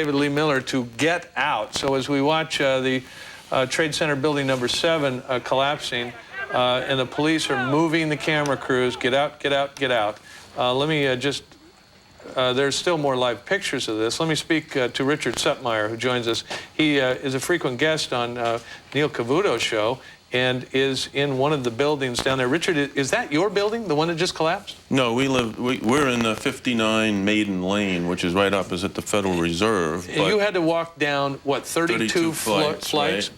David Lee Miller to get out. So as we watch the Trade Center building number 7 collapsing, and the police are moving the camera crews, get out, get out, get out. Let me there's still more live pictures of this. Let me speak to Richard Suttmeyer, who joins us. He is a frequent guest on Neil Cavuto's show and is in one of the buildings down there. Richard, is that your building, the one that just collapsed? No, we're in the 59 Maiden Lane, which is right opposite the Federal Reserve. And you had to walk down, what, 32 flights? Right.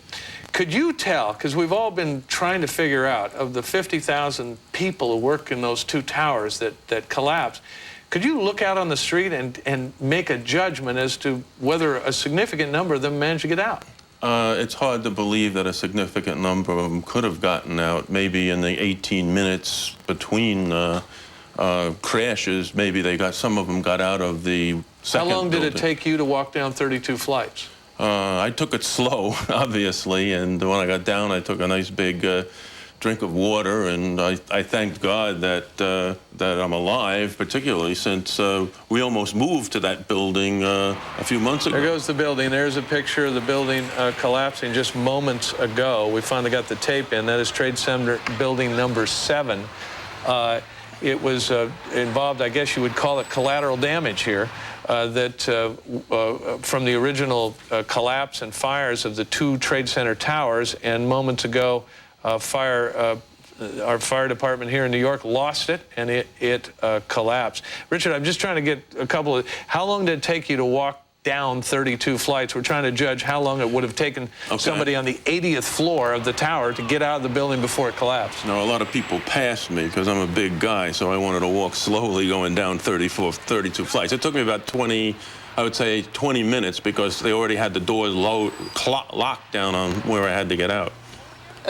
Could you tell, because we've all been trying to figure out, of the 50,000 people who work in those 2 towers that collapsed, could you look out on the street and make a judgment as to whether a significant number of them managed to get out? It's hard to believe that a significant number of them could have gotten out. Maybe in the 18 minutes between crashes, maybe some of them got out of the second How long did building. it take you to walk down 32 flights? I took it slow, obviously, and when I got down, I took a nice big drink of water, and I thanked God that I'm alive, particularly since we almost moved to that building a few months ago. There goes the building. There's a picture of the building collapsing just moments ago. We finally got the tape in. That is Trade Center building number 7. It was involved, I guess you would call it collateral damage here, from the original collapse and fires of the 2 Trade Center towers, and moments ago, our fire department here in New York lost it, and it collapsed. Richard, I'm just trying to get a couple of, how long did it take you to walk down 32 flights? We're trying to judge how long it would have taken somebody on the 80th floor of the tower to get out of the building before it collapsed. No, a lot of people passed me because I'm a big guy, so I wanted to walk slowly going down 32 flights. It took me about 20 minutes because they already had the doors locked down on where I had to get out.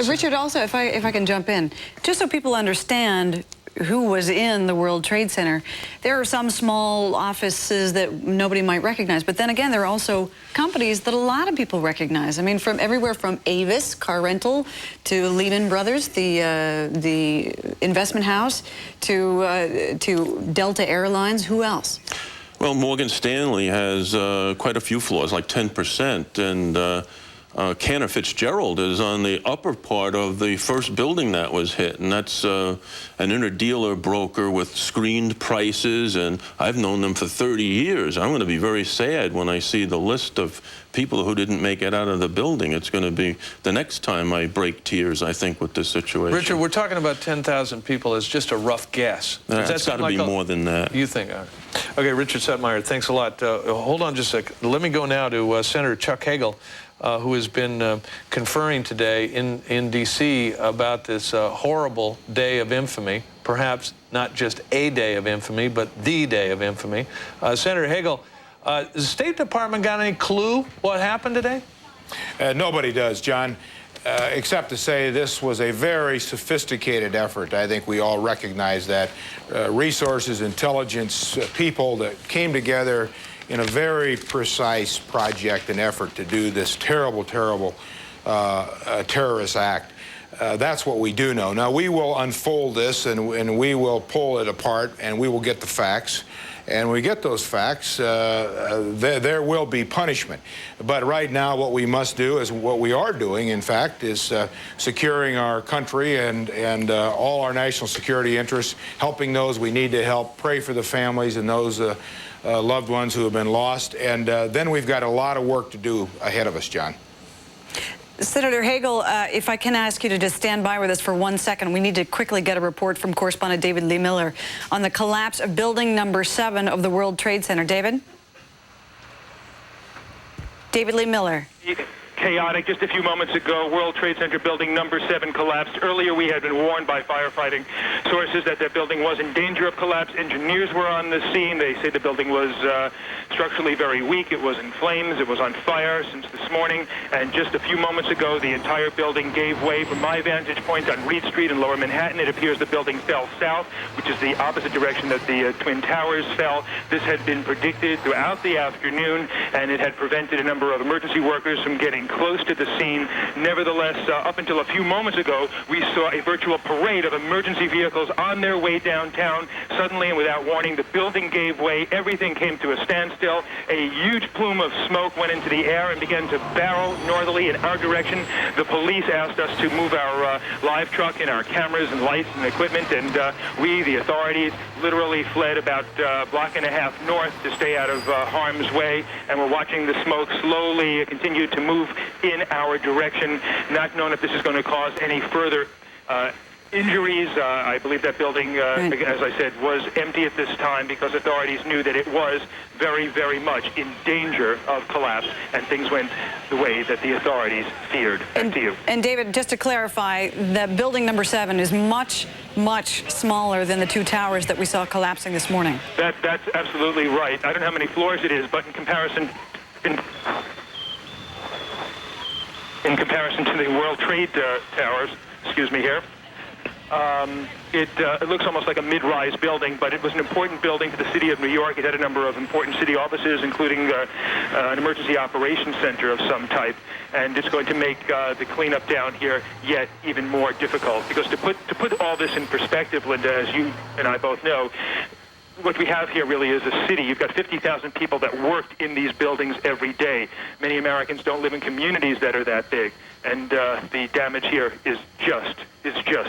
Richard, also, if I can jump in, just so people understand who was in the World Trade Center, there are some small offices that nobody might recognize, but then again, there are also companies that a lot of people recognize. I mean, from everywhere from Avis, car rental, to Lehman Brothers, the investment house, to Delta Airlines. Who else? Well, Morgan Stanley has quite a few floors, like 10%, and Cantor Fitzgerald is on the upper part of the first building that was hit, and that's an interdealer broker with screened prices, and I've known them for 30 years. I'm going to be very sad when I see the list of people who didn't make it out of the building. It's going to be the next time I break tears, I think, with this situation. Richard, we're talking about 10,000 people as just a rough guess. It's got to be more than that. You think? Okay, Richard Suttmeyer, thanks a lot. Hold on just a second. Let me go now to Senator Chuck Hagel, who has been conferring today in D.C. about this horrible day of infamy, perhaps not just a day of infamy, but the day of infamy. Senator Hagel, has the State Department got any clue what happened today? Nobody does, John, except to say this was a very sophisticated effort. I think we all recognize that. Resources, intelligence, people that came together in a very precise project and effort to do this terrible, terrible terrorist act. That's what we do know. Now, we will unfold this, and we will pull it apart, and we will get the facts. And when we get those facts, there will be punishment. But right now, what we must do is what we are doing, in fact, is securing our country and all our national security interests, helping those we need to help, pray for the families and those loved ones who have been lost. And then we've got a lot of work to do ahead of us, John. Senator Hagel, if I can ask you to just stand by with us for 1 second. We need to quickly get a report from correspondent David Lee Miller on the collapse of building number 7 of the World Trade Center. David? David Lee Miller. Chaotic. Just a few moments ago, World Trade Center building number 7 collapsed. Earlier, we had been warned by firefighting sources that that building was in danger of collapse. Engineers were on the scene. They say the building was structurally very weak. It was in flames. It was on fire since this morning. And just a few moments ago, the entire building gave way. From my vantage point on Reed Street in Lower Manhattan, it appears the building fell south, which is the opposite direction that the Twin Towers fell. This had been predicted throughout the afternoon, and it had prevented a number of emergency workers from getting close to the scene. Nevertheless, up until a few moments ago, we saw a virtual parade of emergency vehicles on their way downtown. Suddenly and without warning, the building gave way. Everything came to a standstill. A huge plume of smoke went into the air and began to barrel northerly in our direction. The police asked us to move our live truck and our cameras and lights and equipment, and we, the authorities, literally fled about a block and a half north to stay out of harm's way, and we're watching the smoke slowly continue to move in our direction, not knowing if this is going to cause any further injuries. I believe that building, as I said, was empty at this time because authorities knew that it was very, very much in danger of collapse, and things went the way that the authorities feared. Back to you. And David, just to clarify, that building number 7 is much, much smaller than the 2 towers that we saw collapsing this morning. That's absolutely right. I don't know how many floors it is, but in comparison to the World Trade Towers, excuse me here, it looks almost like a mid-rise building, but it was an important building to the city of New York. It had a number of important city offices, including an emergency operations center of some type, and it's going to make the cleanup down here yet even more difficult. Because to put all this in perspective, Linda, as you and I both know, what we have here really is a city. You've got 50,000 people that worked in these buildings every day. Many Americans don't live in communities that are that big, and the damage here is just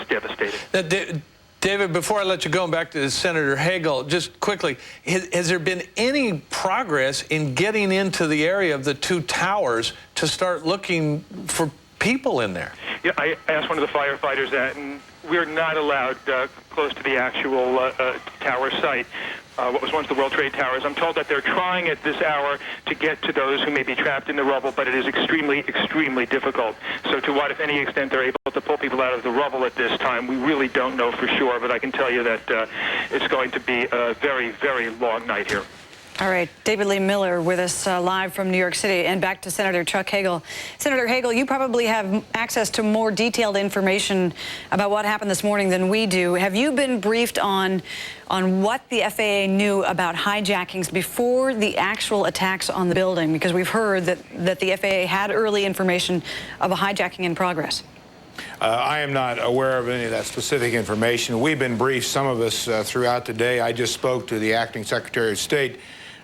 devastating. David, before I let you go, back to Senator Hagel, just quickly, has there been any progress in getting into the area of the 2 towers to start looking for people in there? Yeah, I asked one of the firefighters that, and we're not allowed close to the actual tower site. What was once the World Trade Towers. I'm told that they're trying at this hour to get to those who may be trapped in the rubble, but it is extremely, extremely difficult. So to what, if any extent, they're able to pull people out of the rubble at this time, we really don't know for sure, but I can tell you that it's going to be a very, very long night here. All right, David Lee Miller with us live from New York City. And back to Senator Chuck Hagel. Senator Hagel, you probably have access to more detailed information about what happened this morning than we do. Have you been briefed on what the FAA knew about hijackings before the actual attacks on the building? Because we've heard that the FAA had early information of a hijacking in progress. I am not aware of any of that specific information. We've been briefed, some of us, throughout the day. I just spoke to the acting Secretary of State,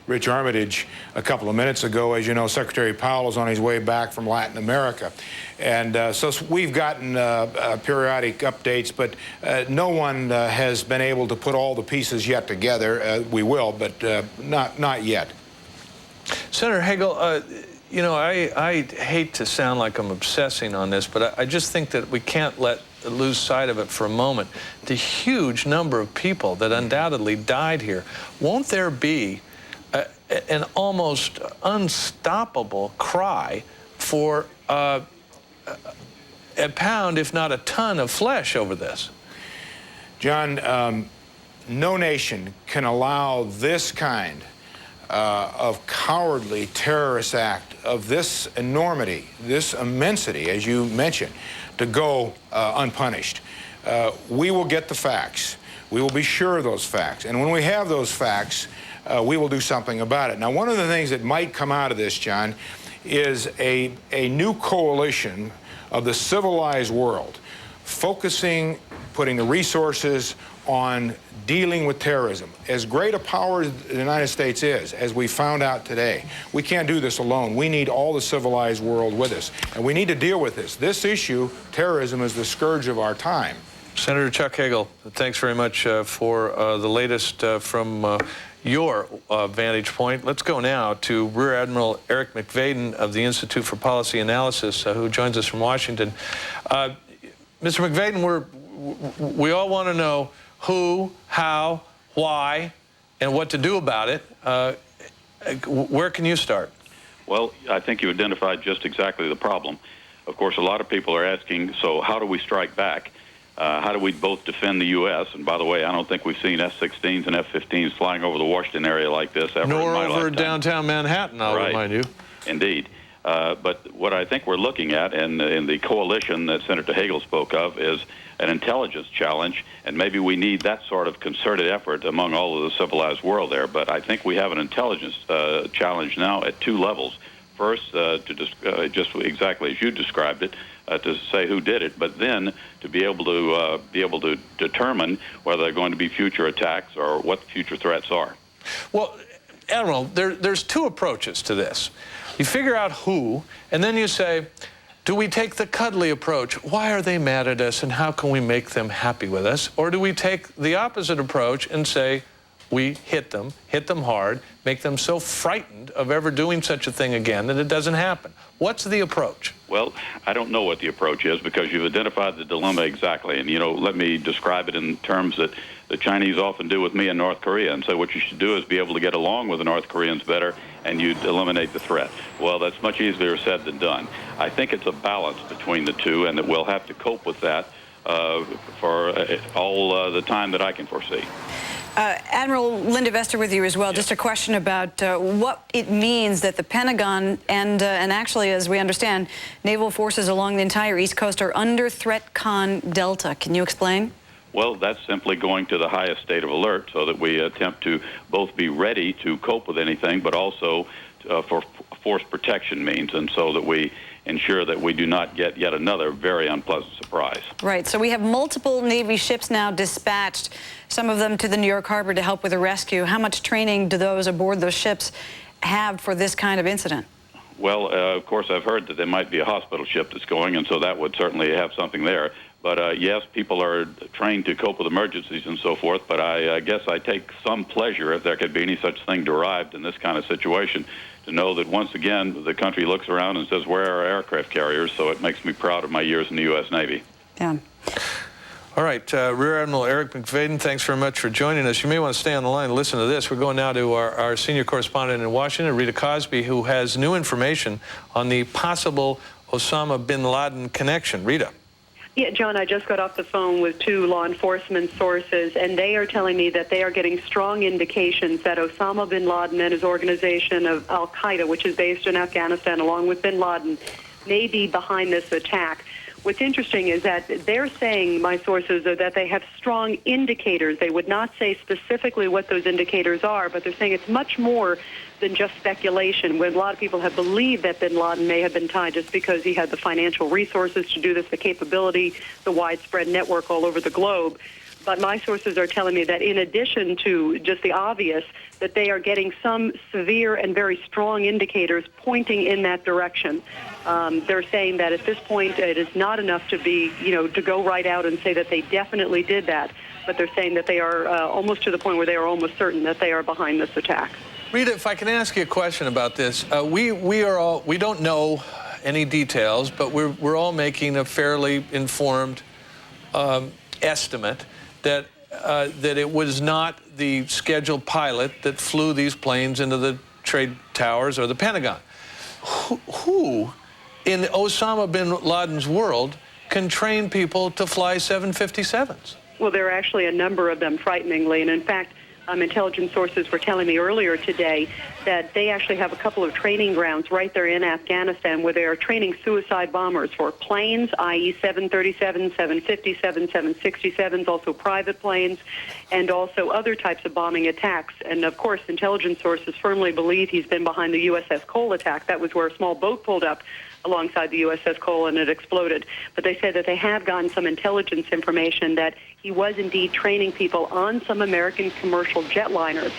Rich Armitage, a couple of minutes ago. As you know, Secretary Powell is on his way back from Latin America. And so we've gotten periodic updates, but no one has been able to put all the pieces yet together. We will, but not yet. Senator Hagel, you know, I hate to sound like I'm obsessing on this, but I just think that we can't lose sight of it for a moment. The huge number of people that undoubtedly died here. Won't there be an almost unstoppable cry for a pound, if not a ton, of flesh over this? John, no nation can allow this kind of cowardly terrorist act of this enormity, this immensity, as you mentioned, to go unpunished. We will get the facts. We will be sure of those facts. And when we have those facts, we will do something about it. Now, one of the things that might come out of this, John, is a new coalition of the civilized world focusing, putting the resources on dealing with terrorism. As great a power as the United States is, as we found out today, we can't do this alone. We need all the civilized world with us, and we need to deal with this. This issue, terrorism, is the scourge of our time. Senator Chuck Hagel, thanks very much for the latest from your vantage point. Let's go now to Rear Admiral Eric McVaden of the Institute for Policy Analysis, who joins us from Washington. Mr. McVaden, we all want to know who, how, why, and what to do about it. Where can you start? Well, I think you identified just exactly the problem. Of course, a lot of people are asking, so how do we strike back? How do we both defend the U.S.? And by the way, I don't think we've seen F-16s and F-15s flying over the Washington area like this ever in my lifetime. Nor over downtown Manhattan, I'll remind you. Indeed. But what I think we're looking at, and in the coalition that Senator Hagel spoke of, is an intelligence challenge, and maybe we need that sort of concerted effort among all of the civilized world there. But I think we have an intelligence challenge now at 2 levels. first just exactly as you described it, to say who did it, but then to be able to determine whether they're going to be future attacks or what the future threats are. Well, Admiral, there's two approaches to this. You figure out who, and then you say, do we take the cuddly approach? Why are they mad at us, and how can we make them happy with us? Or do we take the opposite approach and say, we hit them hard, make them so frightened of ever doing such a thing again that it doesn't happen? What's the approach? Well, I don't know what the approach is, because you've identified the dilemma exactly. And, let me describe it in terms that the Chinese often do with me in North Korea, and say what you should do is be able to get along with the North Koreans better, and you'd eliminate the threat. Well, that's much easier said than done. I think it's a balance between the two, and that we'll have to cope with that for all the time that I can foresee. Admiral Linda Vester with you as well. Just a question about what it means that the Pentagon and actually, as we understand, naval forces along the entire East Coast are under threat con Delta. Can you explain? Well, that's simply going to the highest state of alert so that we attempt to both be ready to cope with anything, but also for force protection means, and so that we ensure that we do not get yet another very unpleasant surprise. Right. So we have multiple Navy ships now dispatched, some of them to the New York Harbor to help with the rescue. How much training do those aboard those ships have for this kind of incident? Well, of course, I've heard that there might be a hospital ship that's going, and so that would certainly have something there. But yes, people are trained to cope with emergencies and so forth, but I guess I take some pleasure, if there could be any such thing derived in this kind of situation, to know that once again the country looks around and says, where are our aircraft carriers? So it makes me proud of my years in the U.S. Navy. Yeah. All right, Rear Admiral Eric McFadden, thanks very much for joining us. You may want to stay on the line and listen to this. We're going now to our senior correspondent in Washington, Rita Cosby, who has new information on the possible Osama bin Laden connection. Rita. Yeah, John, I just got off the phone with two law enforcement sources, and they are telling me that they are getting strong indications that Osama bin Laden and his organization of al-Qaeda, which is based in Afghanistan, along with bin Laden, may be behind this attack. What's interesting is that they're saying, my sources, are that they have strong indicators. They would not say specifically what those indicators are, but they're saying it's much more than just speculation, when a lot of people have believed that bin Laden may have been tied just because he had the financial resources to do this, the capability, the widespread network all over the globe. But my sources are telling me that in addition to just the obvious, that they are getting some severe and very strong indicators pointing in that direction. They're saying that at this point it is not enough to be, to go right out and say that they definitely did that, but they're saying that they are almost to the point where they are almost certain that they are behind this attack. Rita, if I can ask you a question about this, we don't know any details, but we're all making a fairly informed estimate that it was not the scheduled pilot that flew these planes into the trade towers or the Pentagon. Who in Osama bin Laden's world can train people to fly 757s? Well, there are actually a number of them, frighteningly, and in fact, intelligence sources were telling me earlier today that they actually have a couple of training grounds right there in Afghanistan where they are training suicide bombers for planes, i.e. 737s, 757s, 767s, also private planes, and also other types of bombing attacks. And, of course, intelligence sources firmly believe he's been behind the USS Cole attack. That was where a small boat pulled up alongside the USS Cole and it exploded. But they said that they have gotten some intelligence information that he was indeed training people on some American commercial jetliners,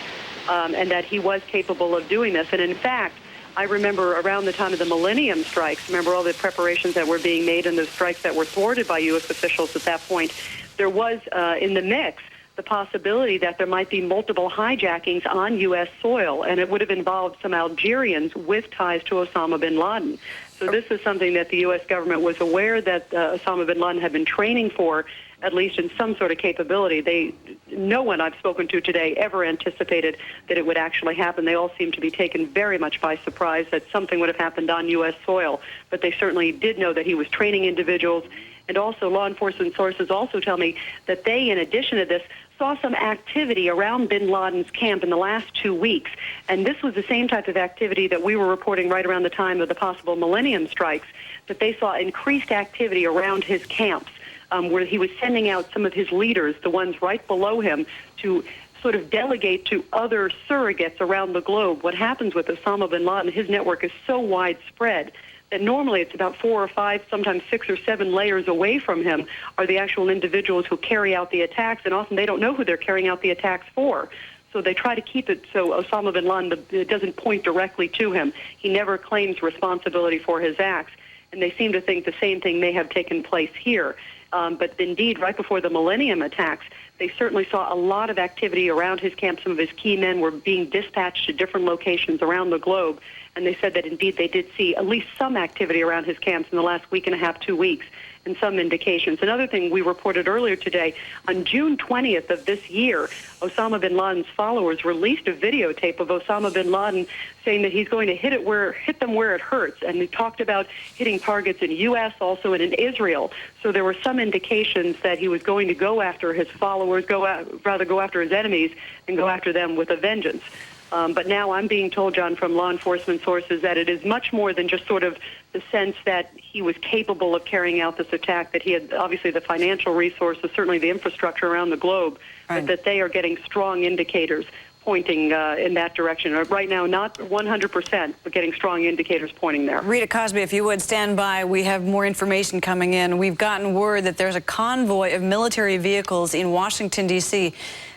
and that he was capable of doing this. And in fact, I remember around the time of the Millennium strikes, remember all the preparations that were being made and the strikes that were thwarted by U.S. officials at that point, there was in the mix the possibility that there might be multiple hijackings on U.S. soil, and it would have involved some Algerians with ties to Osama bin Laden. So this is something that the U.S. government was aware that Osama bin Laden had been training for, at least in some sort of capability. No one I've spoken to today ever anticipated that it would actually happen. They all seem to be taken very much by surprise that something would have happened on U.S. soil. But they certainly did know that he was training individuals. And also law enforcement sources also tell me that they, in addition to this, saw some activity around bin Laden's camp in the last 2 weeks. And this was the same type of activity that we were reporting right around the time of the possible Millennium strikes, that they saw increased activity around his camps, where he was sending out some of his leaders, the ones right below him, to sort of delegate to other surrogates around the globe. What happens with Osama bin Laden, his network is so widespread that normally it's about 4 or 5, sometimes 6 or 7 layers away from him are the actual individuals who carry out the attacks, and often they don't know who they're carrying out the attacks for. So they try to keep it so Osama bin Laden it doesn't point directly to him. He never claims responsibility for his acts, and they seem to think the same thing may have taken place here. But indeed, right before the Millennium attacks, they certainly saw a lot of activity around his camp. Some of his key men were being dispatched to different locations around the globe, and they said that indeed they did see at least some activity around his camps in the last week and a half, 2 weeks, and some indications. Another thing we reported earlier today, on June 20th of this year, Osama bin Laden's followers released a videotape of Osama bin Laden saying that he's going to hit them where it hurts, and he talked about hitting targets in the U.S., also and in Israel. So there were some indications that he was going to go after his followers, go after his enemies, and go after them with a vengeance. But now I'm being told, John, from law enforcement sources that it is much more than just sort of the sense that he was capable of carrying out this attack, that he had obviously the financial resources, certainly the infrastructure around the globe, but that they are getting strong indicators pointing in that direction. Right now, not 100%, but getting strong indicators pointing there. Rita Cosby, if you would stand by, we have more information coming in. We've gotten word that there's a convoy of military vehicles in Washington, D.C.,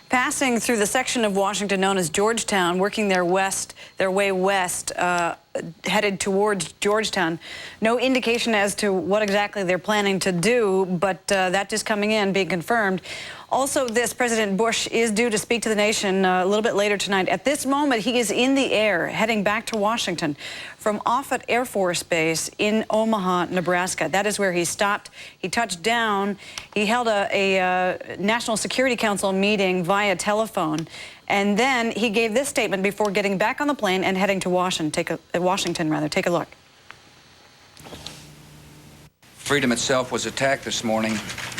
passing through the section of Washington known as Georgetown, working their way west, headed towards Georgetown. No indication as to what exactly they're planning to do, but that just coming in, being confirmed. Also, President Bush is due to speak to the nation a little bit later tonight. At this moment, he is in the air, heading back to Washington from Offutt Air Force Base in Omaha, Nebraska. That is where he stopped. He touched down. He held a National Security Council meeting via telephone. And then he gave this statement before getting back on the plane and heading to Washington. Take a look. Freedom itself was attacked this morning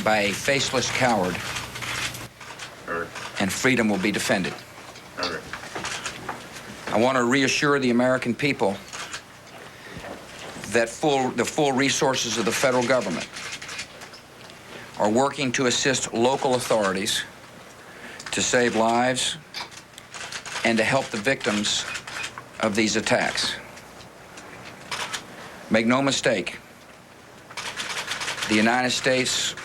by a faceless coward, and freedom will be defended. I want to reassure the American people that the full resources of the federal government are working to assist local authorities to save lives and to help the victims of these attacks. Make no mistake, the United States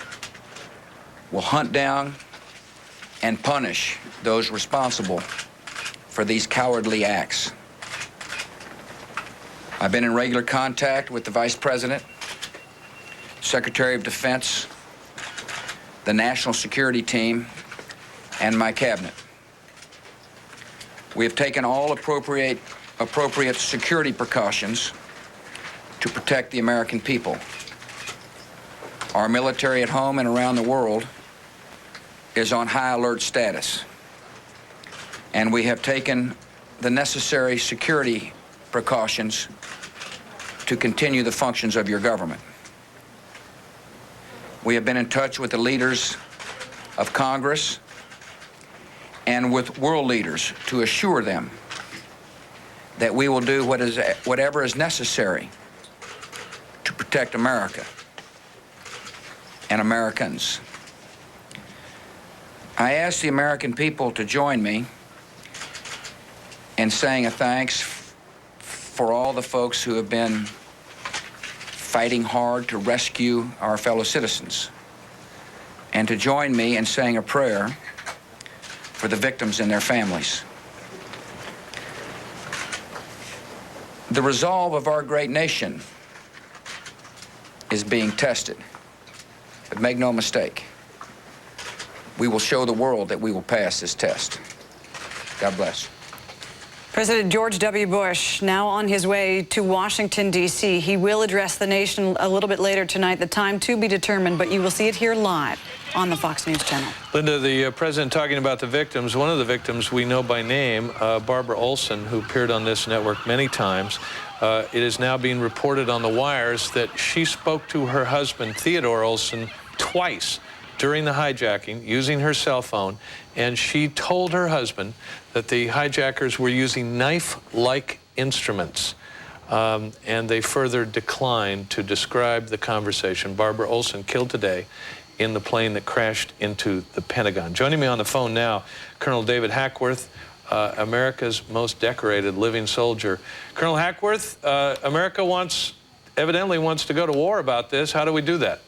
will hunt down and punish those responsible for these cowardly acts. I've been in regular contact with the Vice President, Secretary of Defense, the National Security Team, and my cabinet. We have taken all appropriate security precautions to protect the American people. Our military at home and around the world is on high alert status, and we have taken the necessary security precautions to continue the functions of your government. We have been in touch with the leaders of Congress and with world leaders to assure them that we will do whatever is necessary to protect America and Americans. I ask the American people to join me in saying a thanks for all the folks who have been fighting hard to rescue our fellow citizens, and to join me in saying a prayer for the victims and their families. The resolve of our great nation is being tested, but make no mistake, we will show the world that we will pass this test. God bless. President George W. Bush now on his way to Washington, D.C. He will address the nation a little bit later tonight, the time to be determined, but you will see it here live on the Fox News channel. Linda, the president talking about the victims, one of the victims we know by name, Barbara Olson, who appeared on this network many times. It is now being reported on the wires that she spoke to her husband, Theodore Olson, twice during the hijacking using her cell phone, and she told her husband that the hijackers were using knife-like instruments, and they further declined to describe the conversation. Barbara Olson killed today in the plane that crashed into the Pentagon. Joining me on the phone now, Colonel David Hackworth, America's most decorated living soldier. Colonel Hackworth, America evidently wants to go to war about this. How do we do that?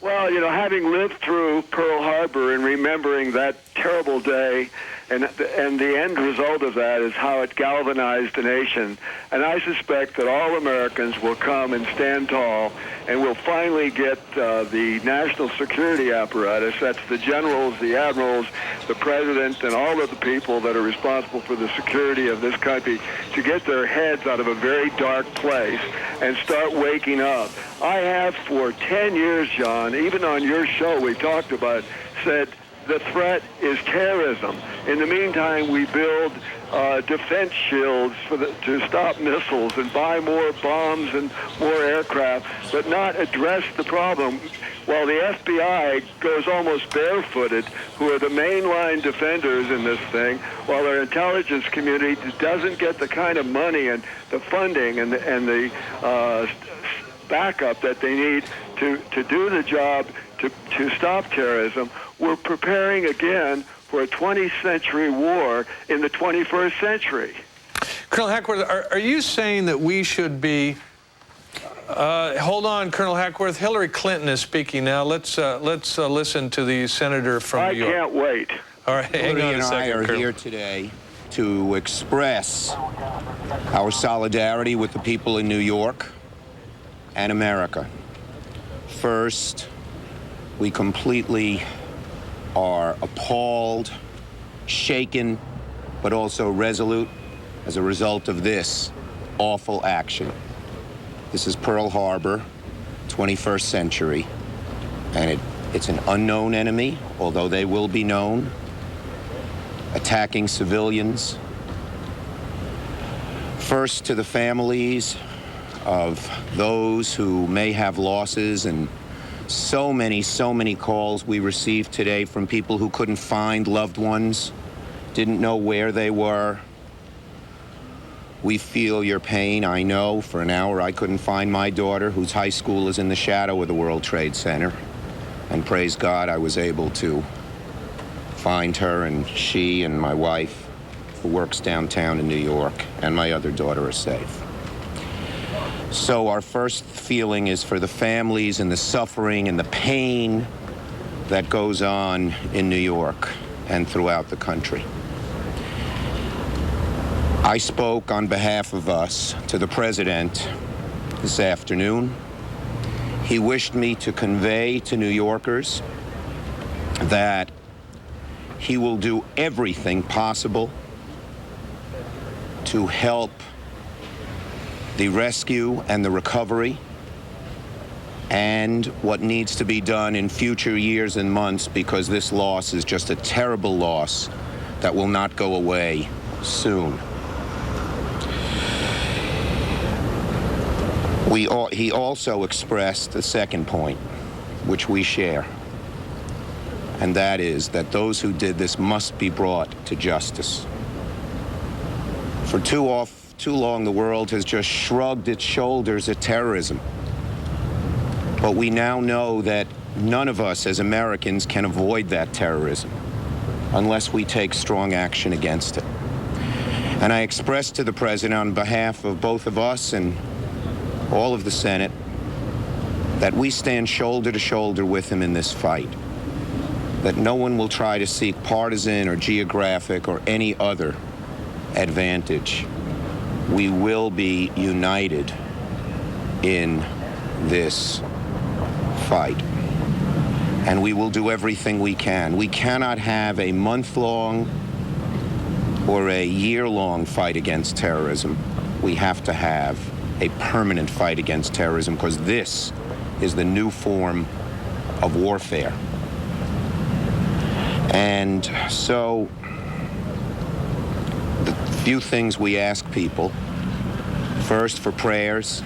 Well, you know, having lived through Pearl Harbor and remembering that terrible day, and the end result of that is how it galvanized the nation. And I suspect that all Americans will come and stand tall, and we'll finally get the national security apparatus, that's the generals, the admirals, the president, and all of the people that are responsible for the security of this country, to get their heads out of a very dark place and start waking up. I have for 10 years, John, even on your show we talked about, said the threat is terrorism. In the meantime, we build defense shields to stop missiles and buy more bombs and more aircraft, but not address the problem. While the FBI goes almost barefooted, who are the mainline defenders in this thing, while our intelligence community doesn't get the kind of money and the funding and the backup that they need to do the job to stop terrorism, we're preparing again for a 20th century war in the 21st century. Colonel Hackworth, are you saying that we should be... hold on, Colonel Hackworth. Hillary Clinton is speaking now. Let's listen to the senator from New York. I can't wait. All right, hang on a second, Hillary and I are Colonel. here today to express our solidarity with the people in New York and America. First, we completely are appalled, shaken, but also resolute as a result of this awful action. This is Pearl Harbor, 21st century, and it's an unknown enemy, although they will be known, attacking civilians. First, to the families of those who may have losses, and so many calls we received today from people who couldn't find loved ones, didn't know where they were. We feel your pain. I know for an hour I couldn't find my daughter, whose high school is in the shadow of the World Trade Center. And praise God, I was able to find her, and she and my wife, who works downtown in New York, and my other daughter are safe. So our first feeling is for the families and the suffering and the pain that goes on in New York and throughout the country. I spoke on behalf of us to the President this afternoon. He wished me to convey to New Yorkers that he will do everything possible to help the rescue and the recovery, and what needs to be done in future years and months, because this loss is just a terrible loss that will not go away soon. He also expressed the second point, which we share, and that is that those who did this must be brought to justice. For too long, the world has just shrugged its shoulders at terrorism. But we now know that none of us as Americans can avoid that terrorism unless we take strong action against it. And I express to the President, on behalf of both of us and all of the Senate, that we stand shoulder to shoulder with him in this fight, that no one will try to seek partisan or geographic or any other advantage. We will be united in this fight, and we will do everything we can. We cannot have a month-long or a year-long fight against terrorism. We have to have a permanent fight against terrorism, because this is the new form of warfare. And so the few things we ask people: first, for prayers.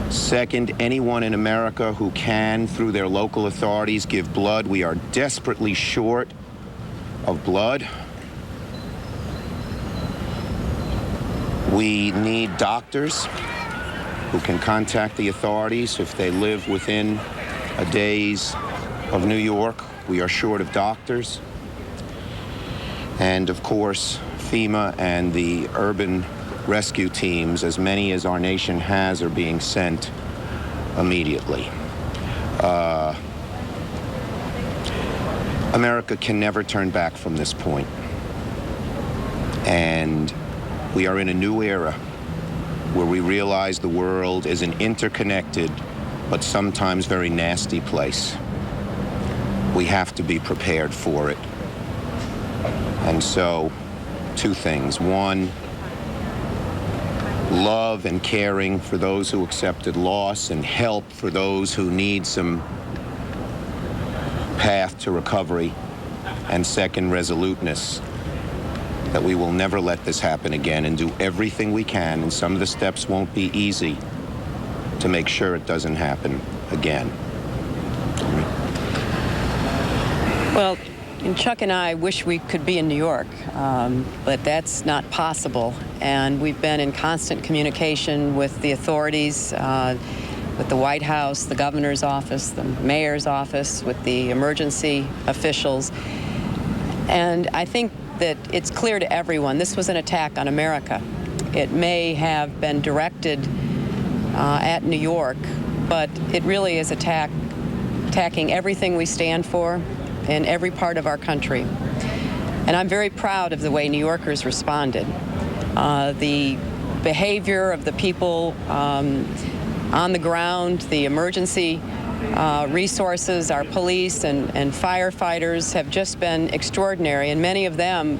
Second, anyone in America who can, through their local authorities, give blood. We are desperately short of blood. We need doctors who can contact the authorities if they live within a day's of New York. We are short of doctors. And of course, FEMA and the urban rescue teams, as many as our nation has, are being sent immediately. America can never turn back from this point. And we are in a new era where we realize the world is an interconnected but sometimes very nasty place. We have to be prepared for it. And so, two things. One, love and caring for those who accepted loss and help for those who need some path to recovery. And second, resoluteness, that we will never let this happen again and do everything we can, and some of the steps won't be easy, to make sure it doesn't happen again. Well, Chuck and I wish we could be in New York, but that's not possible. And we've been in constant communication with the authorities, with the White House, the governor's office, the mayor's office, with the emergency officials. And I think that it's clear to everyone this was an attack on America. It may have been directed at New York, but it really is attacking everything we stand for in every part of our country. And I'm very proud of the way New Yorkers responded. The behavior of the people on the ground, the emergency resources, our police and firefighters have just been extraordinary, and many of them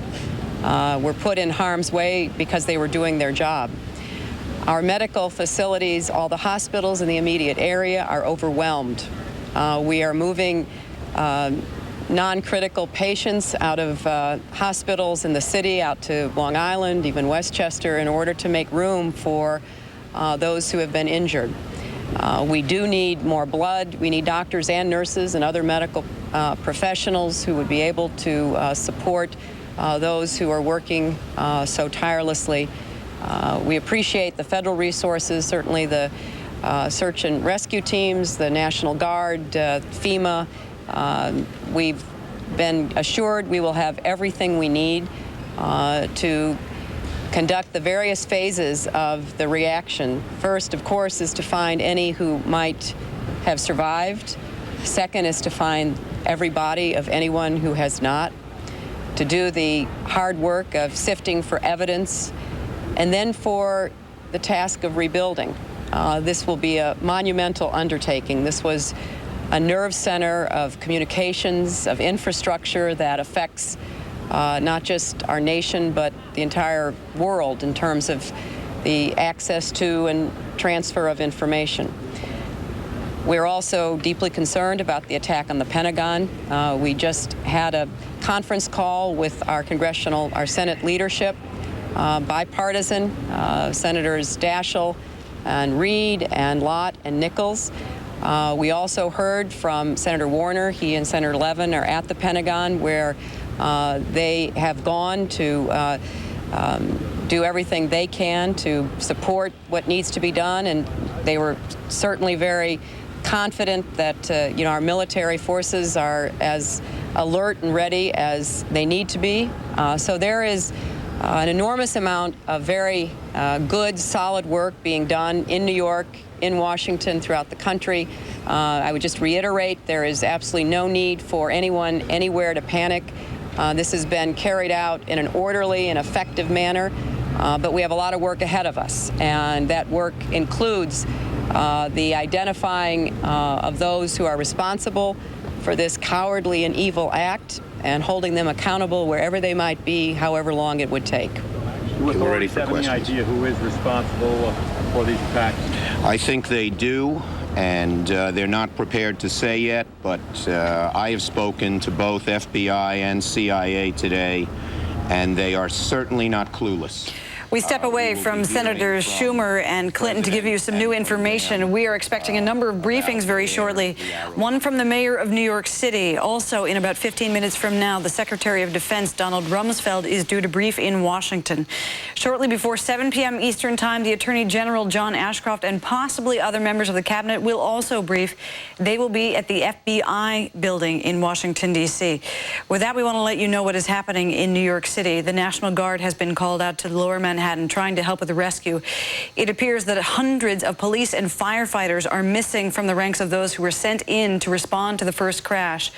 were put in harm's way because they were doing their job. Our medical facilities, all the hospitals in the immediate area are overwhelmed. We are moving non-critical patients out of hospitals in the city, out to Long Island, even Westchester, in order to make room for those who have been injured. We do need more blood. We need doctors and nurses and other medical professionals who would be able to support those who are working so tirelessly. We appreciate the federal resources, certainly the search and rescue teams, the National Guard, FEMA. We've been assured we will have everything we need to conduct the various phases of the reaction. First, of course, is to find any who might have survived. Second is to find every body of anyone who has not. To do the hard work of sifting for evidence, and then for the task of rebuilding. This will be a monumental undertaking. This was a nerve center of communications, of infrastructure that affects not just our nation, but the entire world in terms of the access to and transfer of information. We're also deeply concerned about the attack on the Pentagon. We just had a conference call with our Senate leadership, bipartisan, Senators Daschle and Reid and Lott and Nichols. We also heard from Senator Warner. He and Senator Levin are at the Pentagon, where they have gone to do everything they can to support what needs to be done, and they were certainly very confident that our military forces are as alert and ready as they need to be. So there is an enormous amount of very good, solid work being done in New York, in Washington, throughout the country. I would just reiterate, there is absolutely no need for anyone anywhere to panic. This has been carried out in an orderly and effective manner, but we have a lot of work ahead of us, and that work includes the identifying of those who are responsible for this cowardly and evil act, and holding them accountable wherever they might be, however long it would take. We're ready for questions. Have any idea who is responsible for these attacks? I think they do, and they're not prepared to say yet, but I have spoken to both FBI and CIA today, and they are certainly not clueless. We step away from Senators Schumer and Clinton to give you some new information. We are expecting a number of briefings very shortly. One from the mayor of New York City. Also, in about 15 minutes from now, the Secretary of Defense, Donald Rumsfeld, is due to brief in Washington. Shortly before 7 p.m. Eastern Time, the Attorney General, John Ashcroft, and possibly other members of the cabinet will also brief. They will be at the FBI building in Washington, D.C. With that, we want to let you know what is happening in New York City. The National Guard has been called out to Lower Manhattan trying to help with the rescue. It appears that hundreds of police and firefighters are missing from the ranks of those who were sent in to respond to the first crash.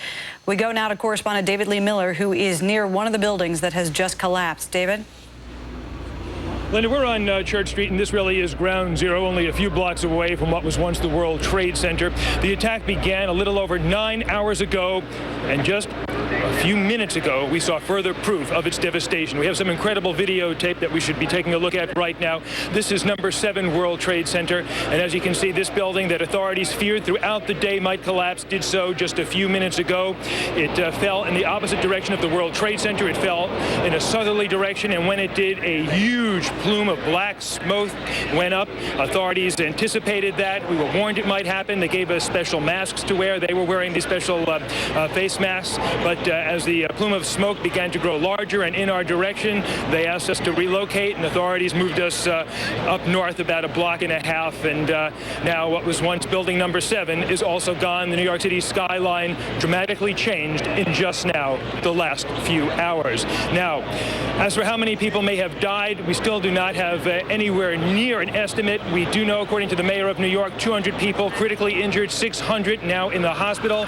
We go now to correspondent David Lee Miller, who is near one of the buildings that has just collapsed. David? Linda, we're on Church Street, and this really is ground zero, only a few blocks away from what was once the World Trade Center. The attack began a little over 9 hours ago, and just a few minutes ago, we saw further proof of its devastation. We have some incredible videotape that we should be taking a look at right now. This is number 7 World Trade Center, and as you can see, this building that authorities feared throughout the day might collapse did so just a few minutes ago. It fell in the opposite direction of the World Trade Center. It fell in a southerly direction, and when it did, a huge plume of black smoke went up. Authorities anticipated that. We were warned it might happen. They gave us special masks to wear. They were wearing these special face masks. But as the plume of smoke began to grow larger and in our direction, they asked us to relocate, and authorities moved us up north about a block and a half. And now what was once building number 7 is also gone. The New York City skyline dramatically changed in just now the last few hours. Now, as for how many people may have died, we still do not have anywhere near an estimate. We do know, according to the mayor of New York, 200 people critically injured, 600 now in the hospital.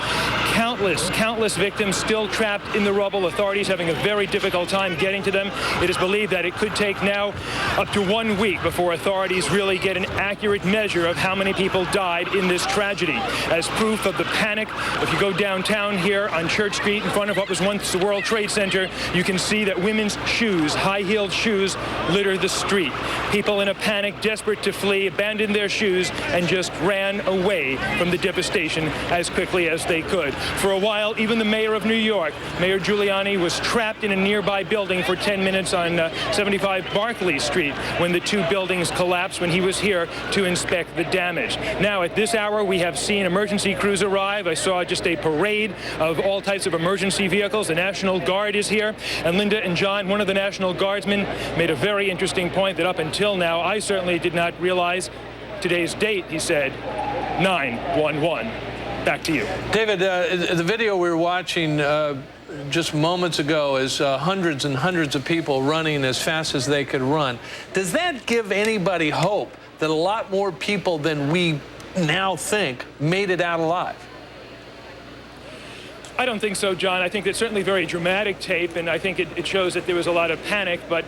Countless victims still trapped in the rubble. Authorities having a very difficult time getting to them. It is believed that it could take now up to 1 week before authorities really get an accurate measure of how many people died in this tragedy. As proof of the panic, if you go downtown here on Church Street in front of what was once the World Trade Center, you can see that women's shoes, high-heeled shoes, litter the street. People in a panic, desperate to flee, abandoned their shoes and just ran away from the devastation as quickly as they could. For a while, even the mayor of New York, Mayor Giuliani, was trapped in a nearby building for 10 minutes on 75 Barclay Street when the 2 buildings collapsed, when he was here to inspect the damage. Now, at this hour, we have seen emergency crews arrive. I saw just a parade of all types of emergency vehicles. The National Guard is here. And Linda and John, one of the National Guardsmen, made a very interesting point that up until now, I certainly did not realize today's date. He said 9/11. Back to you. David, the video we were watching just moments ago is hundreds and hundreds of people running as fast as they could run. Does that give anybody hope that a lot more people than we now think made it out alive? I don't think so, John. I think it's certainly very dramatic tape, and I think it shows that there was a lot of panic, but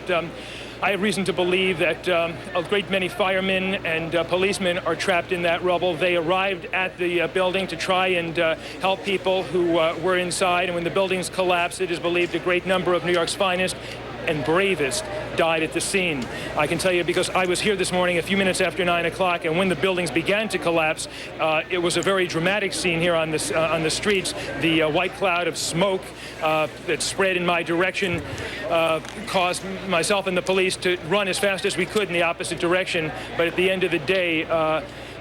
I have reason to believe that a great many firemen and policemen are trapped in that rubble. They arrived at the building to try and help people who were inside, and when the buildings collapsed, it is believed a great number of New York's finest and bravest died at the scene. I can tell you because I was here this morning a few minutes after 9 o'clock, and when the buildings began to collapse, it was a very dramatic scene here on the streets. The white cloud of smoke that spread in my direction caused myself and the police to run as fast as we could in the opposite direction. But at the end of the day,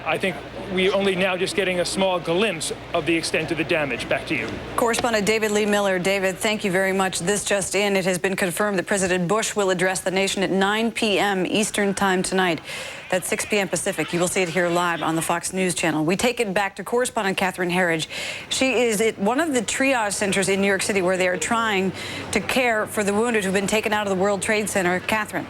I think we only now just getting a small glimpse of the extent of the damage. Back to you. Correspondent David Lee Miller. David, thank you very much. This just in, it has been confirmed that President Bush will address the nation at 9 p.m. Eastern Time tonight. That's 6 p.m. Pacific. You will see it here live on the Fox News channel. We take it back to correspondent Catherine Herridge. She is at one of the triage centers in New York City where they are trying to care for the wounded who've been taken out of the World Trade Center. Catherine.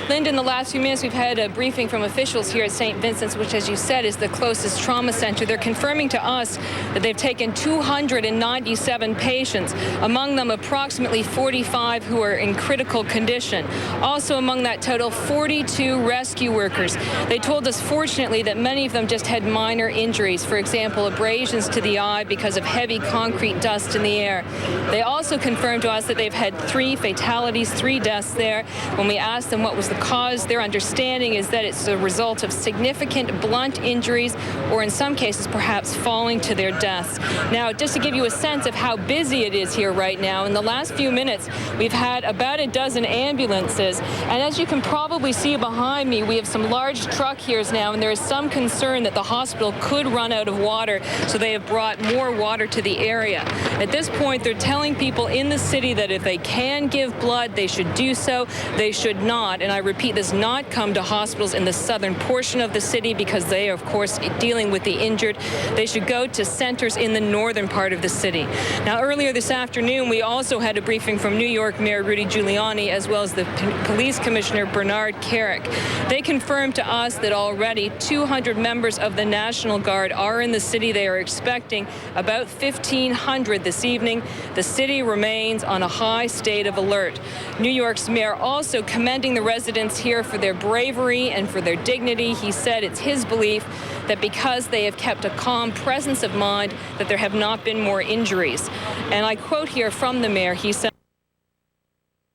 Linda, in the last few minutes, we've had a briefing from officials here at St. Vincent's, which, as you said, is the closest trauma center. They're confirming to us that they've taken 297 patients, among them approximately 45 who are in critical condition. Also among that total, 42 rescue workers. They told us, fortunately, that many of them just had minor injuries, for example, abrasions to the eye because of heavy concrete dust in the air. They also confirmed to us that they've had 3 fatalities, 3 deaths there. When we asked them what was the The cause, their understanding, is that it's a result of significant blunt injuries or in some cases perhaps falling to their deaths. Now, just to give you a sense of how busy it is here right now, in the last few minutes we've had about a dozen ambulances, and as you can probably see behind me, we have some large truck here now, and there is some concern that the hospital could run out of water, so they have brought more water to the area. At this point, they're telling people in the city that if they can give blood, they should do so. They should not, and I repeat, does not come to hospitals in the southern portion of the city because they are, of course, dealing with the injured. They should go to centers in the northern part of the city. Now, earlier this afternoon, we also had a briefing from New York Mayor Rudy Giuliani as well as the Police Commissioner Bernard Kerik. They confirmed to us that already 200 members of the National Guard are in the city. They are expecting about 1,500 this evening. The city remains on a high state of alert. New York's mayor also commending the residents here for their bravery and for their dignity. He said it's his belief that because they have kept a calm presence of mind, that there have not been more injuries. And I quote here from the mayor, he said,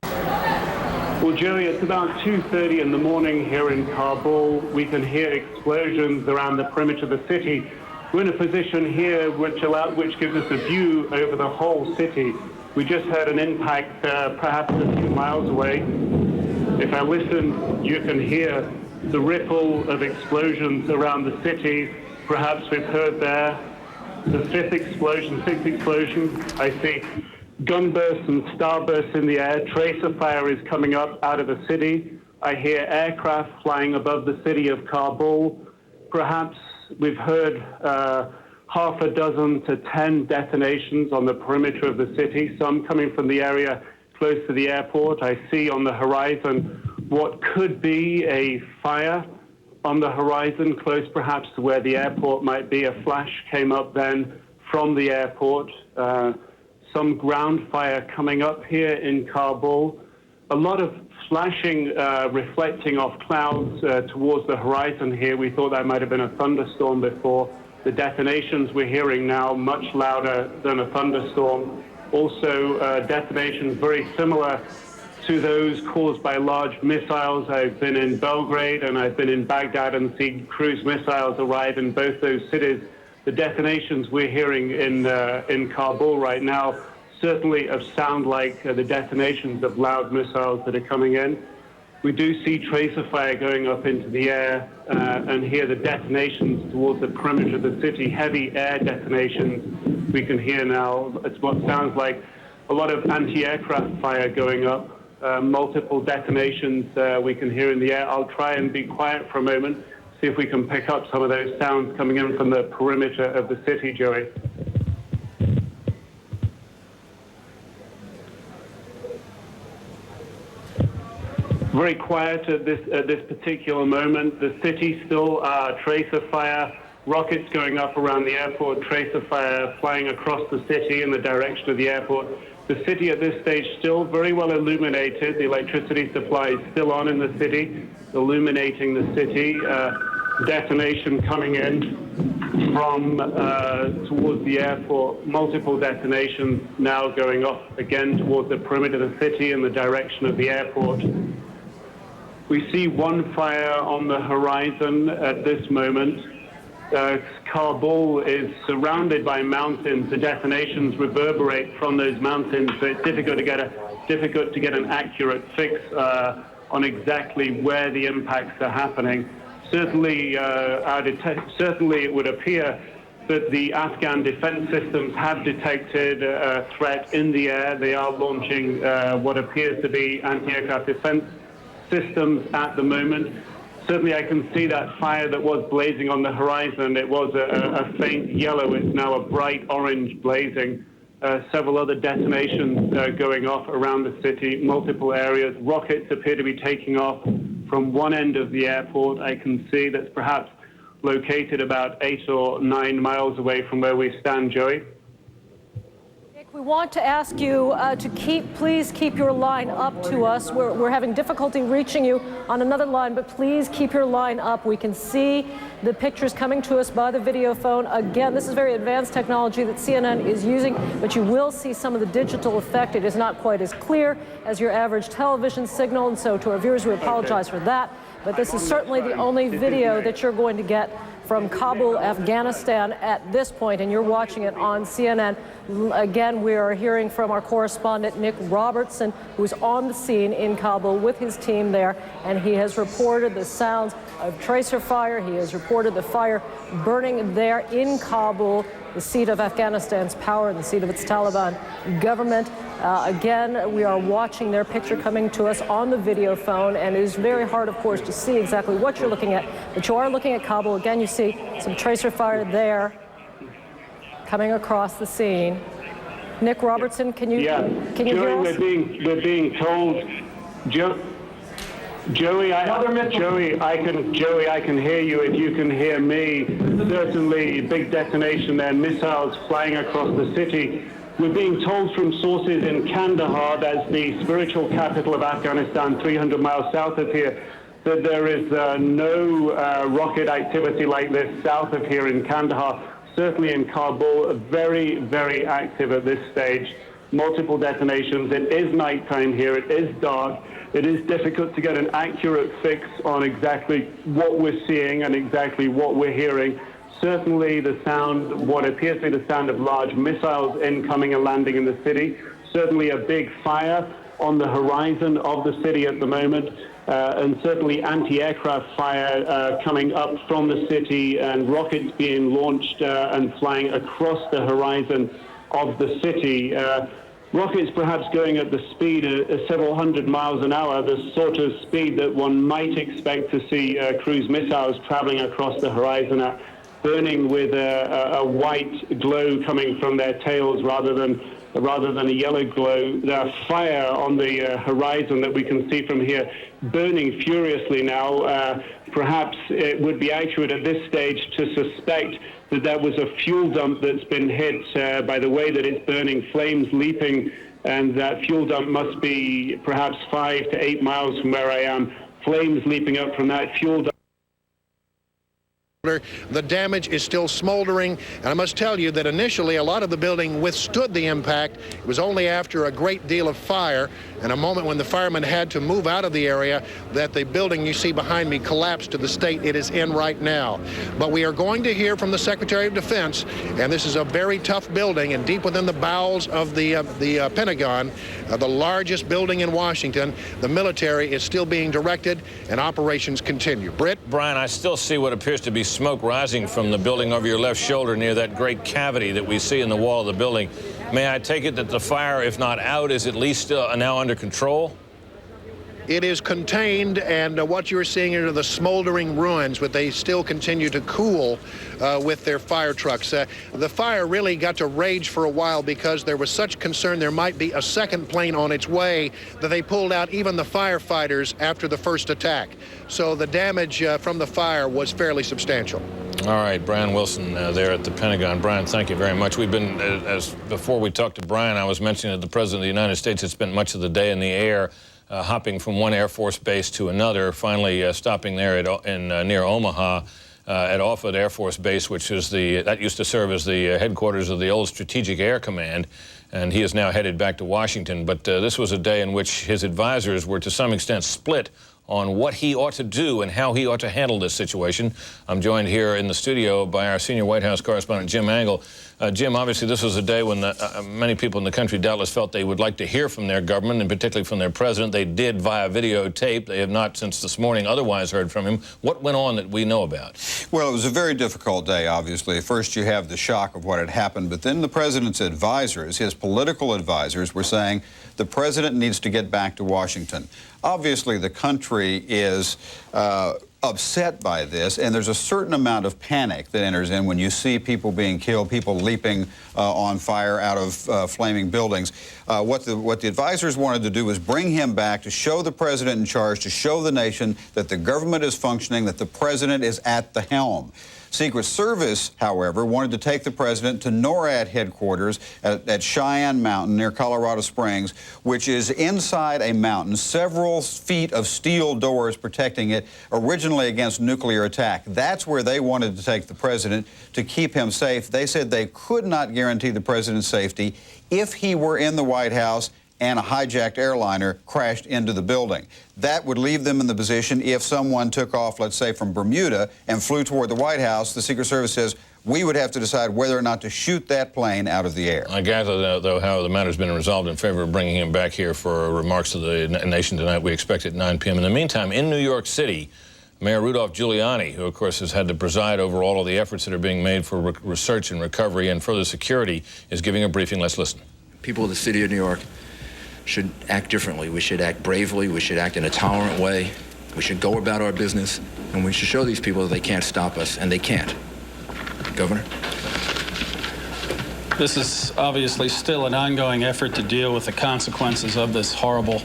well, Joey, it's about 2:30 in the morning here in Kabul. We can hear explosions around the perimeter of the city. We're in a position here which gives us a view over the whole city. We just heard an impact perhaps a few miles away. If I listen, you can hear the ripple of explosions around the city. Perhaps we've heard there the sixth explosion. I see gunbursts and starbursts in the air. Tracer fire is coming up out of the city. I hear aircraft flying above the city of Kabul. Perhaps we've heard half a dozen to 10 detonations on the perimeter of the city, some coming from the area close to the airport. I see on the horizon what could be a fire on the horizon, close perhaps to where the airport might be. A flash came up then from the airport. Some ground fire coming up here in Kabul. A lot of flashing, reflecting off clouds towards the horizon here. We thought that might have been a thunderstorm before. The detonations we're hearing now much louder than a thunderstorm. Also, detonations very similar to those caused by large missiles. I've been in Belgrade and I've been in Baghdad and seen cruise missiles arrive in both those cities. The detonations we're hearing in Kabul right now certainly sound like the detonations of loud missiles that are coming in. We do see tracer fire going up into the air and hear the detonations towards the perimeter of the city, heavy air detonations we can hear now. It's what sounds like a lot of anti-aircraft fire going up, multiple detonations we can hear in the air. I'll try and be quiet for a moment, see if we can pick up some of those sounds coming in from the perimeter of the city, Joey. Very quiet at this particular moment. The city still tracer fire, rockets going up around the airport, tracer fire flying across the city in the direction of the airport. The city at this stage still very well illuminated. The electricity supply is still on in the city, illuminating the city. Detonation coming in from towards the airport. Multiple detonations now going off again towards the perimeter of the city in the direction of the airport. We see one fire on the horizon at this moment. Kabul is surrounded by mountains. The detonations reverberate from those mountains, so it's difficult to get an accurate fix on exactly where the impacts are happening. Certainly, certainly it would appear that the Afghan defense systems have detected a threat in the air. They are launching what appears to be anti-aircraft defense systems at the moment. Certainly I can see that fire that was blazing on the horizon. It was a faint yellow. It's now a bright orange blazing. Several other detonations going off around the city, multiple areas. Rockets appear to be taking off from one end of the airport. I can see that's perhaps located about 8 or 9 miles away from where we stand, Joey. We want to ask you to please keep your line up to us. We're having difficulty reaching you on another line, but please keep your line up. We can see the pictures coming to us by the video phone. Again, this is very advanced technology that CNN is using, but you will see some of the digital effect. It is not quite as clear as your average television signal, and so to our viewers, we apologize for that. But this is certainly the only video that you're going to get from Kabul, Afghanistan at this point, and you're watching it on CNN. Again, we are hearing from our correspondent, Nick Robertson, who's on the scene in Kabul with his team there, and he has reported the sounds of tracer fire. He has reported the fire burning there in Kabul, the seat of Afghanistan's power and the seat of its Taliban government. Again, we are watching their picture coming to us on the video phone, and it is very hard, of course, to see exactly what you're looking at, but you are looking at Kabul. Again, you see some tracer fire there coming across the scene. Nick Robertson, can you hear us? We're being told, Joey, I can hear you if you can hear me. Certainly, big detonation there, missiles flying across the city. We're being told from sources in Kandahar, that's the spiritual capital of Afghanistan, 300 miles south of here, that there is no rocket activity like this south of here in Kandahar. Certainly in Kabul, very, very active at this stage. Multiple detonations. It is nighttime here. It is dark. It is difficult to get an accurate fix on exactly what we're seeing and exactly what we're hearing. Certainly the sound, what appears to be the sound of large missiles incoming and landing in the city. Certainly a big fire on the horizon of the city at the moment. And certainly anti-aircraft fire coming up from the city and rockets being launched and flying across the horizon of the city. Rockets perhaps going at the speed of several hundred miles an hour, the sort of speed that one might expect to see cruise missiles traveling across the horizon at, burning with a white glow coming from their tails rather than a yellow glow. The fire on the horizon that we can see from here burning furiously now. Perhaps it would be accurate at this stage to suspect that that was a fuel dump that's been hit by the way that it's burning, flames leaping, and that fuel dump must be perhaps 5 to 8 miles from where I am. Flames leaping up from that fuel dump. The damage is still smoldering, and I must tell you that initially a lot of the building withstood the impact. It was only after a great deal of fire and a moment when the firemen had to move out of the area that the building you see behind me collapsed to the state it is in right now. But we are going to hear from the Secretary of Defense, and this is a very tough building and deep within the bowels of the Pentagon, the largest building in Washington. The military is still being directed and operations continue. Brian, I still see what appears to be smoke rising from the building over your left shoulder near that great cavity that we see in the wall of the building. May I take it that the fire, if not out, is at least now under control? It is contained, and what you're seeing are the smoldering ruins, but they still continue to cool with their fire trucks. The fire really got to rage for a while because there was such concern there might be a second plane on its way that they pulled out even the firefighters after the first attack. So the damage from the fire was fairly substantial. All right, Brian Wilson there at the Pentagon. Brian, thank you very much. We've been, as before we talked to Brian, I was mentioning that the President of the United States had spent much of the day in the air, hopping from one Air Force base to another, finally stopping there near Omaha at Offutt Air Force Base, which is that used to serve as the headquarters of the old Strategic Air Command, and he is now headed back to Washington. But this was a day in which his advisors were to some extent split on what he ought to do and how he ought to handle this situation. I'm joined here in the studio by our senior White House correspondent, Jim Angle. Jim, obviously this was a day when many people in the country doubtless felt they would like to hear from their government, and particularly from their president. They did via videotape. They have not since this morning otherwise heard from him. What went on that we know about? Well, it was a very difficult day, obviously. First you have the shock of what had happened, but then the president's advisors, his political advisors, were saying the president needs to get back to Washington. Obviously, the country is upset by this, and there's a certain amount of panic that enters in when you see people being killed, people leaping on fire out of flaming buildings. What the advisors wanted to do was bring him back to show the president in charge, to show the nation that the government is functioning, that the president is at the helm. Secret Service, however, wanted to take the president to NORAD headquarters at Cheyenne Mountain near Colorado Springs, which is inside a mountain, several feet of steel doors protecting it, originally against nuclear attack. That's where they wanted to take the president to keep him safe. They said they could not guarantee the president's safety if he were in the White House and a hijacked airliner crashed into the building. That would leave them in the position if someone took off, let's say, from Bermuda and flew toward the White House. The Secret Service says we would have to decide whether or not to shoot that plane out of the air. I gather, though, how the matter's been resolved in favor of bringing him back here for remarks to the nation tonight. We expect at 9 p.m. In the meantime, in New York City, Mayor Rudolph Giuliani, who, of course, has had to preside over all of the efforts that are being made for research and recovery and further security, is giving a briefing. Let's listen. People of the city of New York should act differently. We should act bravely. We should act in a tolerant way. We should go about our business, and we should show these people that they can't stop us, and they can't. Governor? This is obviously still an ongoing effort to deal with the consequences of this horrible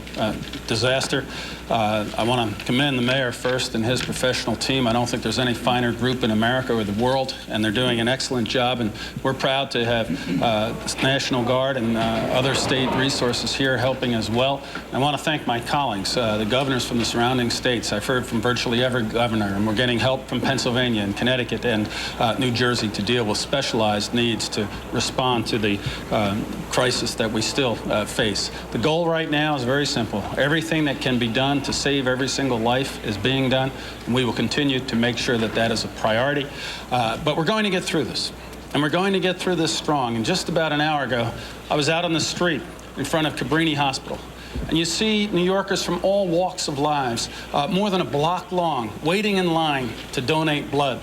disaster. I want to commend the mayor first and his professional team. I don't think there's any finer group in America or the world, and they're doing an excellent job. And we're proud to have the National Guard and other state resources here helping as well. I want to thank my colleagues, the governors from the surrounding states. I've heard from virtually every governor, and we're getting help from Pennsylvania and Connecticut and New Jersey to deal with specialized needs to respond to the crisis that we still face. The goal right now is very simple. Everything that can be done to save every single life is being done, and we will continue to make sure that that is a priority. But we're going to get through this, and we're going to get through this strong. And just about an hour ago, I was out on the street in front of Cabrini Hospital, and you see New Yorkers from all walks of lives, more than a block long, waiting in line to donate blood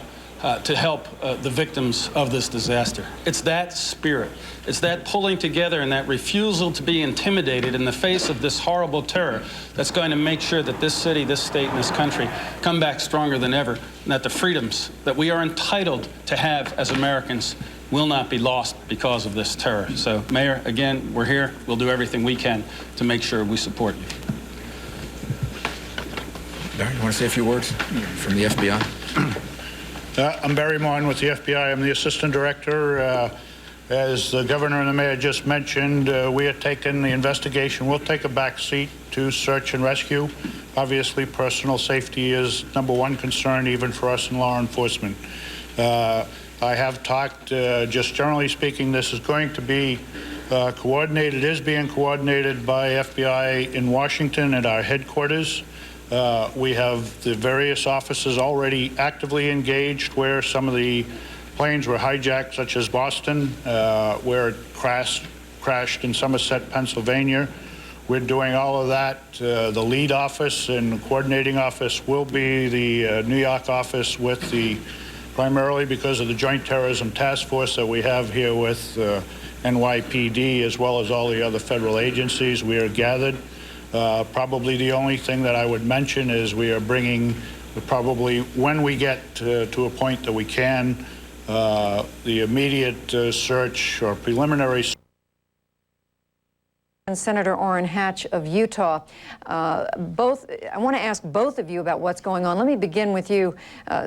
to help the victims of this disaster. It's that spirit. It's that pulling together and that refusal to be intimidated in the face of this horrible terror that's going to make sure that this city, this state, and this country come back stronger than ever, and that the freedoms that we are entitled to have as Americans will not be lost because of this terror. So, Mayor, again, we're here. We'll do everything we can to make sure we support you. Barry, you want to say a few words from the FBI? I'm Barry Moyne with the FBI. I'm the Assistant Director. As the Governor and the Mayor just mentioned, we have taken the investigation. We'll take a back seat to search and rescue. Obviously, personal safety is #1 concern, even for us in law enforcement. I have talked, just generally speaking, this is going to be coordinated, is being coordinated by FBI in Washington at our headquarters. We have the various offices already actively engaged where some of the planes were hijacked, such as Boston, where it crashed in Somerset, Pennsylvania. We're doing all of that. The lead office and coordinating office will be the New York office with the, primarily because of the Joint Terrorism Task Force that we have here with NYPD, as well as all the other federal agencies. We are gathered. Probably the only thing that I would mention is we are bringing, probably when we get to a point that we can, the immediate search or preliminary search. And Senator Orrin Hatch of Utah. I want to ask both of you about what's going on. Let me begin with you,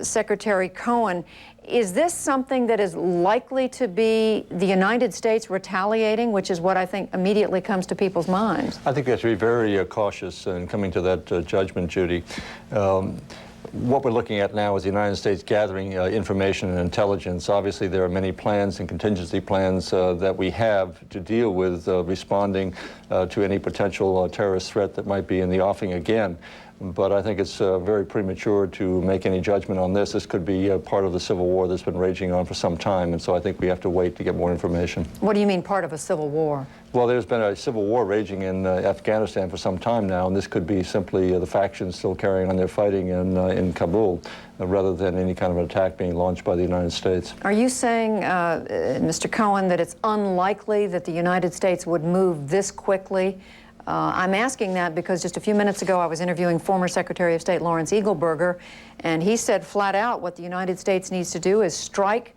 Secretary Cohen. Is this something that is likely to be the United States retaliating, which is what I think immediately comes to people's minds? I think we have to be very cautious in coming to that judgment, Judy. What we're looking at now is the United States gathering information and intelligence. Obviously, there are many plans and contingency plans that we have to deal with responding to any potential terrorist threat that might be in the offing again. But I think it's very premature to make any judgment on this. This could be part of the civil war that's been raging on for some time, and so I think we have to wait to get more information. What do you mean part of a civil war? Well, there's been a civil war raging in Afghanistan for some time now, and this could be simply the factions still carrying on their fighting in Kabul, rather than any kind of an attack being launched by the United States. Are you saying, Mr. Cohen, that it's unlikely that the United States would move this quickly? I'm asking that because just a few minutes ago I was interviewing former Secretary of State Lawrence Eagleburger, and he said flat out what the United States needs to do is strike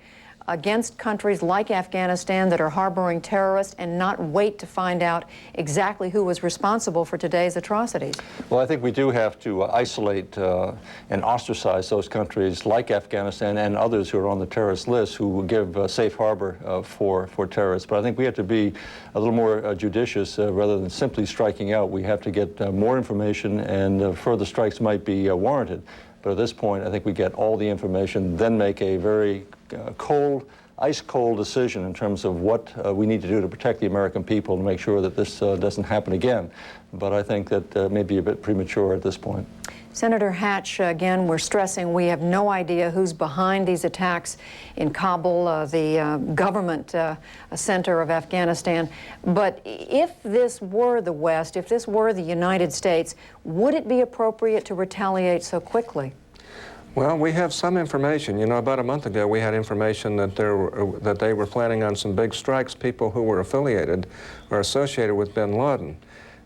against countries like Afghanistan that are harboring terrorists and not wait to find out exactly who was responsible for today's atrocities? Well, I think we do have to isolate and ostracize those countries like Afghanistan and others who are on the terrorist list who will give safe harbor for terrorists. But I think we have to be a little more judicious rather than simply striking out. We have to get more information, and further strikes might be warranted. But at this point, I think we get all the information, then make a very ice-cold decision in terms of what we need to do to protect the American people and make sure that this doesn't happen again. But I think that may be a bit premature at this point. Senator Hatch, again, we're stressing we have no idea who's behind these attacks in Kabul, the government center of Afghanistan. But if this were the West, if this were the United States, would it be appropriate to retaliate so quickly? Well, we have some information. You know, about a month ago, we had information that they were planning on some big strikes, people who were affiliated or associated with bin Laden.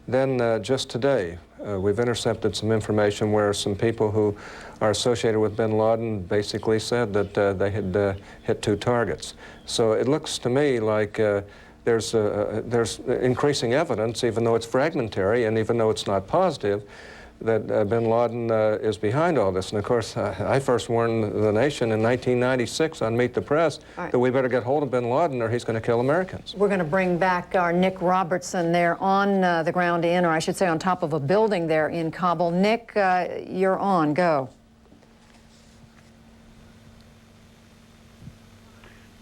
Then just today, we've intercepted some information where some people who are associated with bin Laden basically said that they had hit 2 targets. So it looks to me like there's increasing evidence, even though it's fragmentary and even though it's not positive, that bin Laden is behind all this. And of course, I first warned the nation in 1996 on Meet the Press that we better get hold of bin Laden or he's going to kill Americans. We're going to bring back our Nick Robertson there on the ground in, or I should say on top of a building there in Kabul. Nick, you're on. Go.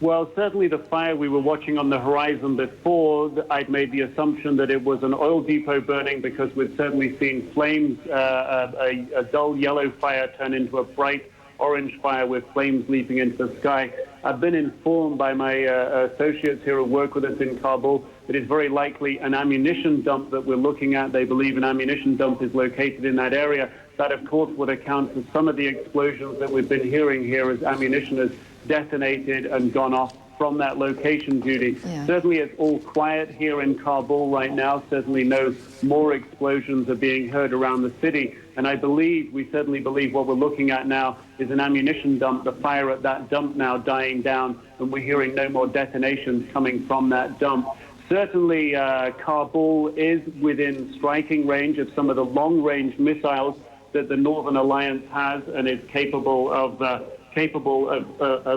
Well, certainly the fire we were watching on the horizon before, I'd made the assumption that it was an oil depot burning because we'd certainly seen flames, a dull yellow fire turn into a bright orange fire with flames leaping into the sky. I've been informed by my associates here who work with us in Kabul that it's very likely an ammunition dump that we're looking at. They believe an ammunition dump is located in that area. That, of course, would account for some of the explosions that we've been hearing here as ammunition has detonated and gone off from that location, Judy. Yeah. Certainly it's all quiet here in Kabul right now. Certainly no more explosions are being heard around the city. And we certainly believe what we're looking at now is an ammunition dump, the fire at that dump now dying down, and we're hearing no more detonations coming from that dump. Certainly Kabul is within striking range of some of the long-range missiles that the Northern Alliance has and is capable of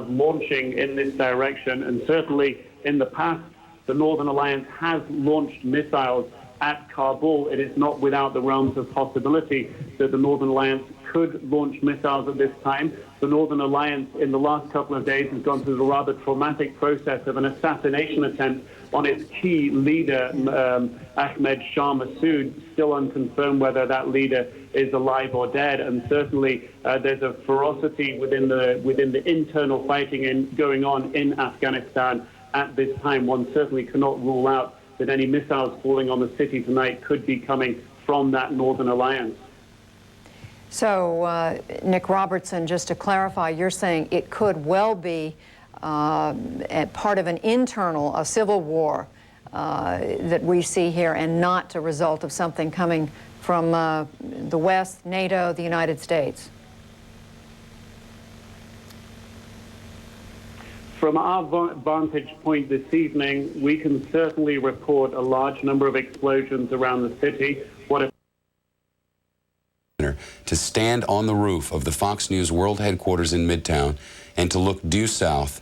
launching in this direction. And certainly in the past, the Northern Alliance has launched missiles at Kabul. It is not without the realms of possibility that the Northern Alliance could launch missiles at this time. The Northern Alliance in the last couple of days has gone through the rather traumatic process of an assassination attempt on its key leader, Ahmed Shah Massoud. Still unconfirmed whether that leader is alive or dead, and certainly there's a ferocity within the internal fighting going on in Afghanistan at this time. One certainly cannot rule out that any missiles falling on the city tonight could be coming from that Northern Alliance. So, Nick Robertson, just to clarify, you're saying it could well be part of an internal, civil war that we see here, and not a result of something coming from the West, NATO, the United States? From our vantage point this evening, we can certainly report a large number of explosions around the city. To stand on the roof of the Fox News World Headquarters in Midtown and to look due south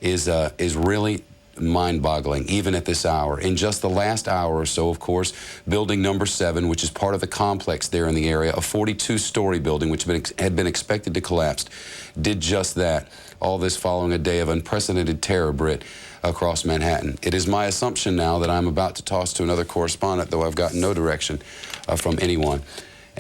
is really mind-boggling, even at this hour. In just the last hour or so, of course, building number 7, which is part of the complex there in the area, a 42-story building which had been expected to collapse, did just that. All this following a day of unprecedented terror, Britt, across Manhattan. It is my assumption now that I'm about to toss to another correspondent, though I've gotten no direction from anyone.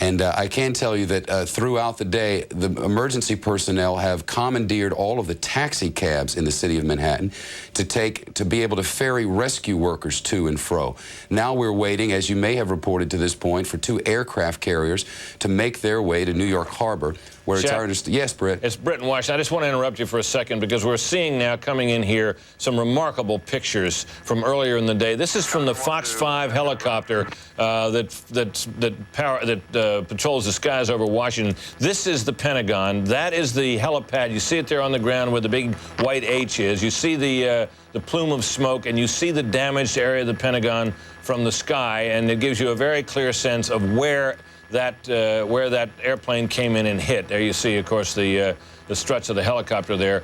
And I can tell you that throughout the day, the emergency personnel have commandeered all of the taxi cabs in the city of Manhattan to be able to ferry rescue workers to and fro. Now we're waiting, as you may have reported to this point, for 2 aircraft carriers to make their way to New York Harbor, where it's our understanding. Yes, Britt. It's Britt in Washington. I just want to interrupt you for a second because we're seeing now coming in here some remarkable pictures from earlier in the day. This is from the Fox 5 helicopter that patrols the skies over Washington. This is the Pentagon. That is the helipad. You see it there on the ground where the big white H is. You see the plume of smoke, and you see the damaged area of the Pentagon from the sky, and it gives you a very clear sense of where that airplane came in and hit. There you see, of course, the struts of the helicopter there.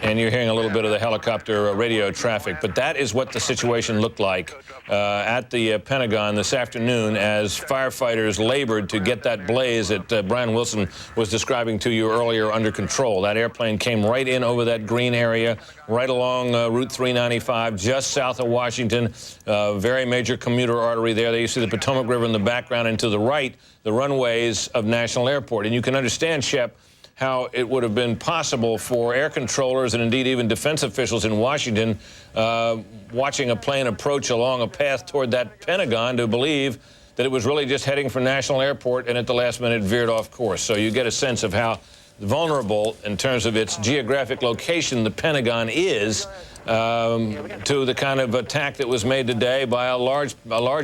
And you're hearing a little bit of the helicopter radio traffic. But that is what the situation looked like at the Pentagon this afternoon as firefighters labored to get that blaze that Brian Wilson was describing to you earlier under control. That airplane came right in over that green area, right along Route 395, just south of Washington. Very major commuter artery there. There you see the Potomac River in the background, and to the right, the runways of National Airport. And you can understand, Shep, how it would have been possible for air controllers and indeed even defense officials in Washington watching a plane approach along a path toward that Pentagon to believe that it was really just heading for National Airport, and at the last minute veered off course. So you get a sense of how vulnerable in terms of its geographic location the Pentagon is to the kind of attack that was made today by a large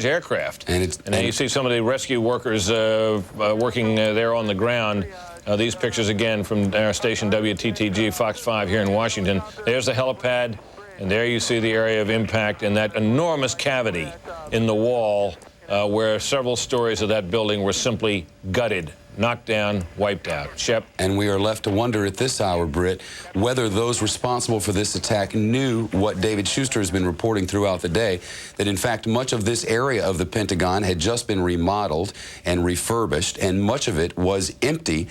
aircraft. And then you see some of the rescue workers working there on the ground. These pictures again from our station WTTG Fox 5 here in Washington. There's the helipad, and there you see the area of impact and that enormous cavity in the wall where several stories of that building were simply gutted, knocked down, wiped out. Shep? And we are left to wonder at this hour, Britt, whether those responsible for this attack knew what David Schuster has been reporting throughout the day, that in fact much of this area of the Pentagon had just been remodeled and refurbished, and much of it was empty,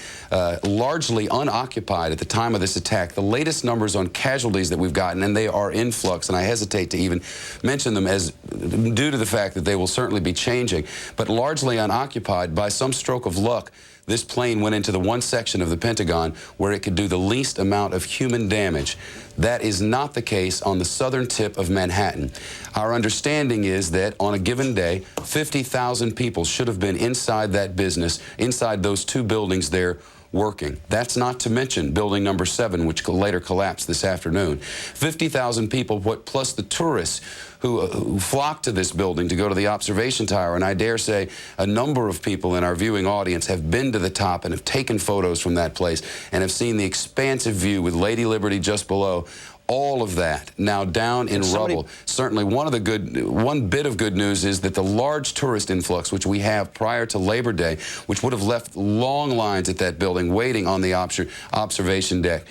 largely unoccupied at the time of this attack. The latest numbers on casualties that we've gotten, and they are in flux, and I hesitate to even mention them as due to the fact that they will certainly be changing, but largely unoccupied. By some stroke of luck, this plane went into the one section of the Pentagon where it could do the least amount of human damage. That is not the case on the southern tip of Manhattan. Our understanding is that on a given day, 50,000 people should have been inside that business, inside those two buildings there, working. That's not to mention building number 7, which later collapsed this afternoon. 50,000 people, plus the tourists who flocked to this building to go to the observation tower. And I dare say a number of people in our viewing audience have been to the top and have taken photos from that place and have seen the expansive view with Lady Liberty just below. All of that now down in rubble. Certainly one bit of good news is that the large tourist influx, which we have prior to Labor Day, which would have left long lines at that building waiting on the observation deck,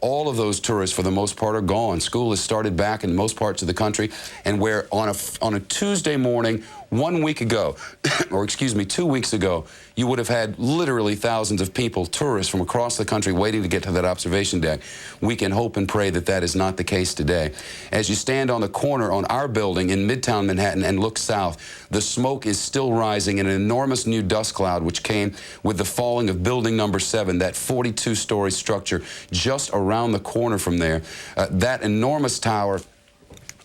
all of those tourists for the most part are gone. School has started back in most parts of the country, and where on a Tuesday morning 1 week ago, or excuse me, 2 weeks ago, you would have had literally thousands of people, tourists from across the country waiting to get to that observation deck. We can hope and pray that that is not the case today. As you stand on the corner on our building in Midtown Manhattan and look south, the smoke is still rising in an enormous new dust cloud which came with the falling of building number 7, that 42-story structure just around the corner from there. That enormous tower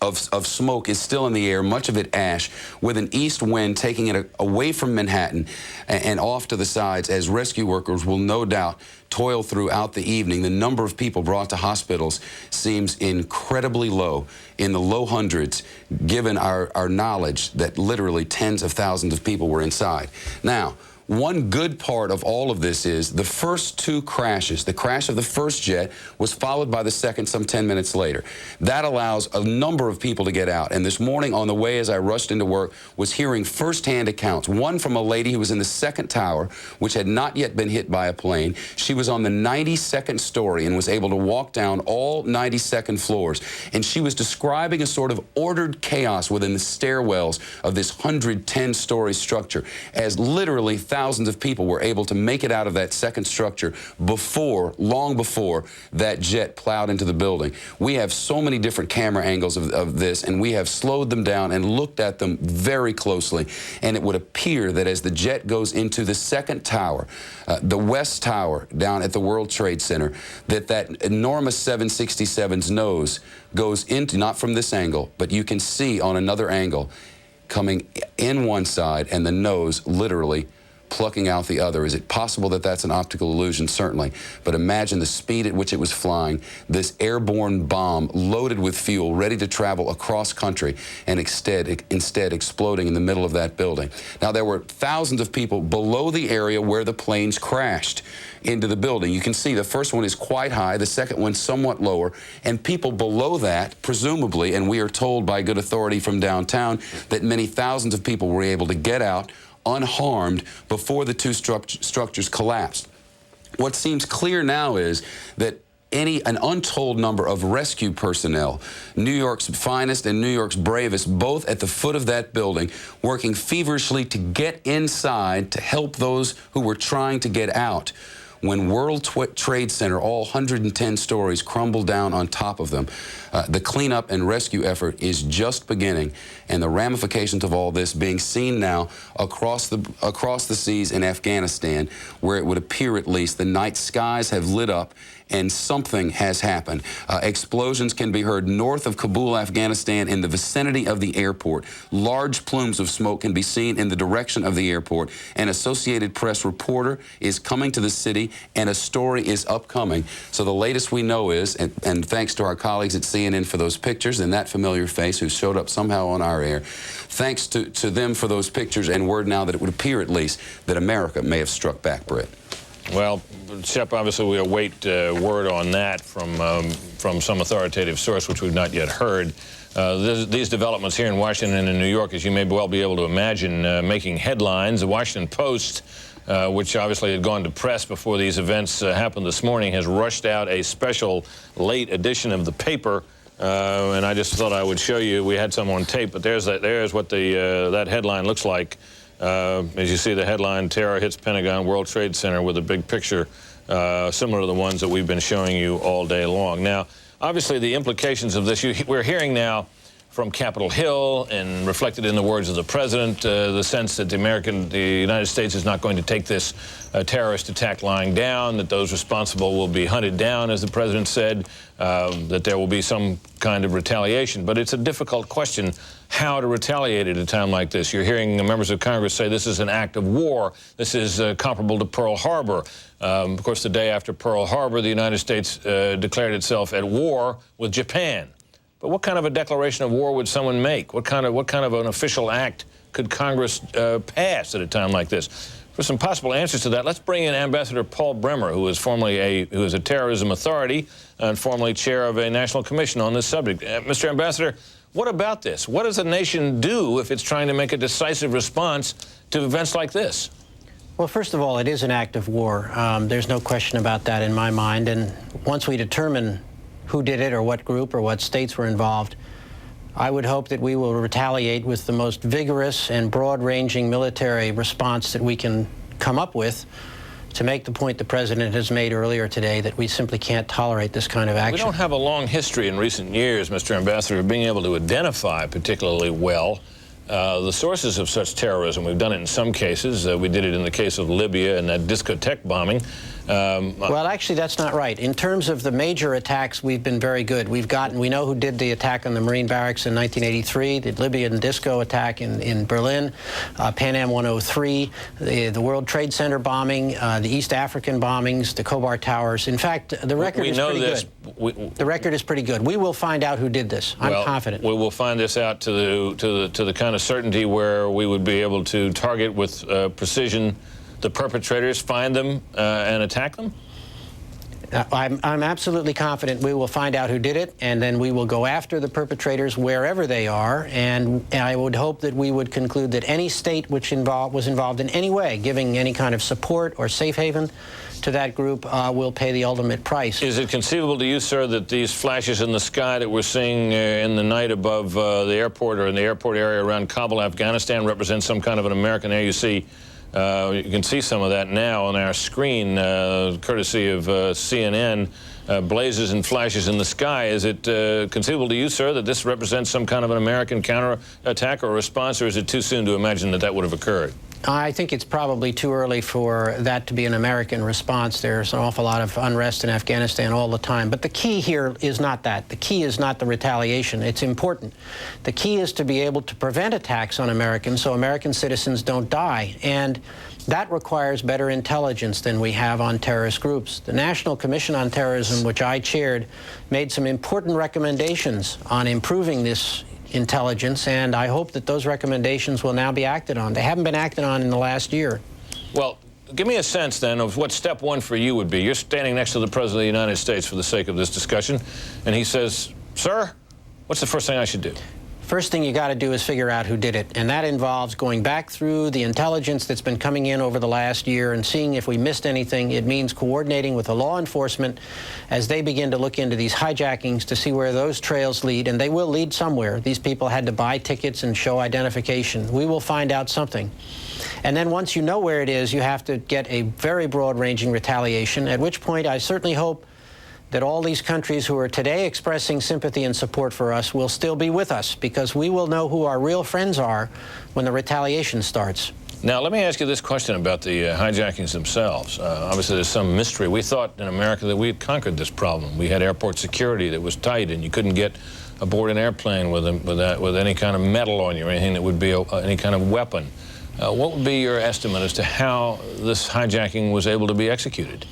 of smoke is still in the air, much of it ash, with an east wind taking it away from Manhattan and off to the sides as rescue workers will no doubt toil throughout the evening. The number of people brought to hospitals seems incredibly low, in the low hundreds, given our knowledge that literally tens of thousands of people were inside. Now, one good part of all of this is the first 2 crashes. The crash of the first jet was followed by the second some 10 minutes later. That allows a number of people to get out. And this morning on the way as I rushed into work was hearing firsthand accounts. One from a lady who was in the 2nd tower, which had not yet been hit by a plane. She was on the 92nd story and was able to walk down all 92nd floors. And she was describing a sort of ordered chaos within the stairwells of this 110-story structure as literally thousands of people were able to make it out of that 2nd structure long before that jet plowed into the building. We have so many different camera angles of this, and we have slowed them down and looked at them very closely. And it would appear that as the jet goes into the 2nd tower, the West Tower down at the World Trade Center, that enormous 767's nose goes into, not from this angle, but you can see on another angle, coming in one side, and the nose literally plucking out the other. Is it possible that that's an optical illusion? Certainly. But imagine the speed at which it was flying, this airborne bomb loaded with fuel, ready to travel across country, and instead exploding in the middle of that building. Now, there were thousands of people below the area where the planes crashed into the building. You can see the first one is quite high, the second one somewhat lower, and people below that, presumably, and we are told by good authority from downtown that many thousands of people were able to get out unharmed before the two structures collapsed. What seems clear now is that an untold number of rescue personnel, New York's finest and New York's bravest, both at the foot of that building, working feverishly to get inside to help those who were trying to get out. When World Trade Center, all 110 stories, crumbled down on top of them, the cleanup and rescue effort is just beginning, and the ramifications of all this being seen now across the seas in Afghanistan, where it would appear at least the night skies have lit up and something has happened. Explosions can be heard north of Kabul, Afghanistan, in the vicinity of the airport. Large plumes of smoke can be seen in the direction of the airport. An Associated Press reporter is coming to the city, and a story is upcoming. So the latest we know is, and thanks to our colleagues at CNN for those pictures and that familiar face who showed up somehow on our air, thanks to them for those pictures and word now that it would appear at least that America may have struck back, Britt. Well, Shep, obviously we await word on that from some authoritative source, which we've not yet heard. These developments here in Washington and in New York, as you may well be able to imagine, making headlines. The Washington Post, which obviously had gone to press before these events happened this morning, has rushed out a special late edition of the paper. And I just thought I would show you. We had some on tape, but there's what that headline looks like. As you see, the headline, "Terror Hits Pentagon World Trade Center," with a big picture similar to the ones that we've been showing you all day long. Now, obviously, the implications of this, we're hearing now from Capitol Hill and reflected in the words of the president, the sense that the United States is not going to take this terrorist attack lying down, that those responsible will be hunted down, as the president said, that there will be some kind of retaliation. But it's a difficult question how to retaliate at a time like this. You're hearing members of Congress say this is an act of war. This is comparable to Pearl Harbor. Of course, the day after Pearl Harbor, the United States declared itself at war with Japan. But what kind of a declaration of war would someone make? What kind of an official act could Congress pass at a time like this? For some possible answers to that, let's bring in Ambassador Paul Bremer, who is a terrorism authority and formerly chair of a national commission on this subject. Mr. Ambassador, what about this? What does a nation do if it's trying to make a decisive response to events like this? Well, first of all, it is an act of war. There's no question about that in my mind. And once we determine who did it or what group or what states were involved, I would hope that we will retaliate with the most vigorous and broad-ranging military response that we can come up with to make the point the president has made earlier today, that we simply can't tolerate this kind of action. We don't have a long history in recent years, Mr. Ambassador, of being able to identify particularly well the sources of such terrorism. We've done it in some cases. We did it in the case of Libya and that discotheque bombing. Well, actually, that's not right. In terms of the major attacks, we've been very good. We know who did the attack on the Marine barracks in 1983, the Libyan disco attack in Berlin, Pan Am 103, the World Trade Center bombing, the East African bombings, the Khobar Towers. In fact, the record is pretty good. The record is pretty good. We will find out who did this. I'm confident. We will find this out to the kind of certainty where we would be able to target with precision the perpetrators, find them, and attack them? I'm absolutely confident we will find out who did it, and then we will go after the perpetrators wherever they are, and I would hope that we would conclude that any state which was involved in any way, giving any kind of support or safe haven to that group, will pay the ultimate price. Is it conceivable to you, sir, that these flashes in the sky that we're seeing in the night above the airport or in the airport area around Kabul, Afghanistan, represent some kind of an American air? You see, you can see some of that now on our screen, courtesy of CNN, blazes and flashes in the sky. Is it conceivable to you, sir, that this represents some kind of an American counterattack or response, or is it too soon to imagine that that would have occurred? I think it's probably too early for that to be an American response. There's an awful lot of unrest in Afghanistan all the time. But the key here is not that. The key is not the retaliation. It's important. The key is to be able to prevent attacks on Americans so American citizens don't die. And That requires better intelligence than we have on terrorist groups. The National Commission on Terrorism, which I chaired, made some important recommendations on improving this intelligence, and I hope that those recommendations will now be acted on. They haven't been acted on in the last year. Well, give me a sense, then, of what step one for you would be. You're standing next to the President of the United States for the sake of this discussion, and he says, "Sir, what's the first thing I should do?" First thing you got to do is figure out who did it, and that involves going back through the intelligence that's been coming in over the last year and seeing if we missed anything. It means coordinating with the law enforcement as they begin to look into these hijackings to see where those trails lead, and they will lead somewhere. These people had to buy tickets and show identification. We will find out something. And then once you know where it is, you have to get a very broad-ranging retaliation, at which point I certainly hope that all these countries who are today expressing sympathy and support for us will still be with us, because we will know who our real friends are when the retaliation starts. Now, let me ask you this question about the hijackings themselves. Obviously, there's some mystery. We thought in America that we had conquered this problem. We had airport security that was tight, and you couldn't get aboard an airplane with any kind of metal on you or anything that would be any kind of weapon. What would be your estimate as to how this hijacking was able to be executed?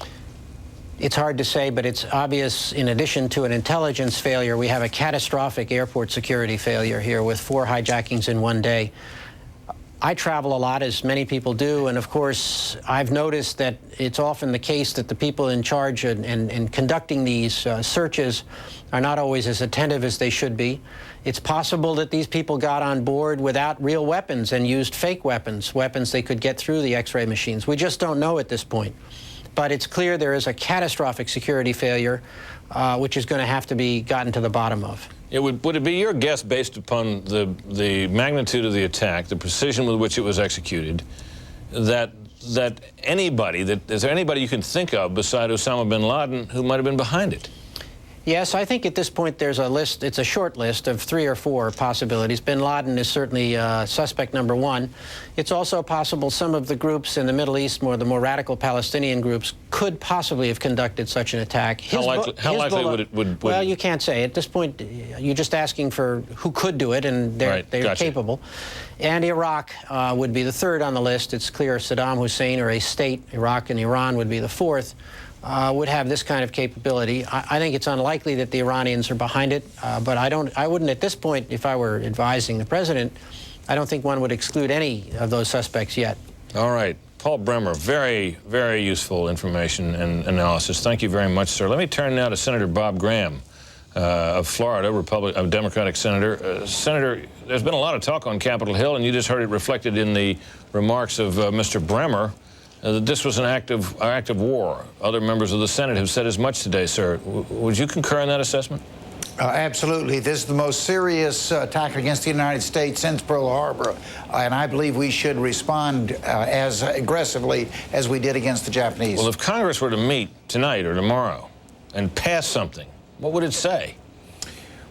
It's hard to say, but it's obvious, in addition to an intelligence failure, we have a catastrophic airport security failure here with 4 hijackings in one day. I travel a lot, as many people do, and of course, I've noticed that it's often the case that the people in charge and conducting these searches are not always as attentive as they should be. It's possible that these people got on board without real weapons and used fake weapons, weapons they could get through the X-ray machines. We just don't know at this point. But it's clear there is a catastrophic security failure, which is going to have to be gotten to the bottom of. Would it be your guess, based upon the magnitude of the attack, the precision with which it was executed, is there anybody you can think of beside Osama bin Laden who might have been behind it? Yes, I think at this point there's a list, it's a short list of 3 or 4 possibilities. Bin Laden is certainly suspect number 1. It's also possible some of the groups in the Middle East, the more radical Palestinian groups, could possibly have conducted such an attack. How likely would it? Well, you can't say. At this point, you're just asking for who could do it, and they're gotcha. capable. And Iraq would be the 3rd on the list. It's clear Saddam Hussein, or a state, Iraq and Iran, would be the 4th. Would have this kind of capability. I think it's unlikely that the Iranians are behind it, but I wouldn't at this point, if I were advising the president, I don't think one would exclude any of those suspects yet. All right. Paul Bremer, very, very useful information and analysis. Thank you very much, sir. Let me turn now to Senator Bob Graham of Florida, a Democratic senator. Senator, there's been a lot of talk on Capitol Hill, and you just heard it reflected in the remarks of Mr. Bremer. That this was an act of war. Other members of the Senate have said as much today, sir. Would you concur in that assessment? Absolutely. This is the most serious attack against the United States since Pearl Harbor, and I believe we should respond as aggressively as we did against the Japanese. Well, if Congress were to meet tonight or tomorrow and pass something, what would it say?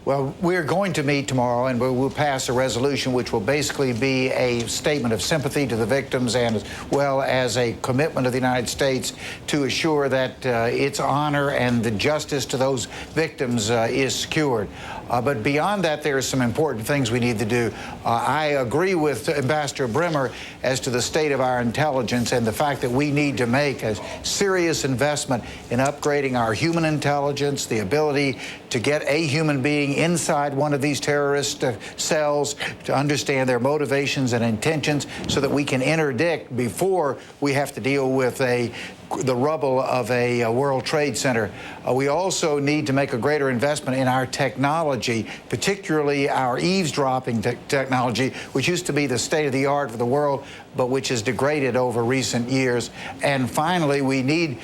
Well, we're going to meet tomorrow, and we'll pass a resolution which will basically be a statement of sympathy to the victims, and as well as a commitment of the United States to assure that its honor and the justice to those victims is secured. But beyond that, there are some important things we need to do. I agree with Ambassador Bremer as to the state of our intelligence and the fact that we need to make a serious investment in upgrading our human intelligence, the ability to get a human being inside one of these terrorist cells to understand their motivations and intentions so that we can interdict before we have to deal with the rubble of a World Trade Center. We also need to make a greater investment in our technology, particularly our eavesdropping technology, which used to be the state of the art for the world, but which has degraded over recent years. And finally, we need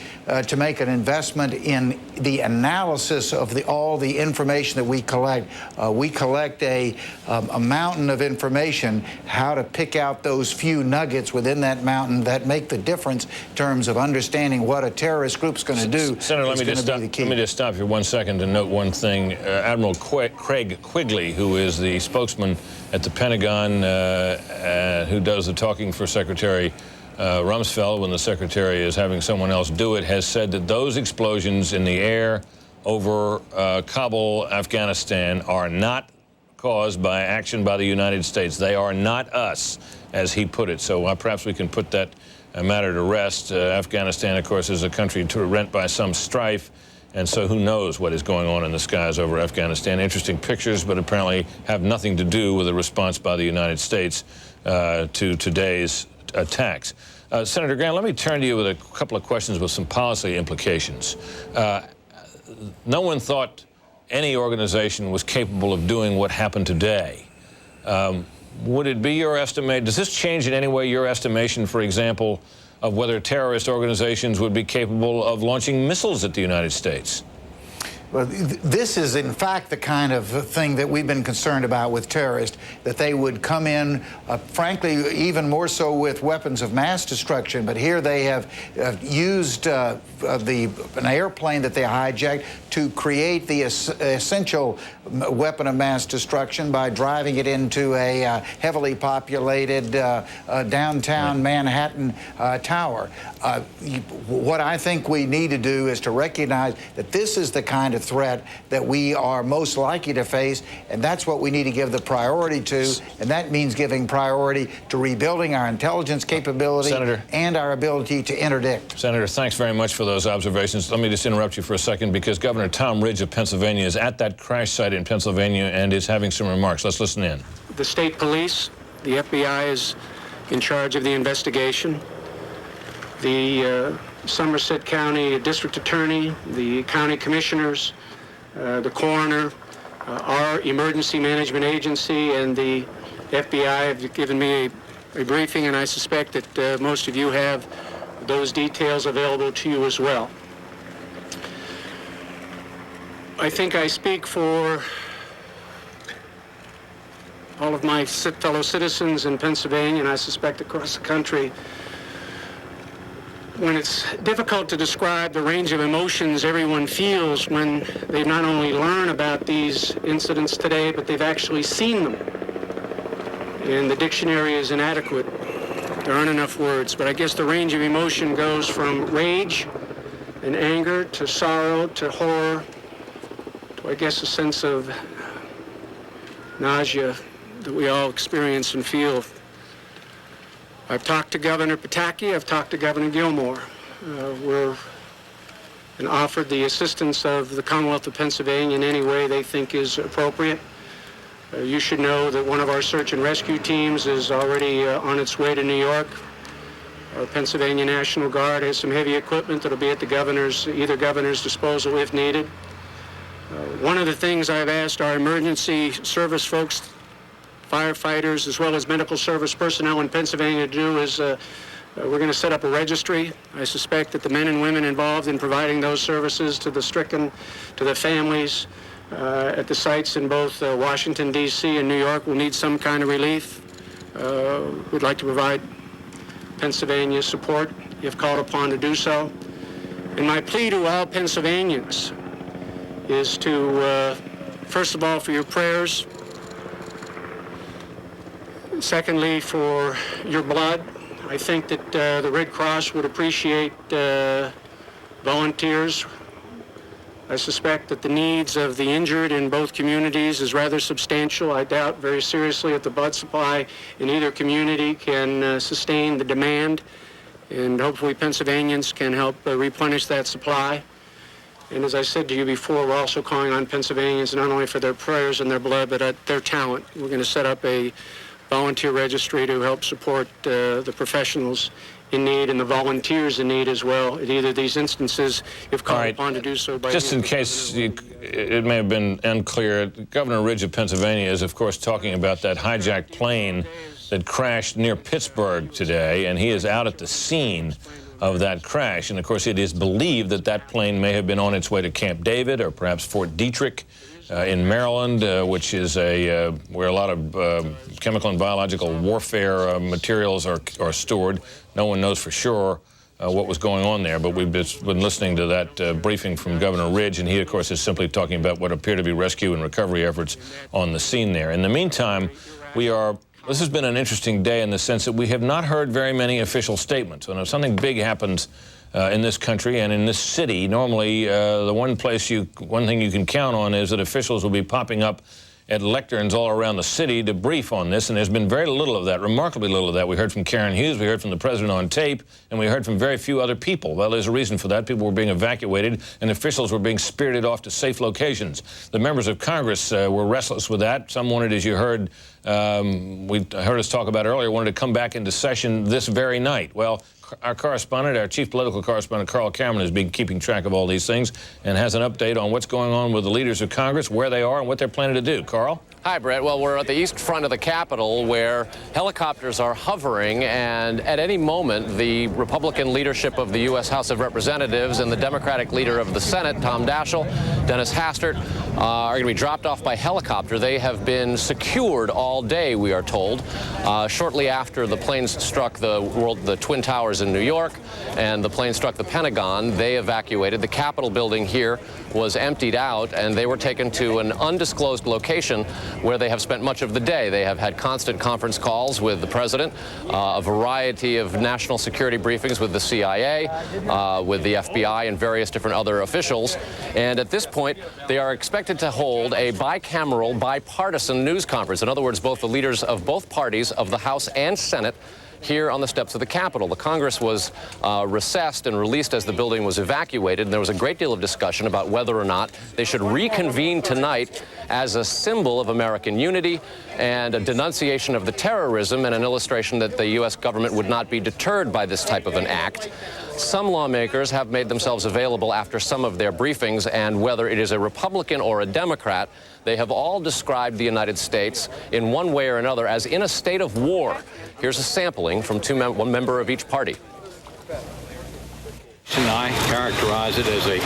to make an investment in the analysis of all the information that we collect. We collect a mountain of information, how to pick out those few nuggets within that mountain that make the difference in terms of understanding what a terrorist group's going to do. Senator, let me just stop here 1 second to note one thing. Admiral Craig Quigley, who is the spokesman at the Pentagon, who does the talking for Secretary Rumsfeld when the Secretary is having someone else do it, has said that those explosions in the air over Kabul, Afghanistan, are not caused by action by the United States. They are not us, as he put it. So perhaps we can put that matter to rest. Afghanistan, of course, is a country rent by some strife, and so who knows what is going on in the skies over Afghanistan. Interesting pictures, but apparently have nothing to do with a response by the United States to today's attacks. Senator Grant, let me turn to you with a couple of questions with some policy implications. No one thought any organization was capable of doing what happened today. Would it be your estimate, does this change in any way your estimation, for example, of whether terrorist organizations would be capable of launching missiles at the United States? Well, this is, in fact, the kind of thing that we've been concerned about with terrorists, that they would come in, frankly, even more so with weapons of mass destruction. But here they have used an airplane that they hijacked to create the essential weapon of mass destruction by driving it into a heavily populated downtown Manhattan tower. What I think we need to do is to recognize that this is the kind of threat that we are most likely to face, and that's what we need to give the priority to, and that means giving priority to rebuilding our intelligence capability and our ability to interdict. Senator, thanks very much for those observations. Let me just interrupt you for a second, because Governor Tom Ridge of Pennsylvania is at that crash site in Pennsylvania and is having some remarks. Let's listen in. The state police, the FBI is in charge of the investigation. The Somerset County District Attorney, the county commissioners, the coroner, our emergency management agency, and the FBI have given me a briefing, and I suspect that most of you have those details available to you as well. I think I speak for all of my fellow citizens in Pennsylvania, and I suspect across the country, when it's difficult to describe the range of emotions everyone feels when they not only learn about these incidents today, but they've actually seen them. And the dictionary is inadequate. There aren't enough words, but I guess the range of emotion goes from rage and anger to sorrow to horror to, I guess, a sense of nausea that we all experience and feel. I've talked to Governor Pataki, I've talked to Governor Gilmore. We're and offered the assistance of the Commonwealth of Pennsylvania in any way they think is appropriate. You should know that one of our search and rescue teams is already on its way to New York. Our Pennsylvania National Guard has some heavy equipment that'll be at the either governor's disposal if needed. One of the things I've asked our emergency service folks, firefighters, as well as medical service personnel in Pennsylvania to do is we're going to set up a registry. I suspect that the men and women involved in providing those services to the stricken, to the families at the sites in both Washington, D.C. and New York will need some kind of relief. We'd like to provide Pennsylvania support if called upon to do so. And my plea to all Pennsylvanians is to, first of all, for your prayers. Secondly, for your blood. I think that the Red Cross would appreciate volunteers. I suspect that the needs of the injured in both communities is rather substantial. I doubt very seriously if the blood supply in either community can sustain the demand, and hopefully Pennsylvanians can help replenish that supply. And as I said to you before, we're also calling on Pennsylvanians not only for their prayers and their blood, but their talent. We're going to set up a volunteer registry to help support the professionals in need and the volunteers in need as well in either of these instances if called upon to do so. By just in case it may have been unclear, Governor Ridge of Pennsylvania is, of course, talking about that hijacked plane that crashed near Pittsburgh today, and he is out at the scene of that crash. And, of course, it is believed that that plane may have been on its way to Camp David or perhaps Fort Detrick in Maryland, which is where a lot of chemical and biological warfare materials are stored. No one knows for sure what was going on there, but we've just been listening to that briefing from Governor Ridge, and he, of course, is simply talking about what appear to be rescue and recovery efforts on the scene there. In the meantime, this has been an interesting day in the sense that we have not heard very many official statements. And if something big happens in this country and in this city, normally the one thing you can count on is that officials will be popping up at lecterns all around the city to brief on this, and there's been very little of that, remarkably little of that. We heard from Karen Hughes, we heard from the president on tape, and we heard from very few other people. Well, there's a reason for that. People were being evacuated, and officials were being spirited off to safe locations. The members of Congress were restless with that. Some wanted, as you heard, we heard us talk about earlier, wanted to come back into session this very night. Well, our correspondent, our chief political correspondent, Carl Cameron, has been keeping track of all these things and has an update on what's going on with the leaders of Congress, where they are, and what they're planning to do. Carl? Hi, Brett. Well, we're at the east front of the Capitol where helicopters are hovering, and at any moment, the Republican leadership of the U.S. House of Representatives and the Democratic leader of the Senate, Tom Daschle, Dennis Hastert, are going to be dropped off by helicopter. They have been secured all day, we are told. Shortly after the planes struck the Twin Towers in New York and the plane struck the Pentagon, they evacuated. The Capitol building here was emptied out, and they were taken to an undisclosed location where they have spent much of the day. They have had constant conference calls with the president, a variety of national security briefings with the CIA, with the FBI, and various different other officials. And at this point, they are expected to hold a bicameral, bipartisan news conference. In other words, both the leaders of both parties of the House and Senate here on the steps of the Capitol. The Congress was recessed and released as the building was evacuated, and there was a great deal of discussion about whether or not they should reconvene tonight as a symbol of American unity and a denunciation of the terrorism and an illustration that the U.S. government would not be deterred by this type of an act. Some lawmakers have made themselves available after some of their briefings, and whether it is a Republican or a Democrat, they have all described the United States in one way or another as in a state of war. Here's a sampling from one member of each party. And I characterize it as a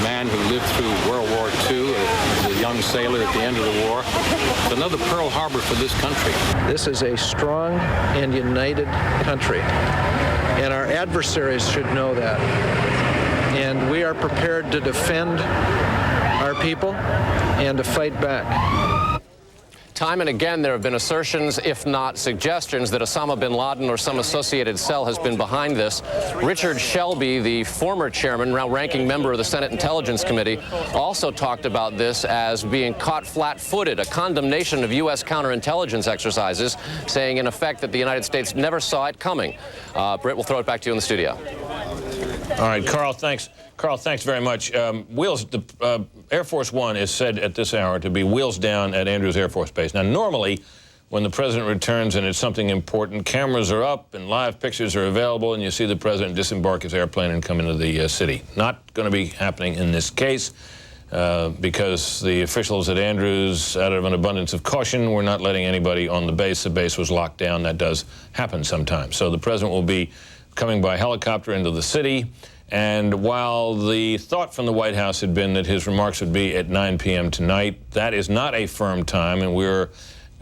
man who lived through World War II, as a young sailor at the end of the war. It's another Pearl Harbor for this country. This is a strong and united country, and our adversaries should know that. And we are prepared to defend our people and to fight back. Time and again, there have been assertions, if not suggestions, that Osama bin Laden or some associated cell has been behind this. Richard Shelby, the former chairman, now ranking member of the Senate Intelligence Committee, also talked about this as being caught flat-footed, a condemnation of U.S. counterintelligence exercises, saying, in effect, that the United States never saw it coming. Britt, we'll throw it back to you in the studio. All right, Carl, thanks. Carl, thanks very much. Air Force One is said at this hour to be wheels down at Andrews Air Force Base. Now, normally, when the president returns and it's something important, cameras are up and live pictures are available, and you see the president disembark his airplane and come into the city. Not going to be happening in this case because the officials at Andrews, out of an abundance of caution, were not letting anybody on the base. The base was locked down. That does happen sometimes. So the president will be coming by helicopter into the city. And while the thought from the White House had been that his remarks would be at 9 p.m. tonight, that is not a firm time, and we're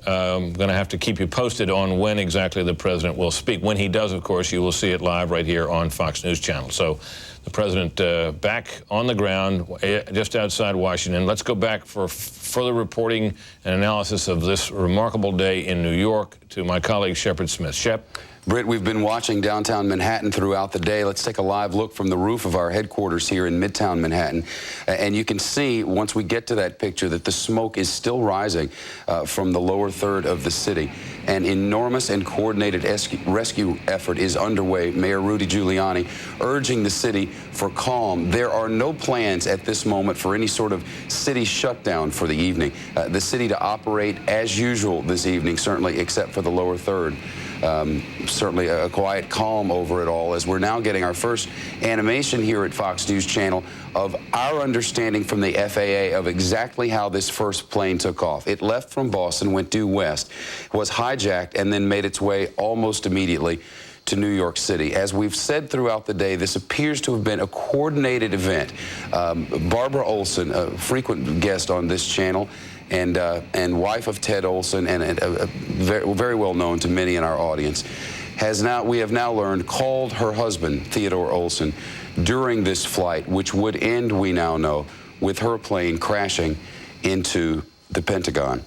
going to have to keep you posted on when exactly the president will speak. When he does, of course, you will see it live right here on Fox News Channel. So the president back on the ground just outside Washington. Let's go back for further reporting and analysis of this remarkable day in New York to my colleague Shepard Smith. Shep? Britt, we've been watching downtown Manhattan throughout the day. Let's take a live look from the roof of our headquarters here in Midtown Manhattan. And you can see, once we get to that picture, that the smoke is still rising from the lower third of the city. An enormous and coordinated rescue effort is underway. Mayor Rudy Giuliani urging the city for calm. There are no plans at this moment for any sort of city shutdown for the evening. The city to operate as usual this evening, certainly, except for the lower third. Certainly a quiet calm over it all, as we're now getting our first animation here at Fox News Channel of our understanding from the FAA of exactly how this first plane took off. It left from Boston, went due west, was hijacked, and then made its way almost immediately to New York City. As we've said throughout the day, this appears to have been a coordinated event. Barbara Olson, a frequent guest on this channel, and wife of Ted Olson, and very well known to many in our audience, we have now learned, called her husband, Theodore Olson, during this flight, which would end, we now know, with her plane crashing into the Pentagon.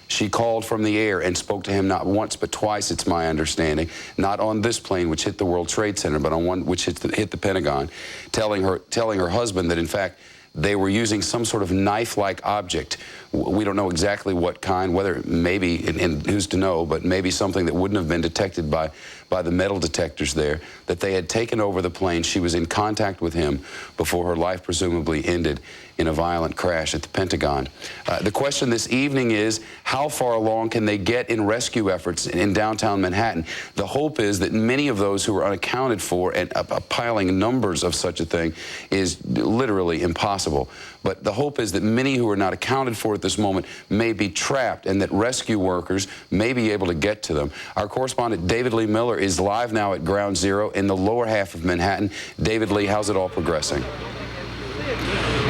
She called from the air and spoke to him not once but twice, it's my understanding, not on this plane which hit the World Trade Center, but on one which hit the Pentagon, telling her husband that, in fact, they were using some sort of knife-like object We don't know exactly what kind, whether maybe, and who's to know, but maybe something that wouldn't have been detected by the metal detectors there, that they had taken over the plane. She was in contact with him before her life presumably ended in a violent crash at the Pentagon. The question this evening is, how far along can they get in rescue efforts in downtown Manhattan? The hope is that many of those who are unaccounted for, and piling numbers of such a thing is literally impossible. But the hope is that many who are not accounted for at this moment may be trapped, and that rescue workers may be able to get to them. Our correspondent David Lee Miller is live now at Ground Zero in the lower half of Manhattan. David Lee, how's it all progressing?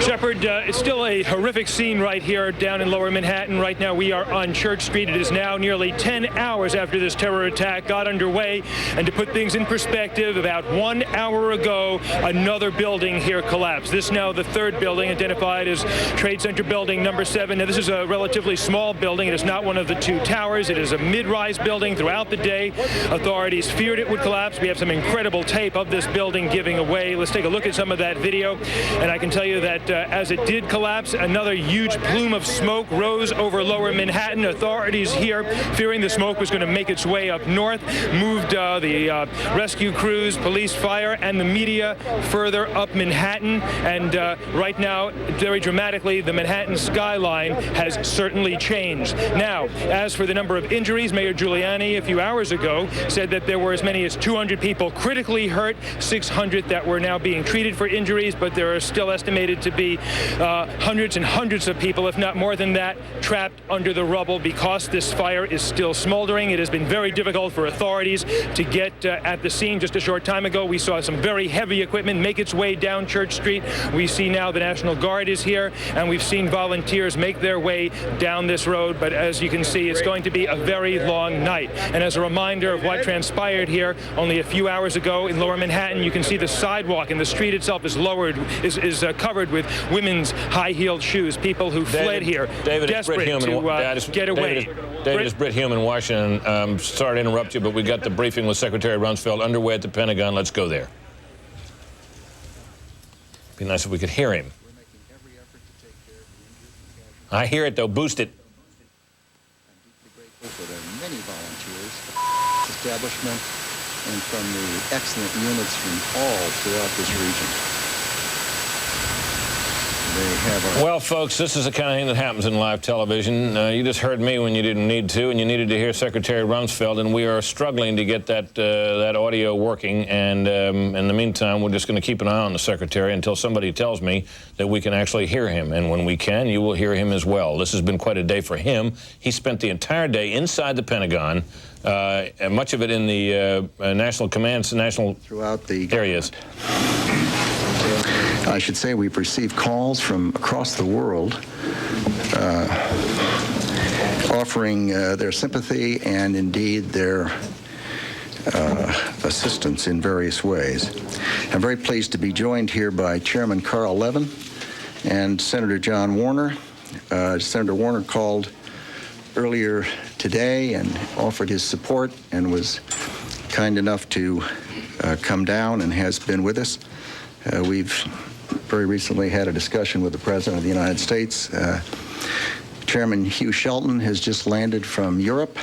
Shepard, it's still a horrific scene right here down in lower Manhattan. Right now we are on Church Street. It is now nearly 10 hours after this terror attack got underway. And to put things in perspective, about 1 hour ago, another building here collapsed. This now the third building, identified as Trade Center Building number 7. Now this is a relatively small building. It is not one of the 2 towers. It is a mid-rise building. Throughout the day, authorities feared it would collapse. We have some incredible tape of this building giving away. Let's take a look at some of that video. And I can tell you that as it did collapse, another huge plume of smoke rose over lower Manhattan. Authorities here, fearing the smoke was going to make its way up north, moved the rescue crews, police, fire, and the media further up Manhattan. And right now, very dramatically, the Manhattan skyline has certainly changed. Now, as for the number of injuries, Mayor Giuliani a few hours ago said that there were as many as 200 people critically hurt, 600 that were now being treated for injuries, but there are still estimated to be hundreds and hundreds of people, if not more than that, trapped under the rubble because this fire is still smoldering. It has been very difficult for authorities to get at the scene. Just a short time ago, we saw some very heavy equipment make its way down Church Street. We see now the National Guard is here, and we've seen volunteers make their way down this road. But as you can see, it's going to be a very long night. And as a reminder of what transpired here only a few hours ago in lower Manhattan, you can see the sidewalk and the street itself is covered with women's high-heeled shoes, people who fled here, desperate to get away. David, it's Britt Hume in Washington. Sorry to interrupt you, but we got the briefing with Secretary Rumsfeld underway at the Pentagon. Let's go there. Be nice if we could hear him. I hear it, though. Boost it. I'm deeply grateful for the many volunteers, establishment, and from the excellent units from all throughout this region. Well, folks, this is the kind of thing that happens in live television. You just heard me when you didn't need to, and you needed to hear Secretary Rumsfeld, and we are struggling to get that audio working. And in the meantime, we're just going to keep an eye on the Secretary until somebody tells me that we can actually hear him. And when we can, you will hear him as well. This has been quite a day for him. He spent the entire day inside the Pentagon, and much of it in the national commands, national throughout the areas. I should say we've received calls from across the world offering their sympathy and indeed their assistance in various ways. I'm very pleased to be joined here by Chairman Carl Levin and Senator John Warner. Senator Warner called earlier today and offered his support and was kind enough to come down and has been with us. We've very recently had a discussion with the President of the United States. Chairman Hugh Shelton has just landed from Europe.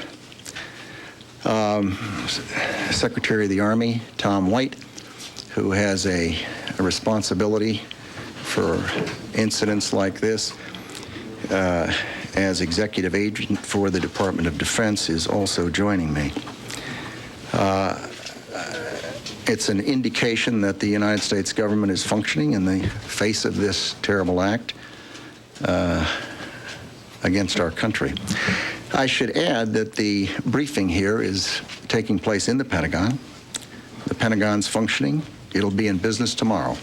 Secretary of the Army, Tom White, who has a responsibility for incidents like this as executive agent for the Department of Defense, is also joining me. It's an indication that the United States government is functioning in the face of this terrible act against our country. I should add that the briefing here is taking place in the Pentagon. The Pentagon's functioning. It'll be in business tomorrow.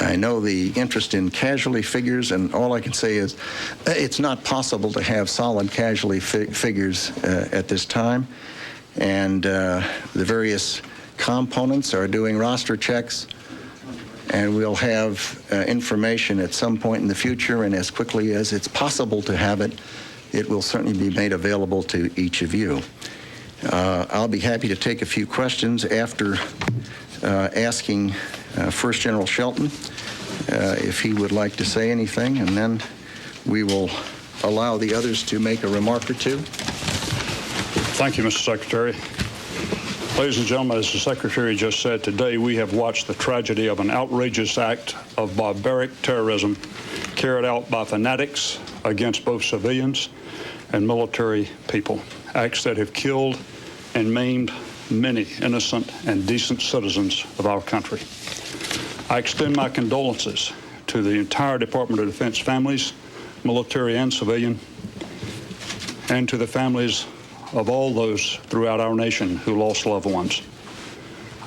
I know the interest in casualty figures, and all I can say is it's not possible to have solid casualty figures at this time. And the various components are doing roster checks, and we'll have information at some point in the future, and as quickly as it's possible to have it, it will certainly be made available to each of you. I'll be happy to take a few questions after asking first General Shelton if he would like to say anything, and then we will allow the others to make a remark or two. Thank you, Mr. Secretary. Ladies and gentlemen, as the Secretary just said, today we have watched the tragedy of an outrageous act of barbaric terrorism carried out by fanatics against both civilians and military people, acts that have killed and maimed many innocent and decent citizens of our country. I extend my condolences to the entire Department of Defense families, military and civilian, and to the families of all those throughout our nation who lost loved ones.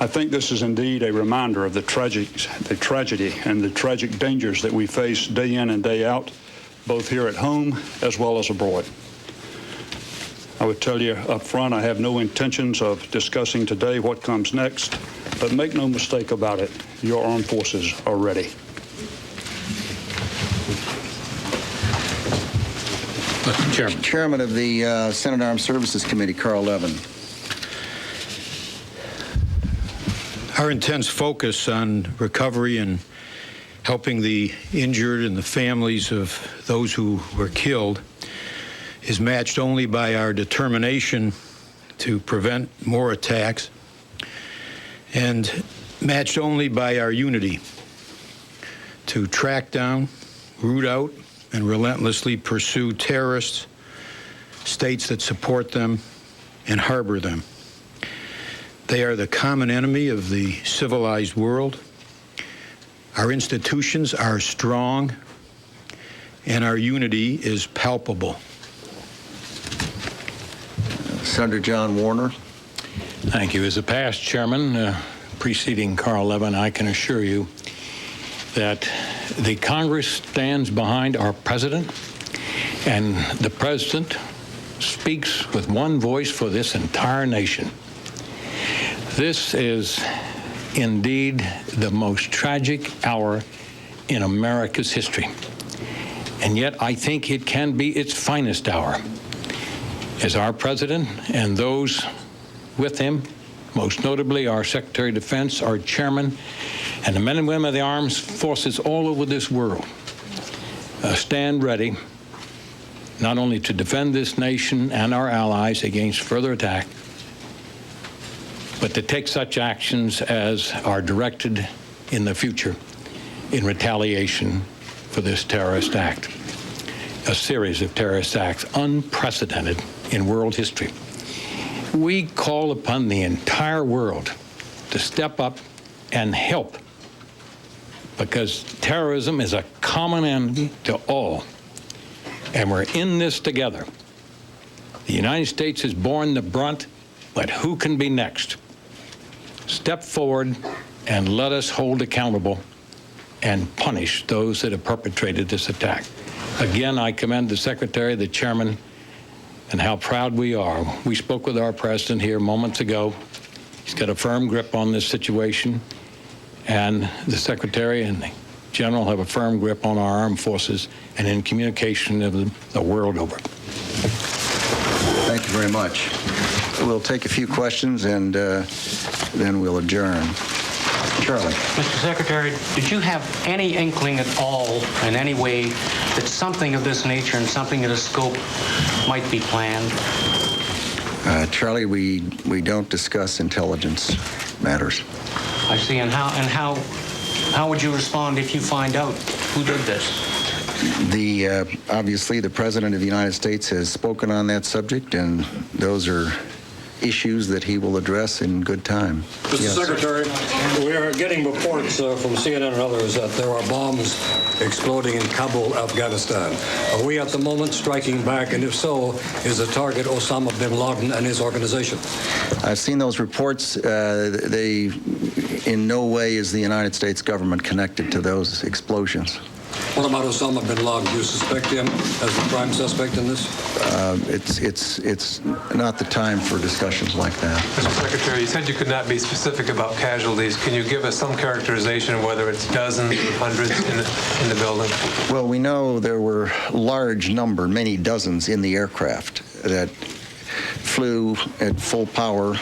I think this is indeed a reminder of the tragedy and the tragic dangers that we face day in and day out, both here at home as well as abroad. I would tell you up front, I have no intentions of discussing today what comes next, but make no mistake about it, your armed forces are ready. Mr. Chairman. Chairman of the Senate Armed Services Committee, Carl Levin. Our intense focus on recovery and helping the injured and the families of those who were killed is matched only by our determination to prevent more attacks and matched only by our unity to track down, root out, and relentlessly pursue terrorists, states that support them, and harbor them. They are the common enemy of the civilized world. Our institutions are strong, and our unity is palpable. Senator John Warner. Thank you. As a past chairman preceding Carl Levin, I can assure you that the Congress stands behind our president, and the president speaks with one voice for this entire nation. This is indeed the most tragic hour in America's history, and yet I think it can be its finest hour, as our president and those with him, most notably our Secretary of Defense, our chairman, and the men and women of the armed forces all over this world stand ready not only to defend this nation and our allies against further attack, but to take such actions as are directed in the future in retaliation for this terrorist act, a series of terrorist acts unprecedented in world history. We call upon the entire world to step up and help, because terrorism is a common enemy to all, and we're in this together. The United States has borne the brunt, but who can be next? Step forward and let us hold accountable and punish those that have perpetrated this attack. Again, I commend the Secretary, the Chairman, and how proud we are. We spoke with our President here moments ago. He's got a firm grip on this situation, and the Secretary and the General have a firm grip on our armed forces and in communication of the world over. Thank you very much. We'll take a few questions and then we'll adjourn. Charlie. Mr. Secretary, did you have any inkling at all in any way that something of this nature and something of this scope might be planned? Charlie, we don't discuss intelligence matters. I see. And how would you respond if you find out who did this? Obviously, the President of the United States has spoken on that subject, and those are issues that he will address in good time. Mr. Yes. Secretary, we are getting reports from CNN and others that there are bombs exploding in Kabul, Afghanistan. Are we at the moment striking back? And if so, is the target Osama bin Laden and his organization? I've seen those reports. They, in no way is the United States government connected to those explosions. What about Osama bin Laden? Do you suspect him as the prime suspect in this? It's not the time for discussions like that. Mr. Secretary, you said you could not be specific about casualties. Can you give us some characterization of whether it's dozens or hundreds in the building? Well, we know there were many dozens in the aircraft that flew at full power,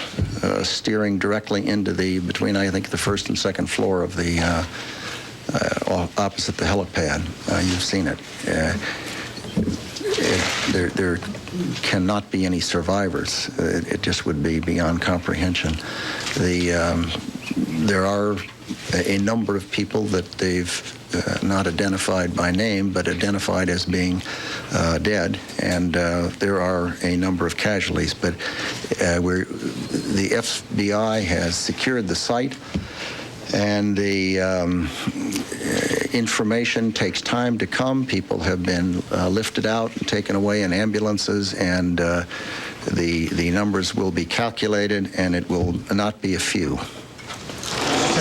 steering directly into between, I think, the first and second floor of the opposite the helipad. You've seen it. There cannot be any survivors. It just would be beyond comprehension. There are a number of people that they've not identified by name, but identified as being dead, and there are a number of casualties. But the FBI has secured the site, and the information takes time to come. People have been lifted out and taken away in ambulances, and the numbers will be calculated, and it will not be a few.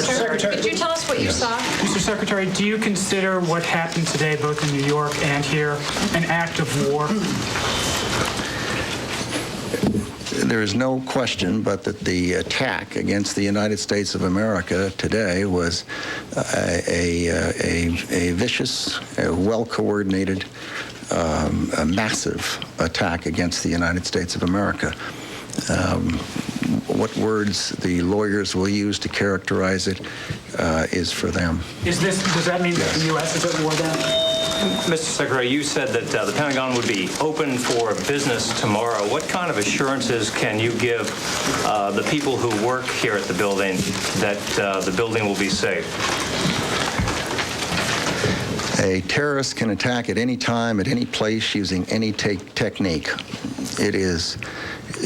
Secretary, could you tell us what you saw? Mr. Secretary, do you consider what happened today, both in New York and here, an act of war? There is no question but that the attack against the United States of America today was a vicious, well-coordinated, a massive attack against the United States of America. What words the lawyers will use to characterize it is for them. Does that mean that the U.S. is at war then? Mr. Secretary, you said that the Pentagon would be open for business tomorrow. What kind of assurances can you give the people who work here at the building that the building will be safe? A terrorist can attack at any time, at any place, using any technique. It is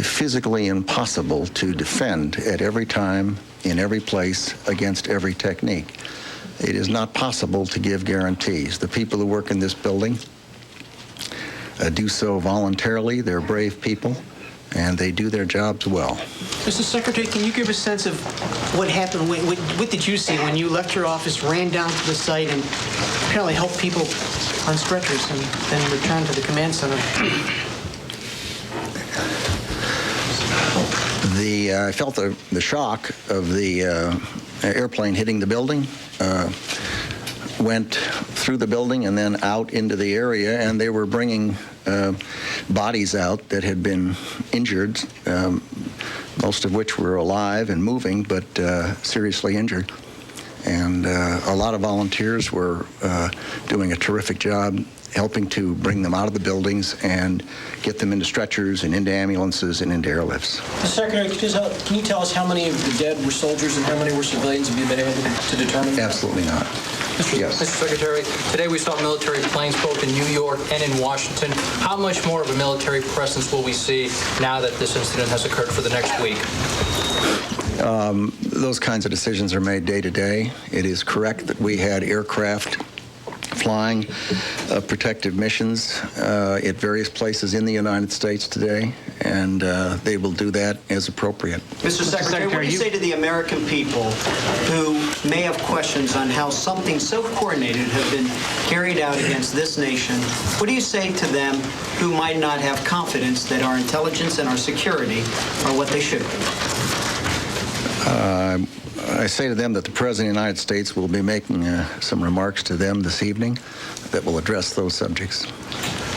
physically impossible to defend at every time, in every place, against every technique. It is not possible to give guarantees. The people who work in this building do so voluntarily. They're brave people, and they do their jobs well. Mr. Secretary, can you give a sense of what happened? What did you see when you left your office, ran down to the site, and apparently helped people on stretchers and then returned to the command center? I felt the shock of the airplane hitting the building, went through the building and then out into the area, and they were bringing bodies out that had been injured, most of which were alive and moving, but seriously injured. And a lot of volunteers were doing a terrific job helping to bring them out of the buildings and get them into stretchers and into ambulances and into airlifts. Mr. Secretary, can you tell us how many of the dead were soldiers and how many were civilians? Have you been able to determine? Absolutely not. Yes. Mr. Secretary, today we saw military planes both in New York and in Washington. How much more of a military presence will we see now that this incident has occurred for the next week? Those kinds of decisions are made day to day. It is correct that we had aircraft flying protective missions at various places in the United States today, and they will do that as appropriate. Mr. Secretary, what do you say to the American people who may have questions on how something so coordinated has been carried out against this nation? What do you say to them who might not have confidence that our intelligence and our security are what they should be? I say to them that the President of the United States will be making some remarks to them this evening that will address those subjects.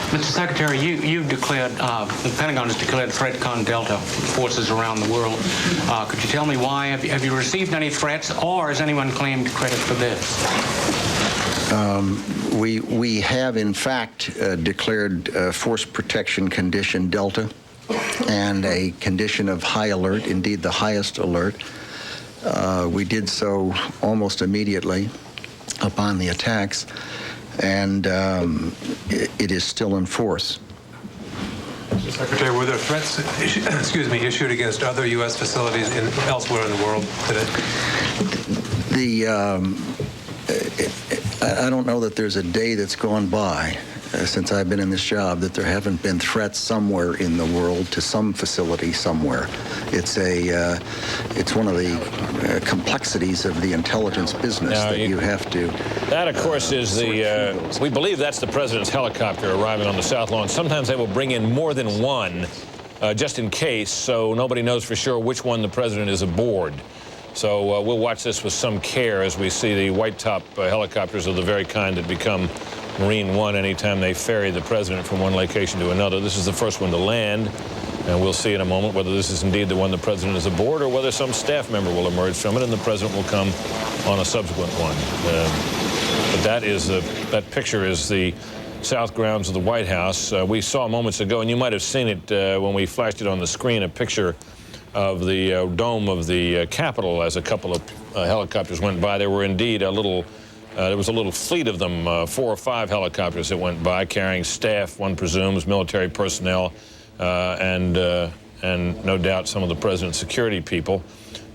Mr. Secretary, you've declared, the Pentagon has declared ThreatCon Delta forces around the world. Could you tell me why? Have you received any threats, or has anyone claimed credit for this? We have, in fact, declared Force Protection Condition Delta and a condition of high alert, indeed the highest alert. We did so almost immediately upon the attacks, and it is still in force. Mr. Secretary, were there threats, issued against other U.S. facilities elsewhere in the world today? I don't know that there's a day that's gone by since I've been in this job that there haven't been threats somewhere in the world to some facility somewhere. It's one of the complexities of the intelligence business that you have to. That, of course, is we believe that's the president's helicopter arriving on the South Lawn. Sometimes they will bring in more than one, just in case, so nobody knows for sure which one the president is aboard. So we'll watch this with some care as we see the white-top helicopters of the very kind that become Marine One anytime they ferry the president from one location to another. This is the first one to land, and we'll see in a moment whether this is indeed the one the president is aboard or whether some staff member will emerge from it and the president will come on a subsequent one. But that picture is the south grounds of the White House. We saw moments ago, and you might have seen it when we flashed it on the screen, a picture of the dome of the Capitol as a couple of helicopters went by. There were indeed there was a little fleet of them, 4 or 5 helicopters that went by carrying staff, one presumes, military personnel, and no doubt some of the president's security people.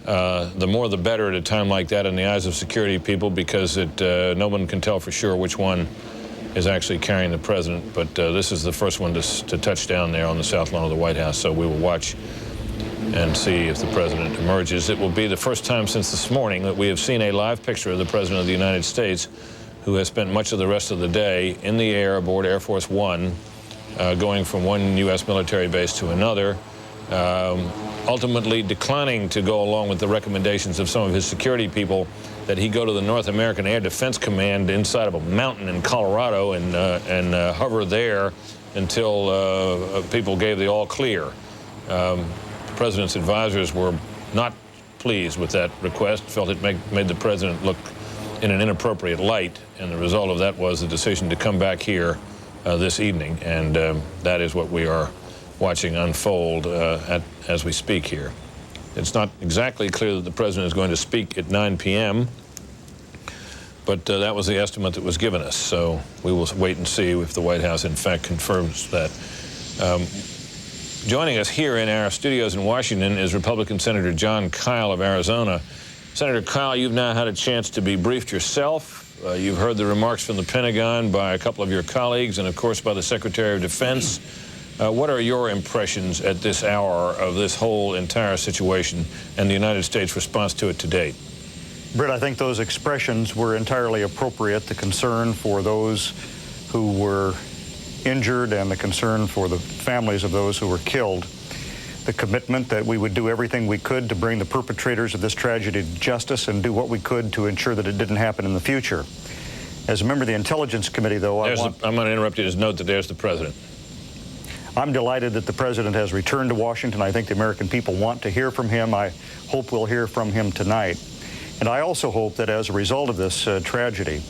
The more the better at a time like that in the eyes of security people, because no one can tell for sure which one is actually carrying the president. But this is the first one to touch down there on the south lawn of the White House, so we will watch and see if the president emerges. It will be the first time since this morning that we have seen a live picture of the President of the United States, who has spent much of the rest of the day in the air aboard Air Force One, going from one U.S. military base to another, ultimately declining to go along with the recommendations of some of his security people that he go to the North American Air Defense Command inside of a mountain in Colorado and hover there until people gave the all clear. The president's advisors were not pleased with that request, felt it made the president look in an inappropriate light, and the result of that was the decision to come back here this evening, and that is what we are watching unfold as we speak here. It's not exactly clear that the president is going to speak at 9 p.m., but that was the estimate that was given us, so we will wait and see if the White House in fact confirms that. Joining us here in our studios in Washington is Republican Senator John Kyle of Arizona. Senator Kyle, you've now had a chance to be briefed yourself. You've heard the remarks from the Pentagon by a couple of your colleagues and, of course, by the Secretary of Defense. What are your impressions at this hour of this whole entire situation and the United States' response to it to date? Britt, I think those expressions were entirely appropriate. The concern for those who were injured and the concern for the families of those who were killed. The commitment that we would do everything we could to bring the perpetrators of this tragedy to justice and do what we could to ensure that it didn't happen in the future. As a member of the Intelligence Committee, though, I'm going to interrupt you to note that there's the president. I'm delighted that the president has returned to Washington. I think the American people want to hear from him. I hope we'll hear from him tonight. And I also hope that as a result of this tragedy,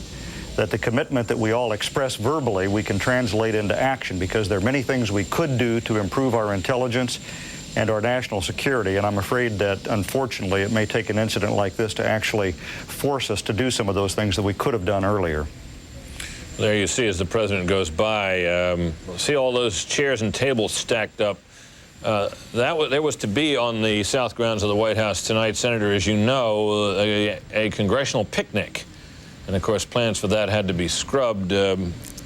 that the commitment that we all express verbally, we can translate into action, because there are many things we could do to improve our intelligence and our national security, and I'm afraid that, unfortunately, it may take an incident like this to actually force us to do some of those things that we could have done earlier. There you see as the president goes by, see all those chairs and tables stacked up. There was to be on the south grounds of the White House tonight, Senator, as you know, a congressional picnic. And, of course, plans for that had to be scrubbed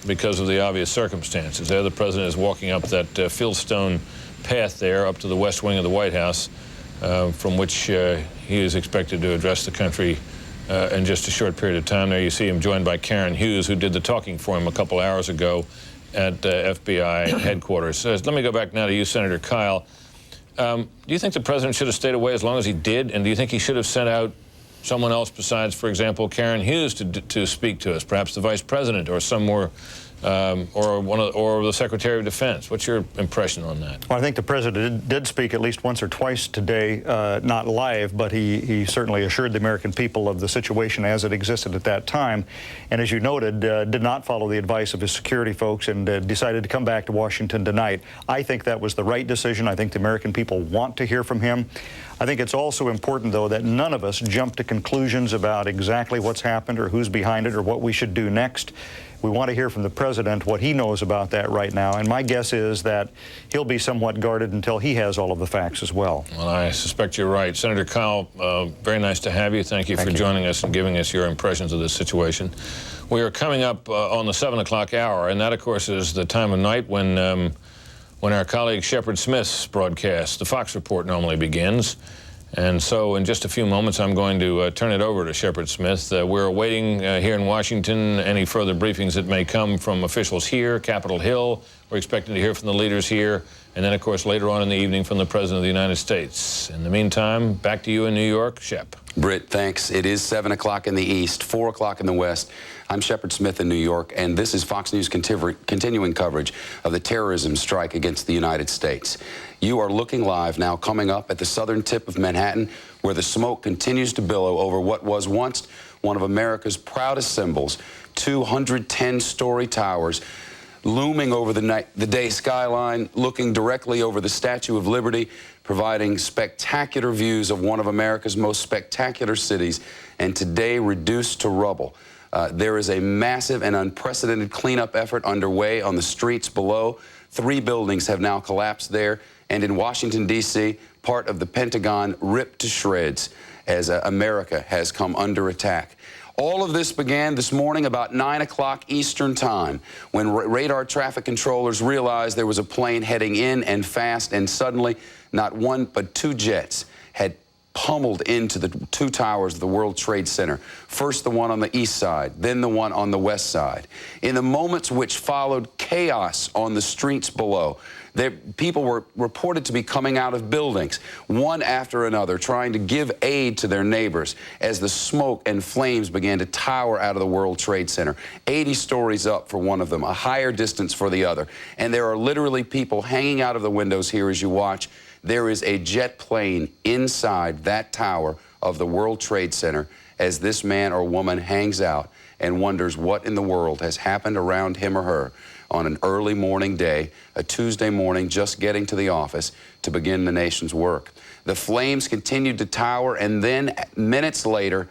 because of the obvious circumstances. There the president is walking up that fieldstone path there up to the west wing of the White House, from which he is expected to address the country in just a short period of time. There you see him joined by Karen Hughes, who did the talking for him a couple hours ago at FBI headquarters. Let me go back now to you, Senator Kyle. Do you think the president should have stayed away as long as he did? And do you think he should have sent out someone else besides, for example, Karen Hughes to speak to us, perhaps the vice president or some more, or the Secretary of Defense? What's your impression on that? Well, I think the president did speak at least once or twice today, not live, but he certainly assured the American people of the situation as it existed at that time. And as you noted, did not follow the advice of his security folks and decided to come back to Washington tonight. I think that was the right decision. I think the American people want to hear from him. I think it's also important, though, that none of us jump to conclusions about exactly what's happened or who's behind it or what we should do next. We want to hear from the president what he knows about that right now, and my guess is that he'll be somewhat guarded until he has all of the facts as well. Well, I suspect you're right. Senator Kyle, very nice to have you. Thank you for joining us and giving us your impressions of this situation. We are coming up on the 7 o'clock hour, and that, of course, is the time of night when our colleague Shepard Smith's broadcast, the Fox Report, normally begins. And so in just a few moments, I'm going to turn it over to Shepard Smith. We're awaiting here in Washington any further briefings that may come from officials here, Capitol Hill. We're expecting to hear from the leaders here. And then, of course, later on in the evening from the President of the United States. In the meantime, back to you in New York, Shep. Britt, thanks. It is 7 o'clock in the east, 4 o'clock in the west. I'm Shepard Smith in New York, and this is Fox News' continuing coverage of the terrorism strike against the United States. You are looking live now, coming up at the southern tip of Manhattan, where the smoke continues to billow over what was once one of America's proudest symbols, 210-story towers looming over the day skyline, looking directly over the Statue of Liberty, providing spectacular views of one of America's most spectacular cities, and today reduced to rubble. There is a massive and unprecedented cleanup effort underway on the streets below. 3 buildings have now collapsed there, and in Washington, D.C., part of the Pentagon ripped to shreds as America has come under attack. All of this began this morning about 9 o'clock Eastern Time when radar traffic controllers realized there was a plane heading in and fast, and suddenly not one but 2 jets had pummeled into the 2 towers of the World Trade Center. First the one on the east side, then the one on the west side. In the moments which followed, chaos on the streets below. People were reported to be coming out of buildings, one after another, trying to give aid to their neighbors as the smoke and flames began to tower out of the World Trade Center. 80 stories up for one of them, a higher distance for the other. And there are literally people hanging out of the windows here as you watch. There is a jet plane inside that tower of the World Trade Center as this man or woman hangs out and wonders what in the world has happened around him or her on an early morning day, a Tuesday morning, just getting to the office to begin the nation's work. The flames continued to tower, and then minutes later,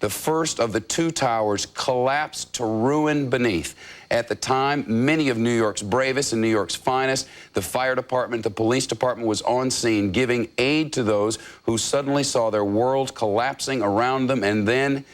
the first of the 2 towers collapsed to ruin beneath. At the time, many of New York's bravest and New York's finest, the fire department, the police department, was on scene giving aid to those who suddenly saw their world collapsing around them, and then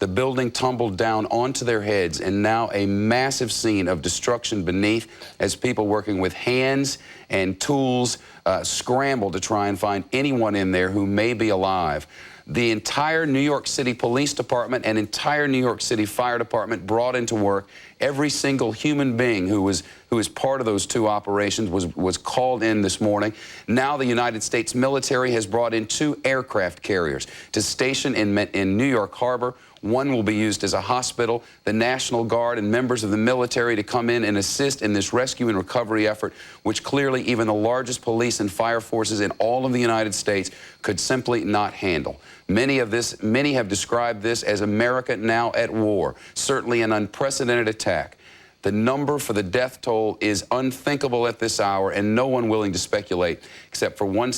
the building tumbled down onto their heads, and now a massive scene of destruction beneath as people working with hands and tools scramble to try and find anyone in there who may be alive. The entire New York City Police Department and entire New York City Fire Department brought into work. Every single human being who was part of those 2 operations was called in this morning. Now the United States military has brought in 2 aircraft carriers to station in New York Harbor. One will be used as a hospital. The National Guard and members of the military to come in and assist in this rescue and recovery effort, which clearly even the largest police and fire forces in all of the United States could simply not handle. Many have described this as America now at war, certainly an unprecedented attack. The number for the death toll is unthinkable at this hour, and no one willing to speculate except for one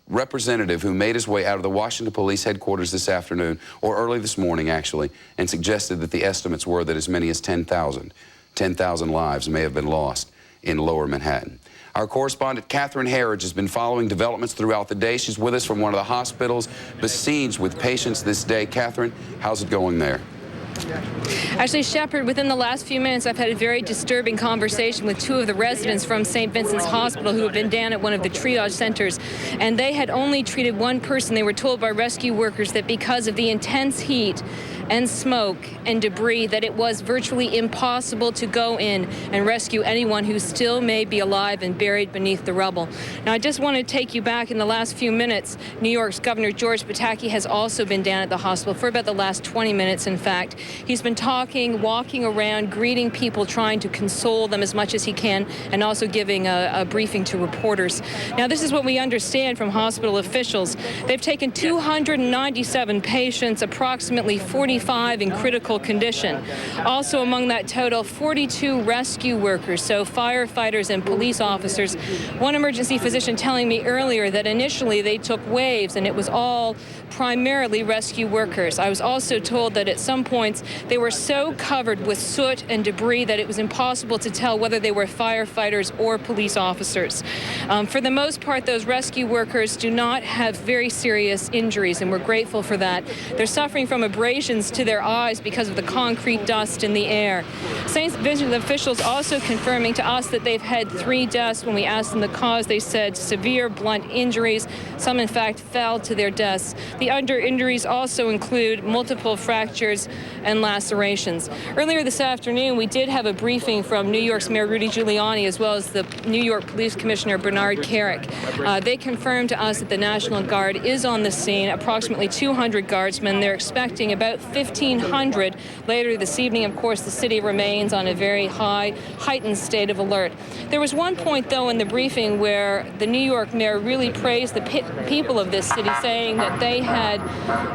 representative who made his way out of the Washington Police headquarters this afternoon, or early this morning actually, and suggested that the estimates were that as many as 10,000 lives may have been lost in lower Manhattan. Our correspondent Catherine Herridge has been following developments throughout the day. She's with us from one of the hospitals besieged with patients this day. Catherine, how's it going there? Actually, Shepard, within the last few minutes, I've had a very disturbing conversation with 2 of the residents from St. Vincent's Hospital who have been down at one of the triage centers, and they had only treated 1 person. They were told by rescue workers that because of the intense heat and smoke and debris that it was virtually impossible to go in and rescue anyone who still may be alive and buried beneath the rubble. Now, I just want to take you back in the last few minutes. New York's Governor George Pataki has also been down at the hospital for about the last 20 minutes, in fact. He's been talking, walking around, greeting people, trying to console them as much as he can, and also giving a briefing to reporters. Now, this is what we understand from hospital officials. They've taken 297 patients, approximately 45 in critical condition. Also among that total, 42 rescue workers, so firefighters and police officers. One emergency physician telling me earlier that initially they took waves and it was all primarily rescue workers. I was also told that at some points they were so covered with soot and debris that it was impossible to tell whether they were firefighters or police officers. For the most part, those rescue workers do not have very serious injuries, and we're grateful for that. They're suffering from abrasions to their eyes because of the concrete dust in the air. St. Vincent officials also confirming to us that they've had 3 deaths. When we asked them the cause, they said severe blunt injuries. Some, in fact, fell to their deaths. The under injuries also include multiple fractures and lacerations. Earlier this afternoon, we did have a briefing from New York's Mayor Rudy Giuliani as well as the New York Police Commissioner Bernard Carrick. They confirmed to us that the National Guard is on the scene, approximately 200 guardsmen. They're expecting about 1500 later this evening. Of course, the city remains on a very heightened state of alert. There was one point, though, in the briefing where the New York mayor really praised the people of this city, saying that they had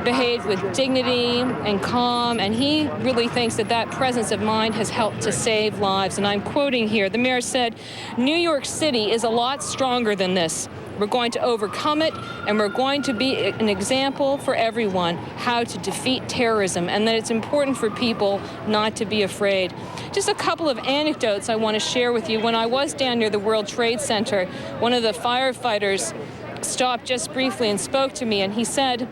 behaved with dignity and calm, and he really thinks that that presence of mind has helped to save lives. And I'm quoting here. The mayor said, "New York City is a lot stronger than this. We're going to overcome it, and we're going to be an example for everyone how to defeat terrorism, and that it's important for people not to be afraid." Just a couple of anecdotes I want to share with you. When I was down near the World Trade Center, one of the firefighters stopped just briefly and spoke to me, and he said,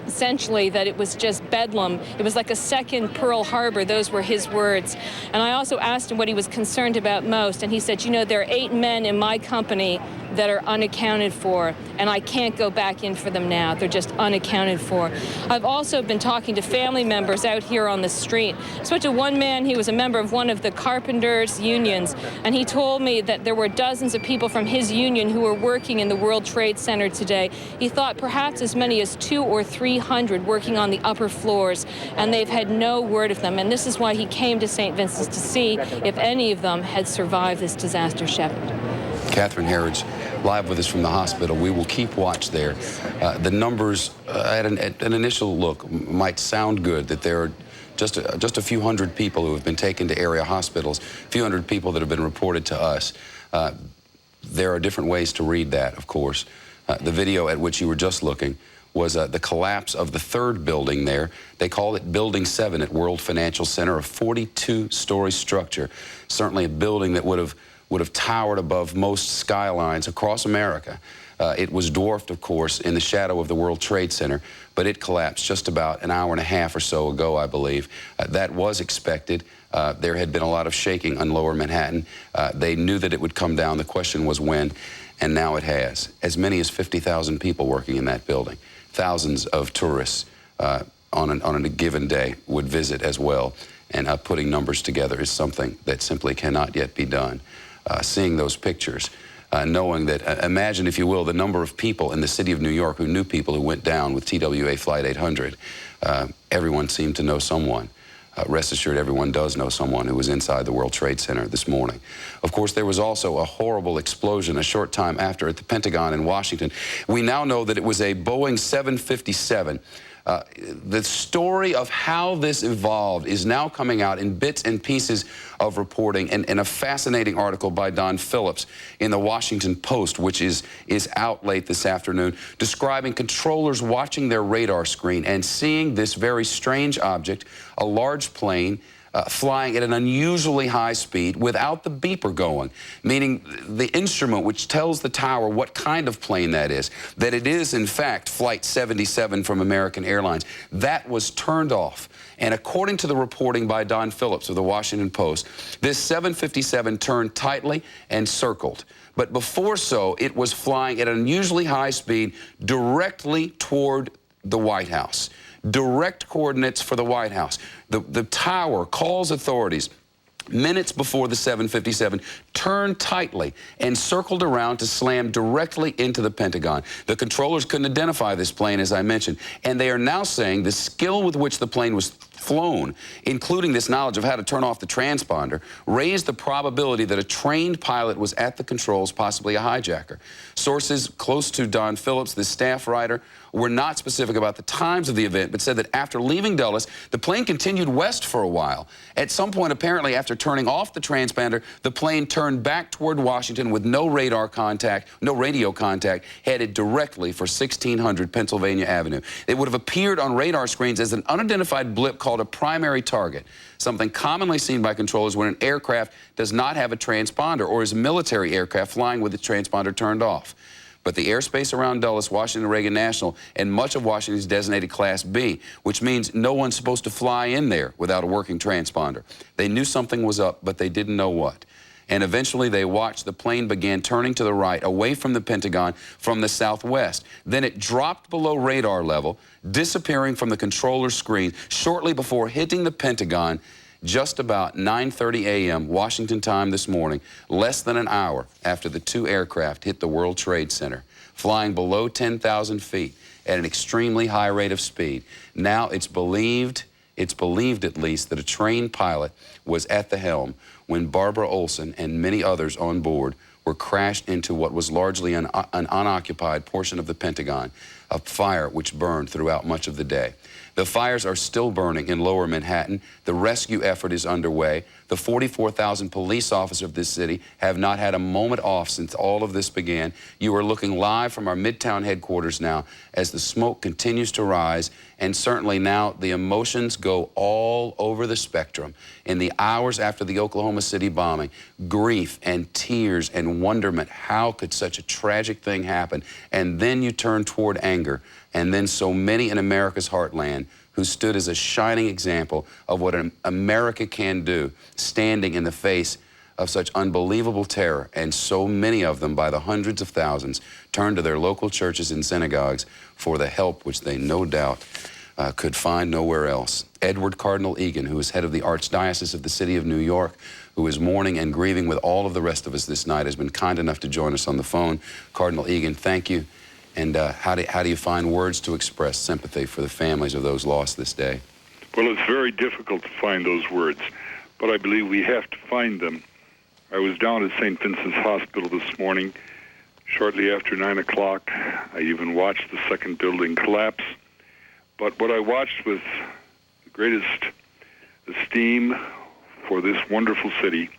essentially, that it was just bedlam. It was like a second Pearl Harbor. Those were his words. And I also asked him what he was concerned about most, and he said, "You know, there are 8 men in my company that are unaccounted for, and I can't go back in for them now. They're just unaccounted for." I've also been talking to family members out here on the street. I spoke to one man. He was a member of one of the carpenters' unions, and he told me that there were dozens of people from his union who were working in the World Trade Center today. He thought perhaps as many as 200 or 300 working on the upper floors, and they've had no word of them. And this is why he came to St. Vincent's, to see if any of them had survived this disaster, Shepard. Catherine Harrods, live with us from the hospital. We will keep watch there. The numbers at an initial look might sound good, that there are just a few hundred people who have been taken to area hospitals, a few hundred people that have been reported to us. There are different ways to read that, of course. The video at which you were just looking was the collapse of the 3rd building there. They call it Building 7 at World Financial Center, a 42-story structure, certainly a building that would have towered above most skylines across America. It was dwarfed, of course, in the shadow of the World Trade Center, but it collapsed just about an hour and a half or so ago, I believe. That was expected. There had been a lot of shaking on Lower Manhattan. They knew that it would come down. The question was when, and now it has. As many as 50,000 people working in that building. Thousands of tourists on a given day would visit as well, and putting numbers together is something that simply cannot yet be done. Seeing those pictures, knowing that, imagine, if you will, the number of people in the city of New York who knew people who went down with TWA Flight 800. Everyone seemed to know someone. Rest assured, everyone does know someone who was inside the World Trade Center this morning. Of course, there was also a horrible explosion a short time after at the Pentagon in Washington. We now know that it was a Boeing 757. The story of how this evolved is now coming out in bits and pieces of reporting, and a fascinating article by Don Phillips in the Washington Post, which is out late this afternoon, describing controllers watching their radar screen and seeing this very strange object, a large plane, flying at an unusually high speed without the beeper going, meaning the instrument which tells the tower what kind of plane that is, that it is in fact Flight 77 from American Airlines, that was turned off. And according to the reporting by Don Phillips of the Washington Post, this 757 turned tightly and circled. But before so, it was flying at an unusually high speed directly toward the White House. Direct coordinates for the White House. The tower calls authorities minutes before the 757 turned tightly and circled around to slam directly into the Pentagon. The controllers couldn't identify this plane, as I mentioned, and they are now saying the skill with which the plane was flown, including this knowledge of how to turn off the transponder, raised the probability that a trained pilot was at the controls, possibly a hijacker. Sources close to Don Phillips, the staff writer, were not specific about the times of the event, but said that after leaving Dulles, the plane continued west for a while. At some point, apparently, after turning off the transponder, the plane turned back toward Washington with no radar contact, no radio contact, headed directly for 1600 Pennsylvania Avenue. It would have appeared on radar screens as an unidentified blip called a primary target, something commonly seen by controllers when an aircraft does not have a transponder or is a military aircraft flying with its transponder turned off. But the airspace around Dulles, Washington Reagan National, and much of Washington is designated Class B, which means no one's supposed to fly in there without a working transponder. They knew something was up, but they didn't know what. And eventually they watched the plane began turning to the right, away from the Pentagon, from the southwest. Then it dropped below radar level, disappearing from the controller's screen shortly before hitting the Pentagon just about 9:30 a.m. Washington time this morning, less than an hour after the two aircraft hit the World Trade Center, flying below 10,000 feet at an extremely high rate of speed. Now it's believed It's believed, at least, that a trained pilot was at the helm when Barbara Olson and many others on board were crashed into what was largely an unoccupied portion of the Pentagon, a fire which burned throughout much of the day. The fires are still burning in lower Manhattan. The rescue effort is underway. The 44,000 police officers of this city have not had a moment off since all of this began. You are looking live from our Midtown headquarters now as the smoke continues to rise, and certainly now the emotions go all over the spectrum. In the hours after the Oklahoma City bombing, grief and tears and wonderment, how could such a tragic thing happen? And then you turn toward anger, and then so many in America's heartland who stood as a shining example of what America can do, standing in the face of such unbelievable terror, and so many of them, by the hundreds of thousands, turned to their local churches and synagogues for the help which they no doubt could find nowhere else. Edward Cardinal Egan, who is head of the Archdiocese of the City of New York, who is mourning and grieving with all of the rest of us this night, has been kind enough to join us on the phone. Cardinal Egan, thank you. And how do you find words to express sympathy for the families of those lost this day? Well, it's very difficult to find those words, but I believe we have to find them. I was down at St. Vincent's Hospital this morning, shortly after 9 o'clock. I even watched the second building collapse. But what I watched with the greatest esteem for this wonderful city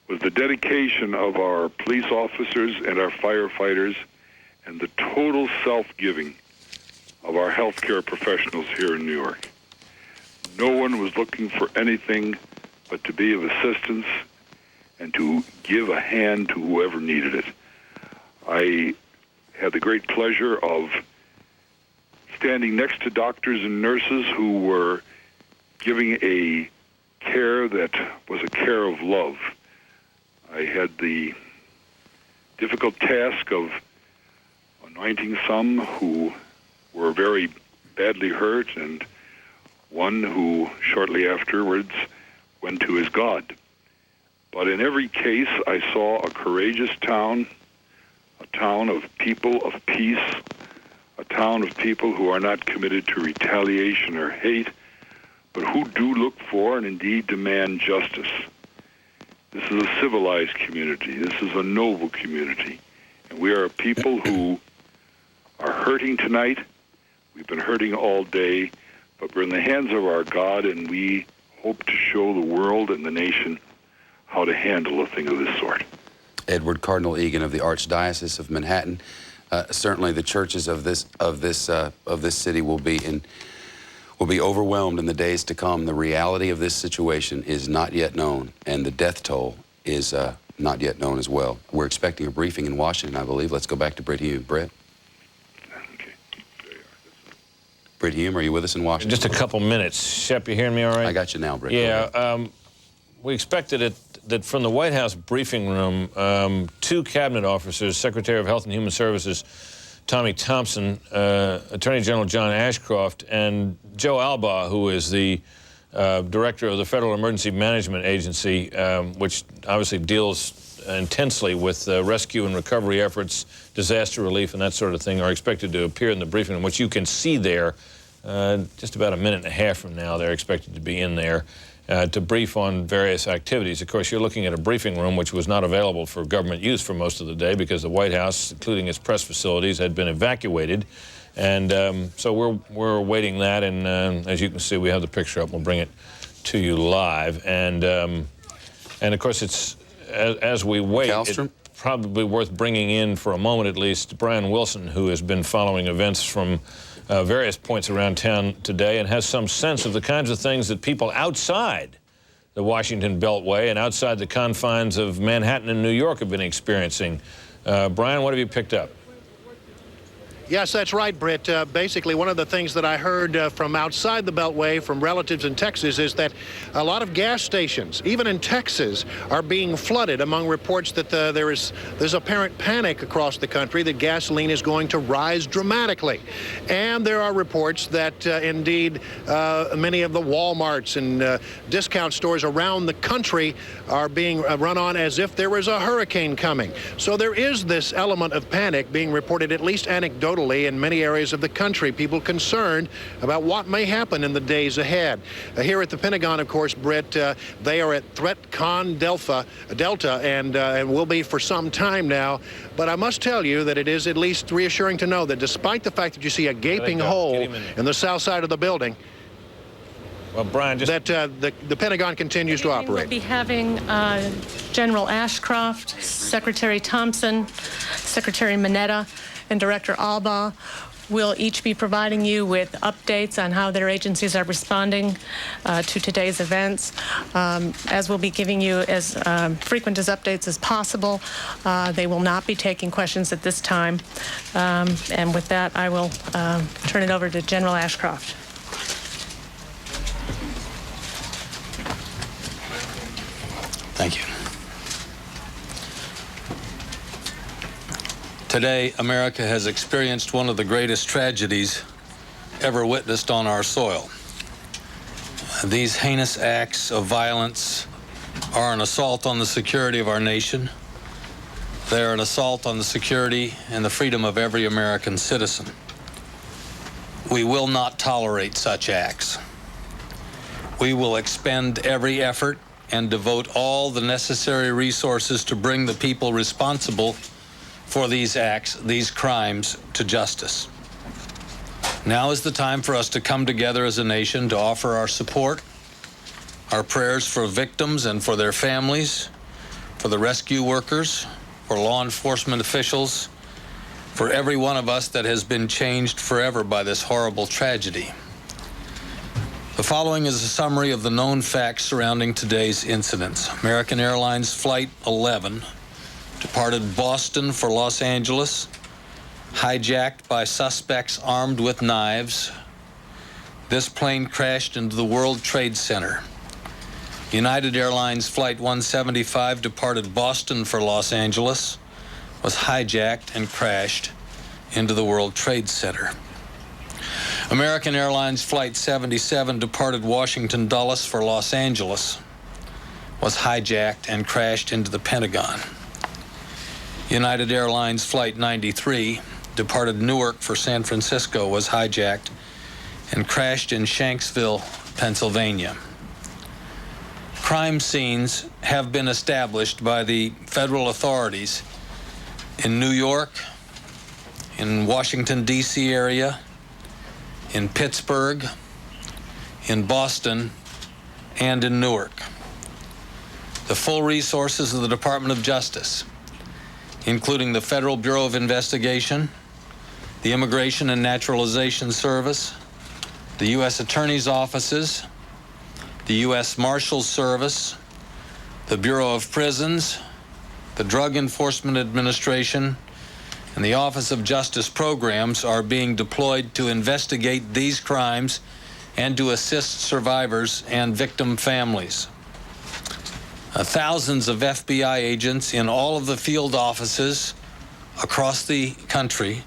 was the dedication of our police officers and our firefighters, and the total self-giving of our healthcare professionals here in New York. No one was looking for anything but to be of assistance and to give a hand to whoever needed it. I had the great pleasure of standing next to doctors and nurses who were giving a care that was a care of love. I had the difficult task of anointing some who were very badly hurt, and one who shortly afterwards went to his God. But in every case, I saw a courageous town, a town of people of peace, a town of people who are not committed to retaliation or hate, but who do look for and indeed demand justice. This is a civilized community. This is a noble community. And we are a people who are hurting tonight. We've been hurting all day, but we're in the hands of our God, and we hope to show the world and the nation how to handle a thing of this sort. Edward Cardinal Egan of the Archdiocese of Manhattan. Certainly, the churches of this city will be overwhelmed in the days to come. The reality of this situation is not yet known, and the death toll is not yet known as well. We're expecting a briefing in Washington, I believe. Let's go back to Britt Hume. Britt? Britt Hume, are you with us in Washington? Just a couple minutes. Shep, you hearing me all right? I got you now, Britt. Yeah, we expected that from the White House briefing room, two cabinet officers, Secretary of Health and Human Services Tommy Thompson, Attorney General John Ashcroft, and Joe Albaugh, who is the director of the Federal Emergency Management Agency, which obviously deals intensely with rescue and recovery efforts, disaster relief, and that sort of thing, are expected to appear in the briefing room, which you can see there just about a minute and a half from now. They're expected to be in there to brief on various activities. Of course, you're looking at a briefing room which was not available for government use for most of the day because the White House, including its press facilities, had been evacuated. And so we're awaiting that, and as you can see, we have the picture up. We'll bring it to you live. And of course, it's as we wait, it's probably worth bringing in for a moment at least Brian Wilson, who has been following events from various points around town today and has some sense of the kinds of things that people outside the Washington Beltway and outside the confines of Manhattan and New York have been experiencing. Brian, what have you picked up? Yes, that's right, Britt. Basically, one of the things that I heard from outside the Beltway from relatives in Texas is that a lot of gas stations, even in Texas, are being flooded, among reports that there's apparent panic across the country that gasoline is going to rise dramatically. And there are reports that indeed many of the Walmarts and discount stores around the country are being run on as if there was a hurricane coming. So there is this element of panic being reported, at least anecdotally, anecdotally in many areas of the country, people concerned about what may happen in the days ahead. Here at the Pentagon, of course, Britt, they are at ThreatCon Delta, and will be for some time now. But I must tell you that it is at least reassuring to know that despite the fact that you see a gaping hole in the south side of the building, well, Brian, that the Pentagon continues to operate. We'll be having General Ashcroft, Secretary Thompson, Secretary Mineta, and Director Albaugh will each be providing you with updates on how their agencies are responding to today's events, as we'll be giving you as frequent as updates as possible. They will not be taking questions at this time. And with that, I will turn it over to General Ashcroft. Thank you. Today, America has experienced one of the greatest tragedies ever witnessed on our soil. These heinous acts of violence are an assault on the security of our nation. They are an assault on the security and the freedom of every American citizen. We will not tolerate such acts. We will expend every effort and devote all the necessary resources to bring the people responsible for these acts, these crimes, to justice. Now is the time for us to come together as a nation to offer our support, our prayers for victims and for their families, for the rescue workers, for law enforcement officials, for every one of us that has been changed forever by this horrible tragedy. The following is a summary of the known facts surrounding today's incidents. American Airlines Flight 11 departed Boston for Los Angeles, hijacked by suspects armed with knives. This plane crashed into the World Trade Center. United Airlines Flight 175 departed Boston for Los Angeles, was hijacked and crashed into the World Trade Center. American Airlines Flight 77 departed Washington Dulles for Los Angeles, was hijacked and crashed into the Pentagon. United Airlines Flight 93 departed Newark for San Francisco, was hijacked and crashed in Shanksville, Pennsylvania. Crime scenes have been established by the federal authorities in New York, in Washington, D.C. area, in Pittsburgh, in Boston, and in Newark. The full resources of the Department of Justice, including the Federal Bureau of Investigation, the Immigration and Naturalization Service, the U.S. Attorney's offices, the U.S. Marshals Service, the Bureau of Prisons, the Drug Enforcement Administration, and the Office of Justice Programs are being deployed to investigate these crimes and to assist survivors and victim families. Thousands of FBI agents in all of the field offices across the country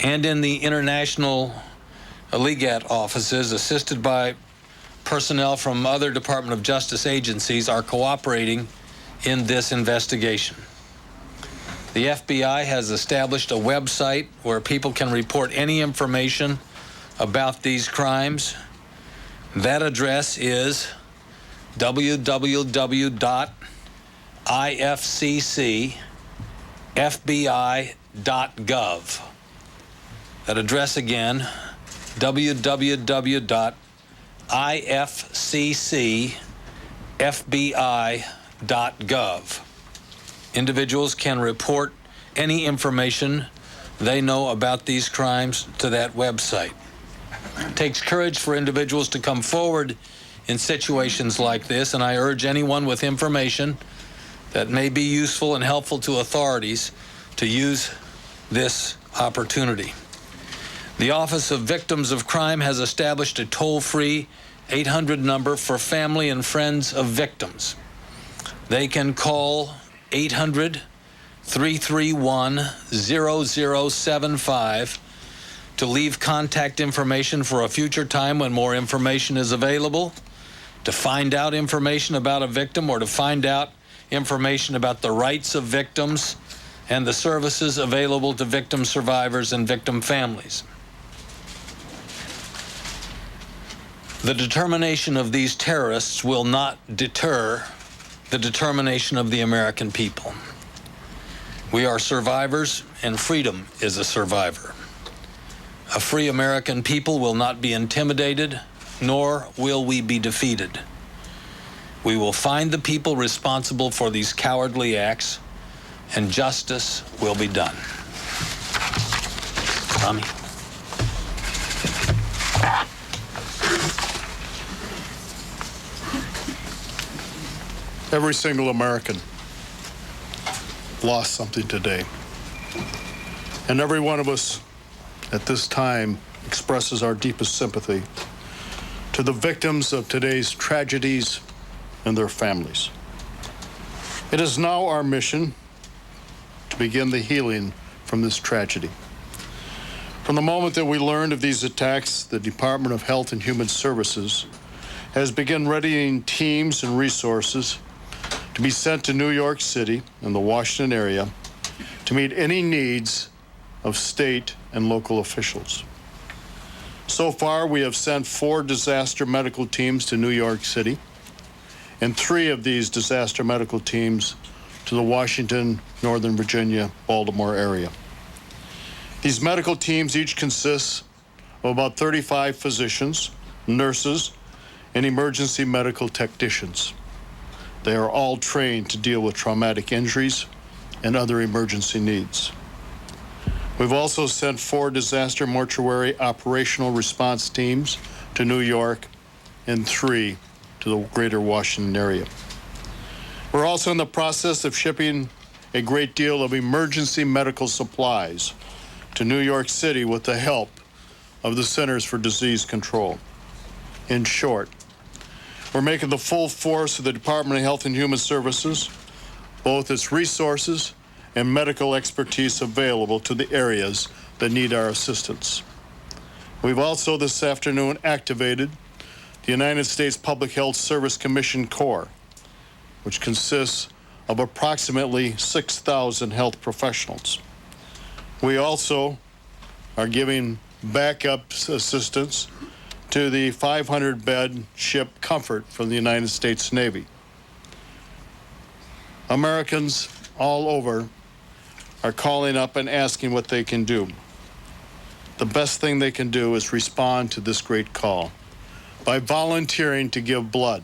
and in the international legat offices, assisted by personnel from other Department of Justice agencies, are cooperating in this investigation. The FBI has established a website where people can report any information about these crimes. That address is www.ifccfbi.gov. That address again, www.ifccfbi.gov. Individuals can report any information they know about these crimes to that website. It takes courage for individuals to come forward in situations like this, and I urge anyone with information that may be useful and helpful to authorities to use this opportunity. The Office of Victims of Crime has established a toll-free 800 number for family and friends of victims. They can call 800-331-0075 to leave contact information for a future time when more information is available, to find out information about a victim, or to find out information about the rights of victims and the services available to victim survivors and victim families. The determination of these terrorists will not deter the determination of the American people. We are survivors, and freedom is a survivor. A free American people will not be intimidated, nor will we be defeated. We will find the people responsible for these cowardly acts, and justice will be done. Tommy. Every single American lost something today. And every one of us at this time expresses our deepest sympathy to the victims of today's tragedies and their families. It is now our mission to begin the healing from this tragedy. From the moment that we learned of these attacks, the Department of Health and Human Services has begun readying teams and resources to be sent to New York City and the Washington area to meet any needs of state and local officials. So far, we have sent 4 disaster medical teams to New York City and 3 of these disaster medical teams to the Washington, Northern Virginia, Baltimore area. These medical teams each consist of about 35 physicians, nurses, and emergency medical technicians. They are all trained to deal with traumatic injuries and other emergency needs. We've also sent 4 disaster mortuary operational response teams to New York and 3 to the greater Washington area. We're also in the process of shipping a great deal of emergency medical supplies to New York City with the help of the Centers for Disease Control. In short, we're making the full force of the Department of Health and Human Services, both its resources and medical expertise available to the areas that need our assistance. We've also this afternoon activated the United States Public Health Service Commission Corps, which consists of approximately 6,000 health professionals. We also are giving backup assistance to the 500-bed ship Comfort from the United States Navy. Americans all over are calling up and asking what they can do. The best thing they can do is respond to this great call by volunteering to give blood.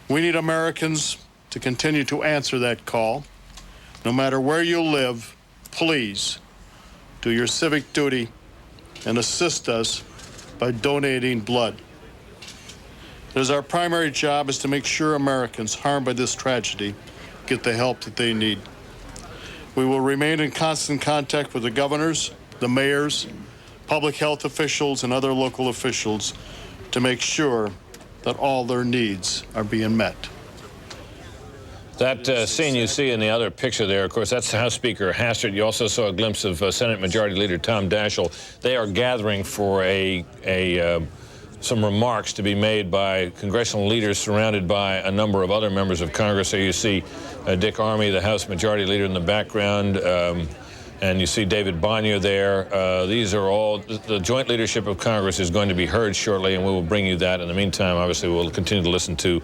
We need Americans to continue to answer that call. No matter where you live, please do your civic duty and assist us by donating blood. It is our primary job is to make sure Americans harmed by this tragedy get the help that they need. We will remain in constant contact with the governors, the mayors, public health officials, and other local officials to make sure that all their needs are being met. That scene you see in the other picture there, of course, that's House Speaker Hastert. You also saw a glimpse of Senate Majority Leader Tom Daschle. They are gathering for some remarks to be made by congressional leaders surrounded by a number of other members of Congress. So you see Dick Armey, the House Majority Leader, in the background, and you see David Bonnier there. These are all, the joint leadership of Congress is going to be heard shortly, and we will bring you that. In the meantime, obviously, we'll continue to listen to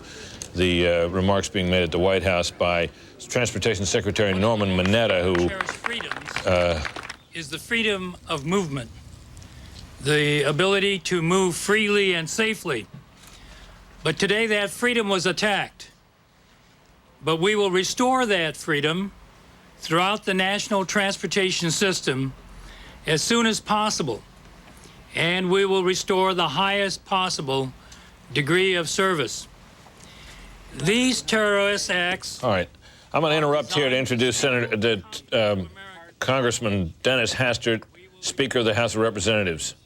the remarks being made at the White House by Transportation Secretary Norman Mineta, who is the freedom of movement, the ability to move freely and safely. But today that freedom was attacked. But we will restore that freedom throughout the national transportation system as soon as possible. And we will restore the highest possible degree of service. These terrorist acts... All right. I'm going to interrupt here to introduce Congressman Dennis Hastert, Speaker of the House of Representatives.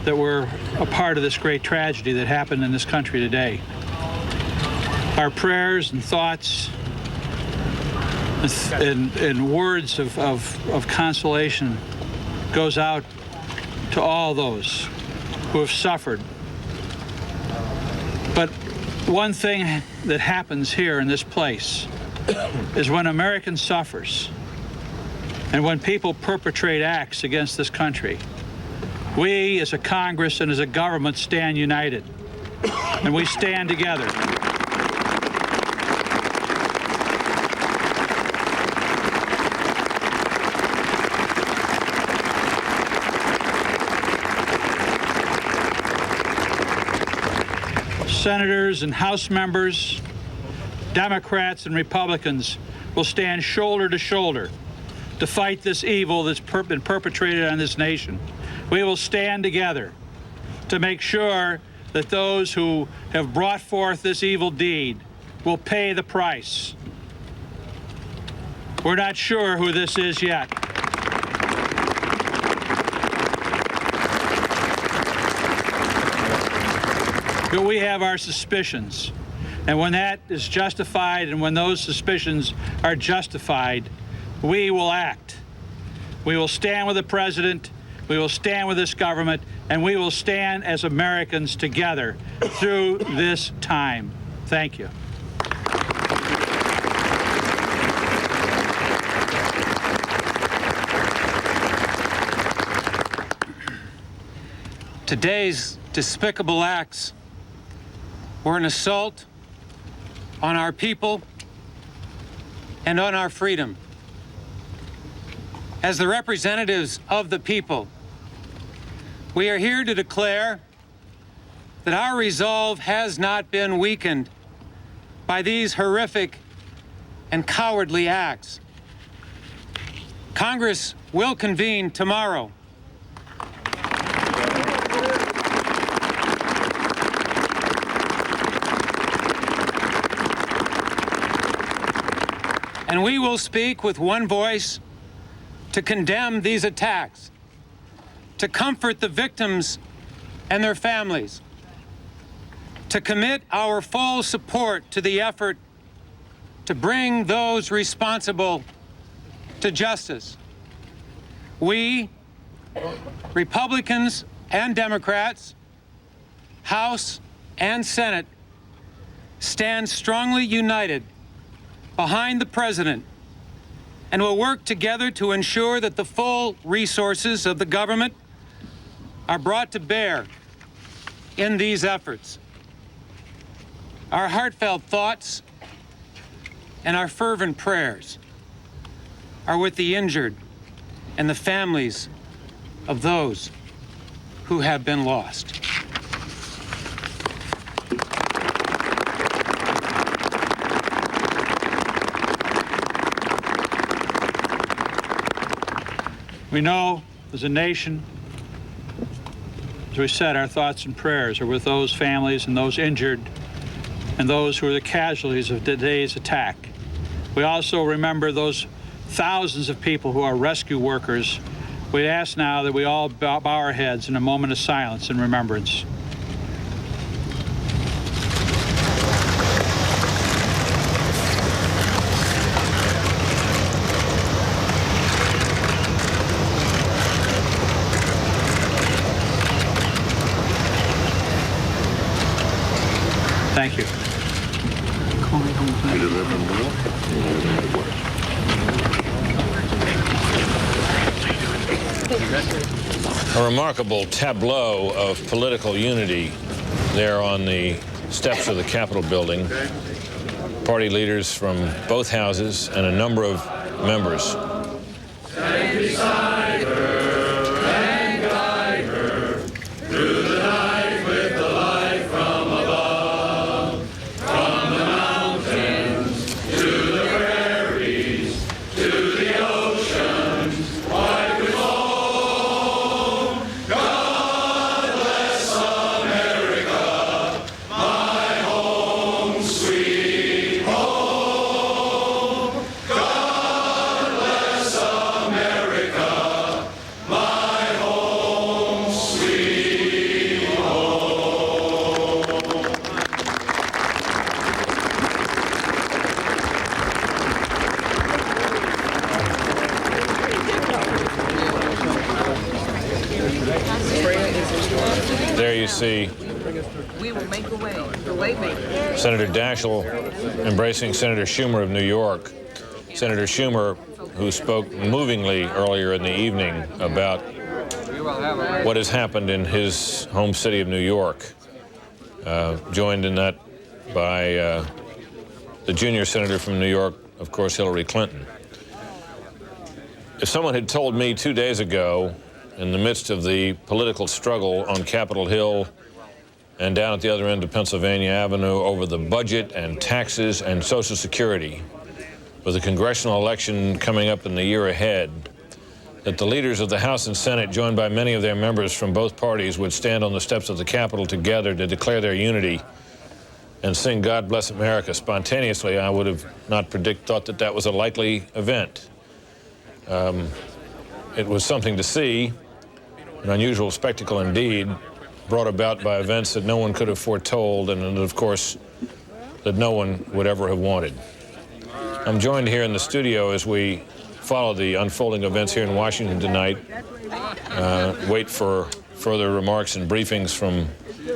That we're a part of this great tragedy that happened in this country today. Our prayers and thoughts and words of consolation goes out to all those who have suffered. But one thing that happens here in this place is when American suffers and when people perpetrate acts against this country. We, as a Congress and as a government, stand united, and we stand together. Senators and House members, Democrats and Republicans will stand shoulder to shoulder to fight this evil that's been perpetrated on this nation. We will stand together to make sure that those who have brought forth this evil deed will pay the price. We're not sure who this is yet. But we have our suspicions. And when that is justified and when those suspicions are justified, we will act. We will stand with the president, we will stand with this government, and we will stand as Americans together through this time. Thank you. Today's despicable acts were an assault on our people and on our freedom. As the representatives of the people, we are here to declare that our resolve has not been weakened by these horrific and cowardly acts. Congress will convene tomorrow. And we will speak with one voice to condemn these attacks, to comfort the victims and their families, to commit our full support to the effort to bring those responsible to justice. We, Republicans and Democrats, House and Senate, stand strongly united behind the president and will work together to ensure that the full resources of the government are brought to bear in these efforts. Our heartfelt thoughts and our fervent prayers are with the injured and the families of those who have been lost. We know, as a nation, as we said, our thoughts and prayers are with those families and those injured and those who are the casualties of today's attack. We also remember those thousands of people who are rescue workers. We ask now that we all bow our heads in a moment of silence and remembrance. Thank you. A remarkable tableau of political unity there on the steps of the Capitol building. Party leaders from both houses and a number of members. Stand beside her and guide her through the night with the light from above. From the mountains to the prairies to the oceans white with foam. God bless America, my home, sweet home. God bless America, my home, sweet home. There you see We will make a way. The way maker. Senator Daschle embracing Senator Schumer of New York. Senator Schumer, who spoke movingly earlier in the evening about what has happened in his home city of New York, joined in that by the junior senator from New York, of course, Hillary Clinton. If someone had told me 2 days ago, in the midst of the political struggle on Capitol Hill and down at the other end of Pennsylvania Avenue over the budget and taxes and Social Security, with the congressional election coming up in the year ahead, that the leaders of the House and Senate, joined by many of their members from both parties, would stand on the steps of the Capitol together to declare their unity and sing God Bless America spontaneously, I would have not thought that that was a likely event. It was something to see, an unusual spectacle indeed, brought about by events that no one could have foretold and, of course, that no one would ever have wanted. I'm joined here in the studio as we follow the unfolding events here in Washington tonight, wait for further remarks and briefings from,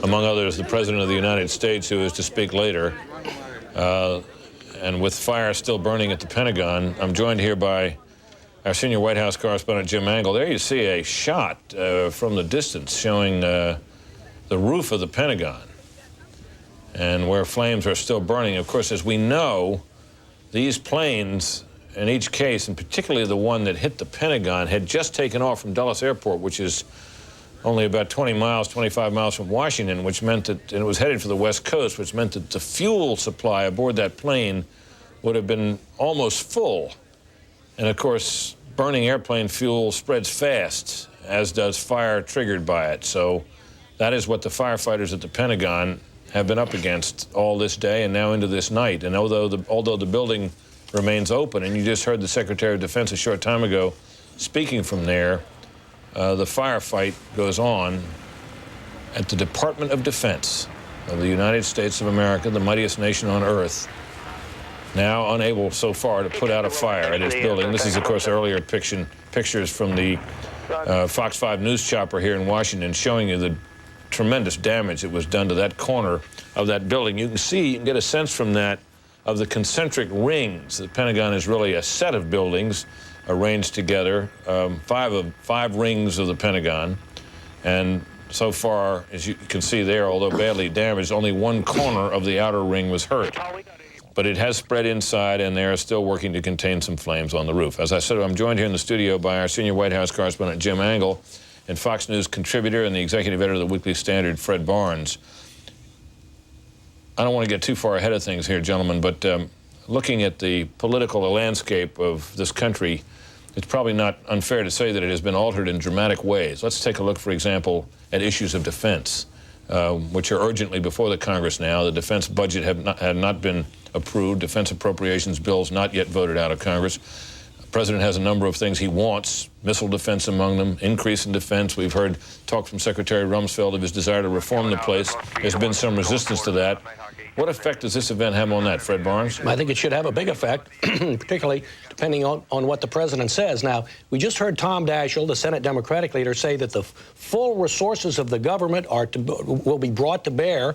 among others, the President of the United States, who is to speak later. And with fire still burning at the Pentagon, I'm joined here by our senior White House correspondent, Jim Angle. There you see a shot from the distance showing the roof of the Pentagon and where flames are still burning. Of course, as we know, these planes, in each case, and particularly the one that hit the Pentagon, had just taken off from Dulles Airport, which is only about 20 miles, 25 miles from Washington, which meant that, and it was headed for the West Coast, which meant that the fuel supply aboard that plane would have been almost full. And of course, burning airplane fuel spreads fast, as does fire triggered by it. So that is what the firefighters at the Pentagon have been up against all this day and now into this night. And although the building remains open, and you just heard the Secretary of Defense a short time ago speaking from there, the firefight goes on at the Department of Defense of the United States of America, the mightiest nation on earth, now unable so far to put out a fire at its building. This is, of course, earlier pictures from the Fox 5 news chopper here in Washington showing you the tremendous damage that was done to that corner of that building. You can get a sense from that of the concentric rings. The Pentagon is really a set of buildings arranged together, five rings of the Pentagon. And so far, as you can see there, although badly damaged, only one corner of the outer ring was hurt. But it has spread inside, and they are still working to contain some flames on the roof. As I said, I'm joined here in the studio by our senior White House correspondent, Jim Angle, and Fox News contributor and the executive editor of the Weekly Standard, Fred Barnes. I don't want to get too far ahead of things here, gentlemen, but looking at the political landscape of this country, it's probably not unfair to say that it has been altered in dramatic ways. Let's take a look, for example, at issues of defense, which are urgently before the Congress now. The defense budget had not been approved. Defense appropriations bills not yet voted out of Congress. The President has a number of things he wants, missile defense among them, increase in defense. We've heard talk from Secretary Rumsfeld of his desire to reform the place. There's been some resistance to that. What effect does this event have on that, Fred Barnes? I think it should have a big effect, particularly depending on what the President says. Now, we just heard Tom Daschle, the Senate Democratic leader, say that the full resources of the government will be brought to bear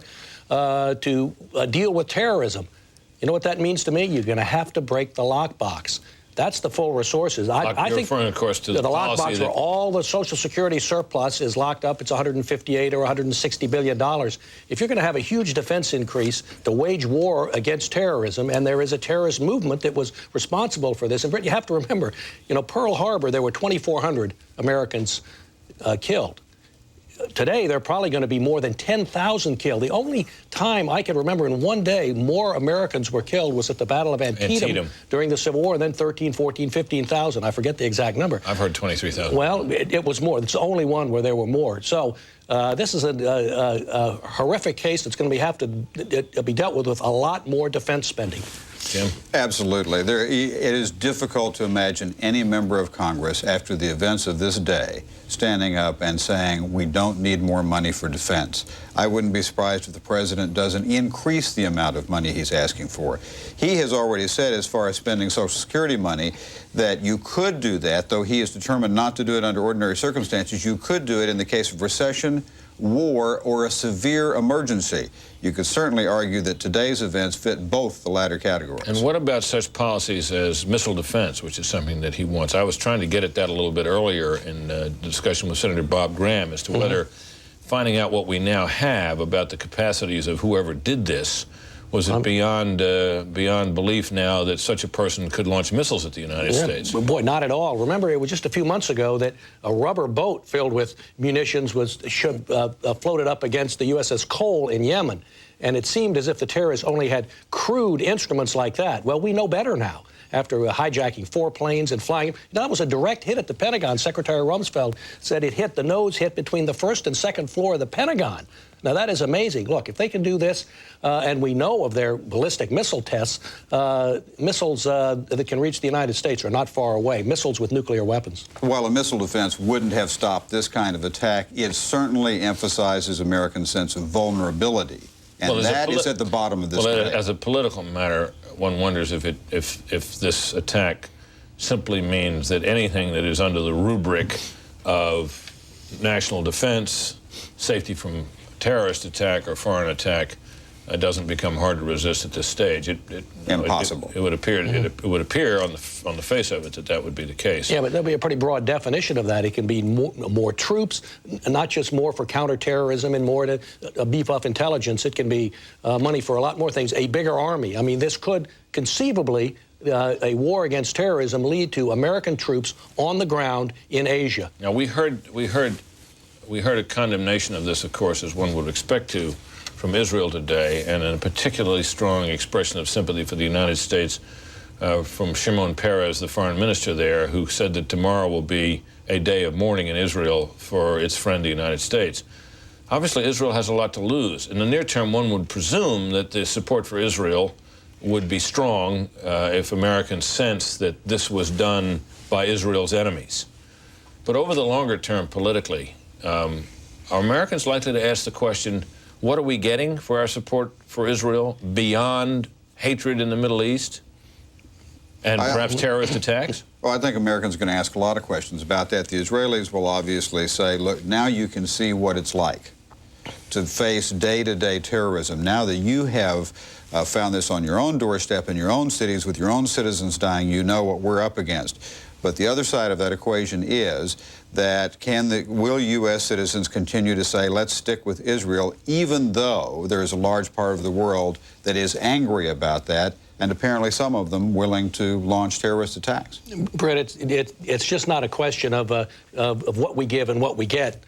to deal with terrorism. You know what that means to me? You're going to have to break the lockbox. That's the full resources. I think, referring, of course, to the lockbox where all the Social Security surplus is locked up. It's $158 or $160 billion. If you're going to have a huge defense increase to wage war against terrorism, and there is a terrorist movement that was responsible for this, and Britt, you have to remember, you know, Pearl Harbor, there were 2,400 Americans killed. Today, there are probably going to be more than 10,000 killed. The only time I can remember in one day more Americans were killed was at the Battle of Antietam during the Civil War, and then 13, 14, 15,000. I forget the exact number. I've heard 23,000. Well, it was more. It's the only one where there were more. So this is a horrific case that's going to have to be dealt with a lot more defense spending. Jim? Absolutely. It is difficult to imagine any member of Congress, after the events of this day, standing up and saying, we don't need more money for defense. I wouldn't be surprised if the President doesn't increase the amount of money he's asking for. He has already said, as far as spending Social Security money, that you could do that, though he is determined not to do it under ordinary circumstances. You could do it in the case of recession war or a severe emergency. You could certainly argue that today's events fit both the latter categories. And what about such policies as missile defense, which is something that he wants? I was trying to get at that a little bit earlier in discussion with Senator Bob Graham as to whether finding out what we now have about the capacities of whoever did this, was it beyond belief now that such a person could launch missiles at the United States? Boy, not at all. Remember, it was just a few months ago that a rubber boat filled with munitions was floated up against the USS Cole in Yemen. And it seemed as if the terrorists only had crude instruments like that. Well, we know better now. After hijacking 4 planes and flying, that was a direct hit at the Pentagon. Secretary Rumsfeld said it hit, the nose hit between the first and second floor of the Pentagon. Now, that is amazing. Look, if they can do this, and we know of their ballistic missile tests, missiles that can reach the United States are not far away, missiles with nuclear weapons. While a missile defense wouldn't have stopped this kind of attack, it certainly emphasizes American sense of vulnerability. And that is at the bottom of this debate. As a political matter, one wonders if this attack simply means that anything that is under the rubric of national defense, safety from terrorist attack or foreign attack, doesn't become hard to resist at this stage. Impossible. It would appear. It would appear on the face of it that would be the case. Yeah, but there'll be a pretty broad definition of that. It can be more troops, not just more for counterterrorism and more to beef up intelligence. It can be money for a lot more things. A bigger army. I mean, this could conceivably a war against terrorism lead to American troops on the ground in Asia. Now we heard a condemnation of this, of course, as one would expect to, from Israel today, and a particularly strong expression of sympathy for the United States from Shimon Peres, the foreign minister there, who said that tomorrow will be a day of mourning in Israel for its friend, the United States. Obviously, Israel has a lot to lose. In the near term, one would presume that the support for Israel would be strong if Americans sense that this was done by Israel's enemies. But over the longer term, politically, are Americans likely to ask the question, what are we getting for our support for Israel beyond hatred in the Middle East and perhaps terrorist attacks? Well, I think Americans are going to ask a lot of questions about that. The Israelis will obviously say, look, now you can see what it's like to face day-to-day terrorism. Now that you have found this on your own doorstep in your own cities with your own citizens dying, you know what we're up against. But the other side of that equation is that will U.S. citizens continue to say, let's stick with Israel, even though there is a large part of the world that is angry about that, and apparently some of them willing to launch terrorist attacks? Brett, it's just not a question of what we give and what we get.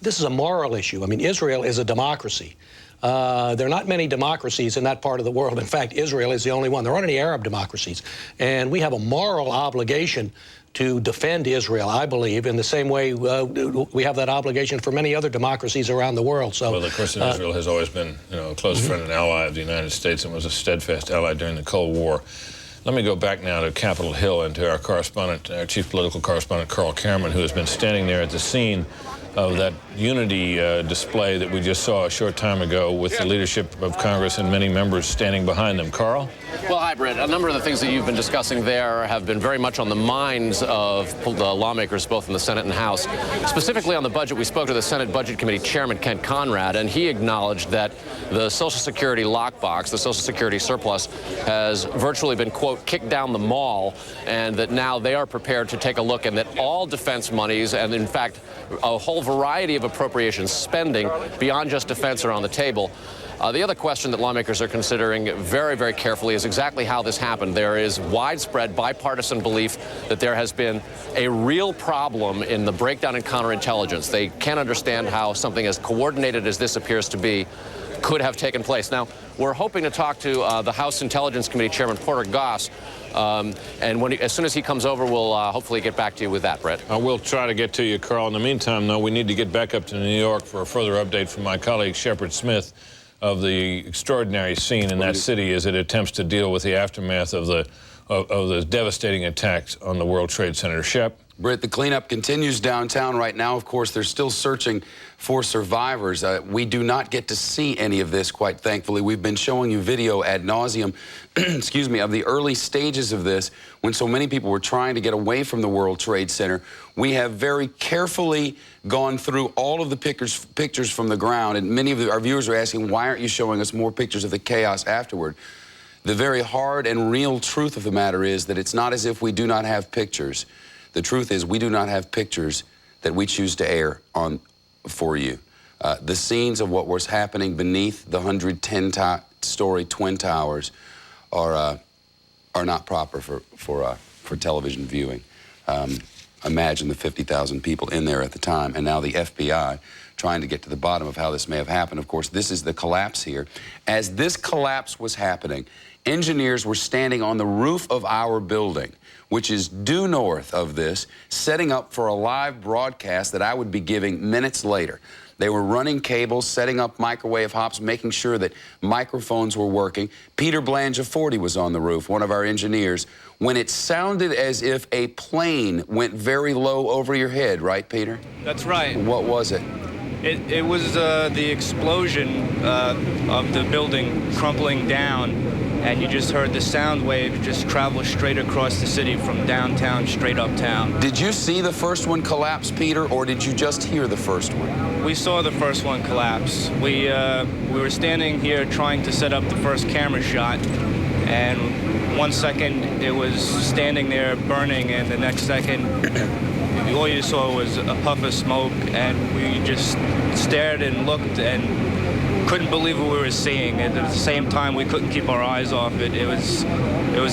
This is a moral issue. I mean, Israel is a democracy. There are not many democracies in that part of the world. In fact, Israel is the only one. There aren't any Arab democracies. And we have a moral obligation to defend Israel, I believe, in the same way we have that obligation for many other democracies around the world. So, well, of course, Israel has always been, a close friend and ally of the United States and was a steadfast ally during the Cold War. Let me go back now to Capitol Hill and to our correspondent, our chief political correspondent, Carl Cameron, who has been standing there at the scene of that unity display that we just saw a short time ago with the leadership of Congress and many members standing behind them. Carl? Well, hi, Brett. A number of the things that you've been discussing there have been very much on the minds of the lawmakers, both in the Senate and House. Specifically on the budget, we spoke to the Senate Budget Committee Chairman Kent Conrad, and he acknowledged that the Social Security lockbox, the Social Security surplus, has virtually been, quote, kicked down the mall, and that now they are prepared to take a look, and that all defense monies, and in fact, a whole variety of appropriations spending beyond just defense are on the table. The other question that lawmakers are considering very, very carefully is exactly how this happened. There is widespread bipartisan belief that there has been a real problem in the breakdown in counterintelligence. They can't understand how something as coordinated as this appears to be could have taken place. Now, we're hoping to talk to the House Intelligence Committee Chairman Porter Goss, and as soon as he comes over, we'll hopefully get back to you with that, Brett. We'll try to get to you, Carl. In the meantime, though, we need to get back up to New York for a further update from my colleague Shepard Smith of the extraordinary scene in that city as it attempts to deal with the aftermath of the devastating attacks on the World Trade Center. Shep? Britt, the cleanup continues downtown right now. Of course, they're still searching for survivors. We do not get to see any of this, quite thankfully. We've been showing you video ad nauseum, excuse me, of the early stages of this when so many people were trying to get away from the World Trade Center. We have very carefully gone through all of the pictures from the ground, and many of our viewers are asking, why aren't you showing us more pictures of the chaos afterward? The very hard and real truth of the matter is that it's not as if we do not have pictures. The truth is we do not have pictures that we choose to air on for you. The scenes of what was happening beneath the 110-story Twin Towers are not proper for television viewing. Imagine the 50,000 people in there at the time, and now the FBI trying to get to the bottom of how this may have happened. Of course, this is the collapse here. As this collapse was happening, engineers were standing on the roof of our building, which is due north of this, setting up for a live broadcast that I would be giving minutes later. They were running cables, setting up microwave hops, making sure that microphones were working. Peter Blangiaforti was on the roof, one of our engineers, when it sounded as if a plane went very low over your head, right, Peter? That's right. What was it? It was the explosion of the building crumbling down, and you just heard the sound wave just travel straight across the city from downtown straight uptown. Did you see the first one collapse, Peter, or did you just hear the first one? We saw the first one collapse. We were standing here trying to set up the first camera shot, and 1 second it was standing there burning, and the next second all you saw was a puff of smoke, and we just stared and looked and couldn't believe what we were seeing. And at the same time, we couldn't keep our eyes off it. It was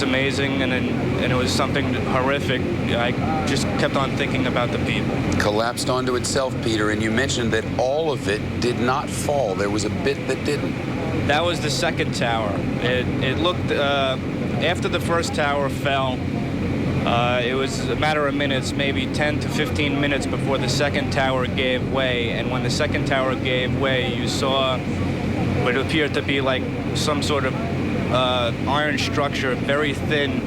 amazing, and it was something horrific. I just kept on thinking about the people. Collapsed onto itself, Peter, and you mentioned that all of it did not fall. There was a bit that didn't. That was the second tower. It looked, after the first tower fell, it was a matter of minutes, maybe 10 to 15 minutes before the second tower gave way. And when the second tower gave way, you saw what appeared to be like some sort of iron structure, very thin,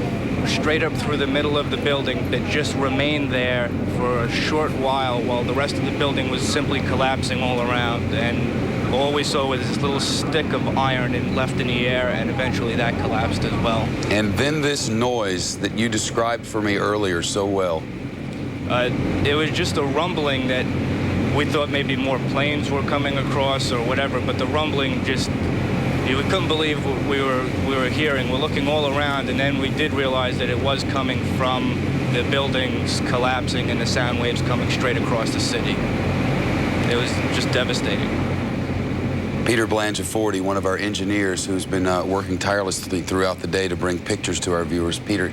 straight up through the middle of the building that just remained there for a short while the rest of the building was simply collapsing all around. And all we saw was this little stick of iron left in the air, and eventually that collapsed as well. And then this noise that you described for me earlier so well. It was just a rumbling that we thought maybe more planes were coming across or whatever, but the rumbling just, we couldn't believe what we were hearing. We're looking all around, and then we did realize that it was coming from the buildings collapsing and the sound waves coming straight across the city. It was just devastating. Peter Blangiaforti, one of our engineers who's been working tirelessly throughout the day to bring pictures to our viewers. Peter,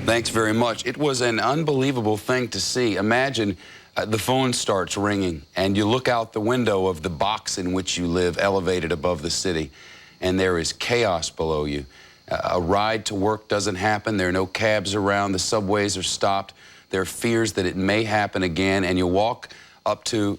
thanks very much. It was an unbelievable thing to see. Imagine the phone starts ringing, and you look out the window of the box in which you live, elevated above the city, and there is chaos below you. A ride to work doesn't happen. There are no cabs around. The subways are stopped. There are fears that it may happen again, and you walk up to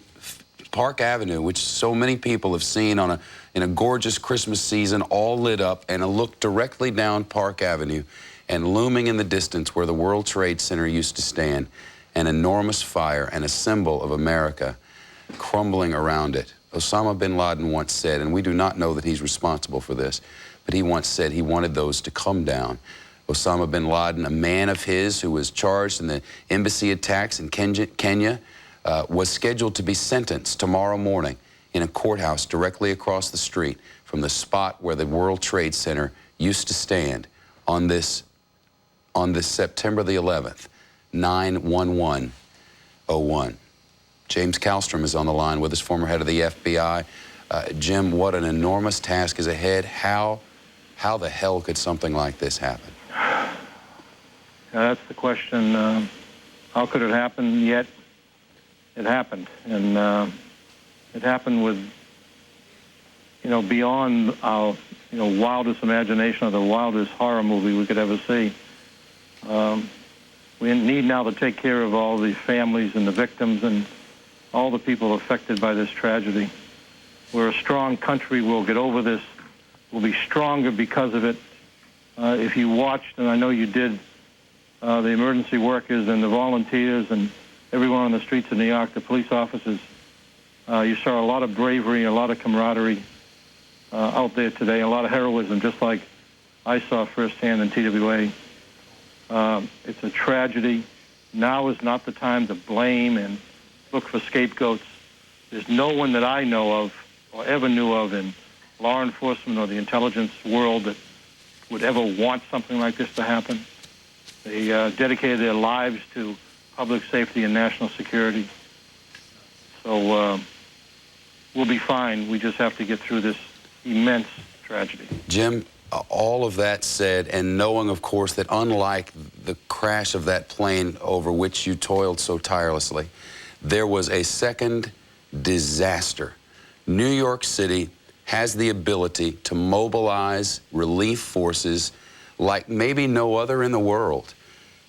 Park Avenue, which so many people have seen in a gorgeous Christmas season, all lit up, and a look directly down Park Avenue, and looming in the distance where the World Trade Center used to stand, an enormous fire and a symbol of America crumbling around it. Osama bin Laden once said, and we do not know that he's responsible for this, but he once said he wanted those to come down. Osama bin Laden, a man of his who was charged in the embassy attacks in Kenya, was scheduled to be sentenced tomorrow morning in a courthouse directly across the street from the spot where the World Trade Center used to stand on this September the 11th, 9/11/01. James Kallstrom is on the line with us, former head of the FBI. Jim, what an enormous task is ahead. How the hell could something like this happen? That's the question. How could it happen? Yet it happened, and it happened with, beyond our, wildest imagination or the wildest horror movie we could ever see. We need now to take care of all the families and the victims and all the people affected by this tragedy. We're a strong country. We'll get over this. We'll be stronger because of it. If you watched, and I know you did, the emergency workers and the volunteers and everyone on the streets of New York, the police officers. You saw a lot of bravery, a lot of camaraderie out there today, a lot of heroism, just like I saw firsthand in TWA. It's a tragedy. Now is not the time to blame and look for scapegoats. There's no one that I know of or ever knew of in law enforcement or the intelligence world that would ever want something like this to happen. They dedicated their lives to public safety and national security. So we'll be fine. We just have to get through this immense tragedy. Jim, all of that said, and knowing, of course, that unlike the crash of that plane over which you toiled so tirelessly, there was a second disaster. New York City has the ability to mobilize relief forces like maybe no other in the world.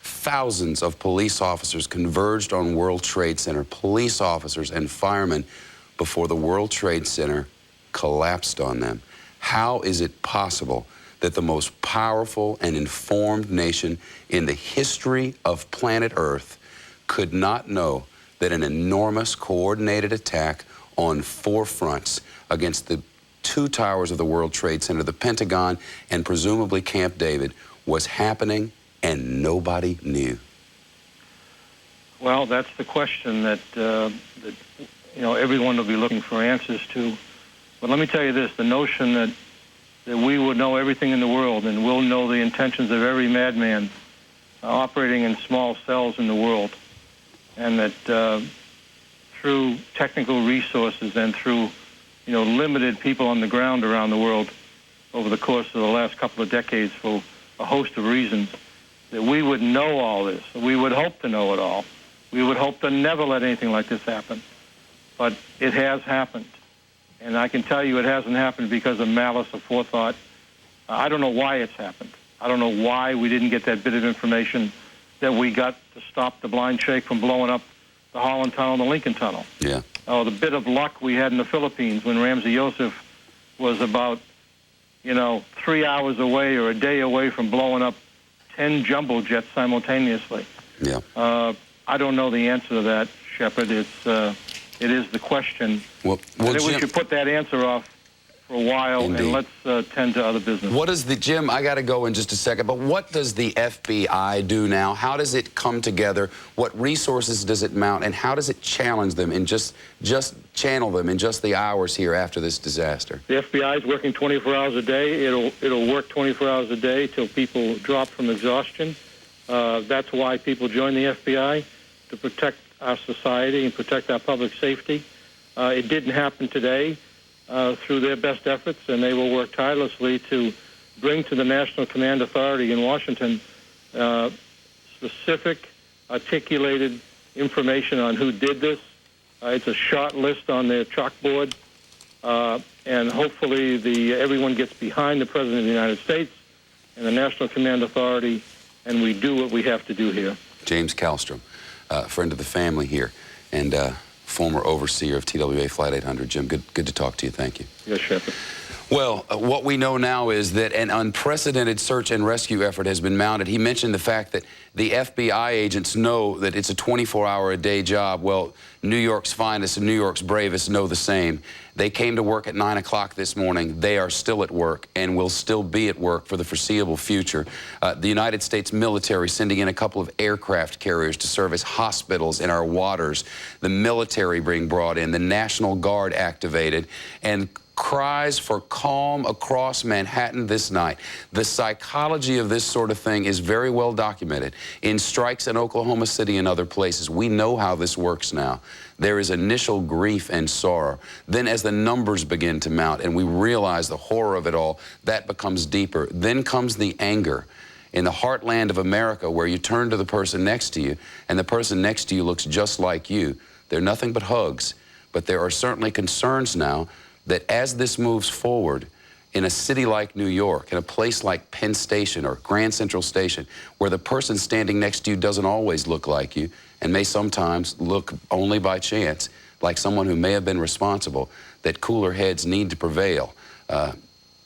Thousands of police officers converged on World Trade Center, police officers and firemen, before the World Trade Center collapsed on them. How is it possible that the most powerful and informed nation in the history of planet Earth could not know that an enormous coordinated attack on 4 fronts against the 2 towers of the World Trade Center, the Pentagon, and presumably Camp David, was happening and nobody knew? Well, that's the question that everyone will be looking for answers to. But let me tell you this, the notion that we would know everything in the world and we'll know the intentions of every madman operating in small cells in the world, and that through technical resources and through limited people on the ground around the world over the course of the last couple of decades for a host of reasons, that we would know all this. We would hope to know it all. We would hope to never let anything like this happen. But it has happened. And I can tell you it hasn't happened because of malice or forethought. I don't know why it's happened. I don't know why we didn't get that bit of information that we got to stop the blind shake from blowing up the Holland Tunnel and the Lincoln Tunnel. Yeah. Oh, the bit of luck we had in the Philippines when Ramzi Youssef was about, 3 hours away or a day away from blowing up 10 jumbo jets simultaneously. Yeah. I don't know the answer to that, Shepard. It is the question. Well, I think Jim, we should put that answer off for a while, indeed, and let's tend to other business. What is Jim, I got to go in just a second, but what does the FBI do now? How does it come together? What resources does it mount, and how does it challenge them and just channel them in just the hours here after this disaster? The FBI is working 24 hours a day. It'll work 24 hours a day till people drop from exhaustion. That's why people join the FBI, to protect our society and protect our public safety. It didn't happen today through their best efforts, and they will work tirelessly to bring to the National Command Authority in Washington specific, articulated information on who did this. It's a short list on their chalkboard, and hopefully everyone gets behind the President of the United States and the National Command Authority, and we do what we have to do here. James Kallstrom, friend of the family here, and former overseer of TWA Flight 800. Jim, good to talk to you. Thank you. Yes, Shepard. Well, what we know now is that an unprecedented search and rescue effort has been mounted. He mentioned the fact that the FBI agents know that it's a 24-hour-a-day job. Well, New York's finest and New York's bravest know the same. They came to work at 9 o'clock this morning. They are still at work and will still be at work for the foreseeable future. The United States military sending in a couple of aircraft carriers to serve as hospitals in our waters. The military being brought in, the National Guard activated, and cries for calm across Manhattan this night. The psychology of this sort of thing is very well documented in strikes in Oklahoma City and other places. We know how this works now. There is initial grief and sorrow. Then as the numbers begin to mount and we realize the horror of it all, that becomes deeper. Then comes the anger. In the heartland of America, where you turn to the person next to you and the person next to you looks just like you, they're nothing but hugs. But there are certainly concerns now that as this moves forward in a city like New York, in a place like Penn Station or Grand Central Station, where the person standing next to you doesn't always look like you and may sometimes look only by chance like someone who may have been responsible, that cooler heads need to prevail.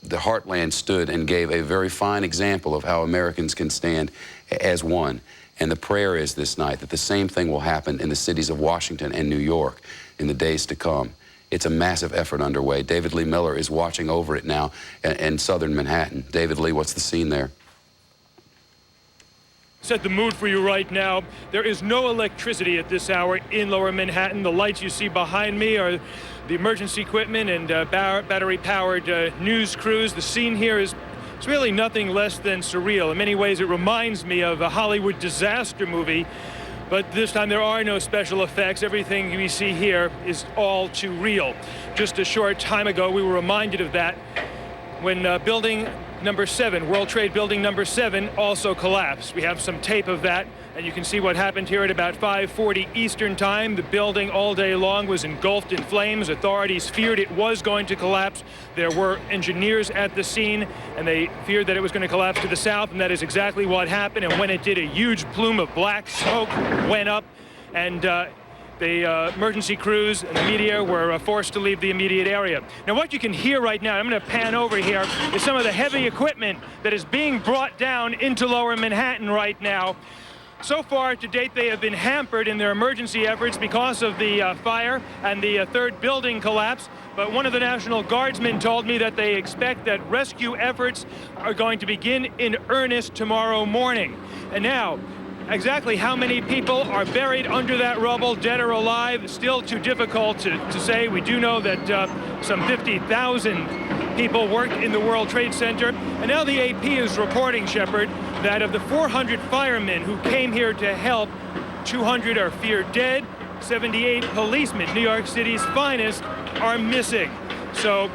the heartland stood and gave a very fine example of how Americans can stand as one. And the prayer is this night that the same thing will happen in the cities of Washington and New York in the days to come. It's a massive effort underway. David Lee Miller is watching over it now in southern Manhattan. David Lee, what's the scene there? Set the mood for you right now. There is no electricity at this hour in lower Manhattan. The lights you see behind me are the emergency equipment and battery-powered news crews. The scene here is it's really nothing less than surreal. In many ways, it reminds me of a Hollywood disaster movie, but this time there are no special effects. Everything we see here is all too real. Just a short time ago, we were reminded of that when building number 7, World Trade Building number 7, also collapsed. We have some tape of that, and you can see what happened here at about 5:40 Eastern Time. The building all day long was engulfed in flames. Authorities feared it was going to collapse. There were engineers at the scene, and they feared that it was going to collapse to the south, and that is exactly what happened. And when it did, a huge plume of black smoke went up, and the emergency crews and the media were forced to leave the immediate area. Now, what you can hear right now, I'm going to pan over here, is some of the heavy equipment that is being brought down into lower Manhattan right now. So far, to date, they have been hampered in their emergency efforts because of the fire and the third building collapse. But one of the National Guardsmen told me that they expect that rescue efforts are going to begin in earnest tomorrow morning. And now, exactly how many people are buried under that rubble, dead or alive, still too difficult to say. We do know that some 50,000 people worked in the World Trade Center. And now the AP is reporting, Shepard, that of the 400 firemen who came here to help, 200 are feared dead, 78 policemen, New York City's finest, are missing. So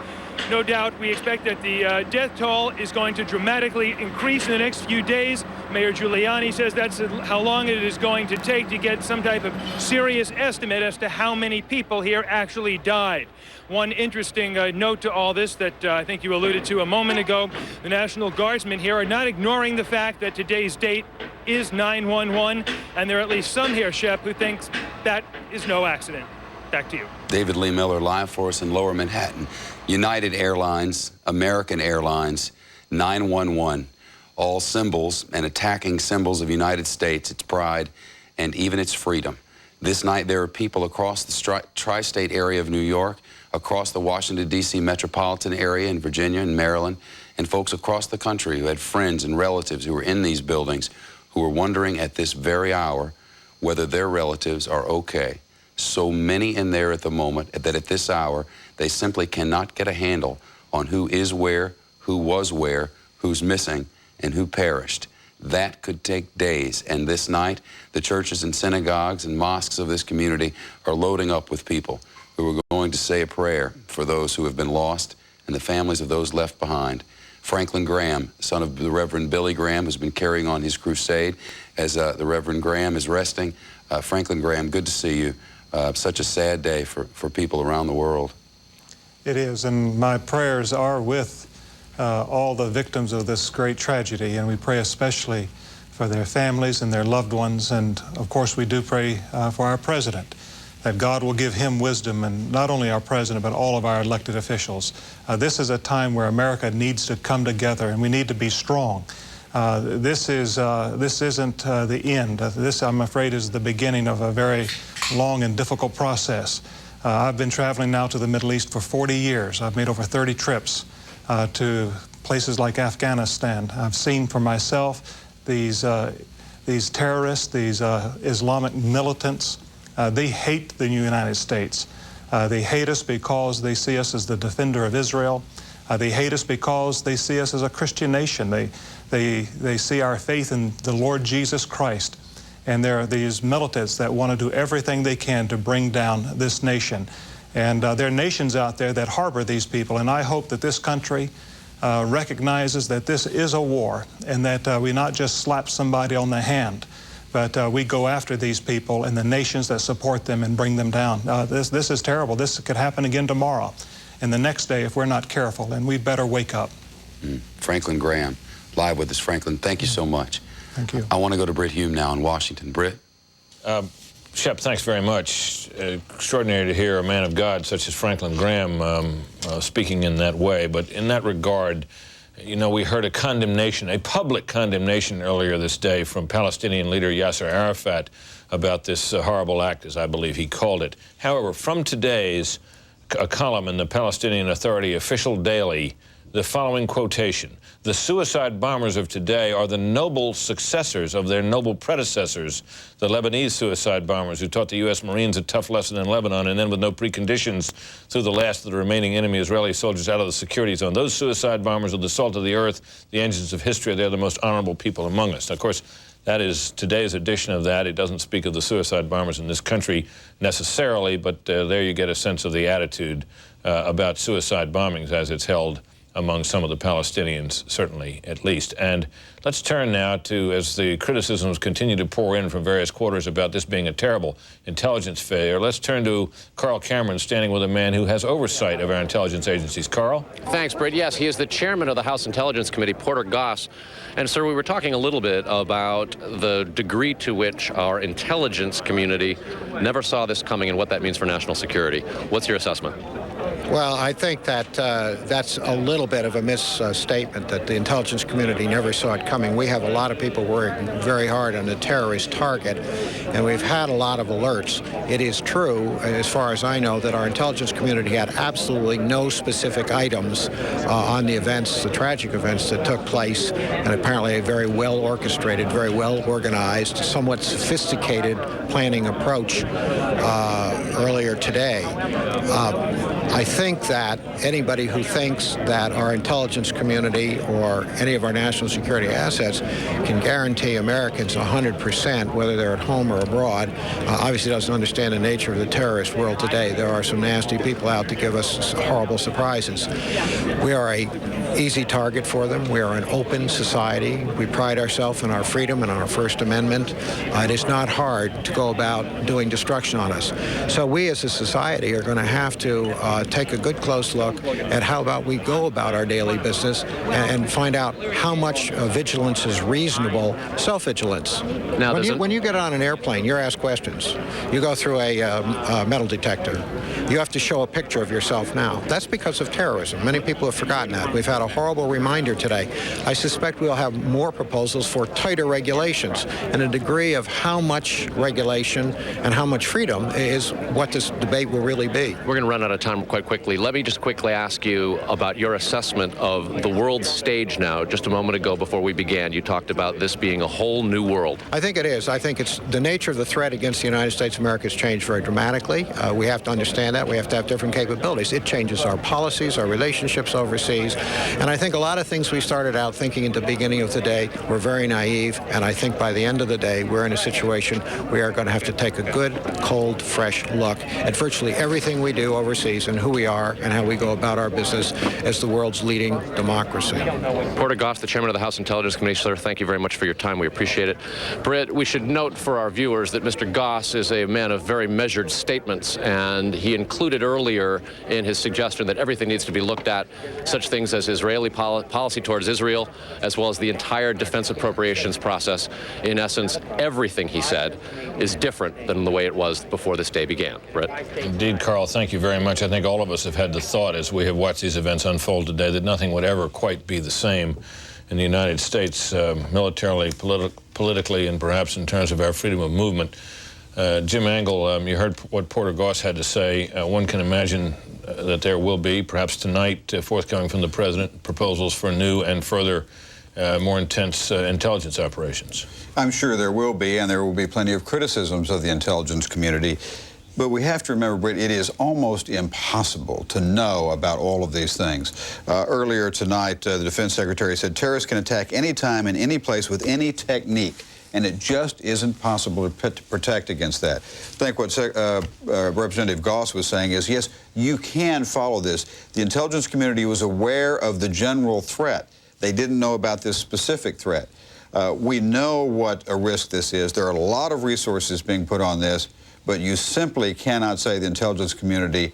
no doubt we expect that the death toll is going to dramatically increase in the next few days. Mayor Giuliani says that's how long it is going to take to get some type of serious estimate as to how many people here actually died. One interesting note to all this that I think you alluded to a moment ago, the National Guardsmen here are not ignoring the fact that today's date is 9/11, and there are at least some here, Shep, who thinks that is no accident. Back to you. David Lee Miller live for us in lower Manhattan. United Airlines, American Airlines, 911, all symbols and attacking symbols of United States, its pride, and even its freedom. This night there are people across the tri-state area of New York, across the Washington, D.C. metropolitan area in Virginia and Maryland, and folks across the country who had friends and relatives who were in these buildings who are wondering at this very hour whether their relatives are okay. So many in there at the moment that at this hour they simply cannot get a handle on who is where, who was where, who's missing, and who perished. That could take days, and this night the churches and synagogues and mosques of this community are loading up with people who are going to say a prayer for those who have been lost and the families of those left behind. Franklin Graham, son of the Reverend Billy Graham, has been carrying on his crusade as the Reverend Graham is resting. Franklin Graham, good to see you. Such a sad day for people around the world. It is, and my prayers are with all the victims of this great tragedy, and we pray especially for their families and their loved ones, and of course we do pray for our president, that God will give him wisdom, and not only our president, but all of our elected officials. This is a time where America needs to come together, and we need to be strong. This isn't the end. This, I'm afraid, is the beginning of a very long and difficult process. I've been traveling now to the Middle East for 40 years. I've made over 30 trips to places like Afghanistan. I've seen for myself these terrorists, these Islamic militants. They hate the United States. They hate us because they see us as the defender of Israel. They hate us because they see us as a Christian nation. They see our faith in the Lord Jesus Christ. And there are these militants that want to do everything they can to bring down this nation. And there are nations out there that harbor these people. And I hope that this country recognizes that this is a war, and that we not just slap somebody on the hand, but we go after these people and the nations that support them and bring them down. This is terrible. This could happen again tomorrow and the next day if we're not careful, and we better wake up. Franklin Graham, live with us. Franklin, thank you so much. Thank you. I want to go to Britt Hume now in Washington. Britt? Shep, thanks very much. Extraordinary to hear a man of God such as Franklin Graham speaking in that way. But in that regard, you know, we heard a condemnation, a public condemnation earlier this day from Palestinian leader Yasser Arafat about this horrible act, as I believe he called it. However, from today's column in the Palestinian Authority official daily, the following quotation: "The suicide bombers of today are the noble successors of their noble predecessors, the Lebanese suicide bombers who taught the U.S. Marines a tough lesson in Lebanon and then with no preconditions threw the last of the remaining enemy Israeli soldiers out of the security zone. Those suicide bombers are the salt of the earth, the engines of history. They're the most honorable people among us." Now, of course, that is today's edition of that. It doesn't speak of the suicide bombers in this country necessarily, but there you get a sense of the attitude about suicide bombings as it's held among some of the Palestinians, certainly, at least. And let's turn now to, as the criticisms continue to pour in from various quarters about this being a terrible intelligence failure, let's turn to Carl Cameron, standing with a man who has oversight of our intelligence agencies. Carl? Thanks, Britt. Yes, he is the chairman of the House Intelligence Committee, Porter Goss. And, sir, we were talking a little bit about the degree to which our intelligence community never saw this coming and what that means for national security. What's your assessment? Well, I think that that's a little bit of a misstatement, that the intelligence community never saw it coming. We have a lot of people working very hard on a terrorist target, and we've had a lot of alerts. It is true, as far as I know, that our intelligence community had absolutely no specific items on the events, the tragic events that took place, and apparently a very well orchestrated, very well organized, somewhat sophisticated planning approach earlier today. I think that anybody who thinks that our intelligence community or any of our national security assets can guarantee Americans 100%, whether they're at home or abroad, obviously doesn't understand the nature of the terrorist world today. There are some nasty people out to give us horrible surprises. We are an easy target for them. We are an open society. We pride ourselves in our freedom and our First Amendment. It is not hard to go about doing destruction on us. So we as a society are going to have to take a good close look at how about we go about our daily business and find out how much vigilance is reasonable, self-vigilance. Now, when you get on an airplane, you're asked questions. You go through a metal detector. You have to show a picture of yourself now. That's because of terrorism. Many people have forgotten that. We've had a horrible reminder today. I suspect we'll have more proposals for tighter regulations, and a degree of how much regulation and how much freedom is what this debate will really be. We're going to run out of time quite quickly. Let me just quickly ask you about your assessment of the world stage now. Just a moment ago before we began, you talked about this being a whole new world. I think it is. I think it's the nature of the threat against the United States of America has changed very dramatically. We have to understand that. We have to have different capabilities. It changes our policies, our relationships overseas. And I think a lot of things we started out thinking at the beginning of the day were very naive. And I think by the end of the day, we're in a situation we are going to have to take a good, cold, fresh look at virtually everything we do overseas and who we are and how we go about our business as the world's leading democracy. Porter Goss, the chairman of the House Intelligence Committee, sir, thank you very much for your time. We appreciate it. Britt, we should note for our viewers that Mr. Goss is a man of very measured statements, and he included earlier in his suggestion that everything needs to be looked at, such things as Israeli policy towards Israel, as well as the entire defense appropriations process. In essence, everything he said is different than the way it was before this day began. Britt? Indeed, Carl, thank you very much. I think all of us have had the thought as we have watched these events unfold today that nothing would ever quite be the same in the United States, militarily, politically, and perhaps in terms of our freedom of movement. Jim Angle, you heard what Porter Goss had to say. One can imagine that there will be, perhaps tonight, forthcoming from the President, proposals for new and further more intense intelligence operations. I'm sure there will be, and there will be plenty of criticisms of the intelligence community. But we have to remember, Britt, it is almost impossible to know about all of these things. Earlier tonight, the Defense Secretary said terrorists can attack any time and any place with any technique, and it just isn't possible to protect against that. I think what Representative Goss was saying is, yes, you can follow this. The intelligence community was aware of the general threat. They didn't know about this specific threat. We know what a risk this is. There are a lot of resources being put on this. but you simply cannot say the intelligence community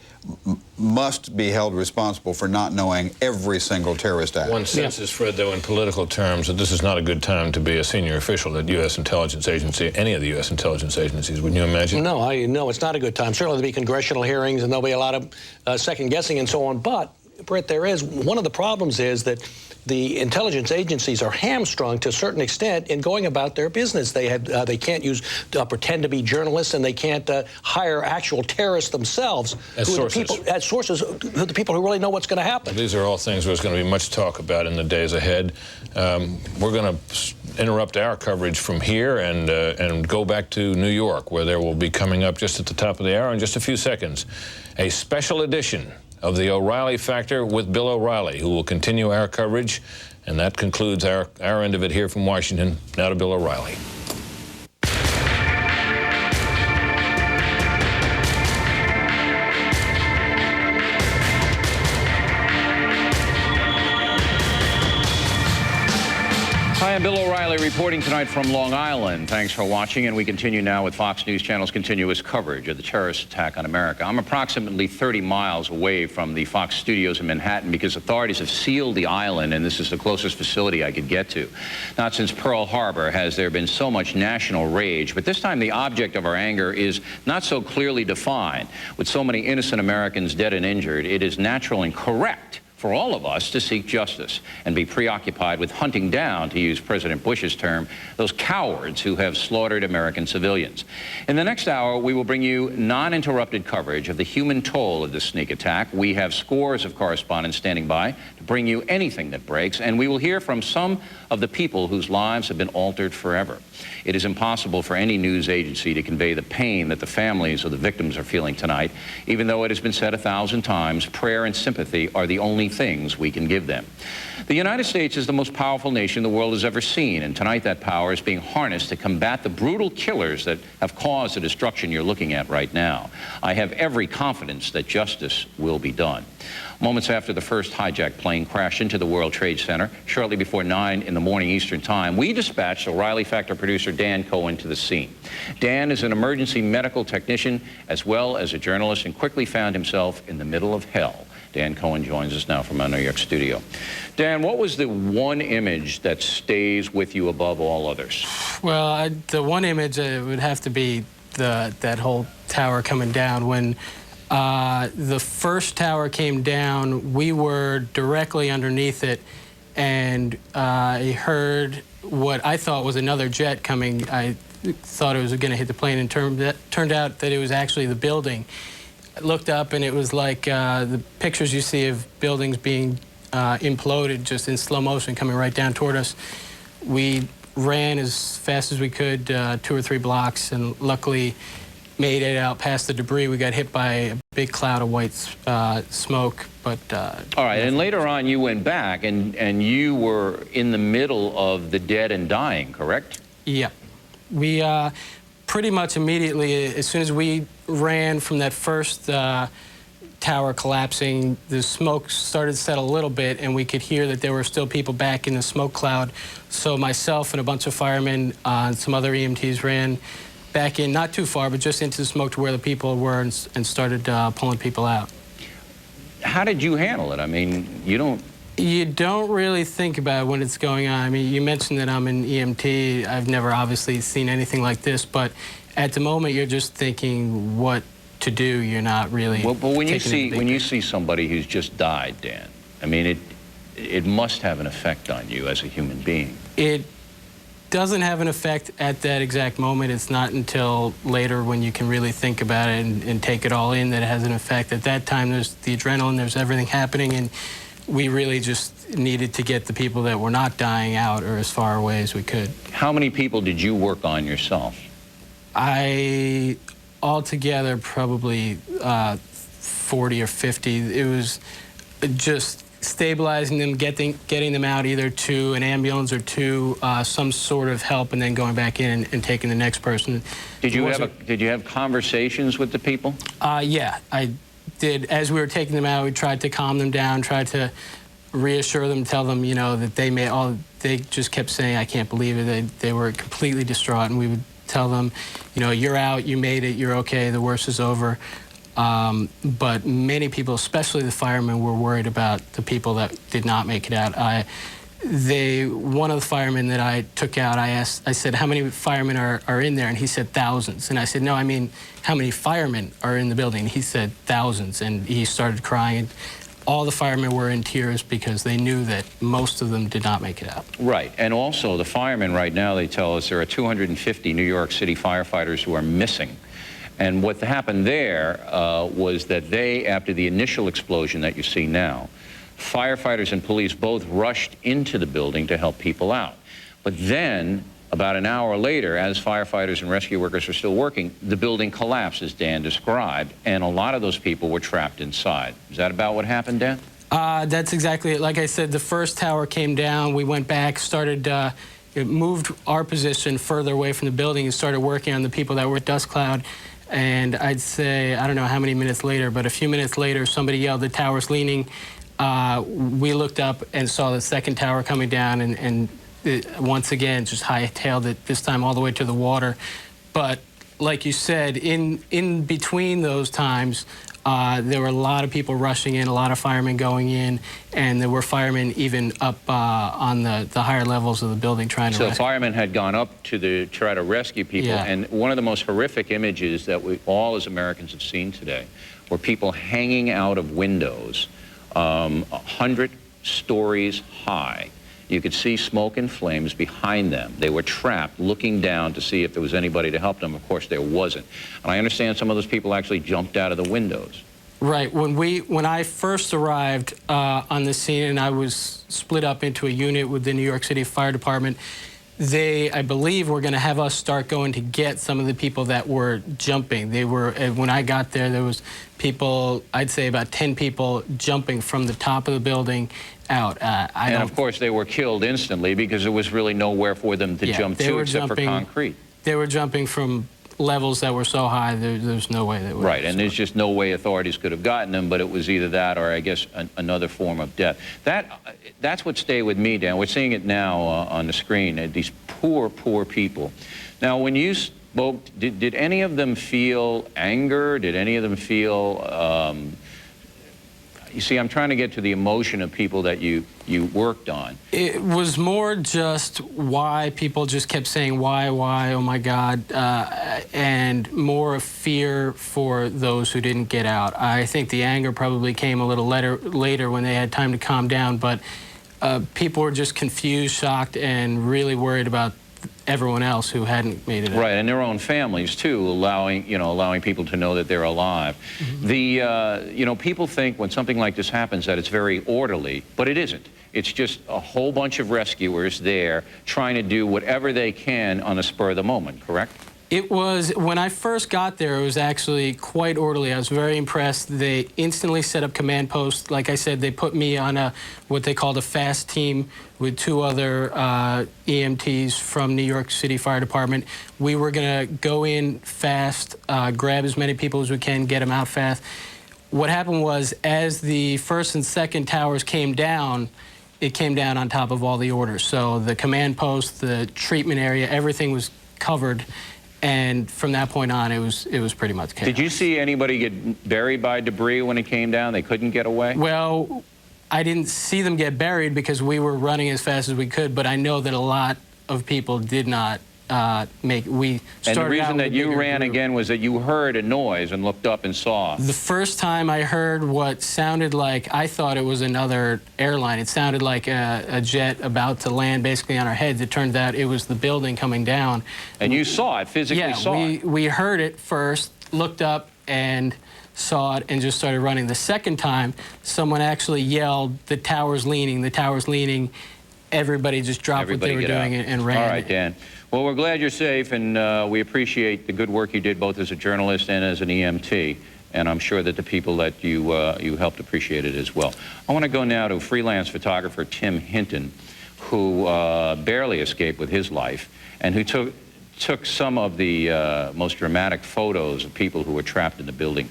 must be held responsible for not knowing every single terrorist act. One senses, Fred, though, in political terms, that this is not a good time to be a senior official at U.S. intelligence agency, any of the U.S. intelligence agencies, wouldn't you imagine? No, no, it's not a good time. Certainly there'll be congressional hearings, and there'll be a lot of second-guessing and so on. But, Britt, one of the problems is that the intelligence agencies are hamstrung to a certain extent in going about their business. They can't pretend to be journalists, and they can't hire actual terrorists themselves. As sources. As sources, the people who really know what's going to happen. These are all things there's going to be much talk about in the days ahead. We're going to interrupt our coverage from here and go back to New York, where there will be coming up just at the top of the hour in just a few seconds, a special edition of the O'Reilly Factor with Bill O'Reilly, who will continue our coverage. And that concludes our end of it here from Washington. Now to Bill O'Reilly. Hi, I'm Bill O'Reilly reporting tonight from Long Island. Thanks for watching, and we continue now with Fox News Channel's continuous coverage of the terrorist attack on America. I'm approximately 30 miles away from the Fox studios in Manhattan because authorities have sealed the island, and this is the closest facility I could get to. Not since Pearl Harbor has there been so much national rage, but this time the object of our anger is not so clearly defined. With so many innocent Americans dead and injured, it is natural and correct for all of us to seek justice and be preoccupied with hunting down, to use President Bush's term, those cowards who have slaughtered American civilians. In the next hour, we will bring you non-interrupted coverage of the human toll of this sneak attack. We have scores of correspondents standing by to bring you anything that breaks, and we will hear from some of the people whose lives have been altered forever. It is impossible for any news agency to convey the pain that the families of the victims are feeling tonight, even though it has been said 1,000 times, prayer and sympathy are the only things we can give them. The United States is the most powerful nation the world has ever seen, and tonight that power is being harnessed to combat the brutal killers that have caused the destruction you're looking at right now. I have every confidence that justice will be done. Moments after the first hijacked plane crashed into the World Trade Center, shortly before 9 in the morning Eastern Time, we dispatched O'Reilly Factor producer Dan Cohen to the scene. Dan is an emergency medical technician as well as a journalist and quickly found himself in the middle of hell. Dan Cohen joins us now from our New York studio. Dan, what was the one image that stays with you above all others? Well, the one image would have to be that whole tower coming down. When the first tower came down, we were directly underneath it, and I heard what I thought was another jet coming. I thought it was going to hit the plane, and turned out that it was actually the building. I looked up, and it was like the pictures you see of buildings being imploded just in slow motion coming right down toward us. We ran as fast as we could, 2 or 3 blocks, and luckily made it out past the debris. We got hit by a big cloud of white smoke, but... All right, and later on you went back, and you were in the middle of the dead and dying, correct? Yeah. We pretty much immediately, as soon as we ran from that first tower collapsing, the smoke started to settle a little bit, and we could hear that there were still people back in the smoke cloud. So myself and a bunch of firemen and some other EMTs ran back in, not too far, but just into the smoke to where the people were, and started pulling people out. How did you handle it? I mean, you don't really think about it when it's going on. I mean, you mentioned that I'm an EMT. I've never obviously seen anything like this, but at the moment you're just thinking what to do. You're not really. Well, but when you see somebody who's just died, Dan, I mean, it must have an effect on you as a human being. It doesn't have an effect at that exact moment. It's not until later when you can really think about it and take it all in that it has an effect. At that time, there's the adrenaline, there's everything happening, and we really just needed to get the people that were not dying out or as far away as we could. How many people did you work on yourself? Altogether, probably 40 or 50. It was just stabilizing them, getting them out either to an ambulance or to some sort of help, and then going back in and taking the next person. Did you have conversations with the people? Yeah, I did. As we were taking them out, we tried to calm them down, tried to reassure them, tell them, you know, that they just kept saying, "I can't believe it." They were completely distraught, and we would tell them, you know, you're out, you made it, you're okay, the worst is over. But many people, especially the firemen, were worried about the people that did not make it out. One of the firemen that I took out, I said, how many firemen are in there? And he said, thousands. And I said, no, I mean, how many firemen are in the building? He said, thousands. And he started crying. All the firemen were in tears because they knew that most of them did not make it out. Right. And also, the firemen right now, they tell us there are 250 New York City firefighters who are missing. And what happened there was that they, after the initial explosion that you see now, firefighters and police both rushed into the building to help people out. But then, about an hour later, as firefighters and rescue workers were still working, the building collapsed, as Dan described, and a lot of those people were trapped inside. Is that about what happened, Dan? That's exactly it. Like I said, the first tower came down. We went back, it moved our position further away from the building and started working on the people that were at dust cloud. And I'd say, I don't know how many minutes later, but a few minutes later, somebody yelled, the tower's leaning. We looked up and saw the second tower coming down, and once again, just hightailed it, this time all the way to the water. But like you said, in between those times, there were a lot of people rushing in, a lot of firemen going in, and there were firemen even up on the higher levels of the building trying to rescue. So firemen had gone up to try to rescue people, Yeah. and one of the most horrific images that we all as Americans have seen today were people hanging out of windows 100 stories high. You could see smoke and flames behind them. They were trapped, looking down to see if there was anybody to help them. Of course, there wasn't. And I understand some of those people actually jumped out of the windows. Right. When I first arrived on the scene, and I was split up into a unit with the New York City Fire Department, they, I believe, were going to have us start going to get some of the people that were jumping. They were, when I got there was people, I'd say about 10 people jumping from the top of the building out. And of course, they were killed instantly because there was really nowhere for them to jump to except for concrete. They were jumping from levels that were so high, there's no way they would. Right, and there's just no way authorities could have gotten them, but it was either that or, I guess, another form of death. That's what stayed with me, Dan. We're seeing it now on the screen, these poor, poor people. Now, when you spoke, did any of them feel anger? Did any of them feel... you see, I'm trying to get to the emotion of people that you worked on. It was more just why people just kept saying, why, oh my God, and more of fear for those who didn't get out. I think the anger probably came a little later when they had time to calm down, but people were just confused, shocked, and really worried about everyone else who hadn't made it out. Right, and their own families too, allowing people to know that they're alive. Mm-hmm. People think when something like this happens that it's very orderly, but it isn't. It's just a whole bunch of rescuers there trying to do whatever they can on the spur of the moment, correct? It was, when I first got there, it was actually quite orderly. I was very impressed. They instantly set up command posts. Like I said, they put me on what they called a fast team with 2 other EMTs from New York City Fire Department. We were going to go in fast, grab as many people as we can, get them out fast. What happened was, as the first and second towers came down, it came down on top of all the orders. So the command post, the treatment area, everything was covered. And from that point on, it was pretty much chaos. Did you see anybody get buried by debris when it came down? They couldn't get away? Well, I didn't see them get buried because we were running as fast as we could, but I know that a lot of people did not make it. We started. And the reason that you ran again was that you heard a noise and looked up and saw. The first time I heard what sounded like, I thought it was another airline. It sounded like a jet about to land basically on our heads. It turned out it was the building coming down. And you saw it, physically saw it? We heard it first, looked up and saw it, and just started running. The second time, someone actually yelled, the tower's leaning, the tower's leaning. Everybody just dropped what they were doing and ran. All right, Dan. Well, we're glad you're safe, and we appreciate the good work you did both as a journalist and as an EMT. And I'm sure that the people that you helped appreciate it as well. I want to go now to freelance photographer Tim Hinton, who barely escaped with his life, and who took some of the most dramatic photos of people who were trapped in the building.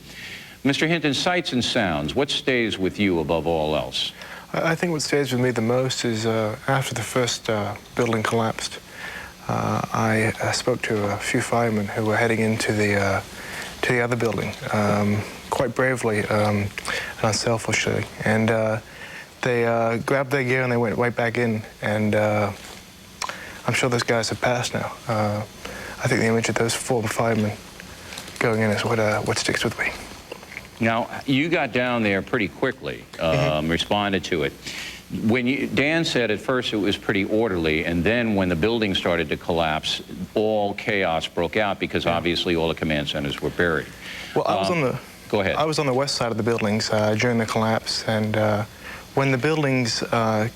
Mr. Hinton, sights and sounds, what stays with you above all else? I think what stays with me the most is after the first building collapsed, I spoke to a few firemen who were heading into the other building quite bravely and unselfishly, and they grabbed their gear and they went right back in, and I'm sure those guys have passed now. I think the image of those 4 firemen going in is what sticks with me. Now, you got down there pretty quickly, responded to it. When Dan said at first it was pretty orderly, and then when the building started to collapse, all chaos broke out because obviously all the command centers were buried. Well, I was on the... Go ahead. I was on the west side of the buildings during the collapse, and when the buildings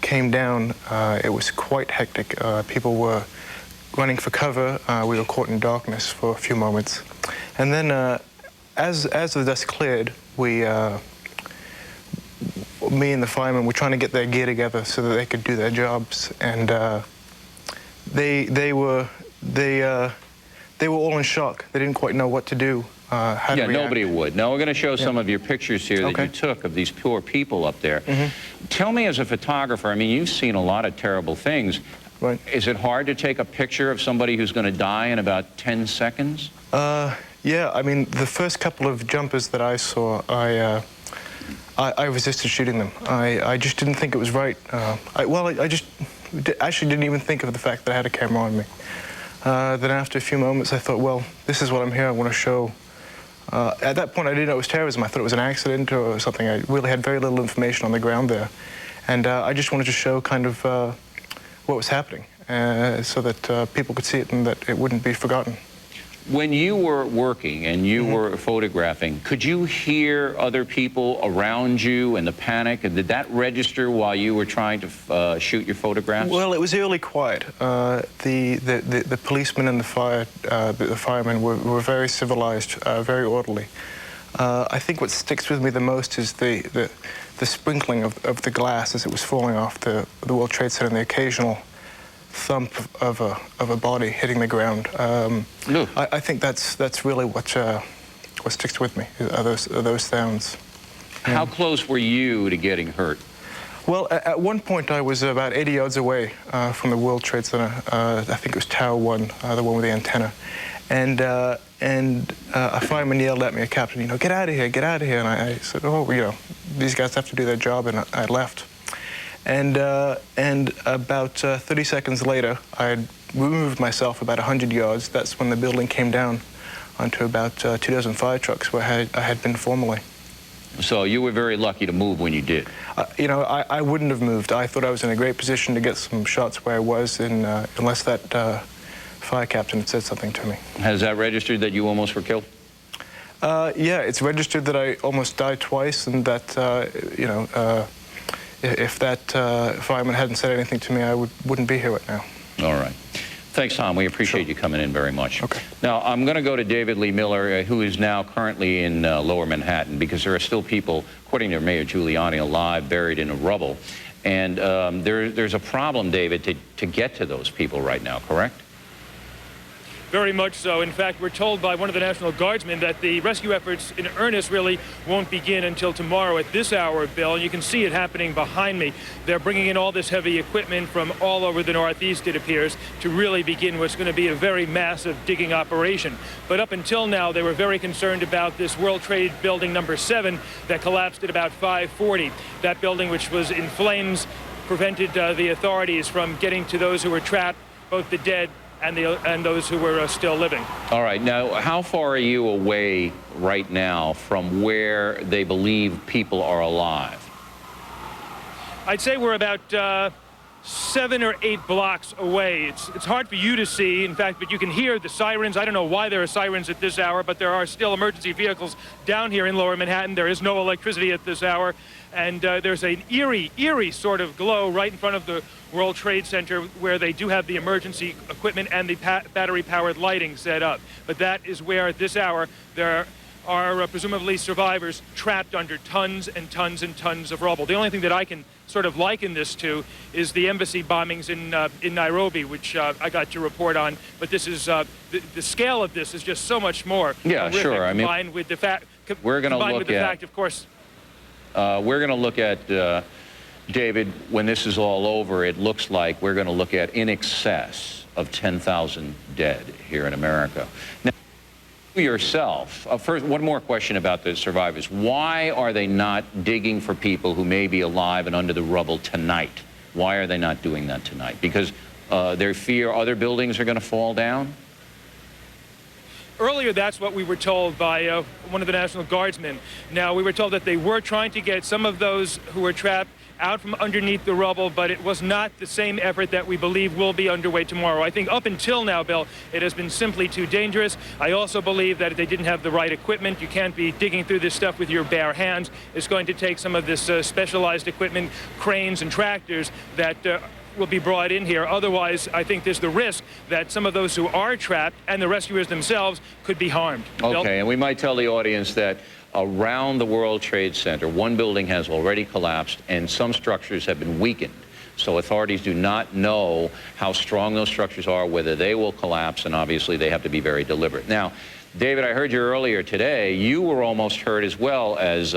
came down, it was quite hectic. People were running for cover. We were caught in darkness for a few moments. And then as the dust cleared, me and the firemen were trying to get their gear together so that they could do their jobs, and they were all in shock. They didn't quite know what to do. How to react. Nobody would. Now we're going to show some of your pictures here that you took of these poor people up there. Tell me, as a photographer, I mean, you've seen a lot of terrible things. Right. Is it hard to take a picture of somebody who's going to die in about 10 seconds? Yeah, I mean, the first couple of jumpers that I saw, I resisted shooting them. I just didn't think it was right. I just actually didn't even think of the fact that I had a camera on me. Then after a few moments, I thought, well, this is what I'm here. I want to show. At that point, I didn't know it was terrorism. I thought it was an accident or something. I really had very little information on the ground there. And I just wanted to show kind of what was happening so that people could see it and that it wouldn't be forgotten. When you were working and you were photographing, could you hear other people around you and the panic? And did that register while you were trying to shoot your photographs? Well, it was eerily quiet. The policemen and the firemen were very civilized, very orderly. I think what sticks with me the most is the sprinkling of the glass as it was falling off the World Trade Center and the occasional thump of a body hitting the ground. I think that's really what sticks with me, are those sounds. How close were you to getting hurt? Well, at one point I was about 80 yards away from the World Trade Center. I think it was Tower 1, the one with the antenna. And a fireman yelled at me, a captain, you know, get out of here, get out of here. And I said, oh, you know, these guys have to do their job, and I left. And about 30 seconds later, I had removed myself about 100 yards. That's when the building came down onto about 2 dozen fire trucks where I had been formerly. So you were very lucky to move when you did. You know, I wouldn't have moved. I thought I was in a great position to get some shots where I was, unless that fire captain had said something to me. Has that registered that you almost were killed? Yeah, it's registered that I almost died twice, and that, you know, if that fireman hadn't said anything to me, I wouldn't be here right now. All right. Thanks, Tom. We appreciate you coming in very much. Okay. Now, I'm going to go to David Lee Miller, who is now currently in Lower Manhattan, because there are still people, according to Mayor Giuliani, alive, buried in the rubble. And there's a problem, David, to get to those people right now, correct? Very much so. In fact, we're told by one of the National Guardsmen that the rescue efforts in earnest really won't begin until tomorrow at this hour, Bill. And you can see it happening behind me. They're bringing in all this heavy equipment from all over the Northeast, it appears, to really begin what's going to be a very massive digging operation. But up until now, they were very concerned about this World Trade Building number 7 that collapsed at about 5:40. That building, which was in flames, prevented the authorities from getting to those who were trapped, both the dead and those who were still living. All right. Now, how far are you away right now from where they believe people are alive? I'd say we're about 7 or 8 blocks away. It's hard for you to see, in fact, but you can hear the sirens. I don't know why there are sirens at this hour, but there are still emergency vehicles down here in Lower Manhattan. There is no electricity at this hour, and there's an eerie sort of glow right in front of the World Trade Center where they do have the emergency equipment and the battery-powered lighting set up. But that is where at this hour there are presumably survivors trapped under tons and tons and tons of rubble. The only thing that I can sort of liken this to is the embassy bombings in Nairobi, which I got to report on. But this is the scale of this is just so much more. Yeah, horrific, sure. I mean, combined with the fact, we're going to look at, of course. We're going to look at, David, when this is all over, it looks like we're going to look at in excess of 10,000 dead here in America. Now, yourself, first, one more question about the survivors. Why are they not digging for people who may be alive and under the rubble tonight? Why are they not doing that tonight? Because they fear other buildings are going to fall down? Earlier, that's what we were told by one of the National Guardsmen. Now, we were told that they were trying to get some of those who were trapped out from underneath the rubble, but it was not the same effort that we believe will be underway tomorrow. I think up until now, Bill, it has been simply too dangerous. I also believe that if they didn't have the right equipment, you can't be digging through this stuff with your bare hands. It's going to take some of this specialized equipment, cranes and tractors that will be brought in here. Otherwise, I think there's the risk that some of those who are trapped and the rescuers themselves could be harmed. Okay, Bill? and we might tell the audience that around the World Trade Center, one building has already collapsed and some structures have been weakened. So authorities do not know how strong those structures are, whether they will collapse, and obviously they have to be very deliberate. Now, David, I heard you earlier today. You were almost hurt as well as